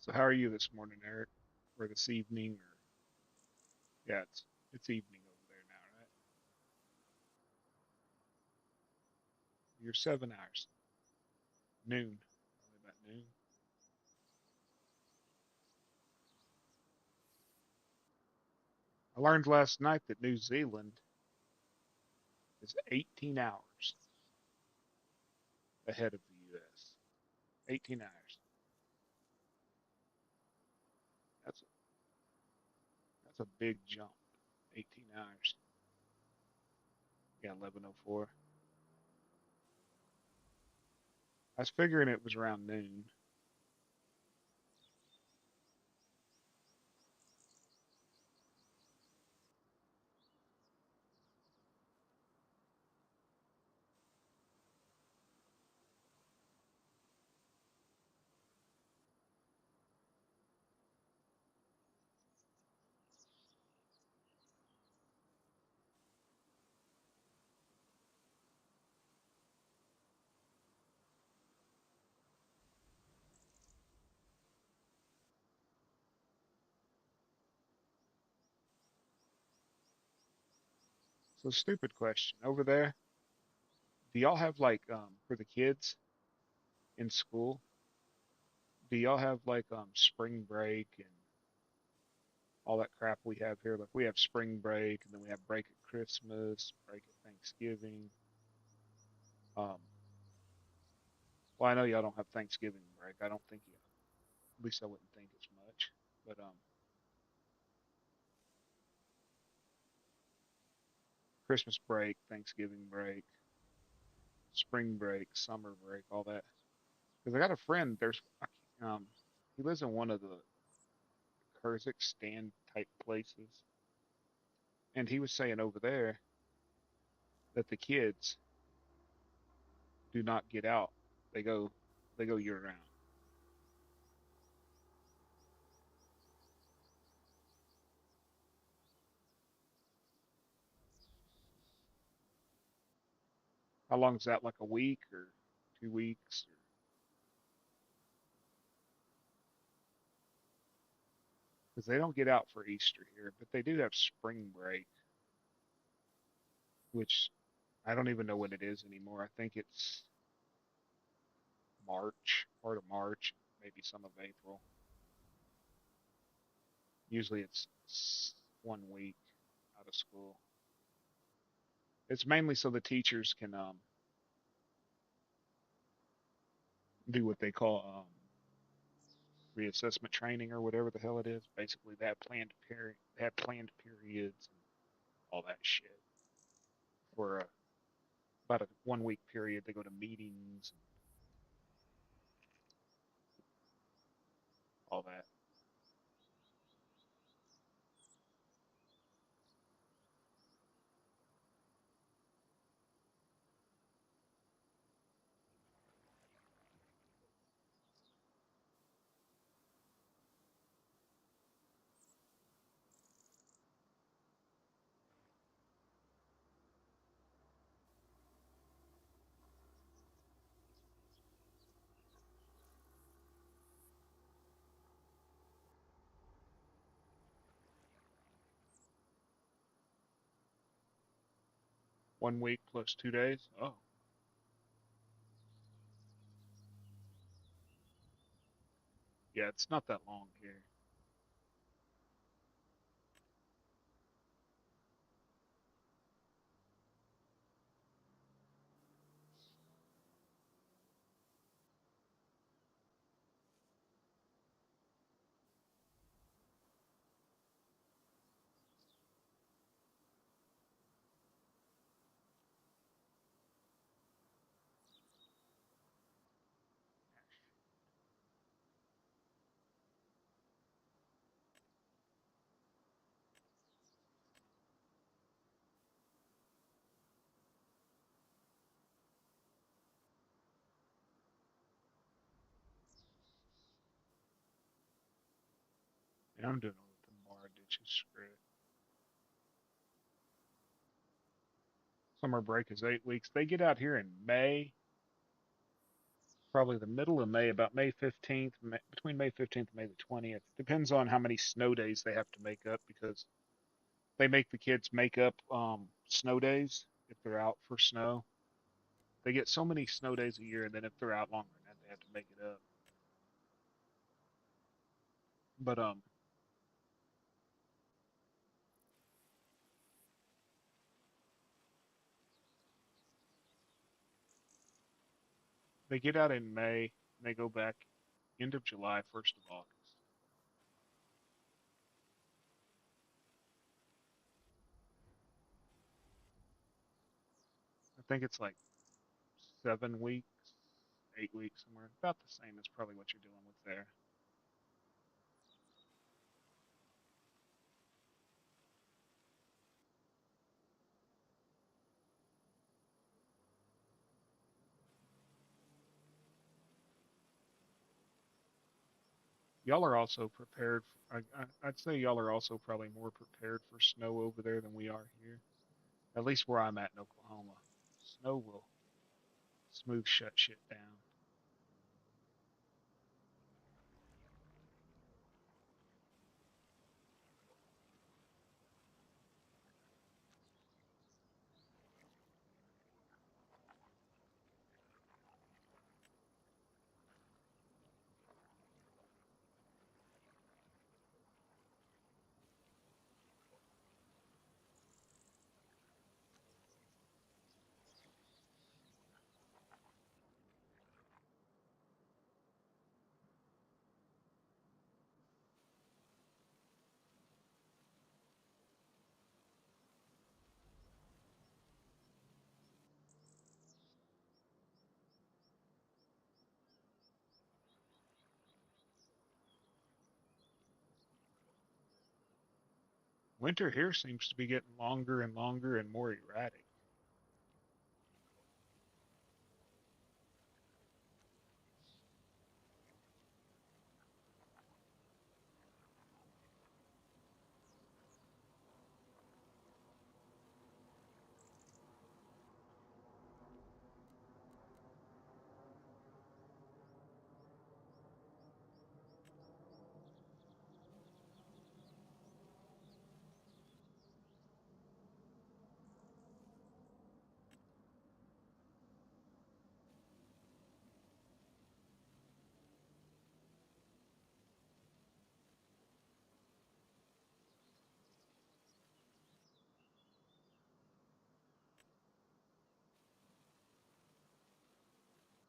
So how are you this morning, Eric? Or this evening? Or yeah, it's evening over there now, right? You're 7 hours. Noon. Probably about noon. I learned last night that New Zealand is 18 hours ahead of the U.S. 18 hours. That's that's a big jump. 18 hours. Yeah, 11:04. I was figuring it was around noon. So stupid question. Over there, do y'all have like for the kids in school, do y'all have like spring break and all that crap we have here? Like we have spring break and then we have break at Christmas, break at Thanksgiving. Um, well, I know y'all don't have Thanksgiving break. I don't think you, at least I wouldn't think as much. But Christmas break, Thanksgiving break, spring break, summer break, all that. Because I got a friend. Um, he lives in one of the Kyrgyzstan type places, and he was saying over there that the kids do not get out. They go, they go year round. How long is that? Like a week or 2 weeks? Because they don't get out for Easter here, but they do have spring break, which I don't even know what it is anymore. I think it's March, part of March, maybe some of April. Usually it's 1 week out of school. It's mainly so the teachers can do what they call reassessment training or whatever the hell it is. Basically, they have planned periods and all that shit for about a 1 week period. They go to meetings and all that. One week plus 2 days. Oh, yeah, it's not that long here. Yeah, I'm doing it with the bar ditches. Screw it. Summer break is 8 weeks. They get out here in May, probably the middle of May, about May 15th, between May 15th and May the 20th. Depends on how many snow days they have to make up because they make the kids make up snow days if they're out for snow. They get so many snow days a year, and then if they're out longer than that, they have to make it up. But they get out in May and they go back end of July, 1st of August. I think it's like 7 weeks, 8 weeks somewhere. About the same as probably what you're dealing with there. Y'all are also prepared. I'd say y'all are also probably more prepared for snow over there than we are here. At least where I'm at in Oklahoma. Snow will smooth shut shit down. Winter here seems to be getting longer and longer and more erratic.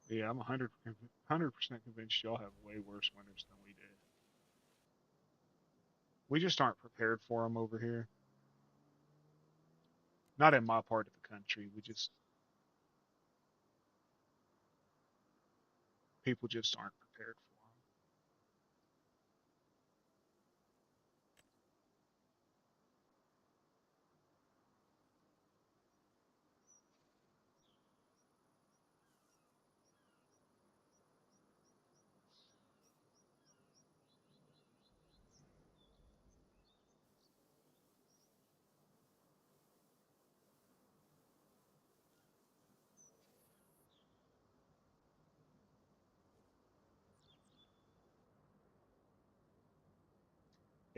Yeah, I'm 100% convinced y'all have way worse winters than we did. We just aren't prepared for them over here. Not in my part of the country. People just aren't prepared for them.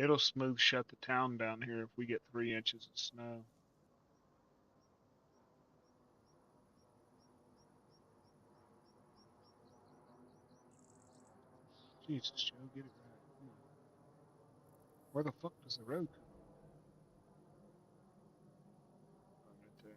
It'll smooth shut the town down here if we get 3 inches of snow. Jesus, Joe, get it right. Where the fuck does the road come? Oh, right there.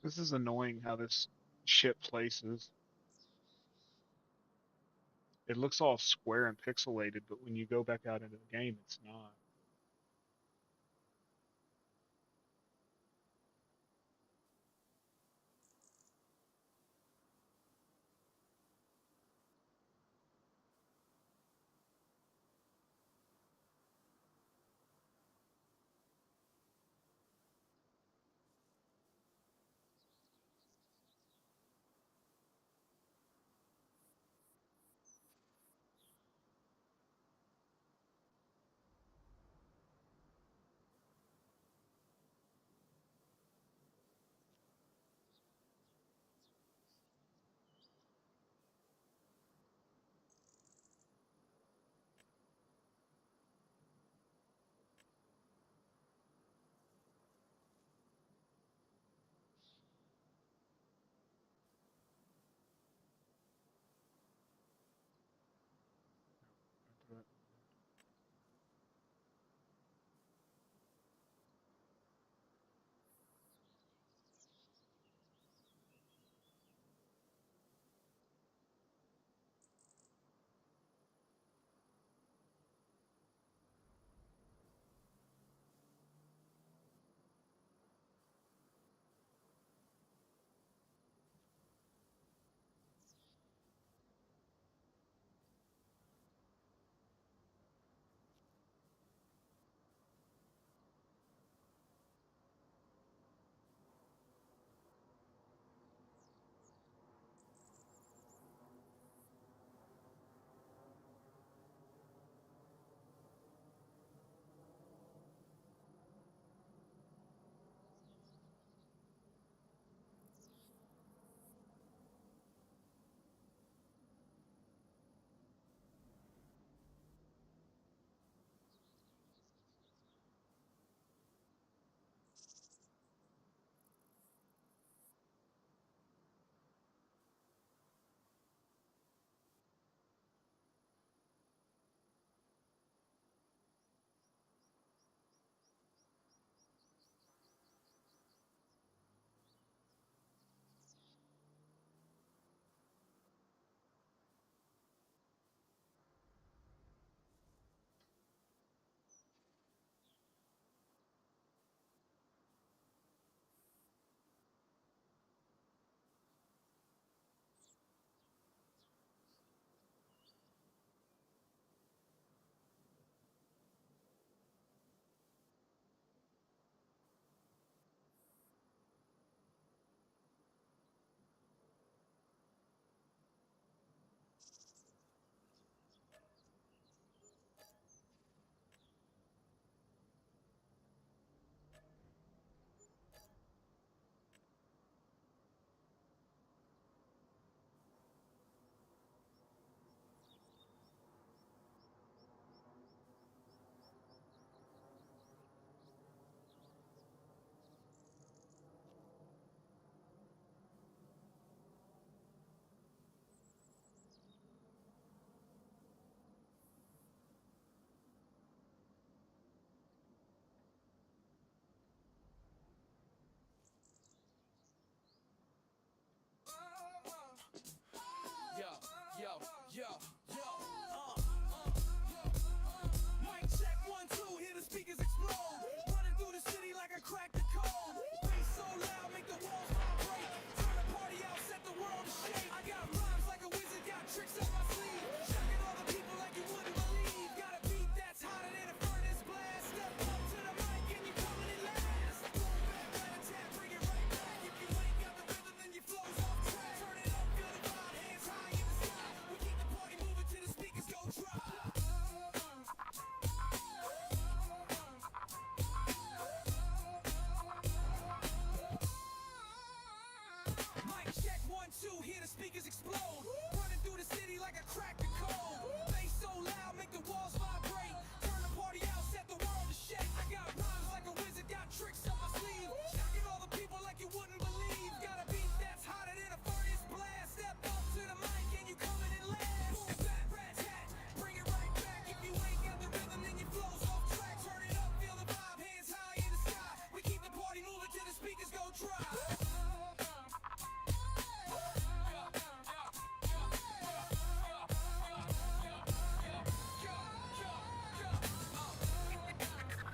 This is annoying how this ship places. It looks all square and pixelated, but when you go back out into the game, it's not.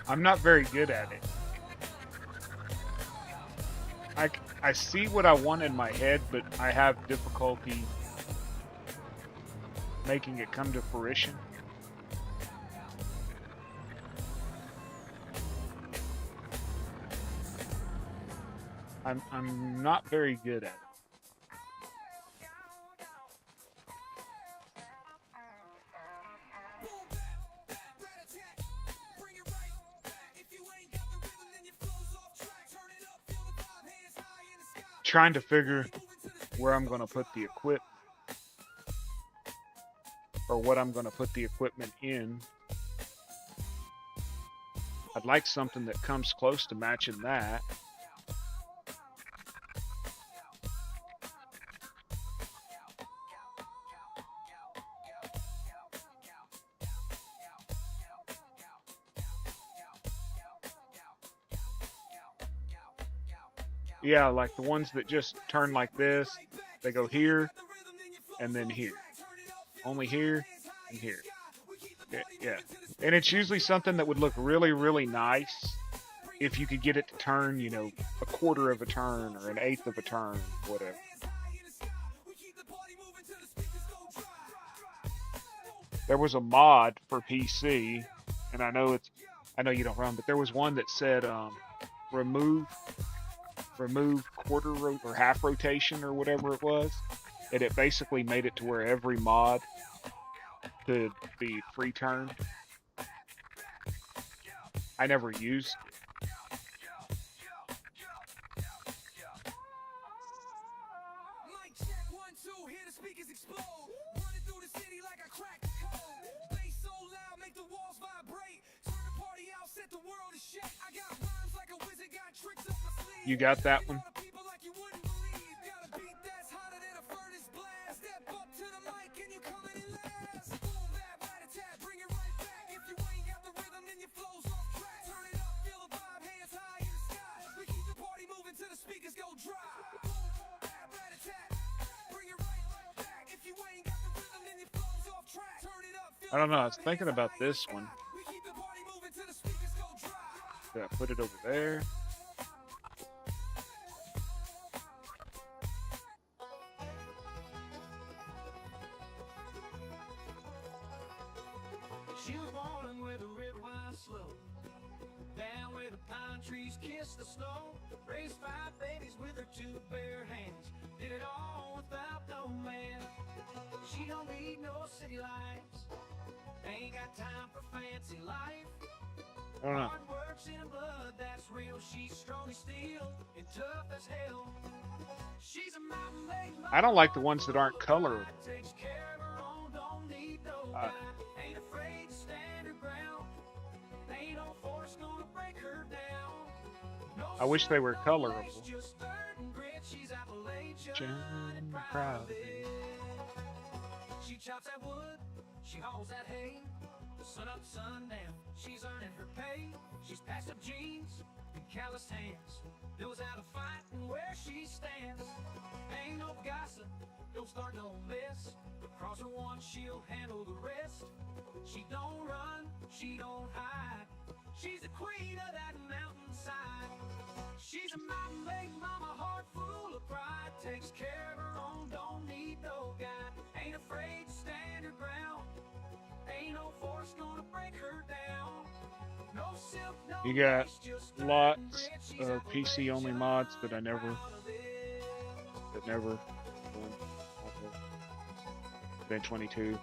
I'm not very good at it. I see what I want in my head, but I have difficulty making it come to fruition. I'm not very good at it. Trying to figure where I'm going to put the equip, or what I'm going to put the equipment in. I'd like something that comes close to matching that. Yeah, like the ones that just turn like this. They go here and then here. Only here and here. Yeah. And it's usually something that would look really, really nice if you could get it to turn, you know, a quarter of a turn or an eighth of a turn, whatever. There was a mod for PC, and I know you don't run, but there was one that said remove quarter or half rotation or whatever it was, and it basically made it to where every mod could be free turned. I never used it. Mic check 1 2, hear the speakers explode. Running through the city like I cracked the code. Bass so loud, make the walls vibrate. Turn the party out, set the world to shake. I got rhymes like a wizard, got tricks up my sleeve. You got that one? People like you wouldn't believe. Got a beat that's hotter than a furnace blast. Step up to the mic and you coming in last. Boom, bap, rat-a-tat, bring it right back. If you ain't got the rhythm, then your flow's off track. Turn it up, feel the vibe, hands high in the sky. We keep the party moving till the speakers go dry. Boom, bap, rat-a-tat, bring it right back. If you ain't got the rhythm, then your flow's off track. Turn it up, feel I don't know. I the was vibe, thinking hands about high in the this sky. one. We keep the party moving till the speakers go dry. Yeah, put it over there. She was born with a red wine slope, down where the pine trees kiss the snow. Raised 5 babies with her 2 bare hands. Did it all without no man. She don't need no city lights. Ain't got time for fancy life. I don't know. Hard work's in her blood, that's real. She's strong as steel and tough as hell. She's a mountain lady. I don't like the ones that aren't colorable. Takes care of her own, don't need no guy. Ain't afraid to stand her ground. Ain't no force gonna break her down. No I wish they were silver colorable. lace, just dirt and grit. She's Appalachian John and proud Proud. of it. She chops that wood, she hauls that hay. Sun up, sun down, she's earning her pay. She's patched up jeans and calloused hands. Knows how to fight and where she stands. Ain't no gossip, don't start no mess. Cross her once, she'll handle the rest. She don't run, she don't hide. She's the queen of that mountainside. She's a mountain lady mama, heart full of pride. Takes care of her own, don't need no guy. Ain't afraid to stand her ground. Ain't no force gonna break her down. No silk, no You got lace, just dirt and lots grit. She's of PC only mods that I never Appalachian. Ben 22.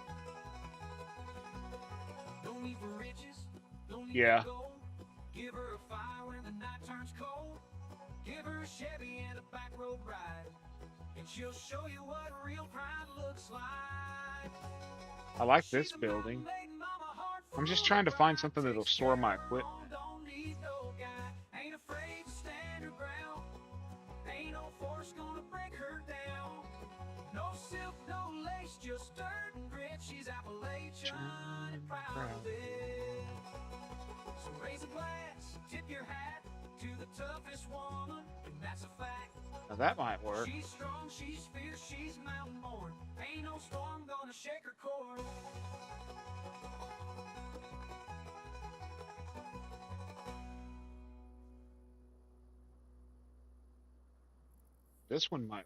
No need for riches, no need Yeah. for gold. Give her a fire when the night turns cold. Give her a Chevy and a back road ride, and she'll show you what real pride looks like. I like this building. I'm just trying to find something that'll store my equipment. Don't need no guy, ain't afraid to stand her ground. Ain't no force gonna break her down. No silk, no lace, just dirt and grit. She's Appalachian and proud of it. So raise a glass, tip your hat to the toughest woman, and that's a fact. Now that might work. She's strong, she's fierce, she's mountain born. Ain't no storm gonna shake her core. This one might work.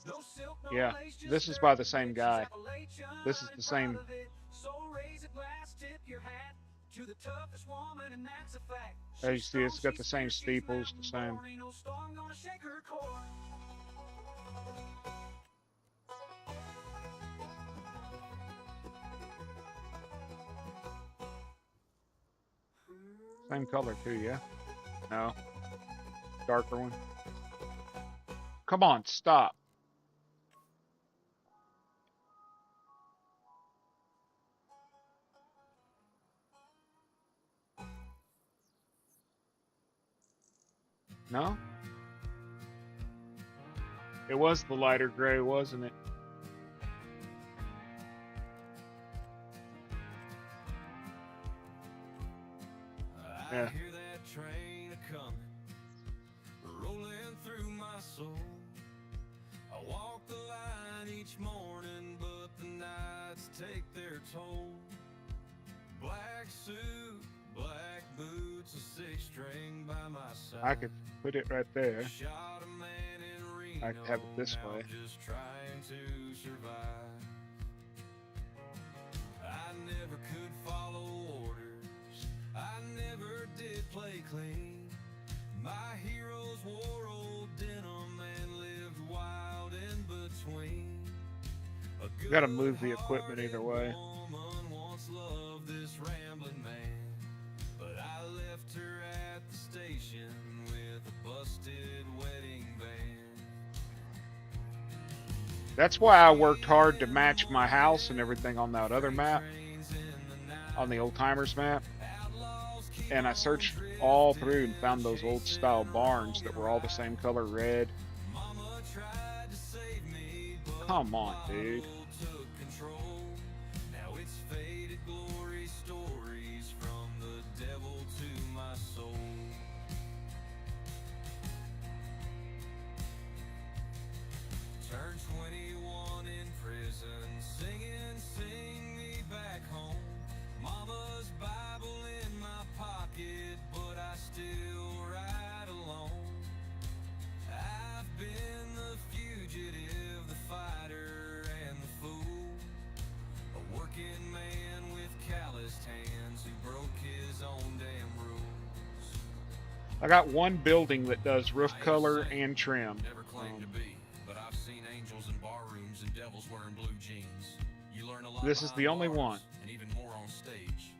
No silk, no Yeah, lace, just this is dirt, by the same Texas guy. Appalachian. This is I'm the same. proud of it. So raise a glass, tip your hat to the toughest woman, and that's a fact. As you She's see, it's strong, got the she's same fierce, she's steeples, the mountain same. born. Ain't no storm gonna shake her core. Same color too, yeah? No. Darker one. Come on, stop. No? It was the lighter gray, wasn't it? I Yeah. hear that train a-comin', rolling through my soul. I walk the line each morning, but the nights take their toll. Black suit, black boots, a six-string by my side. I could put it right there. Shot a man in Reno, I could have it this now way. just trying to survive. I never could follow orders. I never did play clean. My heroes wore old denim and lived wild in between. A Gotta move the equipment either way. woman once loved this rambling man, but I left her at the station with a busted wedding band. That's why I worked hard to match my house and everything on that other map, on the old timers map. And I searched all through and found those old style barns that were all the same color red. Mama tried to save me, but Come on, dude. took control. Now it's faded glory stories from the devil to my soul. Turned 21 in prison, singing, sing me back home. Mama's Bible in my pocket, but I still ride alone. I've been the fugitive, the fighter, and the fool. A working man with calloused hands who broke his own damn rules. I got one building that does roof color and trim. Never claimed to be, but I've seen angels in barrooms and devils wearing blue jeans. You learn a lot. This is the behind only bars, one. and even more on stage.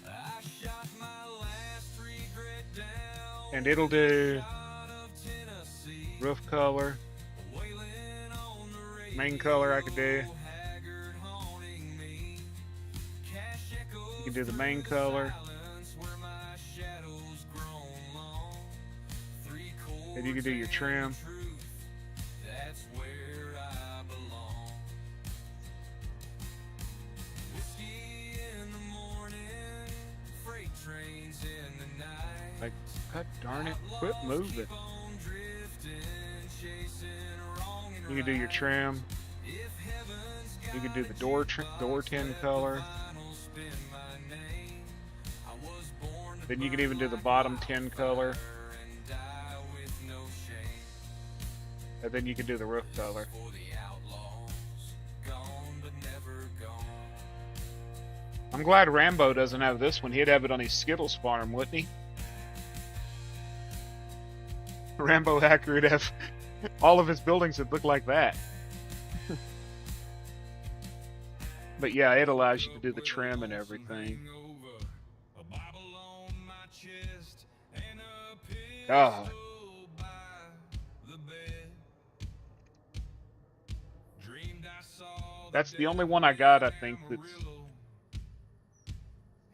I shot my last regret down. And it'll do out of Tennessee. roof color, Wailing on the main color I could do. radio, haggard haunting me. Cash echoes You can do the through main color. silence where my shadows grown long. Three And you can do your chords trim. and the truth, that's where I belong. Whiskey in the morning, freight trains in the night. Like, God darn it, quit moving. Keep on drifting, chasing wrong and You can do your right. trim. If heaven's You can got do the door tin color. final spin my name, I was born to Then you can burn even do the like bottom tin color. fire and die with no shame. And then you can do the roof color. For the outlaws, gone but never gone. I'm glad Rambo doesn't have this one. He'd have it on his Skittles farm, wouldn't he? Rambo Hacker would have all of his buildings that look like that. But yeah, it allows you to do the trim and everything. Over, a Bible on my chest, and a God. pistol by the bed. Dreamed I saw That's the only one I got, I think, that's Amarillo.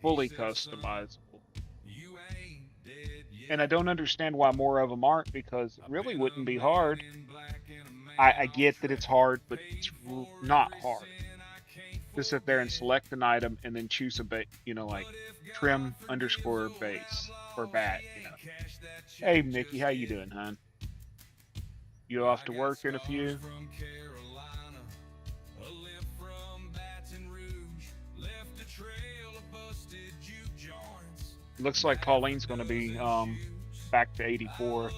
fully He said, "Son, customizable. you ain't dead yet." And I don't understand why more of them aren't, because it really Been wouldn't a be man hard. in black and a man I on get that it's hard, but it's not hard. sin I can't To sit there and select an item and then choose a like trim underscore base or bat. Hey Mickey, how you doing, hon? You off to work in a few? From Carolina, a limp from Baton Rouge, left a trail of busted juke joints. Looks like Pauline's going to be back to 84.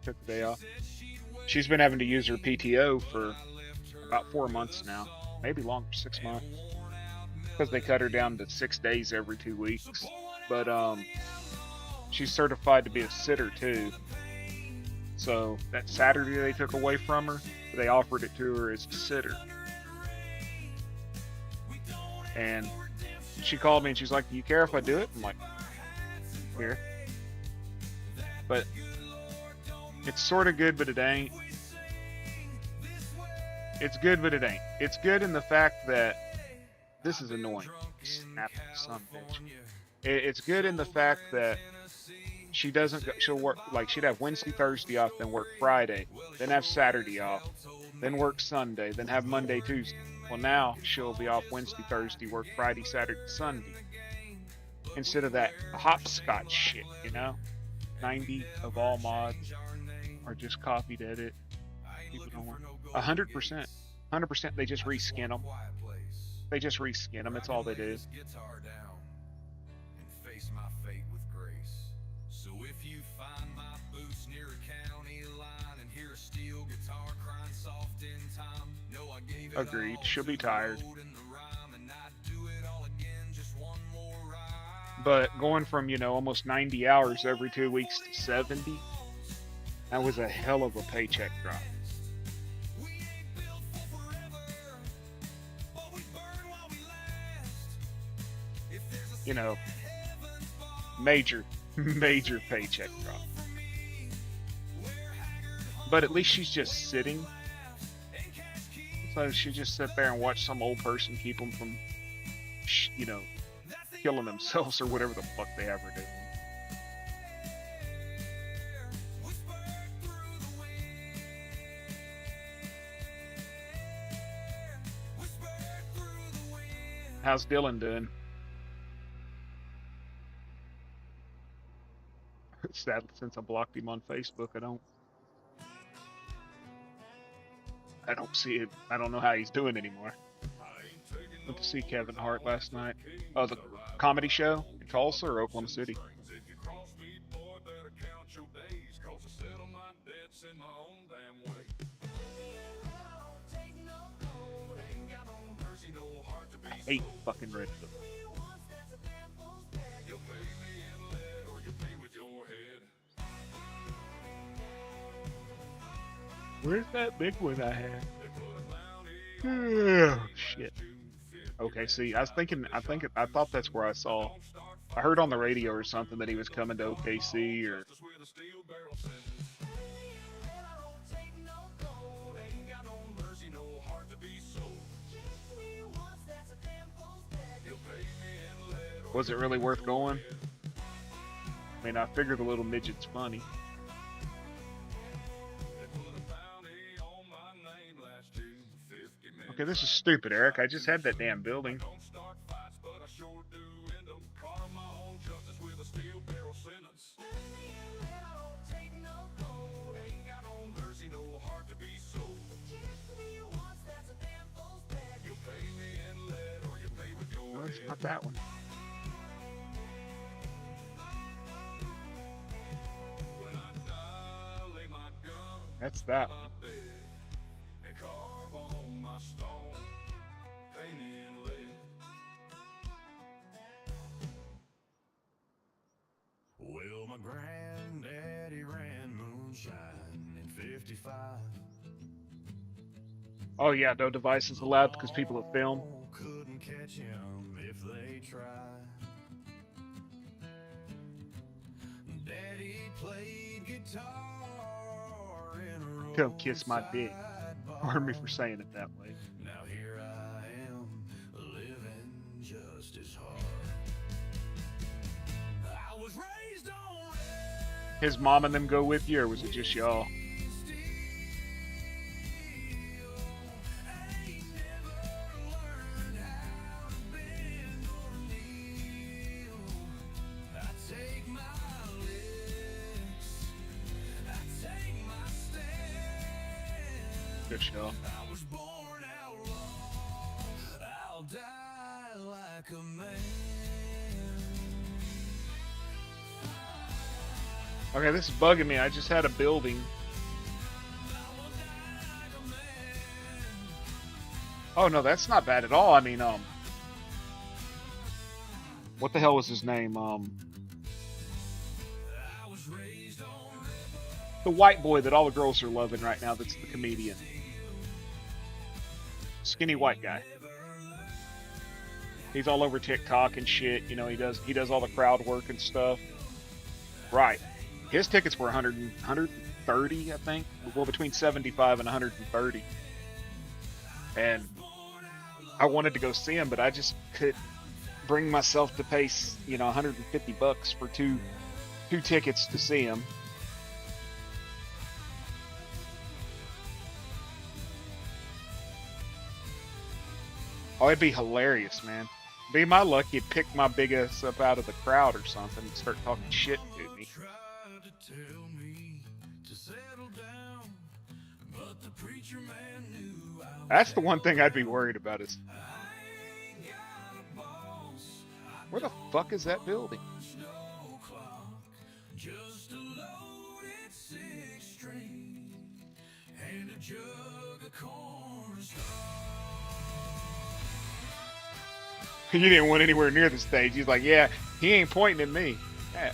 Took the day off. She's been having to use her PTO for about 4 months now, maybe longer, 6 months, because they cut her down to 6 days every 2 weeks. But she's certified to be a sitter too. So that Saturday they took away from her, they offered it to her as a sitter. And she called me and she's like, "Do you care if I do it?" I'm like, "Here." But it's sort of good, but it ain't. It's good, but it ain't. It's good in the fact that this is annoying. Snap son of a bitch. It's good in the fact that she doesn't go, she'll work, like she'd have Wednesday, Thursday off, then work Friday, then have Saturday off, then work Sunday, then have Monday, Tuesday. Well, now she'll be off Wednesday, Thursday, work Friday, Saturday, Sunday. Instead of that hopscotch shit, you know? 90 of all mods are just copied edit. People don't want 100%. 100%. They just reskin them. They just reskin them. That's all they do. Guitar down and face my fate with grace. So if you find my boots near a county line and hear a steel guitar crying soft in time, know I gave it Agreed. all She'll be to the tired. road and the rhyme, and I'd do it all again, just one more ride. But going from, almost 90 hours every 2 weeks to 70, that was a hell of a paycheck drop. We ain't built for forever, but we burn while we last. If there's a heaven's bar Major paycheck drop. for me, we're haggard, But at least she's just sitting. and cash keys. So she just sit there and watch some old person keep them from, killing themselves or whatever the fuck they have her doing. How's Dylan doing? Sadly, since I blocked him on Facebook, I don't see it. I don't know how he's doing anymore. Went to see Kevin Hart last night. Oh, the comedy show in Tulsa or Oklahoma City? If you cross me, boy, better count your days, 'cause I settle my debts in my own damn way. I hate fucking Redfield. You'll pay me in lead or you pay with your head. Where's that big one I had? They put a bounty Oh, shit. Okay, see, I thought that's where I saw. I heard on the radio or something that he was coming to OKC or. just with a steel barrel sentence. I don't take no gold, ain't got no mercy, no heart to be sold. You'll pay me in lead or Was it really worth going? I mean, I figure the little midget's funny. they put a bounty on my name last June. 50 men. Okay, this is stupid, Eric. I just had that damn building. Don't start fights, but I sure do end them. Carve my own justice with a steel barrel sentence. I don't take no gold, ain't got no mercy, no heart to be sold. You pay me in lead or you pay with your No, it's head. not that one. When I die, lay my gun That's that on one. my bed and carve on my stone, paint in lead. Well, my granddaddy ran moonshine in 55. Oh yeah, no devices allowed because people have filmed. Couldn't catch him if they tried. Daddy played guitar in a Come kiss my dick. roadside Pardon me bar. for saying it that way. Now here I am, living just as hard. I was raised on His mom and them go with you, or was it just y'all? Good show. I was born outlaw, I'll die like a man. Okay, this is bugging me. I just had a building. Oh no, that's not bad at all. I mean, what the hell was his name? The white boy that all the girls are loving right now. That's the comedian. Skinny white guy. He's all over TikTok and shit. You know, he does all the crowd work and stuff. Right. His tickets were 130, I think. Well, between 75 and 130. And I wanted to go see him, but I just couldn't bring myself to pay, you know, $150 for two tickets to see him. Oh, it'd be hilarious, man. Be my luck, you'd pick my big ass up out of the crowd or something and start talking shit to me. Tried to tell me to settle down, but the preacher man knew I was That's the one thing I'd be worried about is, ain't got a boss. where the fuck is that building? No clock, just a loaded six string and a jug of cornstarch. You didn't want anywhere near the stage. He's like, yeah, he ain't pointing at me. Yeah.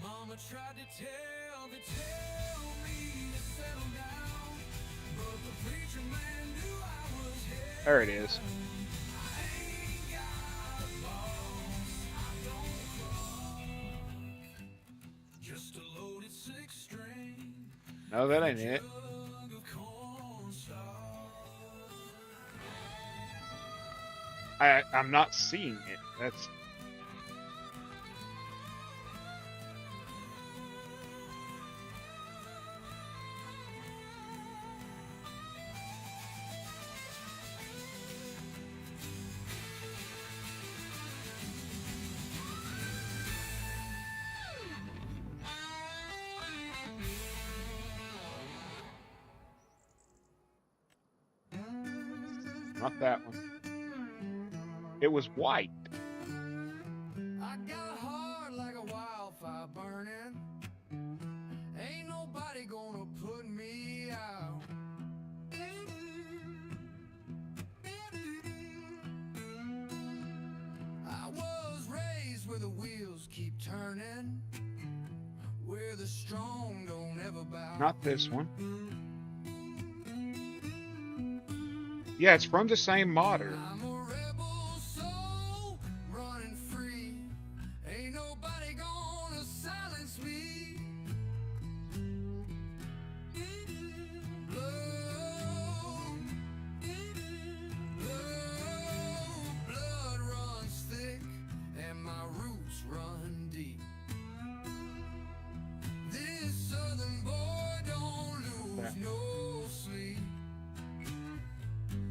Mama tried to tell me to settle down, but the preacher man knew I was headed. There it is. Just a loaded six string No, that ain't it. jug of cornstarch. I'm not seeing it. That's not that one. It was white. I got a heart like a wildfire burning. Ain't nobody gonna put me out. I was raised where the wheels keep turning, where the strong don't ever bow. Not this one. Yeah, it's from the same modder. I'm a rebel soul running free. Ain't nobody gonna silence me. Blood runs thick and my roots run deep. This southern boy don't lose no sleep.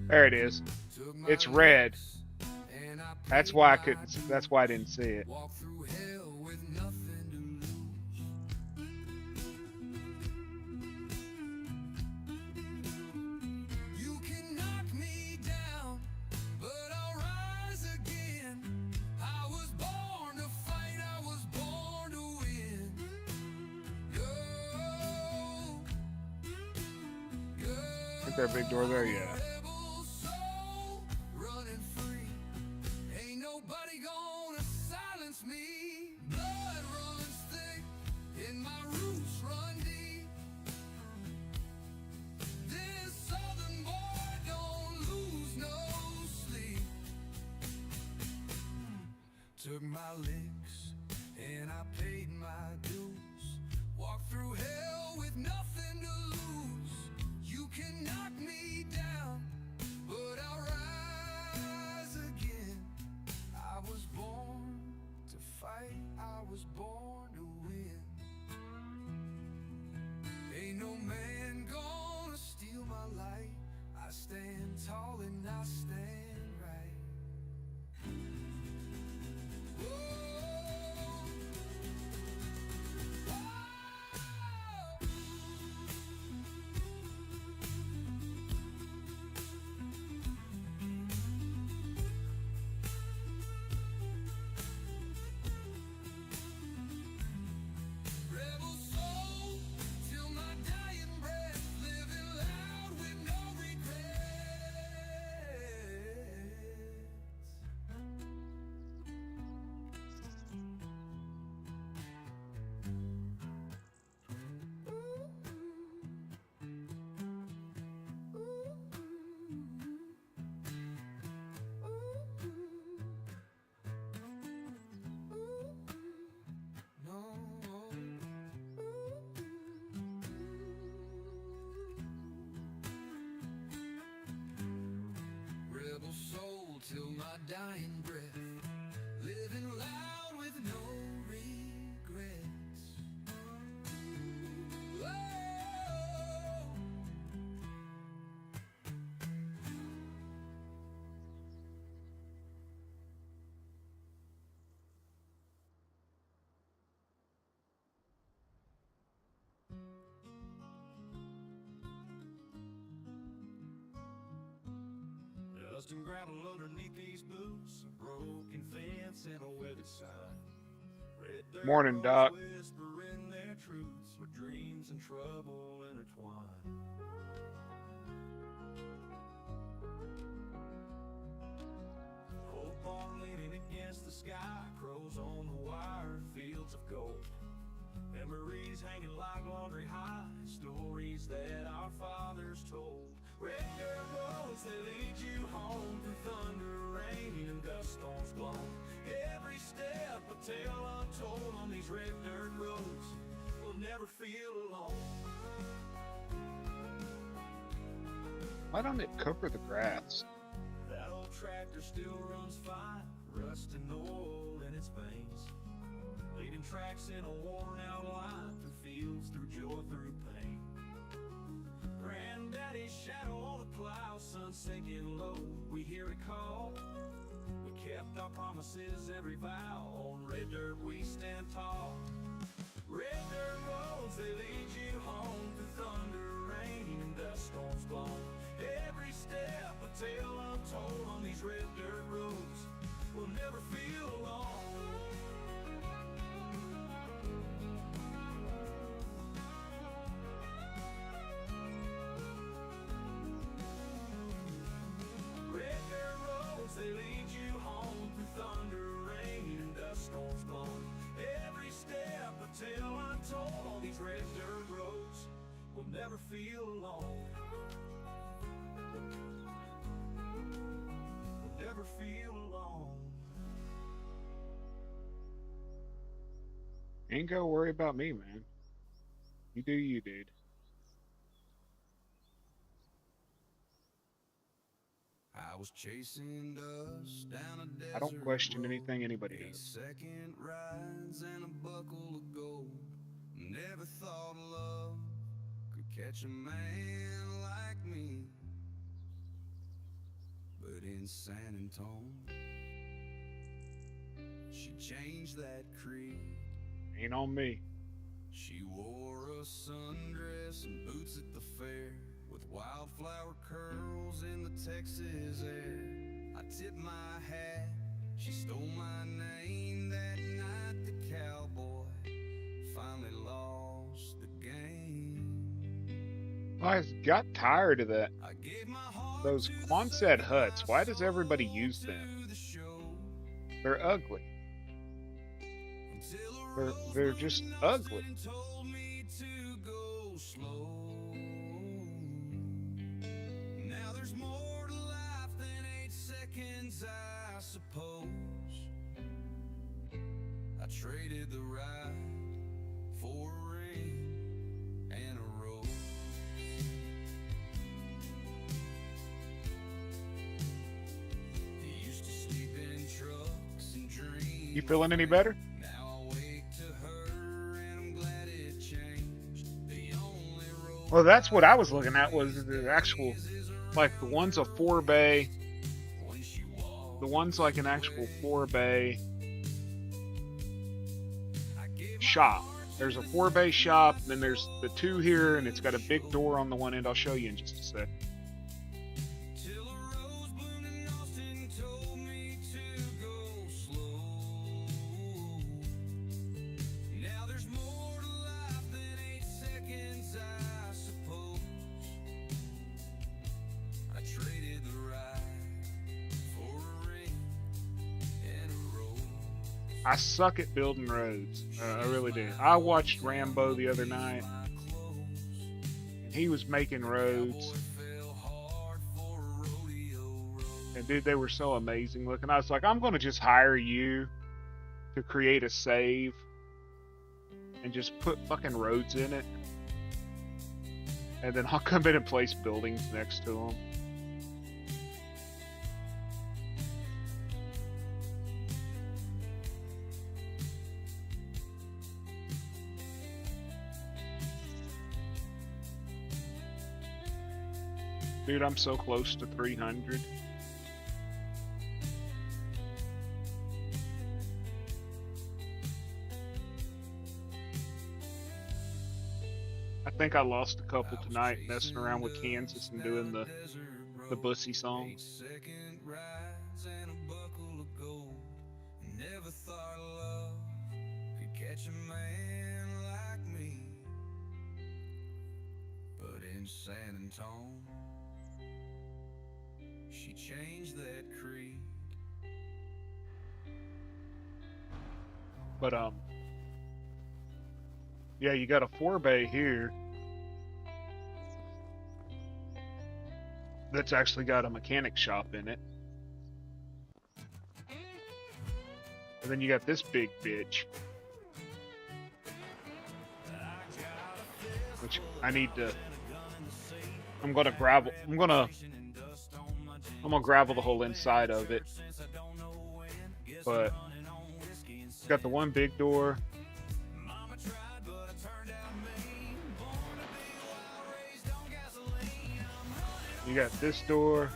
There it is. Took my It's red. licks, and I That's paid why I my couldn't. dues. That's why I didn't see it. Walk through hell with nothing to lose. You can knock me down, but I'll rise again. I was born to fight, I was born to win. Go, Ain't there a big door there? Yeah. rebel soul running free. Ain't nobody gonna silence me. Blood runs thick and my roots run deep. This southern boy don't lose no sleep. Took my licks and I paid my dues. Walked through hell with nothing to lose. You can knock me down, but I'll rise again. I was born to fight, I was born to win. Ain't no man gonna steal my light. I stand tall and I stand right. till my dying breath, living loud with no regrets. Whoa. Dust and gravel underneath these boots, a broken fence and a weathered sign. Red dirt Morning, roads Doc. whispering their truths, with dreams and trouble intertwined. Old barn leaning against the sky, crows on the wire, fields of gold. Memories hanging like laundry high, stories that our fathers told. Red dirt roads that lead you home through thunder, rain, and dust storms blown. Every step a tale untold on these red dirt roads. We'll never feel alone. Why don't it cover the grass? That old tractor still runs fine, rust and oil in its veins, leading tracks in a worn out line through fields, through joy, through pain. Granddaddy's shadow on the plow, sun sinking low, we hear it call. We kept our promises, every vow, on red dirt we stand tall. Red dirt roads, they lead you home through thunder, rain, and dust storms blown. Every step a tale untold on these red dirt roads. We'll never feel alone. Red dirt roads, they lead you home through thunder, rain, and dust storms blown. Every step a tale untold on these red dirt roads. We'll never feel alone. We'll never feel alone. Ain't gonna worry about me, man. You do you, dude. I was chasing dust down a desert I don't question road, anything anybody 8 does. second rides and a buckle of gold. Never thought love could catch a man like me. But in San Antone, she changed that creed. Ain't on me. She wore a sundress and boots at the fair, with wildflower curls in the Texas air. I tipped my hat, she stole my name that night. The cowboy finally lost the game. I got tired of that. I gave my heart Those to the Quonset huts, sunrise, why does everybody sold use to them? the show, They're ugly. until a They're rose just blew ugly. and told me to go slow. Now there's more to life than 8 seconds, I suppose. I traded the ride for a ring and a rose. He used to sleep in trucks and dream. You feeling any better? Now I wake to her and I'm glad it changed. The only road Well, that's what I was looking at, was the actual, like the one's a 4-bay, when she walked, the one's like an actual 4-bay I gave my shop. heart There's a 4-bay shop, then there's the 2 here, and it's got a big door on the one end. I'll show you in just a sec. till a rose bloomed in Austin told me to go slow. Now there's more to life than 8 seconds, I suppose. I traded the ride for a ring and a rose. I suck at building roads. I really do. I watched Rambo the other night, and he was making roads. Fell hard for a rodeo road. And dude, they were so amazing looking. I was like, I'm going to just hire you to create a save and just put fucking roads in it. And then I'll come in and place buildings next to them. Dude, I'm so close to 300. I think I lost a couple tonight messing around with Kansas and doing the Bussy song. Second rides and a buckle of gold. Never thought love could catch a man like me. But in San Antone, she changed that creed. But yeah, you got a 4-bay here that's actually got a mechanic shop in it. And then you got this big bitch, which I need to. I'm gonna gravel. I'm gonna gravel the whole inside of it. But it's got the one big door. You got this door.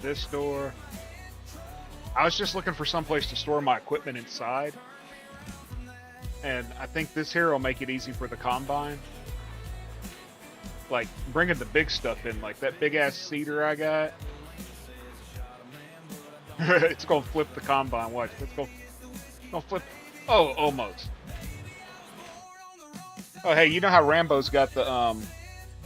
This door. I was just looking for someplace to store my equipment inside. And I think this here will make it easy for the combine. Like, bringing the big stuff in, like that big ass cedar I got. It's gonna flip the combine, watch. It's gonna flip. Oh, almost. Oh, hey, you know how Rambo's got the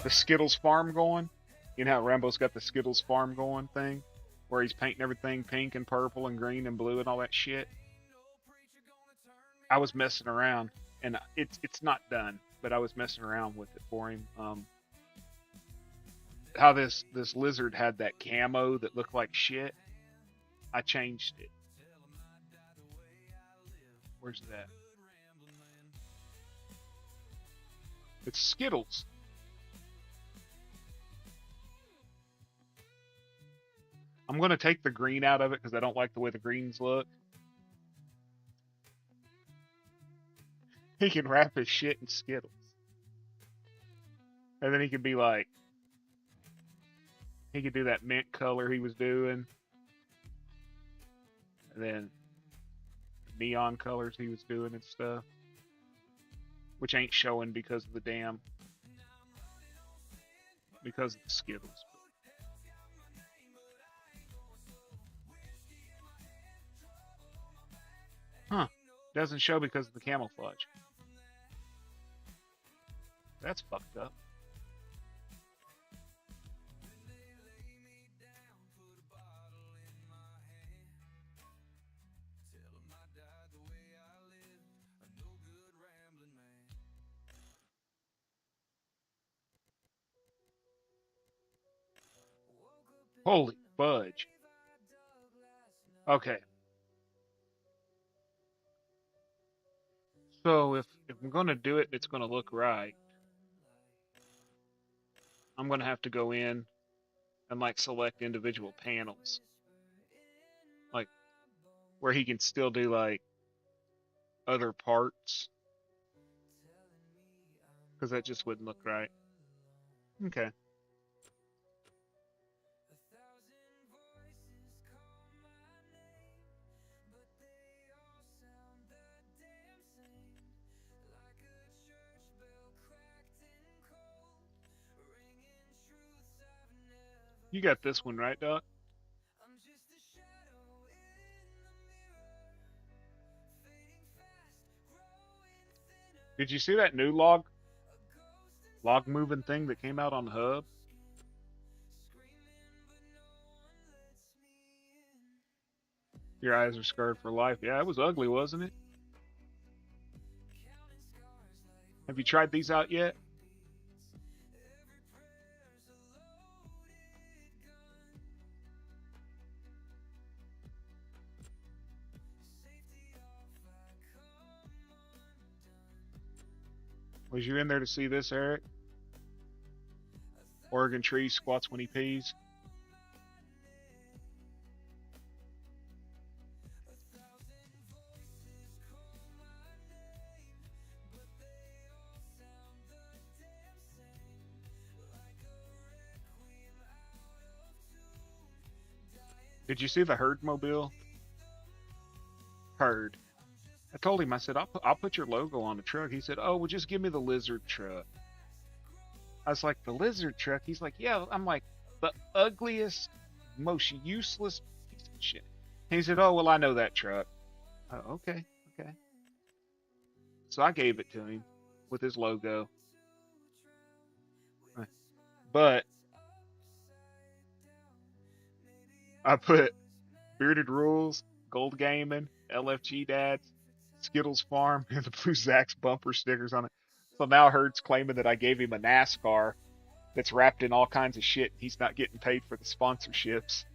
Skittles farm going? You know how Rambo's got the Skittles farm going thing? Where he's painting everything pink and purple and green and blue and all that shit? I was messing around, and it's not done, but I was messing around with it for him. How this lizard had that camo that looked like shit, I changed it. Where's that? It's Skittles. I'm going to take the green out of it because I don't like the way the greens look. He can wrap his shit in Skittles. And then he could be like, he could do that mint color he was doing. And then neon colors he was doing and stuff. Which ain't showing because of the damn, because of the Skittles. Huh. Doesn't show because of the camouflage. That's fucked up. Holy fudge. Okay. So if I'm going to do it, it's going to look right. I'm going to have to go in and like select individual panels. Like where he can still do like other parts. Because that just wouldn't look right. Okay. You got this one, right, Doc? Did you see that new log moving thing that came out on Hub? Your eyes are scarred for life. Yeah, it was ugly, wasn't it? Have you tried these out yet? Was you in there to see this, Eric? Oregon tree squats when he pees. Did you see the Herd mobile? Herd. I told him, I said, I'll put your logo on the truck. He said, oh, well, just give me the lizard truck. I was like, the lizard truck? He's like, yeah. I'm like, the ugliest, most useless piece of shit. And he said, oh, well, I know that truck. Okay, okay. So I gave it to him with his logo. But I put Bearded Rules, Gold Gaming, LFG Dads, Skittles Farm, and the Blue Zax bumper stickers on it. So now Herd's claiming that I gave him a NASCAR that's wrapped in all kinds of shit. He's not getting paid for the sponsorships.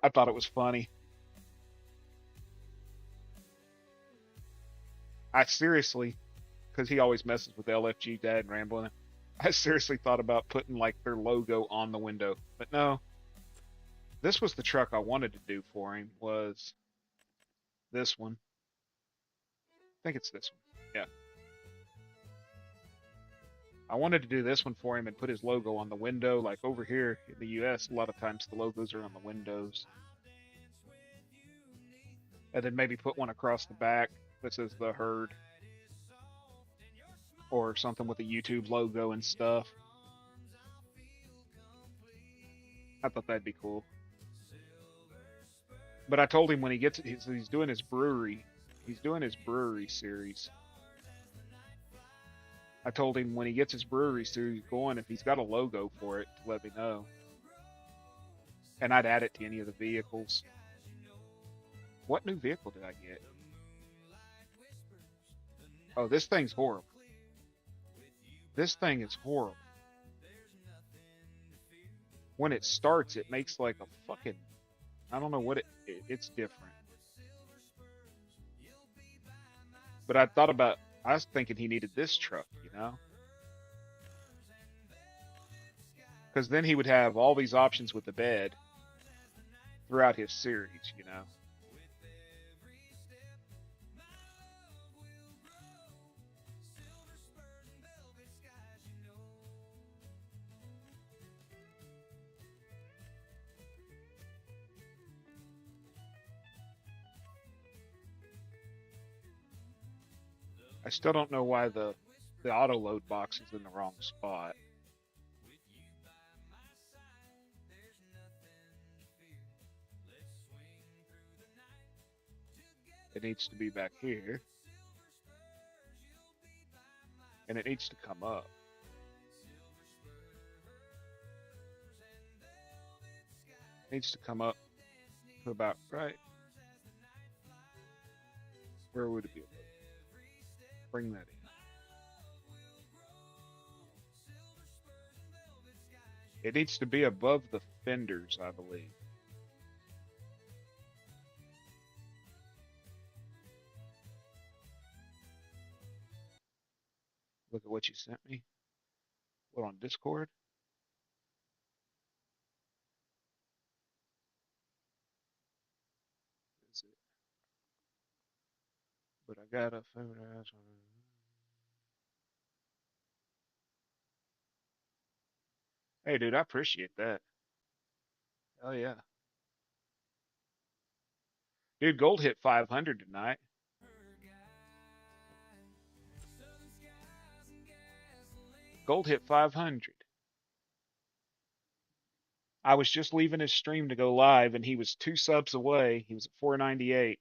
I thought it was funny. I seriously, because he always messes with LFG Dad and Rambling, I seriously thought about putting like their logo on the window. But no, this was the truck I wanted to do for him, was this one. I think it's this one. Yeah. I wanted to do this one for him and put his logo on the window. Like over here in the US, a lot of times the logos are on the windows. And then maybe put one across the back that says the Herd. Or something with a YouTube logo and stuff. I thought that'd be cool. But I told him when he gets, he's doing his brewery. He's doing his brewery series. I told him when he gets his brewery series going, if he's got a logo for it, to let me know. And I'd add it to any of the vehicles. What new vehicle did I get? Oh, this thing's horrible. This thing is horrible. When it starts, it makes like a fucking, I don't know what it's different. But I was thinking he needed this truck, you know? Because then he would have all these options with the bed throughout his series, you know? I still don't know why the auto load box is in the wrong spot. It needs to be back here. And it needs to come up. It needs to come up to about right. Where would it be? Bring that in. It needs to be above the fenders, I believe. Look at what you sent me. What, on Discord? Is it? But I got a favorite ass on it. Hey, dude, I appreciate that. Oh yeah, dude. Gold hit 500 tonight. Gold hit 500. I was just leaving his stream to go live, and he was 2 subs away. He was at 498.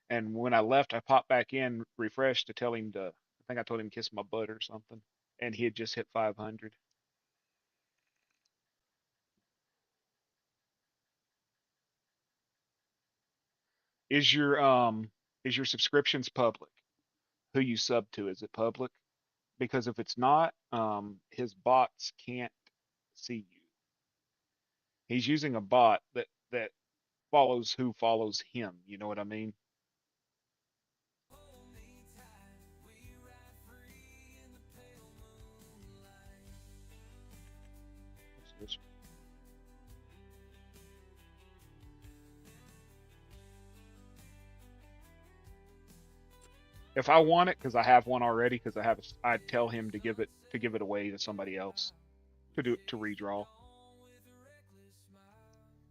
And when I left, I popped back in, refreshed to tell him to. I think I told him to kiss my butt or something, and he had just hit 500. Is your subscriptions public? Who you sub to, is it public? Because if it's not, his bots can't see you. He's using a bot that follows who follows him. You know what I mean? What's this? If I want it, because I have one already, because I'd tell him to give it away to somebody else to redraw.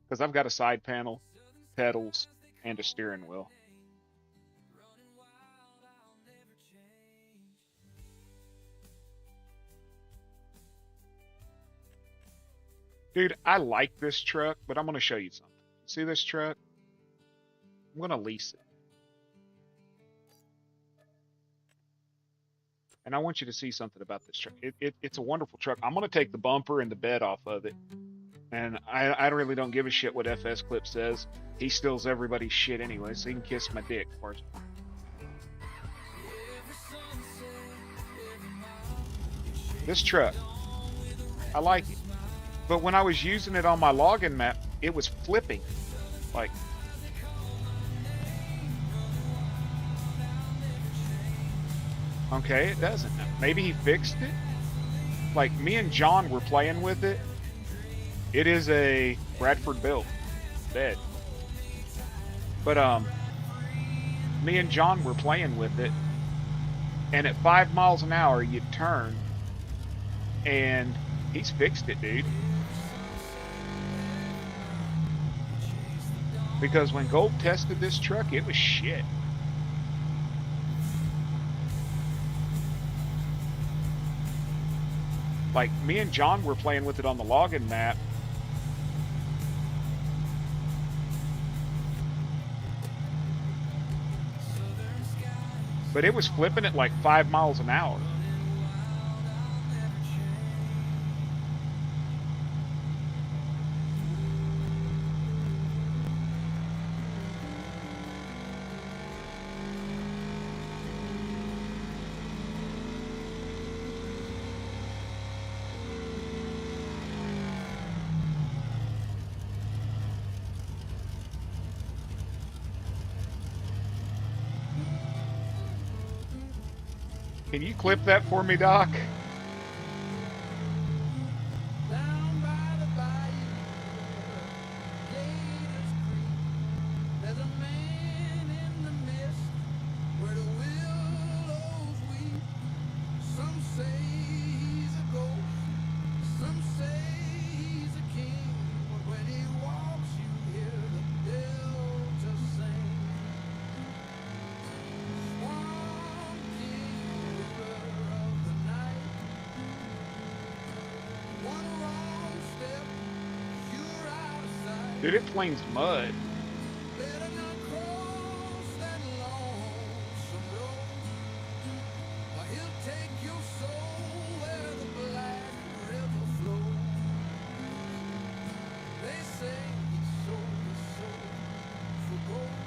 Because I've got a side panel, pedals, and a steering wheel. Dude, I like this truck, but I'm going to show you something. See this truck? I'm going to lease it. And I want you to see something about this truck. It's a wonderful truck. I'm going to take the bumper and the bed off of it. And I really don't give a shit what FS Clip says. He steals everybody's shit anyway, so he can kiss my dick. Of course. This truck, I like it. But when I was using it on my login map, it was flipping. Like, okay, it doesn't. Maybe he fixed it. Like, me and John were playing with it. It is a Bradford built bed. But me and John were playing with it, and at 5 miles an hour you'd turn, and he's fixed it, dude. Because when Gold tested this truck, it was shit. Like, me and John were playing with it on the login map. But it was flipping at like 5 miles an hour. Can you clip that for me, Doc? Down by the bayou, Gators Creek, there's a man in the mist where the willows weep. Some say he's a ghost, some say he's a king, but when he walks you hear the delta sing. Swamp King, ruler of the night. One wrong step, you're out of sight. Dude, it flames mud. Better not cross that lonesome road, or he'll take your soul where the black river flows. They say he sold his soul for gold.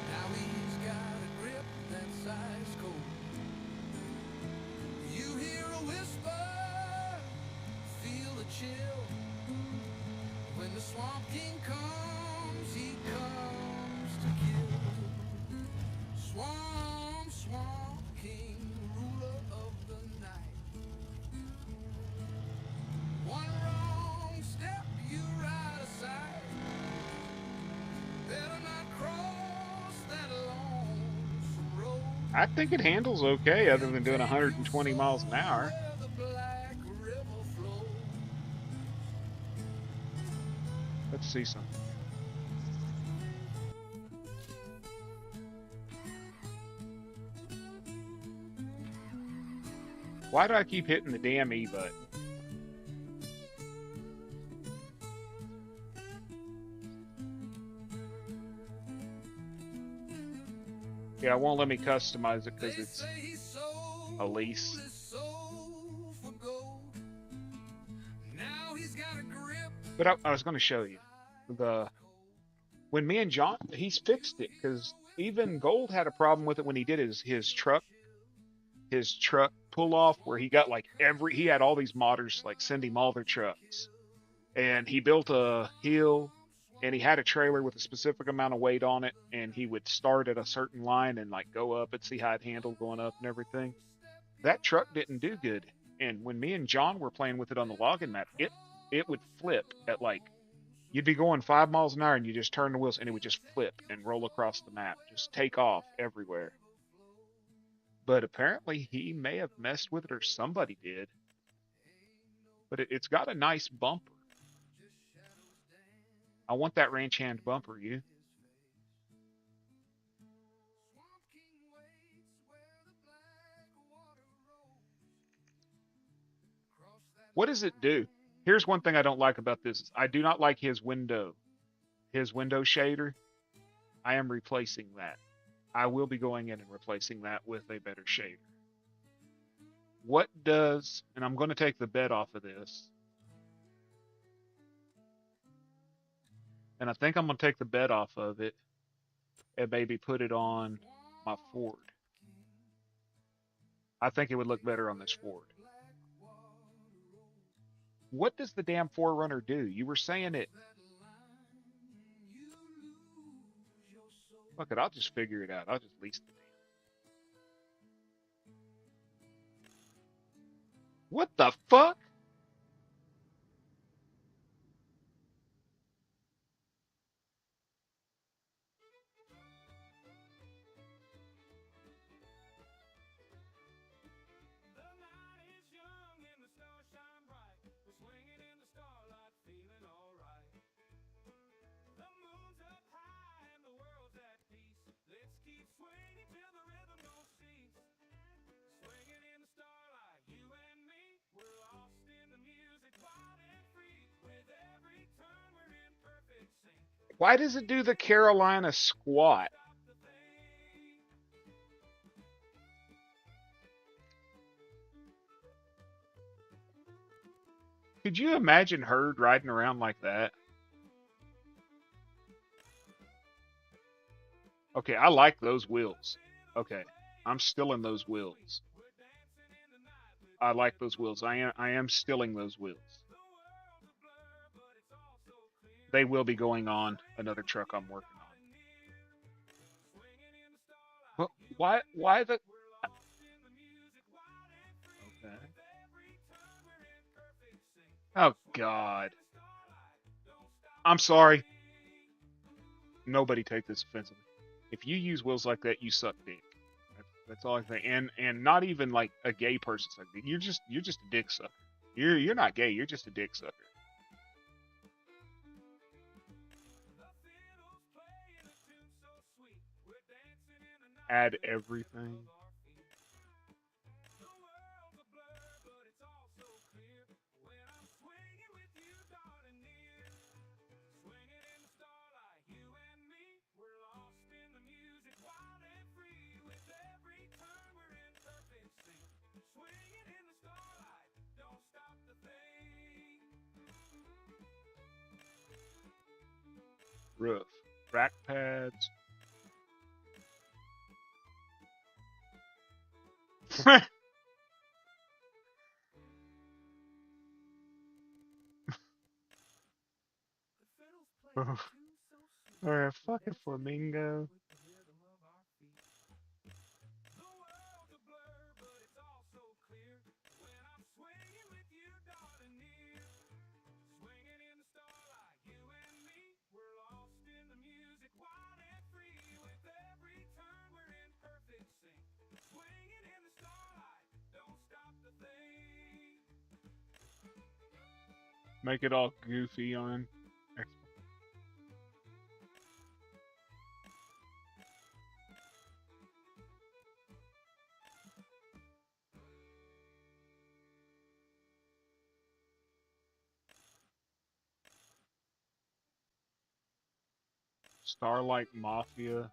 Now he's got a grip that's ice cold. You hear a whisper, feel a chill. When the Swamp King comes, he comes to kill. Swamp King, ruler of the night. One wrong step, you're out of sight. Better not cross that lonesome road. I think it handles okay, other than doing 120 miles an hour. Where the black river flows. Let's see something. Why do I keep hitting the damn E button? Yeah, it won't let me customize it because They it's say he sold a lease. his soul for gold. Now he's got a grip. But I was going to show you when me and John, he's fixed it, because even Gold had a problem with it when he did his truck pull off, where he got like he had all these modders like send him all their trucks, and he built a hill, and he had a trailer with a specific amount of weight on it, and he would start at a certain line and like go up and see how it handled going up and everything. That truck didn't do good, and when me and John were playing with it on the login map, it would flip at like You'd be going 5 miles an hour and you just turn the wheels and it would just flip and roll across the map, just take off everywhere. But apparently he may have messed with it or somebody did. But it's got a nice bumper. I want that ranch hand bumper, you. What does it do? Here's one thing I don't like about this. I do not like his window shader. I am replacing that. I will be going in and replacing that with a better shader. What does, and I'm going to take the bed off of this. And I think I'm going to take the bed off of it and maybe put it on my Ford. I think it would look better on this Ford. What does the damn 4Runner do? You were saying it. Fuck it, I'll just figure it out. I'll just lease the damn. What the fuck? The night is young and the stars shine bright. We're swinging in the starlight, feeling alright. The moon's up high and the world's at peace. Let's keep swinging till the rhythm don't cease. Swinging in the starlight, you and me, we're lost in the music, wild and free. With every turn, we're in perfect sync. Why does it do the Carolina squat? Could you imagine Herd riding around like that? Okay, I like those wheels. Okay, I'm still in those wheels. I like those wheels. I am stilling those wheels. They will be going on another truck I'm working on. But why the Okay. Oh God. I'm sorry. Nobody take this offensively. If you use wheels like that, you suck dick. That's all I think. And not even like a gay person suck dick. You're just a dick sucker. You're not gay. You're just a dick sucker. Add everything. Roof, rack pads. Or a fucking flamingo. Make it all goofy on. Starlight Mafia.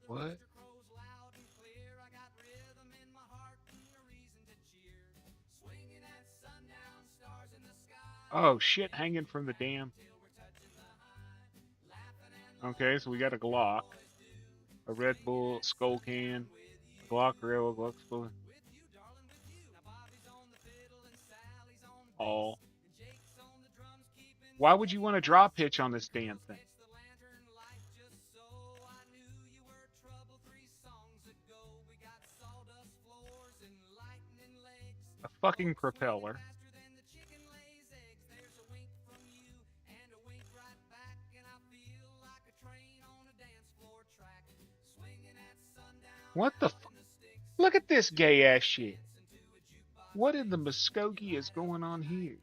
What? Oh shit, hanging from the dam. Okay, so we got a Glock, a Red Bull Skull Can, a Glock Rail, a Glock Skull. All. Why would you want to drop hitch on this damn thing? A fucking propeller. What the fuck? Look at this gay ass shit. What in the Muskogee is going on here?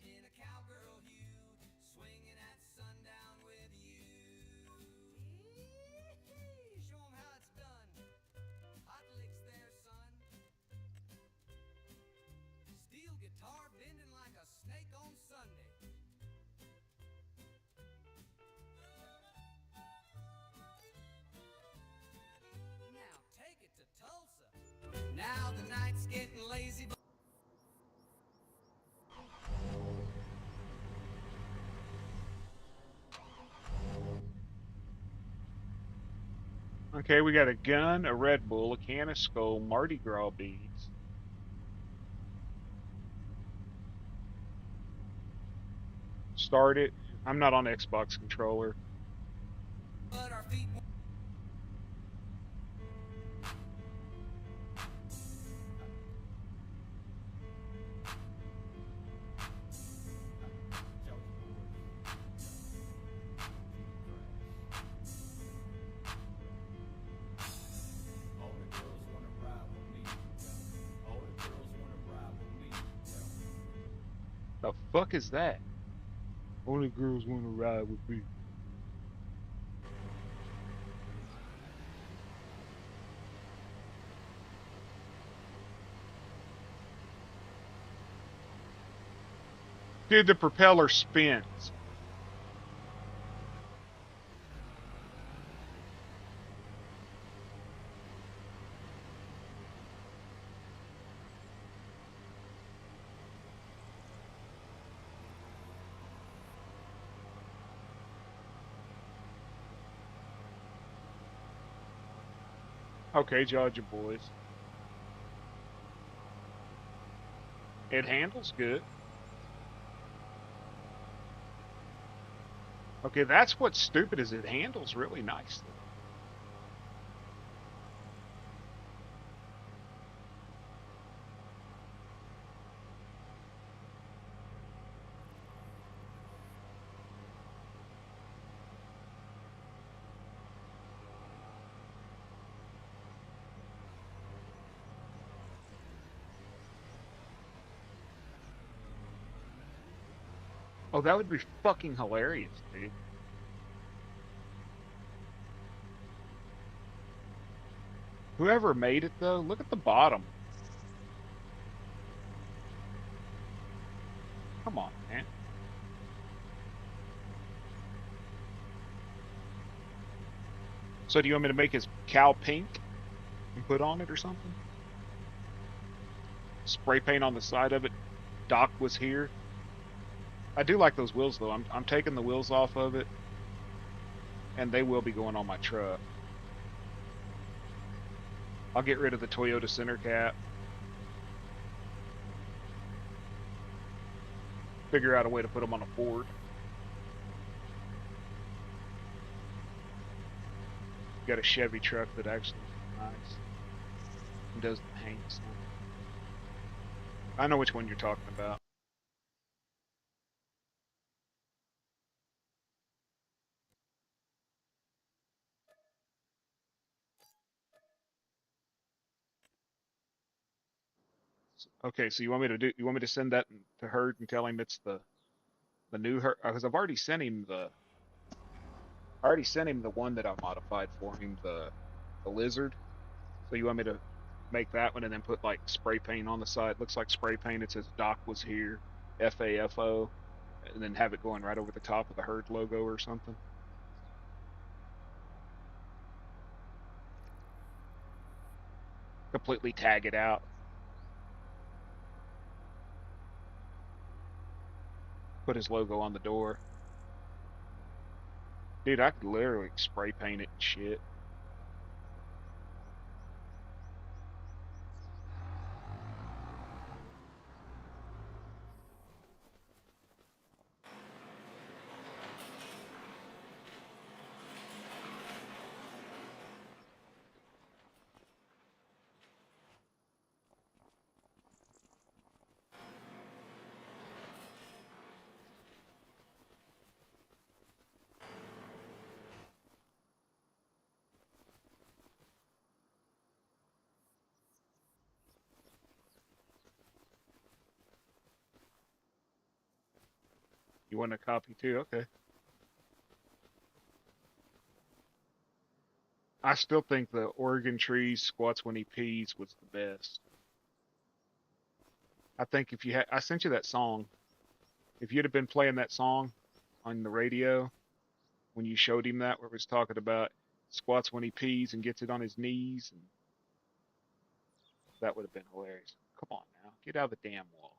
Now the night's getting lazy. Okay, we got a gun, a Red Bull, a can of Skull, Mardi Gras beads. Start it. I'm not on Xbox controller. But our feet The fuck is that? Only girls want to ride with me. Dude, the propeller spins. Okay, Georgia boys. It handles good. Okay, that's what's stupid is it handles really nicely. Oh, that would be fucking hilarious, dude. Whoever made it, though, look at the bottom. Come on, man. So do you want me to make his cow pink and put on it or something? Spray paint on the side of it. Doc was here. I do like those wheels, though. I'm taking the wheels off of it, and they will be going on my truck. I'll get rid of the Toyota center cap. Figure out a way to put them on a Ford. Got a Chevy truck that actually is nice and does the hang stuff. I know which one you're talking about. Okay, so you want me to do? You want me to send that to Herd and tell him it's the new Herd? Because I've already sent him the. I already sent him the one that I modified for him, the lizard. So you want me to make that one and then put like spray paint on the side? Looks like spray paint. It says Doc was here, FAFO, and then have it going right over the top of the Herd logo or something. Completely tag it out. put his logo on the door. Dude, I could literally spray paint it and shit. You want a copy too? Okay. I still think the Oregon Trees squats when he pees was the best. I think if you had, I sent you that song. If you'd have been playing that song on the radio when you showed him that, where it was talking about squats when he pees and gets it on his knees, and that would have been hilarious. Come on now, get out of the damn wall.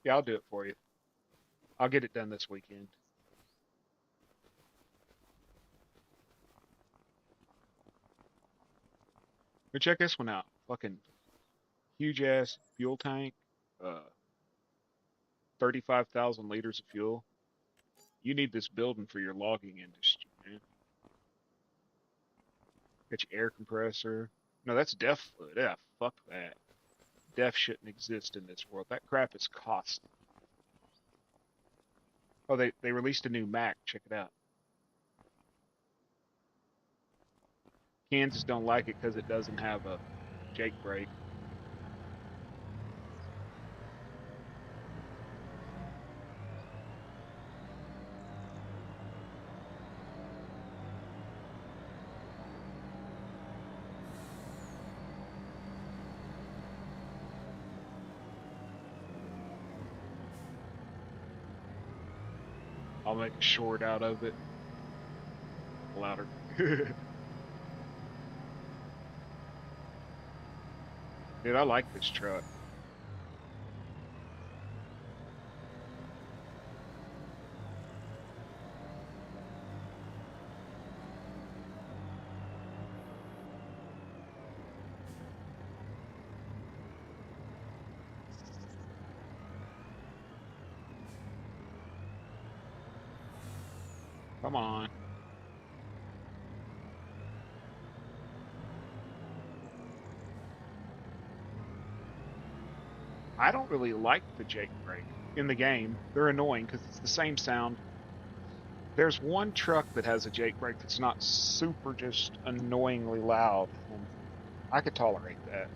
Yeah, I'll do it for you. I'll get it done this weekend. But check this one out. Fucking huge ass fuel tank. 35,000 liters of fuel. You need this building for your logging industry, man. Got your air compressor. No, that's DEF fluid. Yeah, fuck that. DEF shouldn't exist in this world. That crap is costly. Oh, they released a new Mac. Check it out. Kansas don't like it because it doesn't have a Jake brake. I'll make a short out of it. Louder. Dude, I like this truck. Come on. I don't really like the Jake brake in the game. They're annoying because it's the same sound. There's one truck that has a Jake brake that's not super just annoyingly loud, and I could tolerate that.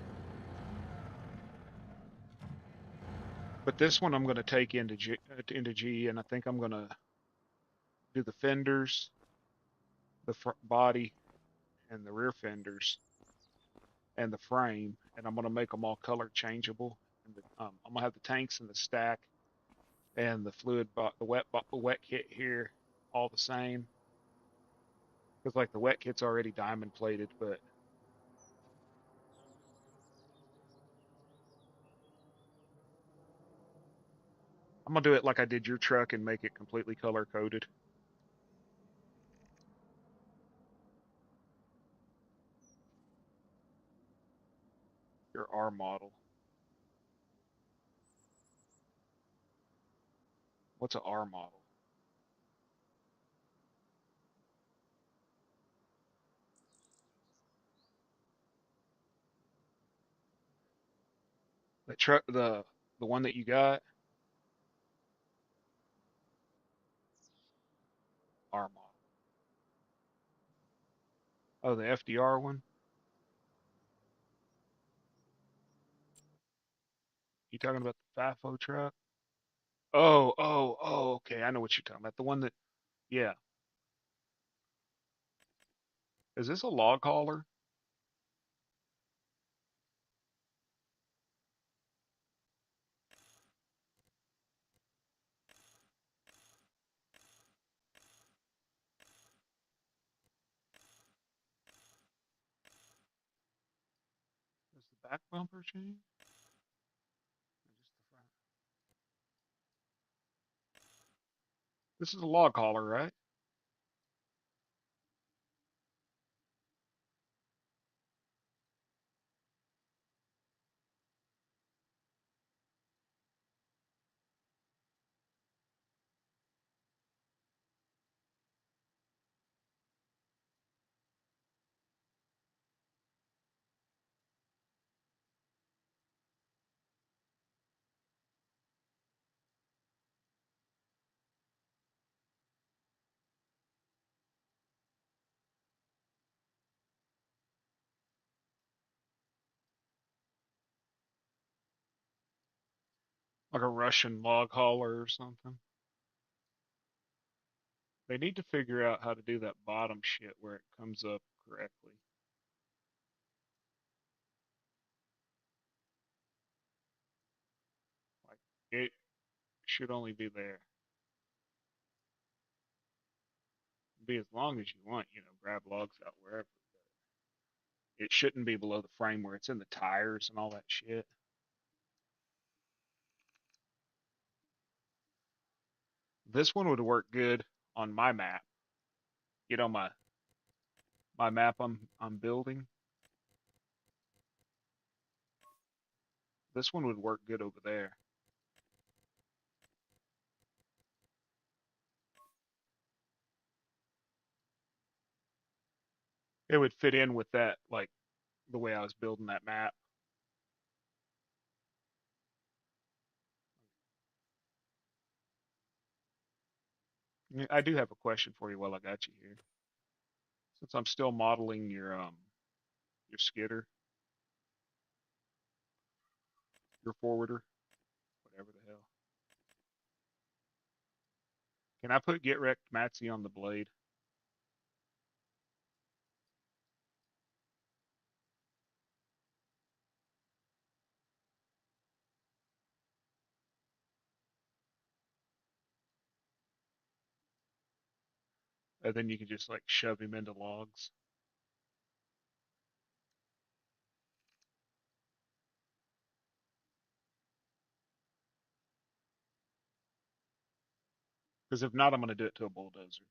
But this one I'm going to take into G, and I think I'm going to do the fenders, the front body, and the rear fenders, and the frame, and I'm going to make them all color changeable. And I'm going to have the tanks and the stack and the the wet kit here all the same. Because like the wet kit's already diamond plated, but I'm gonna do it like I did your truck and make it completely color coded. Your R model. What's a R model? The truck, the one that you got, R model. Oh, the FDR one. You talking about the FIFO truck? Oh. Okay, I know what you're talking about. The one that, yeah. Is this a log hauler? Is the back bumper changed? Or just the front? This is a log hauler, right? Like a Russian log hauler or something. They need to figure out how to do that bottom shit where it comes up correctly. Like it should only be there. Be as long as you want, grab logs out wherever. It shouldn't be below the frame where it's in the tires and all that shit. This one would work good on my map. My map I'm building. This one would work good over there. It would fit in with that, like the way I was building that map. I do have a question for you while I got you here. Since I'm still modeling your skidder, your forwarder, whatever the hell. Can I put get wrecked Matsy on the blade? And then you can just like shove him into logs. Because if not, I'm gonna do it to a bulldozer.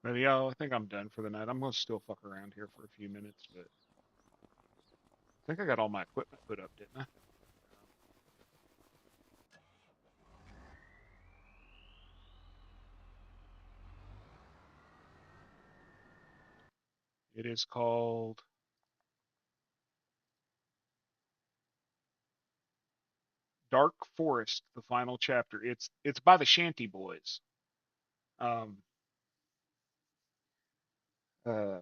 But yeah, I think I'm done for the night. I'm gonna still fuck around here for a few minutes, but I think I got all my equipment put up, didn't I? It is called Dark Forest, the final chapter. It's by the Shanty Boys. Um, uh,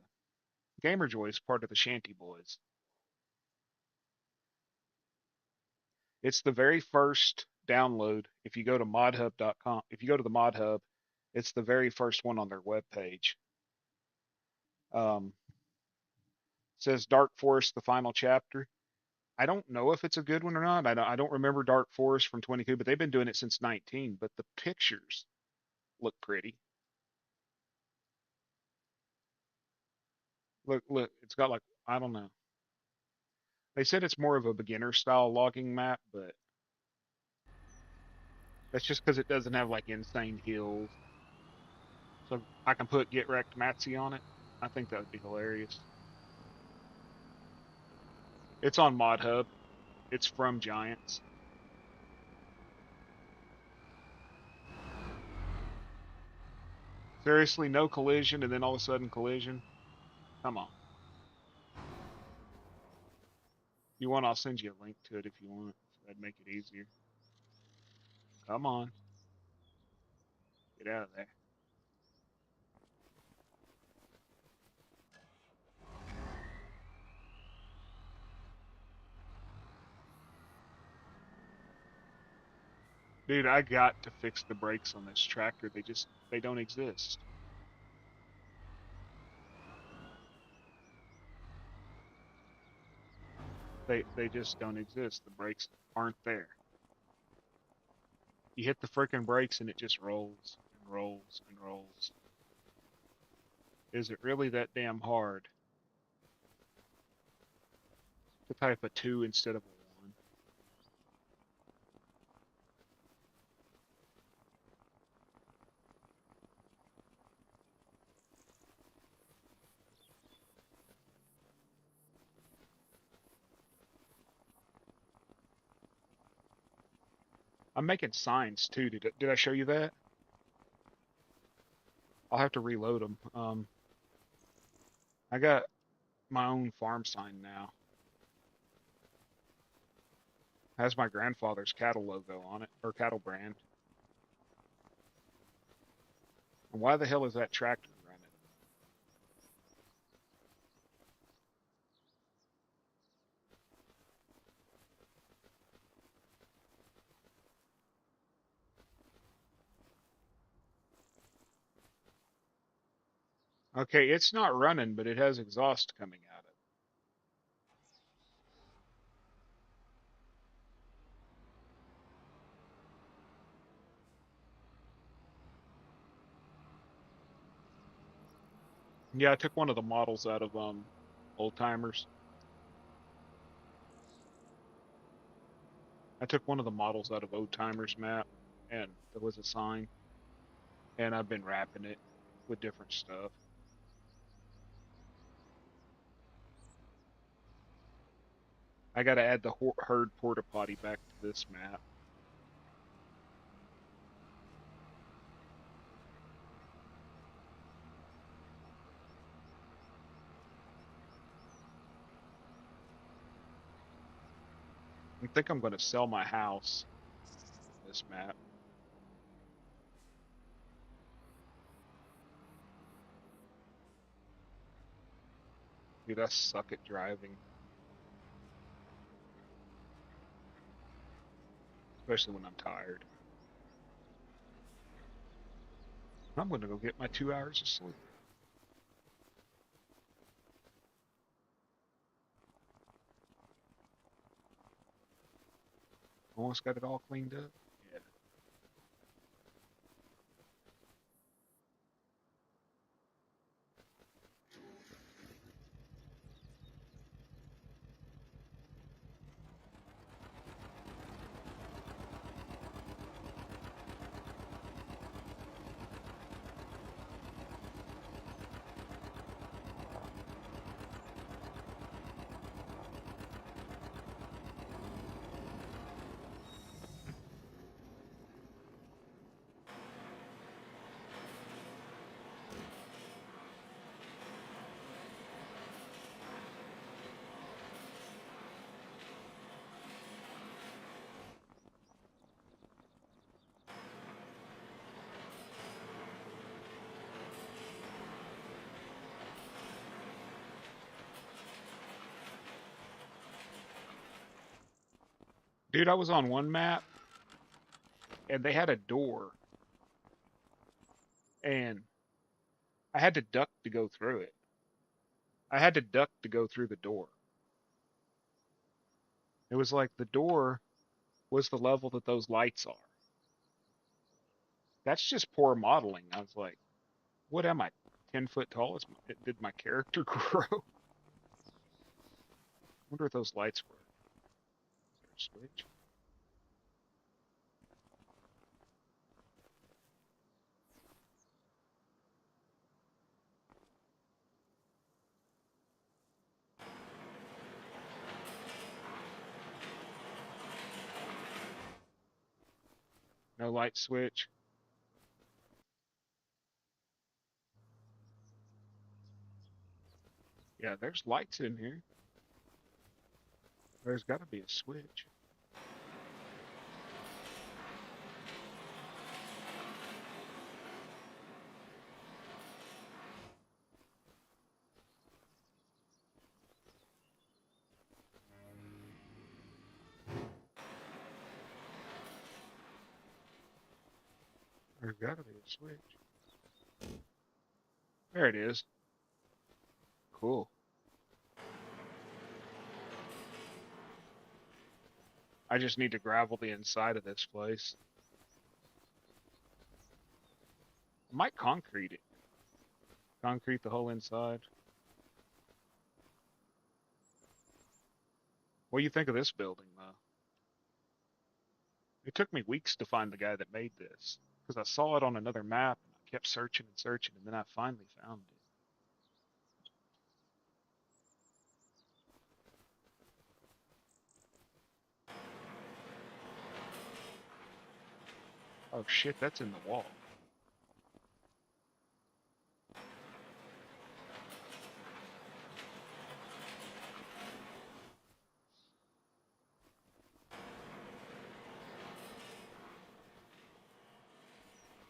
Gamerjoy is part of the Shanty Boys. It's the very first download. If you go to modhub.com, if you go to the Mod Hub, it's the very first one on their webpage. Says Dark Forest, the final chapter. I don't know if it's a good one or not. I don't remember Dark Forest from 22, but they've been doing it since 19. But the pictures look pretty. Look, it's got like, I don't know. They said it's more of a beginner style logging map, but that's just because it doesn't have like insane hills. So I can put Get Wrecked Matsy on it. I think that would be hilarious. It's on Mod Hub. It's from Giants. Seriously, no collision and then all of a sudden collision. Come on. You want? I'll send you a link to it if you want. That'd make it easier. Come on. Get out of there. Dude, I got to fix the brakes on this tractor. They don't exist. They just don't exist. The brakes aren't there. You hit the freaking brakes and it just rolls and rolls and rolls. Is it really that damn hard to type a 2 instead of a 1? I'm making signs too. Did I show you that? I'll have to reload them. I got my own farm sign now. Has my grandfather's cattle logo on it, or cattle brand. And why the hell is that tractor running? Okay, it's not running, but it has exhaust coming out of it. Yeah, I took one of the models out of Old Timers. I took one of the models out of Old Timers map, and there was a sign, and I've been wrapping it with different stuff. I got to add the herd porta potty back to this map. I think I'm going to sell my house on this map. Dude, I suck at driving. Especially when I'm tired. I'm going to go get my 2 hours of sleep. Almost got it all cleaned up. Yeah. Dude, I was on one map and they had a door and I had to duck to go through it. I had to duck to go through the door. It was like the door was the level that those lights are. That's just poor modeling. I was like, what am I? 10 foot tall? Did my character grow? Wonder if those lights were. Is there a switch? No light switch. Yeah, there's lights in here. There's got to be a switch. There's gotta be a switch. There it is. Cool. I just need to gravel the inside of this place. I might concrete it. Concrete the whole inside. What do you think of this building, though? It took me weeks to find the guy that made this, because I saw it on another map, and I kept searching and searching, and then I finally found it. Oh shit, that's in the wall.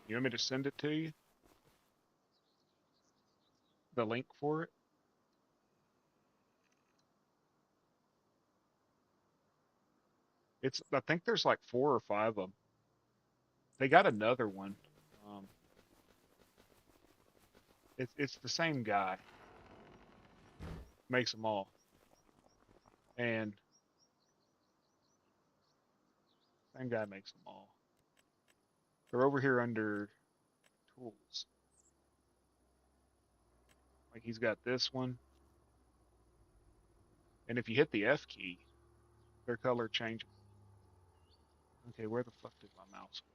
You want me to send it to you? The link for it? I think there's like 4 or 5 of them. They got another one. Um, it's the same guy. Makes them all. And same guy makes them all. They're over here under tools. Like he's got this one. And if you hit the F key, their color changes. Okay, where the fuck did my mouse go?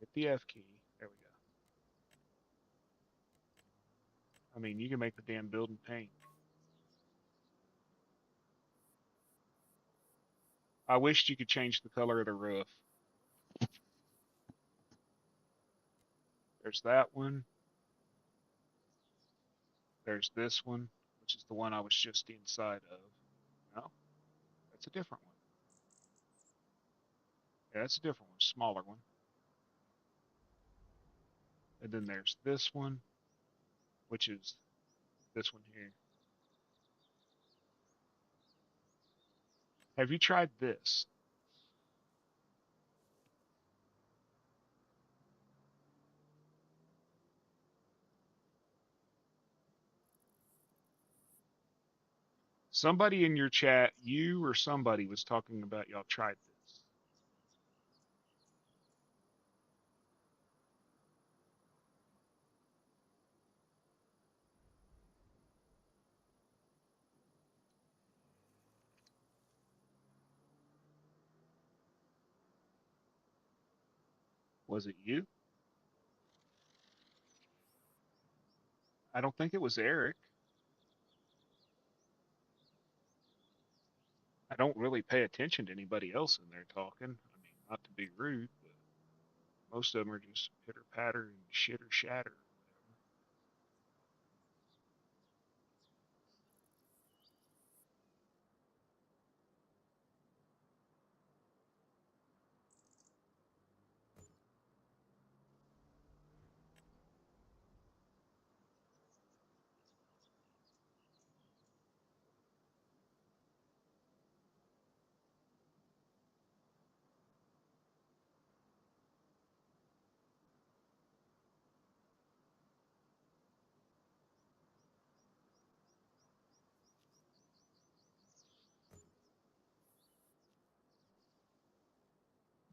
Hit the F key. There we go. I mean, you can make the damn building paint. I wished you could change the color of the roof. There's that one. There's this one, which is the one I was just inside of. No, that's a different one. Yeah, that's a different one, smaller one. And then there's this one, which is this one here. Have you tried this? Somebody in your chat, you or somebody was talking about y'all tried this. Was it you? I don't think it was Eric. I don't really pay attention to anybody else in there talking. I mean, not to be rude, but most of them are just pitter patter and shit or shatter.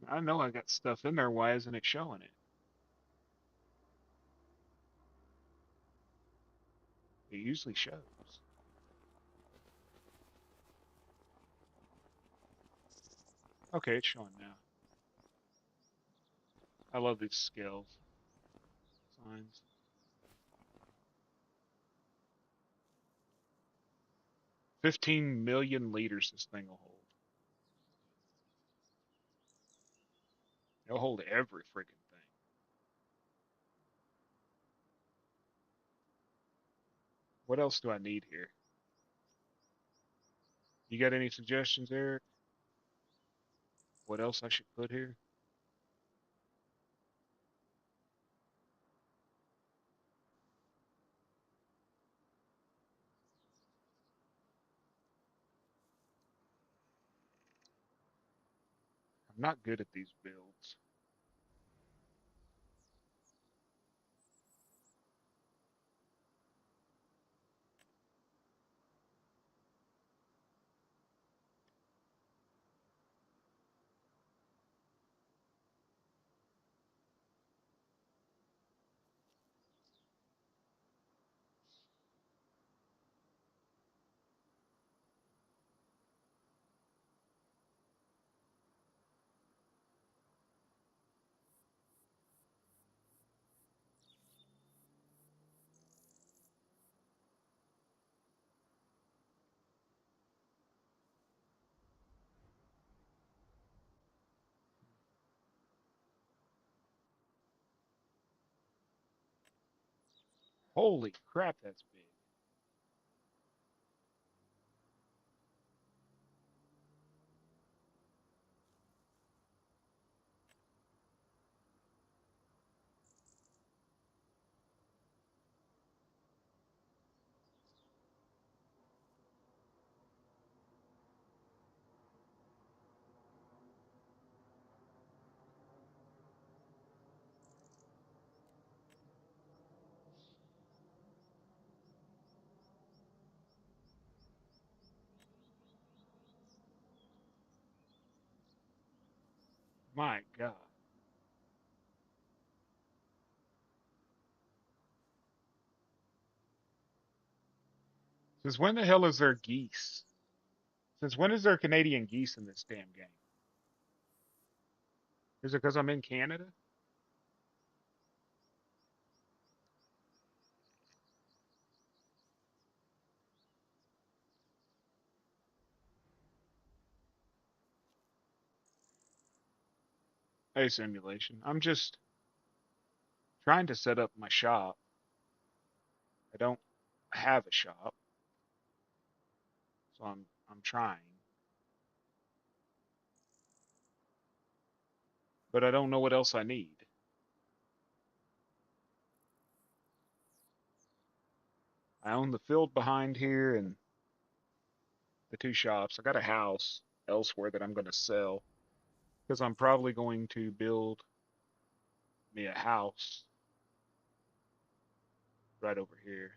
I know I got stuff in there. Why isn't it showing it? It usually shows. Okay, it's showing now. I love these scales. Signs. $15 million liters this thing will hold. It'll hold every freaking thing. What else do I need here? You got any suggestions, Eric? What else I should put here? I'm not good at these builds. Holy crap, that's big. My God. Since when the hell is there geese? Since when is there Canadian geese in this damn game? Is it because I'm in Canada? Hey, simulation. I'm just trying to set up my shop. I don't have a shop, so I'm trying. But I don't know what else I need. I own the field behind here and the two shops. I got a house elsewhere that I'm going to sell because I'm probably going to build me a house right over here.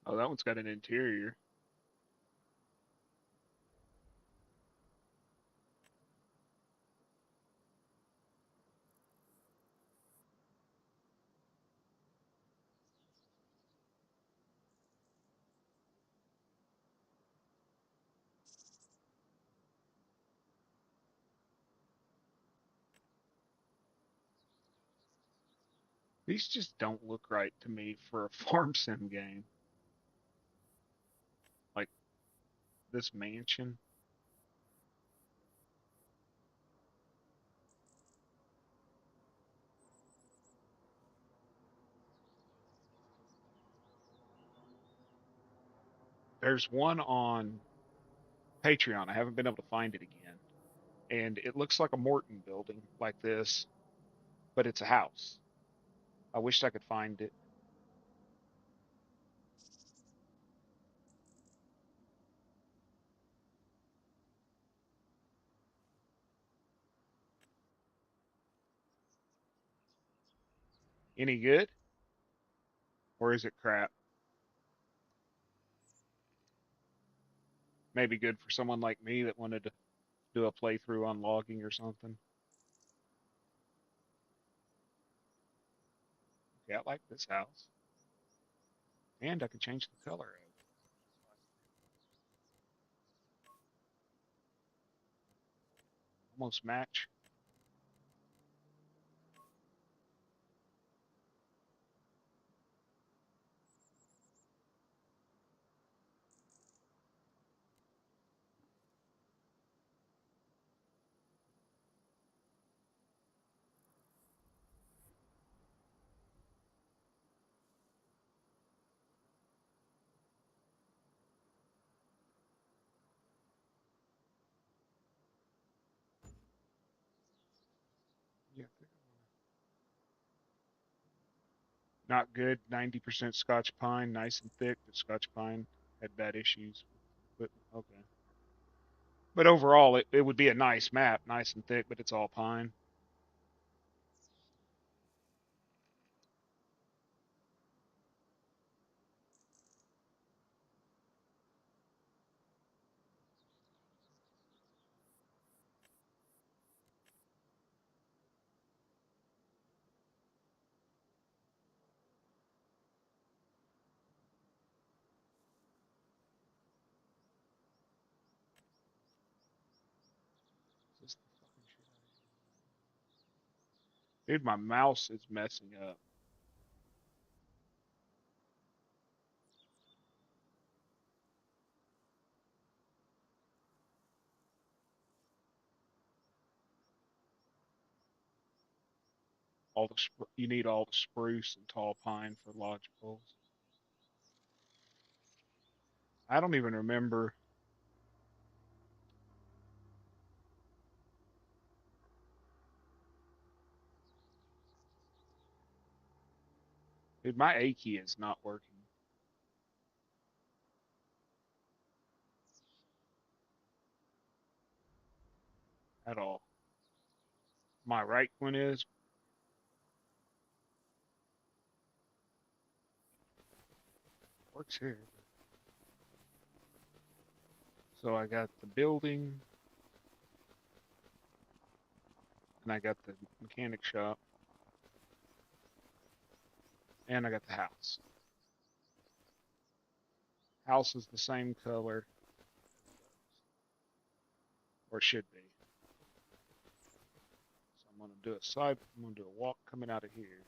Oh, that one's got an interior. These just don't look right to me for a farm sim game. Like this mansion. There's one on Patreon. I haven't been able to find it again. And it looks like a Morton building like this, but it's a house. I wished I could find it. Any good? Or is it crap? Maybe good for someone like me that wanted to do a playthrough on logging or something. Okay, I like this house. And I can change the color of it. Almost match. Yeah, not good. 90% Scotch pine, nice and thick, but Scotch pine had bad issues. But okay. But overall, it would be a nice map, nice and thick, but it's all pine. Dude, my mouse is messing up. You need all the spruce and tall pine for lodge poles. I don't even remember. Dude, my A key is not working at all. My right one is works here. So I got the building, and I got the mechanic shop, and I got the house. House is the same color, or it should be. So I'm gonna do a walk coming out of here.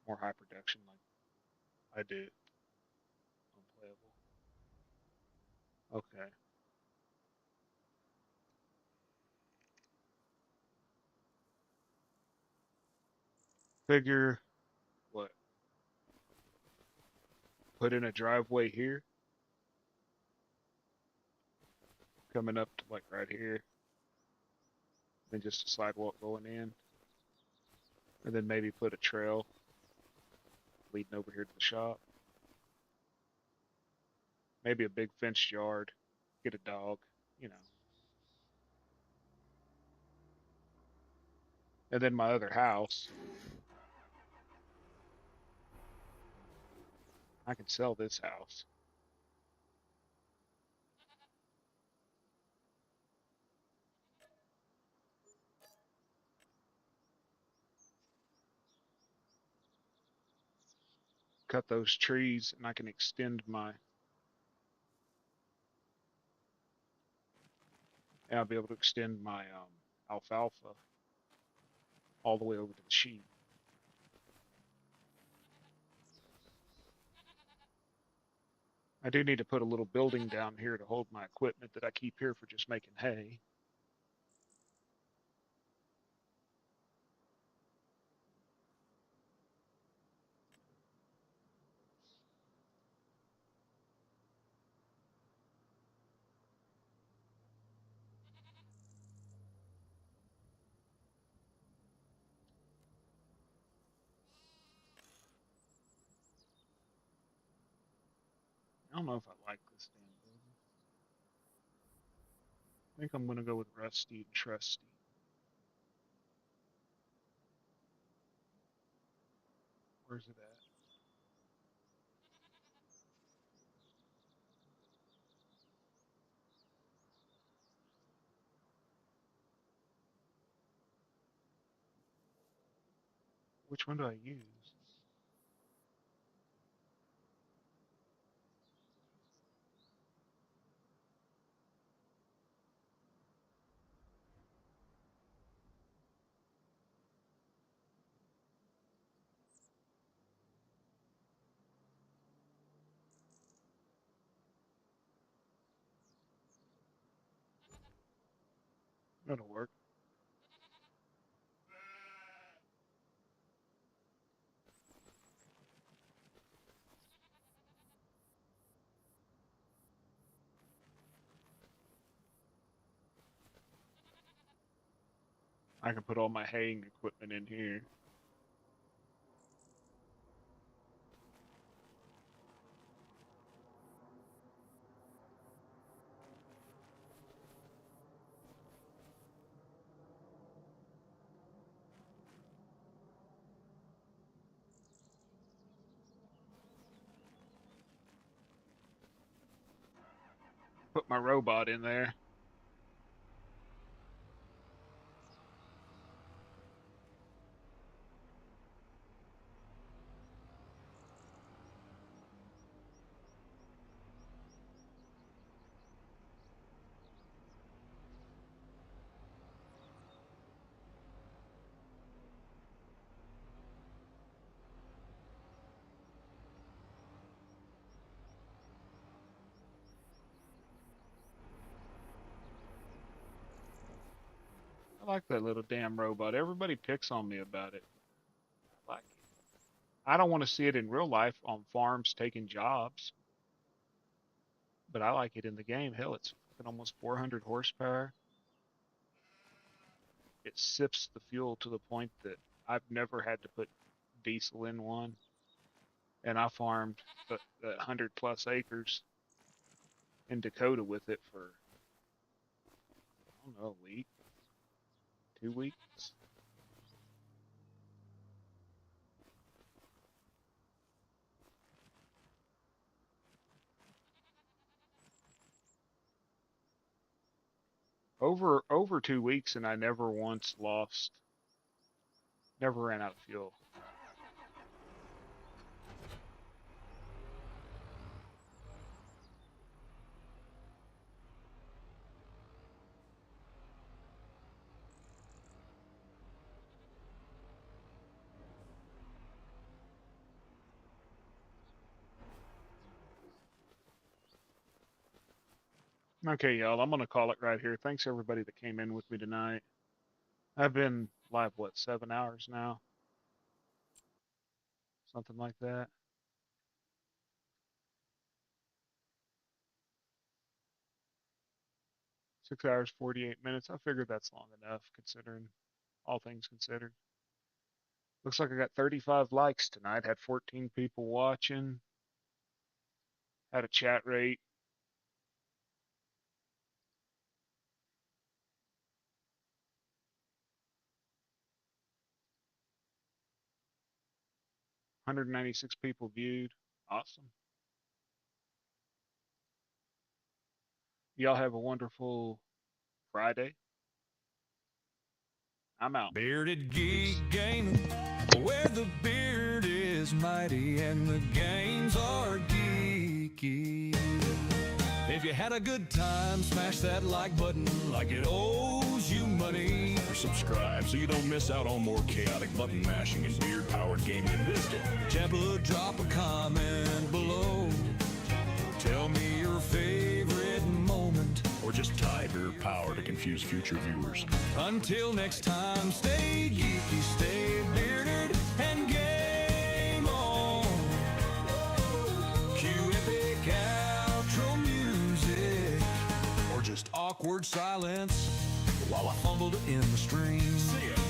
More high production like I do. Unplayable. Okay. Figure what? Put in a driveway here, coming up to like right here, then just a sidewalk going in, and then maybe put a trail leading over here to the shop. Maybe a big fenced yard, get a dog, you know. And then my other house, I can sell this house. Cut those trees and I can extend my, and I'll be able to extend my alfalfa all the way over to the sheep. I do need to put a little building down here to hold my equipment that I keep here for just making hay. I don't know if I like this damn building. I think I'm gonna go with rusty and trusty. Where's it at? Which one do I use? That'll work. I can put all my haying equipment in here. Put my robot in there. like that little damn robot. Everybody picks on me about it. I like it. I don't want to see it in real life on farms taking jobs, but I like it in the game. Hell, it's got almost 400 horsepower. It sips the fuel to the point that I've never had to put diesel in one. And I farmed 100+ acres in Dakota with it for, I don't know, a week, 2 weeks. Over 2 weeks, and I never once never ran out of fuel. Okay, y'all, I'm gonna call it right here. Thanks everybody that came in with me tonight. I've been live, what, 7 hours now? Something like that. 6 hours, 48 minutes. I figured that's long enough, considering all things considered. Looks like I got 35 likes tonight. Had 14 people watching. Had a chat rate. $196 people viewed. Awesome. Y'all have a wonderful Friday. I'm out. Bearded Geek Gaming, where the beard is mighty and the games are geeky. If you had a good time, smash that like button like it owes you money. Or subscribe so you don't miss out on more chaotic button mashing and beard-powered gaming in this day. Champa, drop a comment below. Tell me your favorite moment. Or just tie beard power to confuse future viewers. Until next time, stay geeky, stay bearded, and game on. Cue epic outro music, or just awkward silence while I fumbled in the stream. See ya.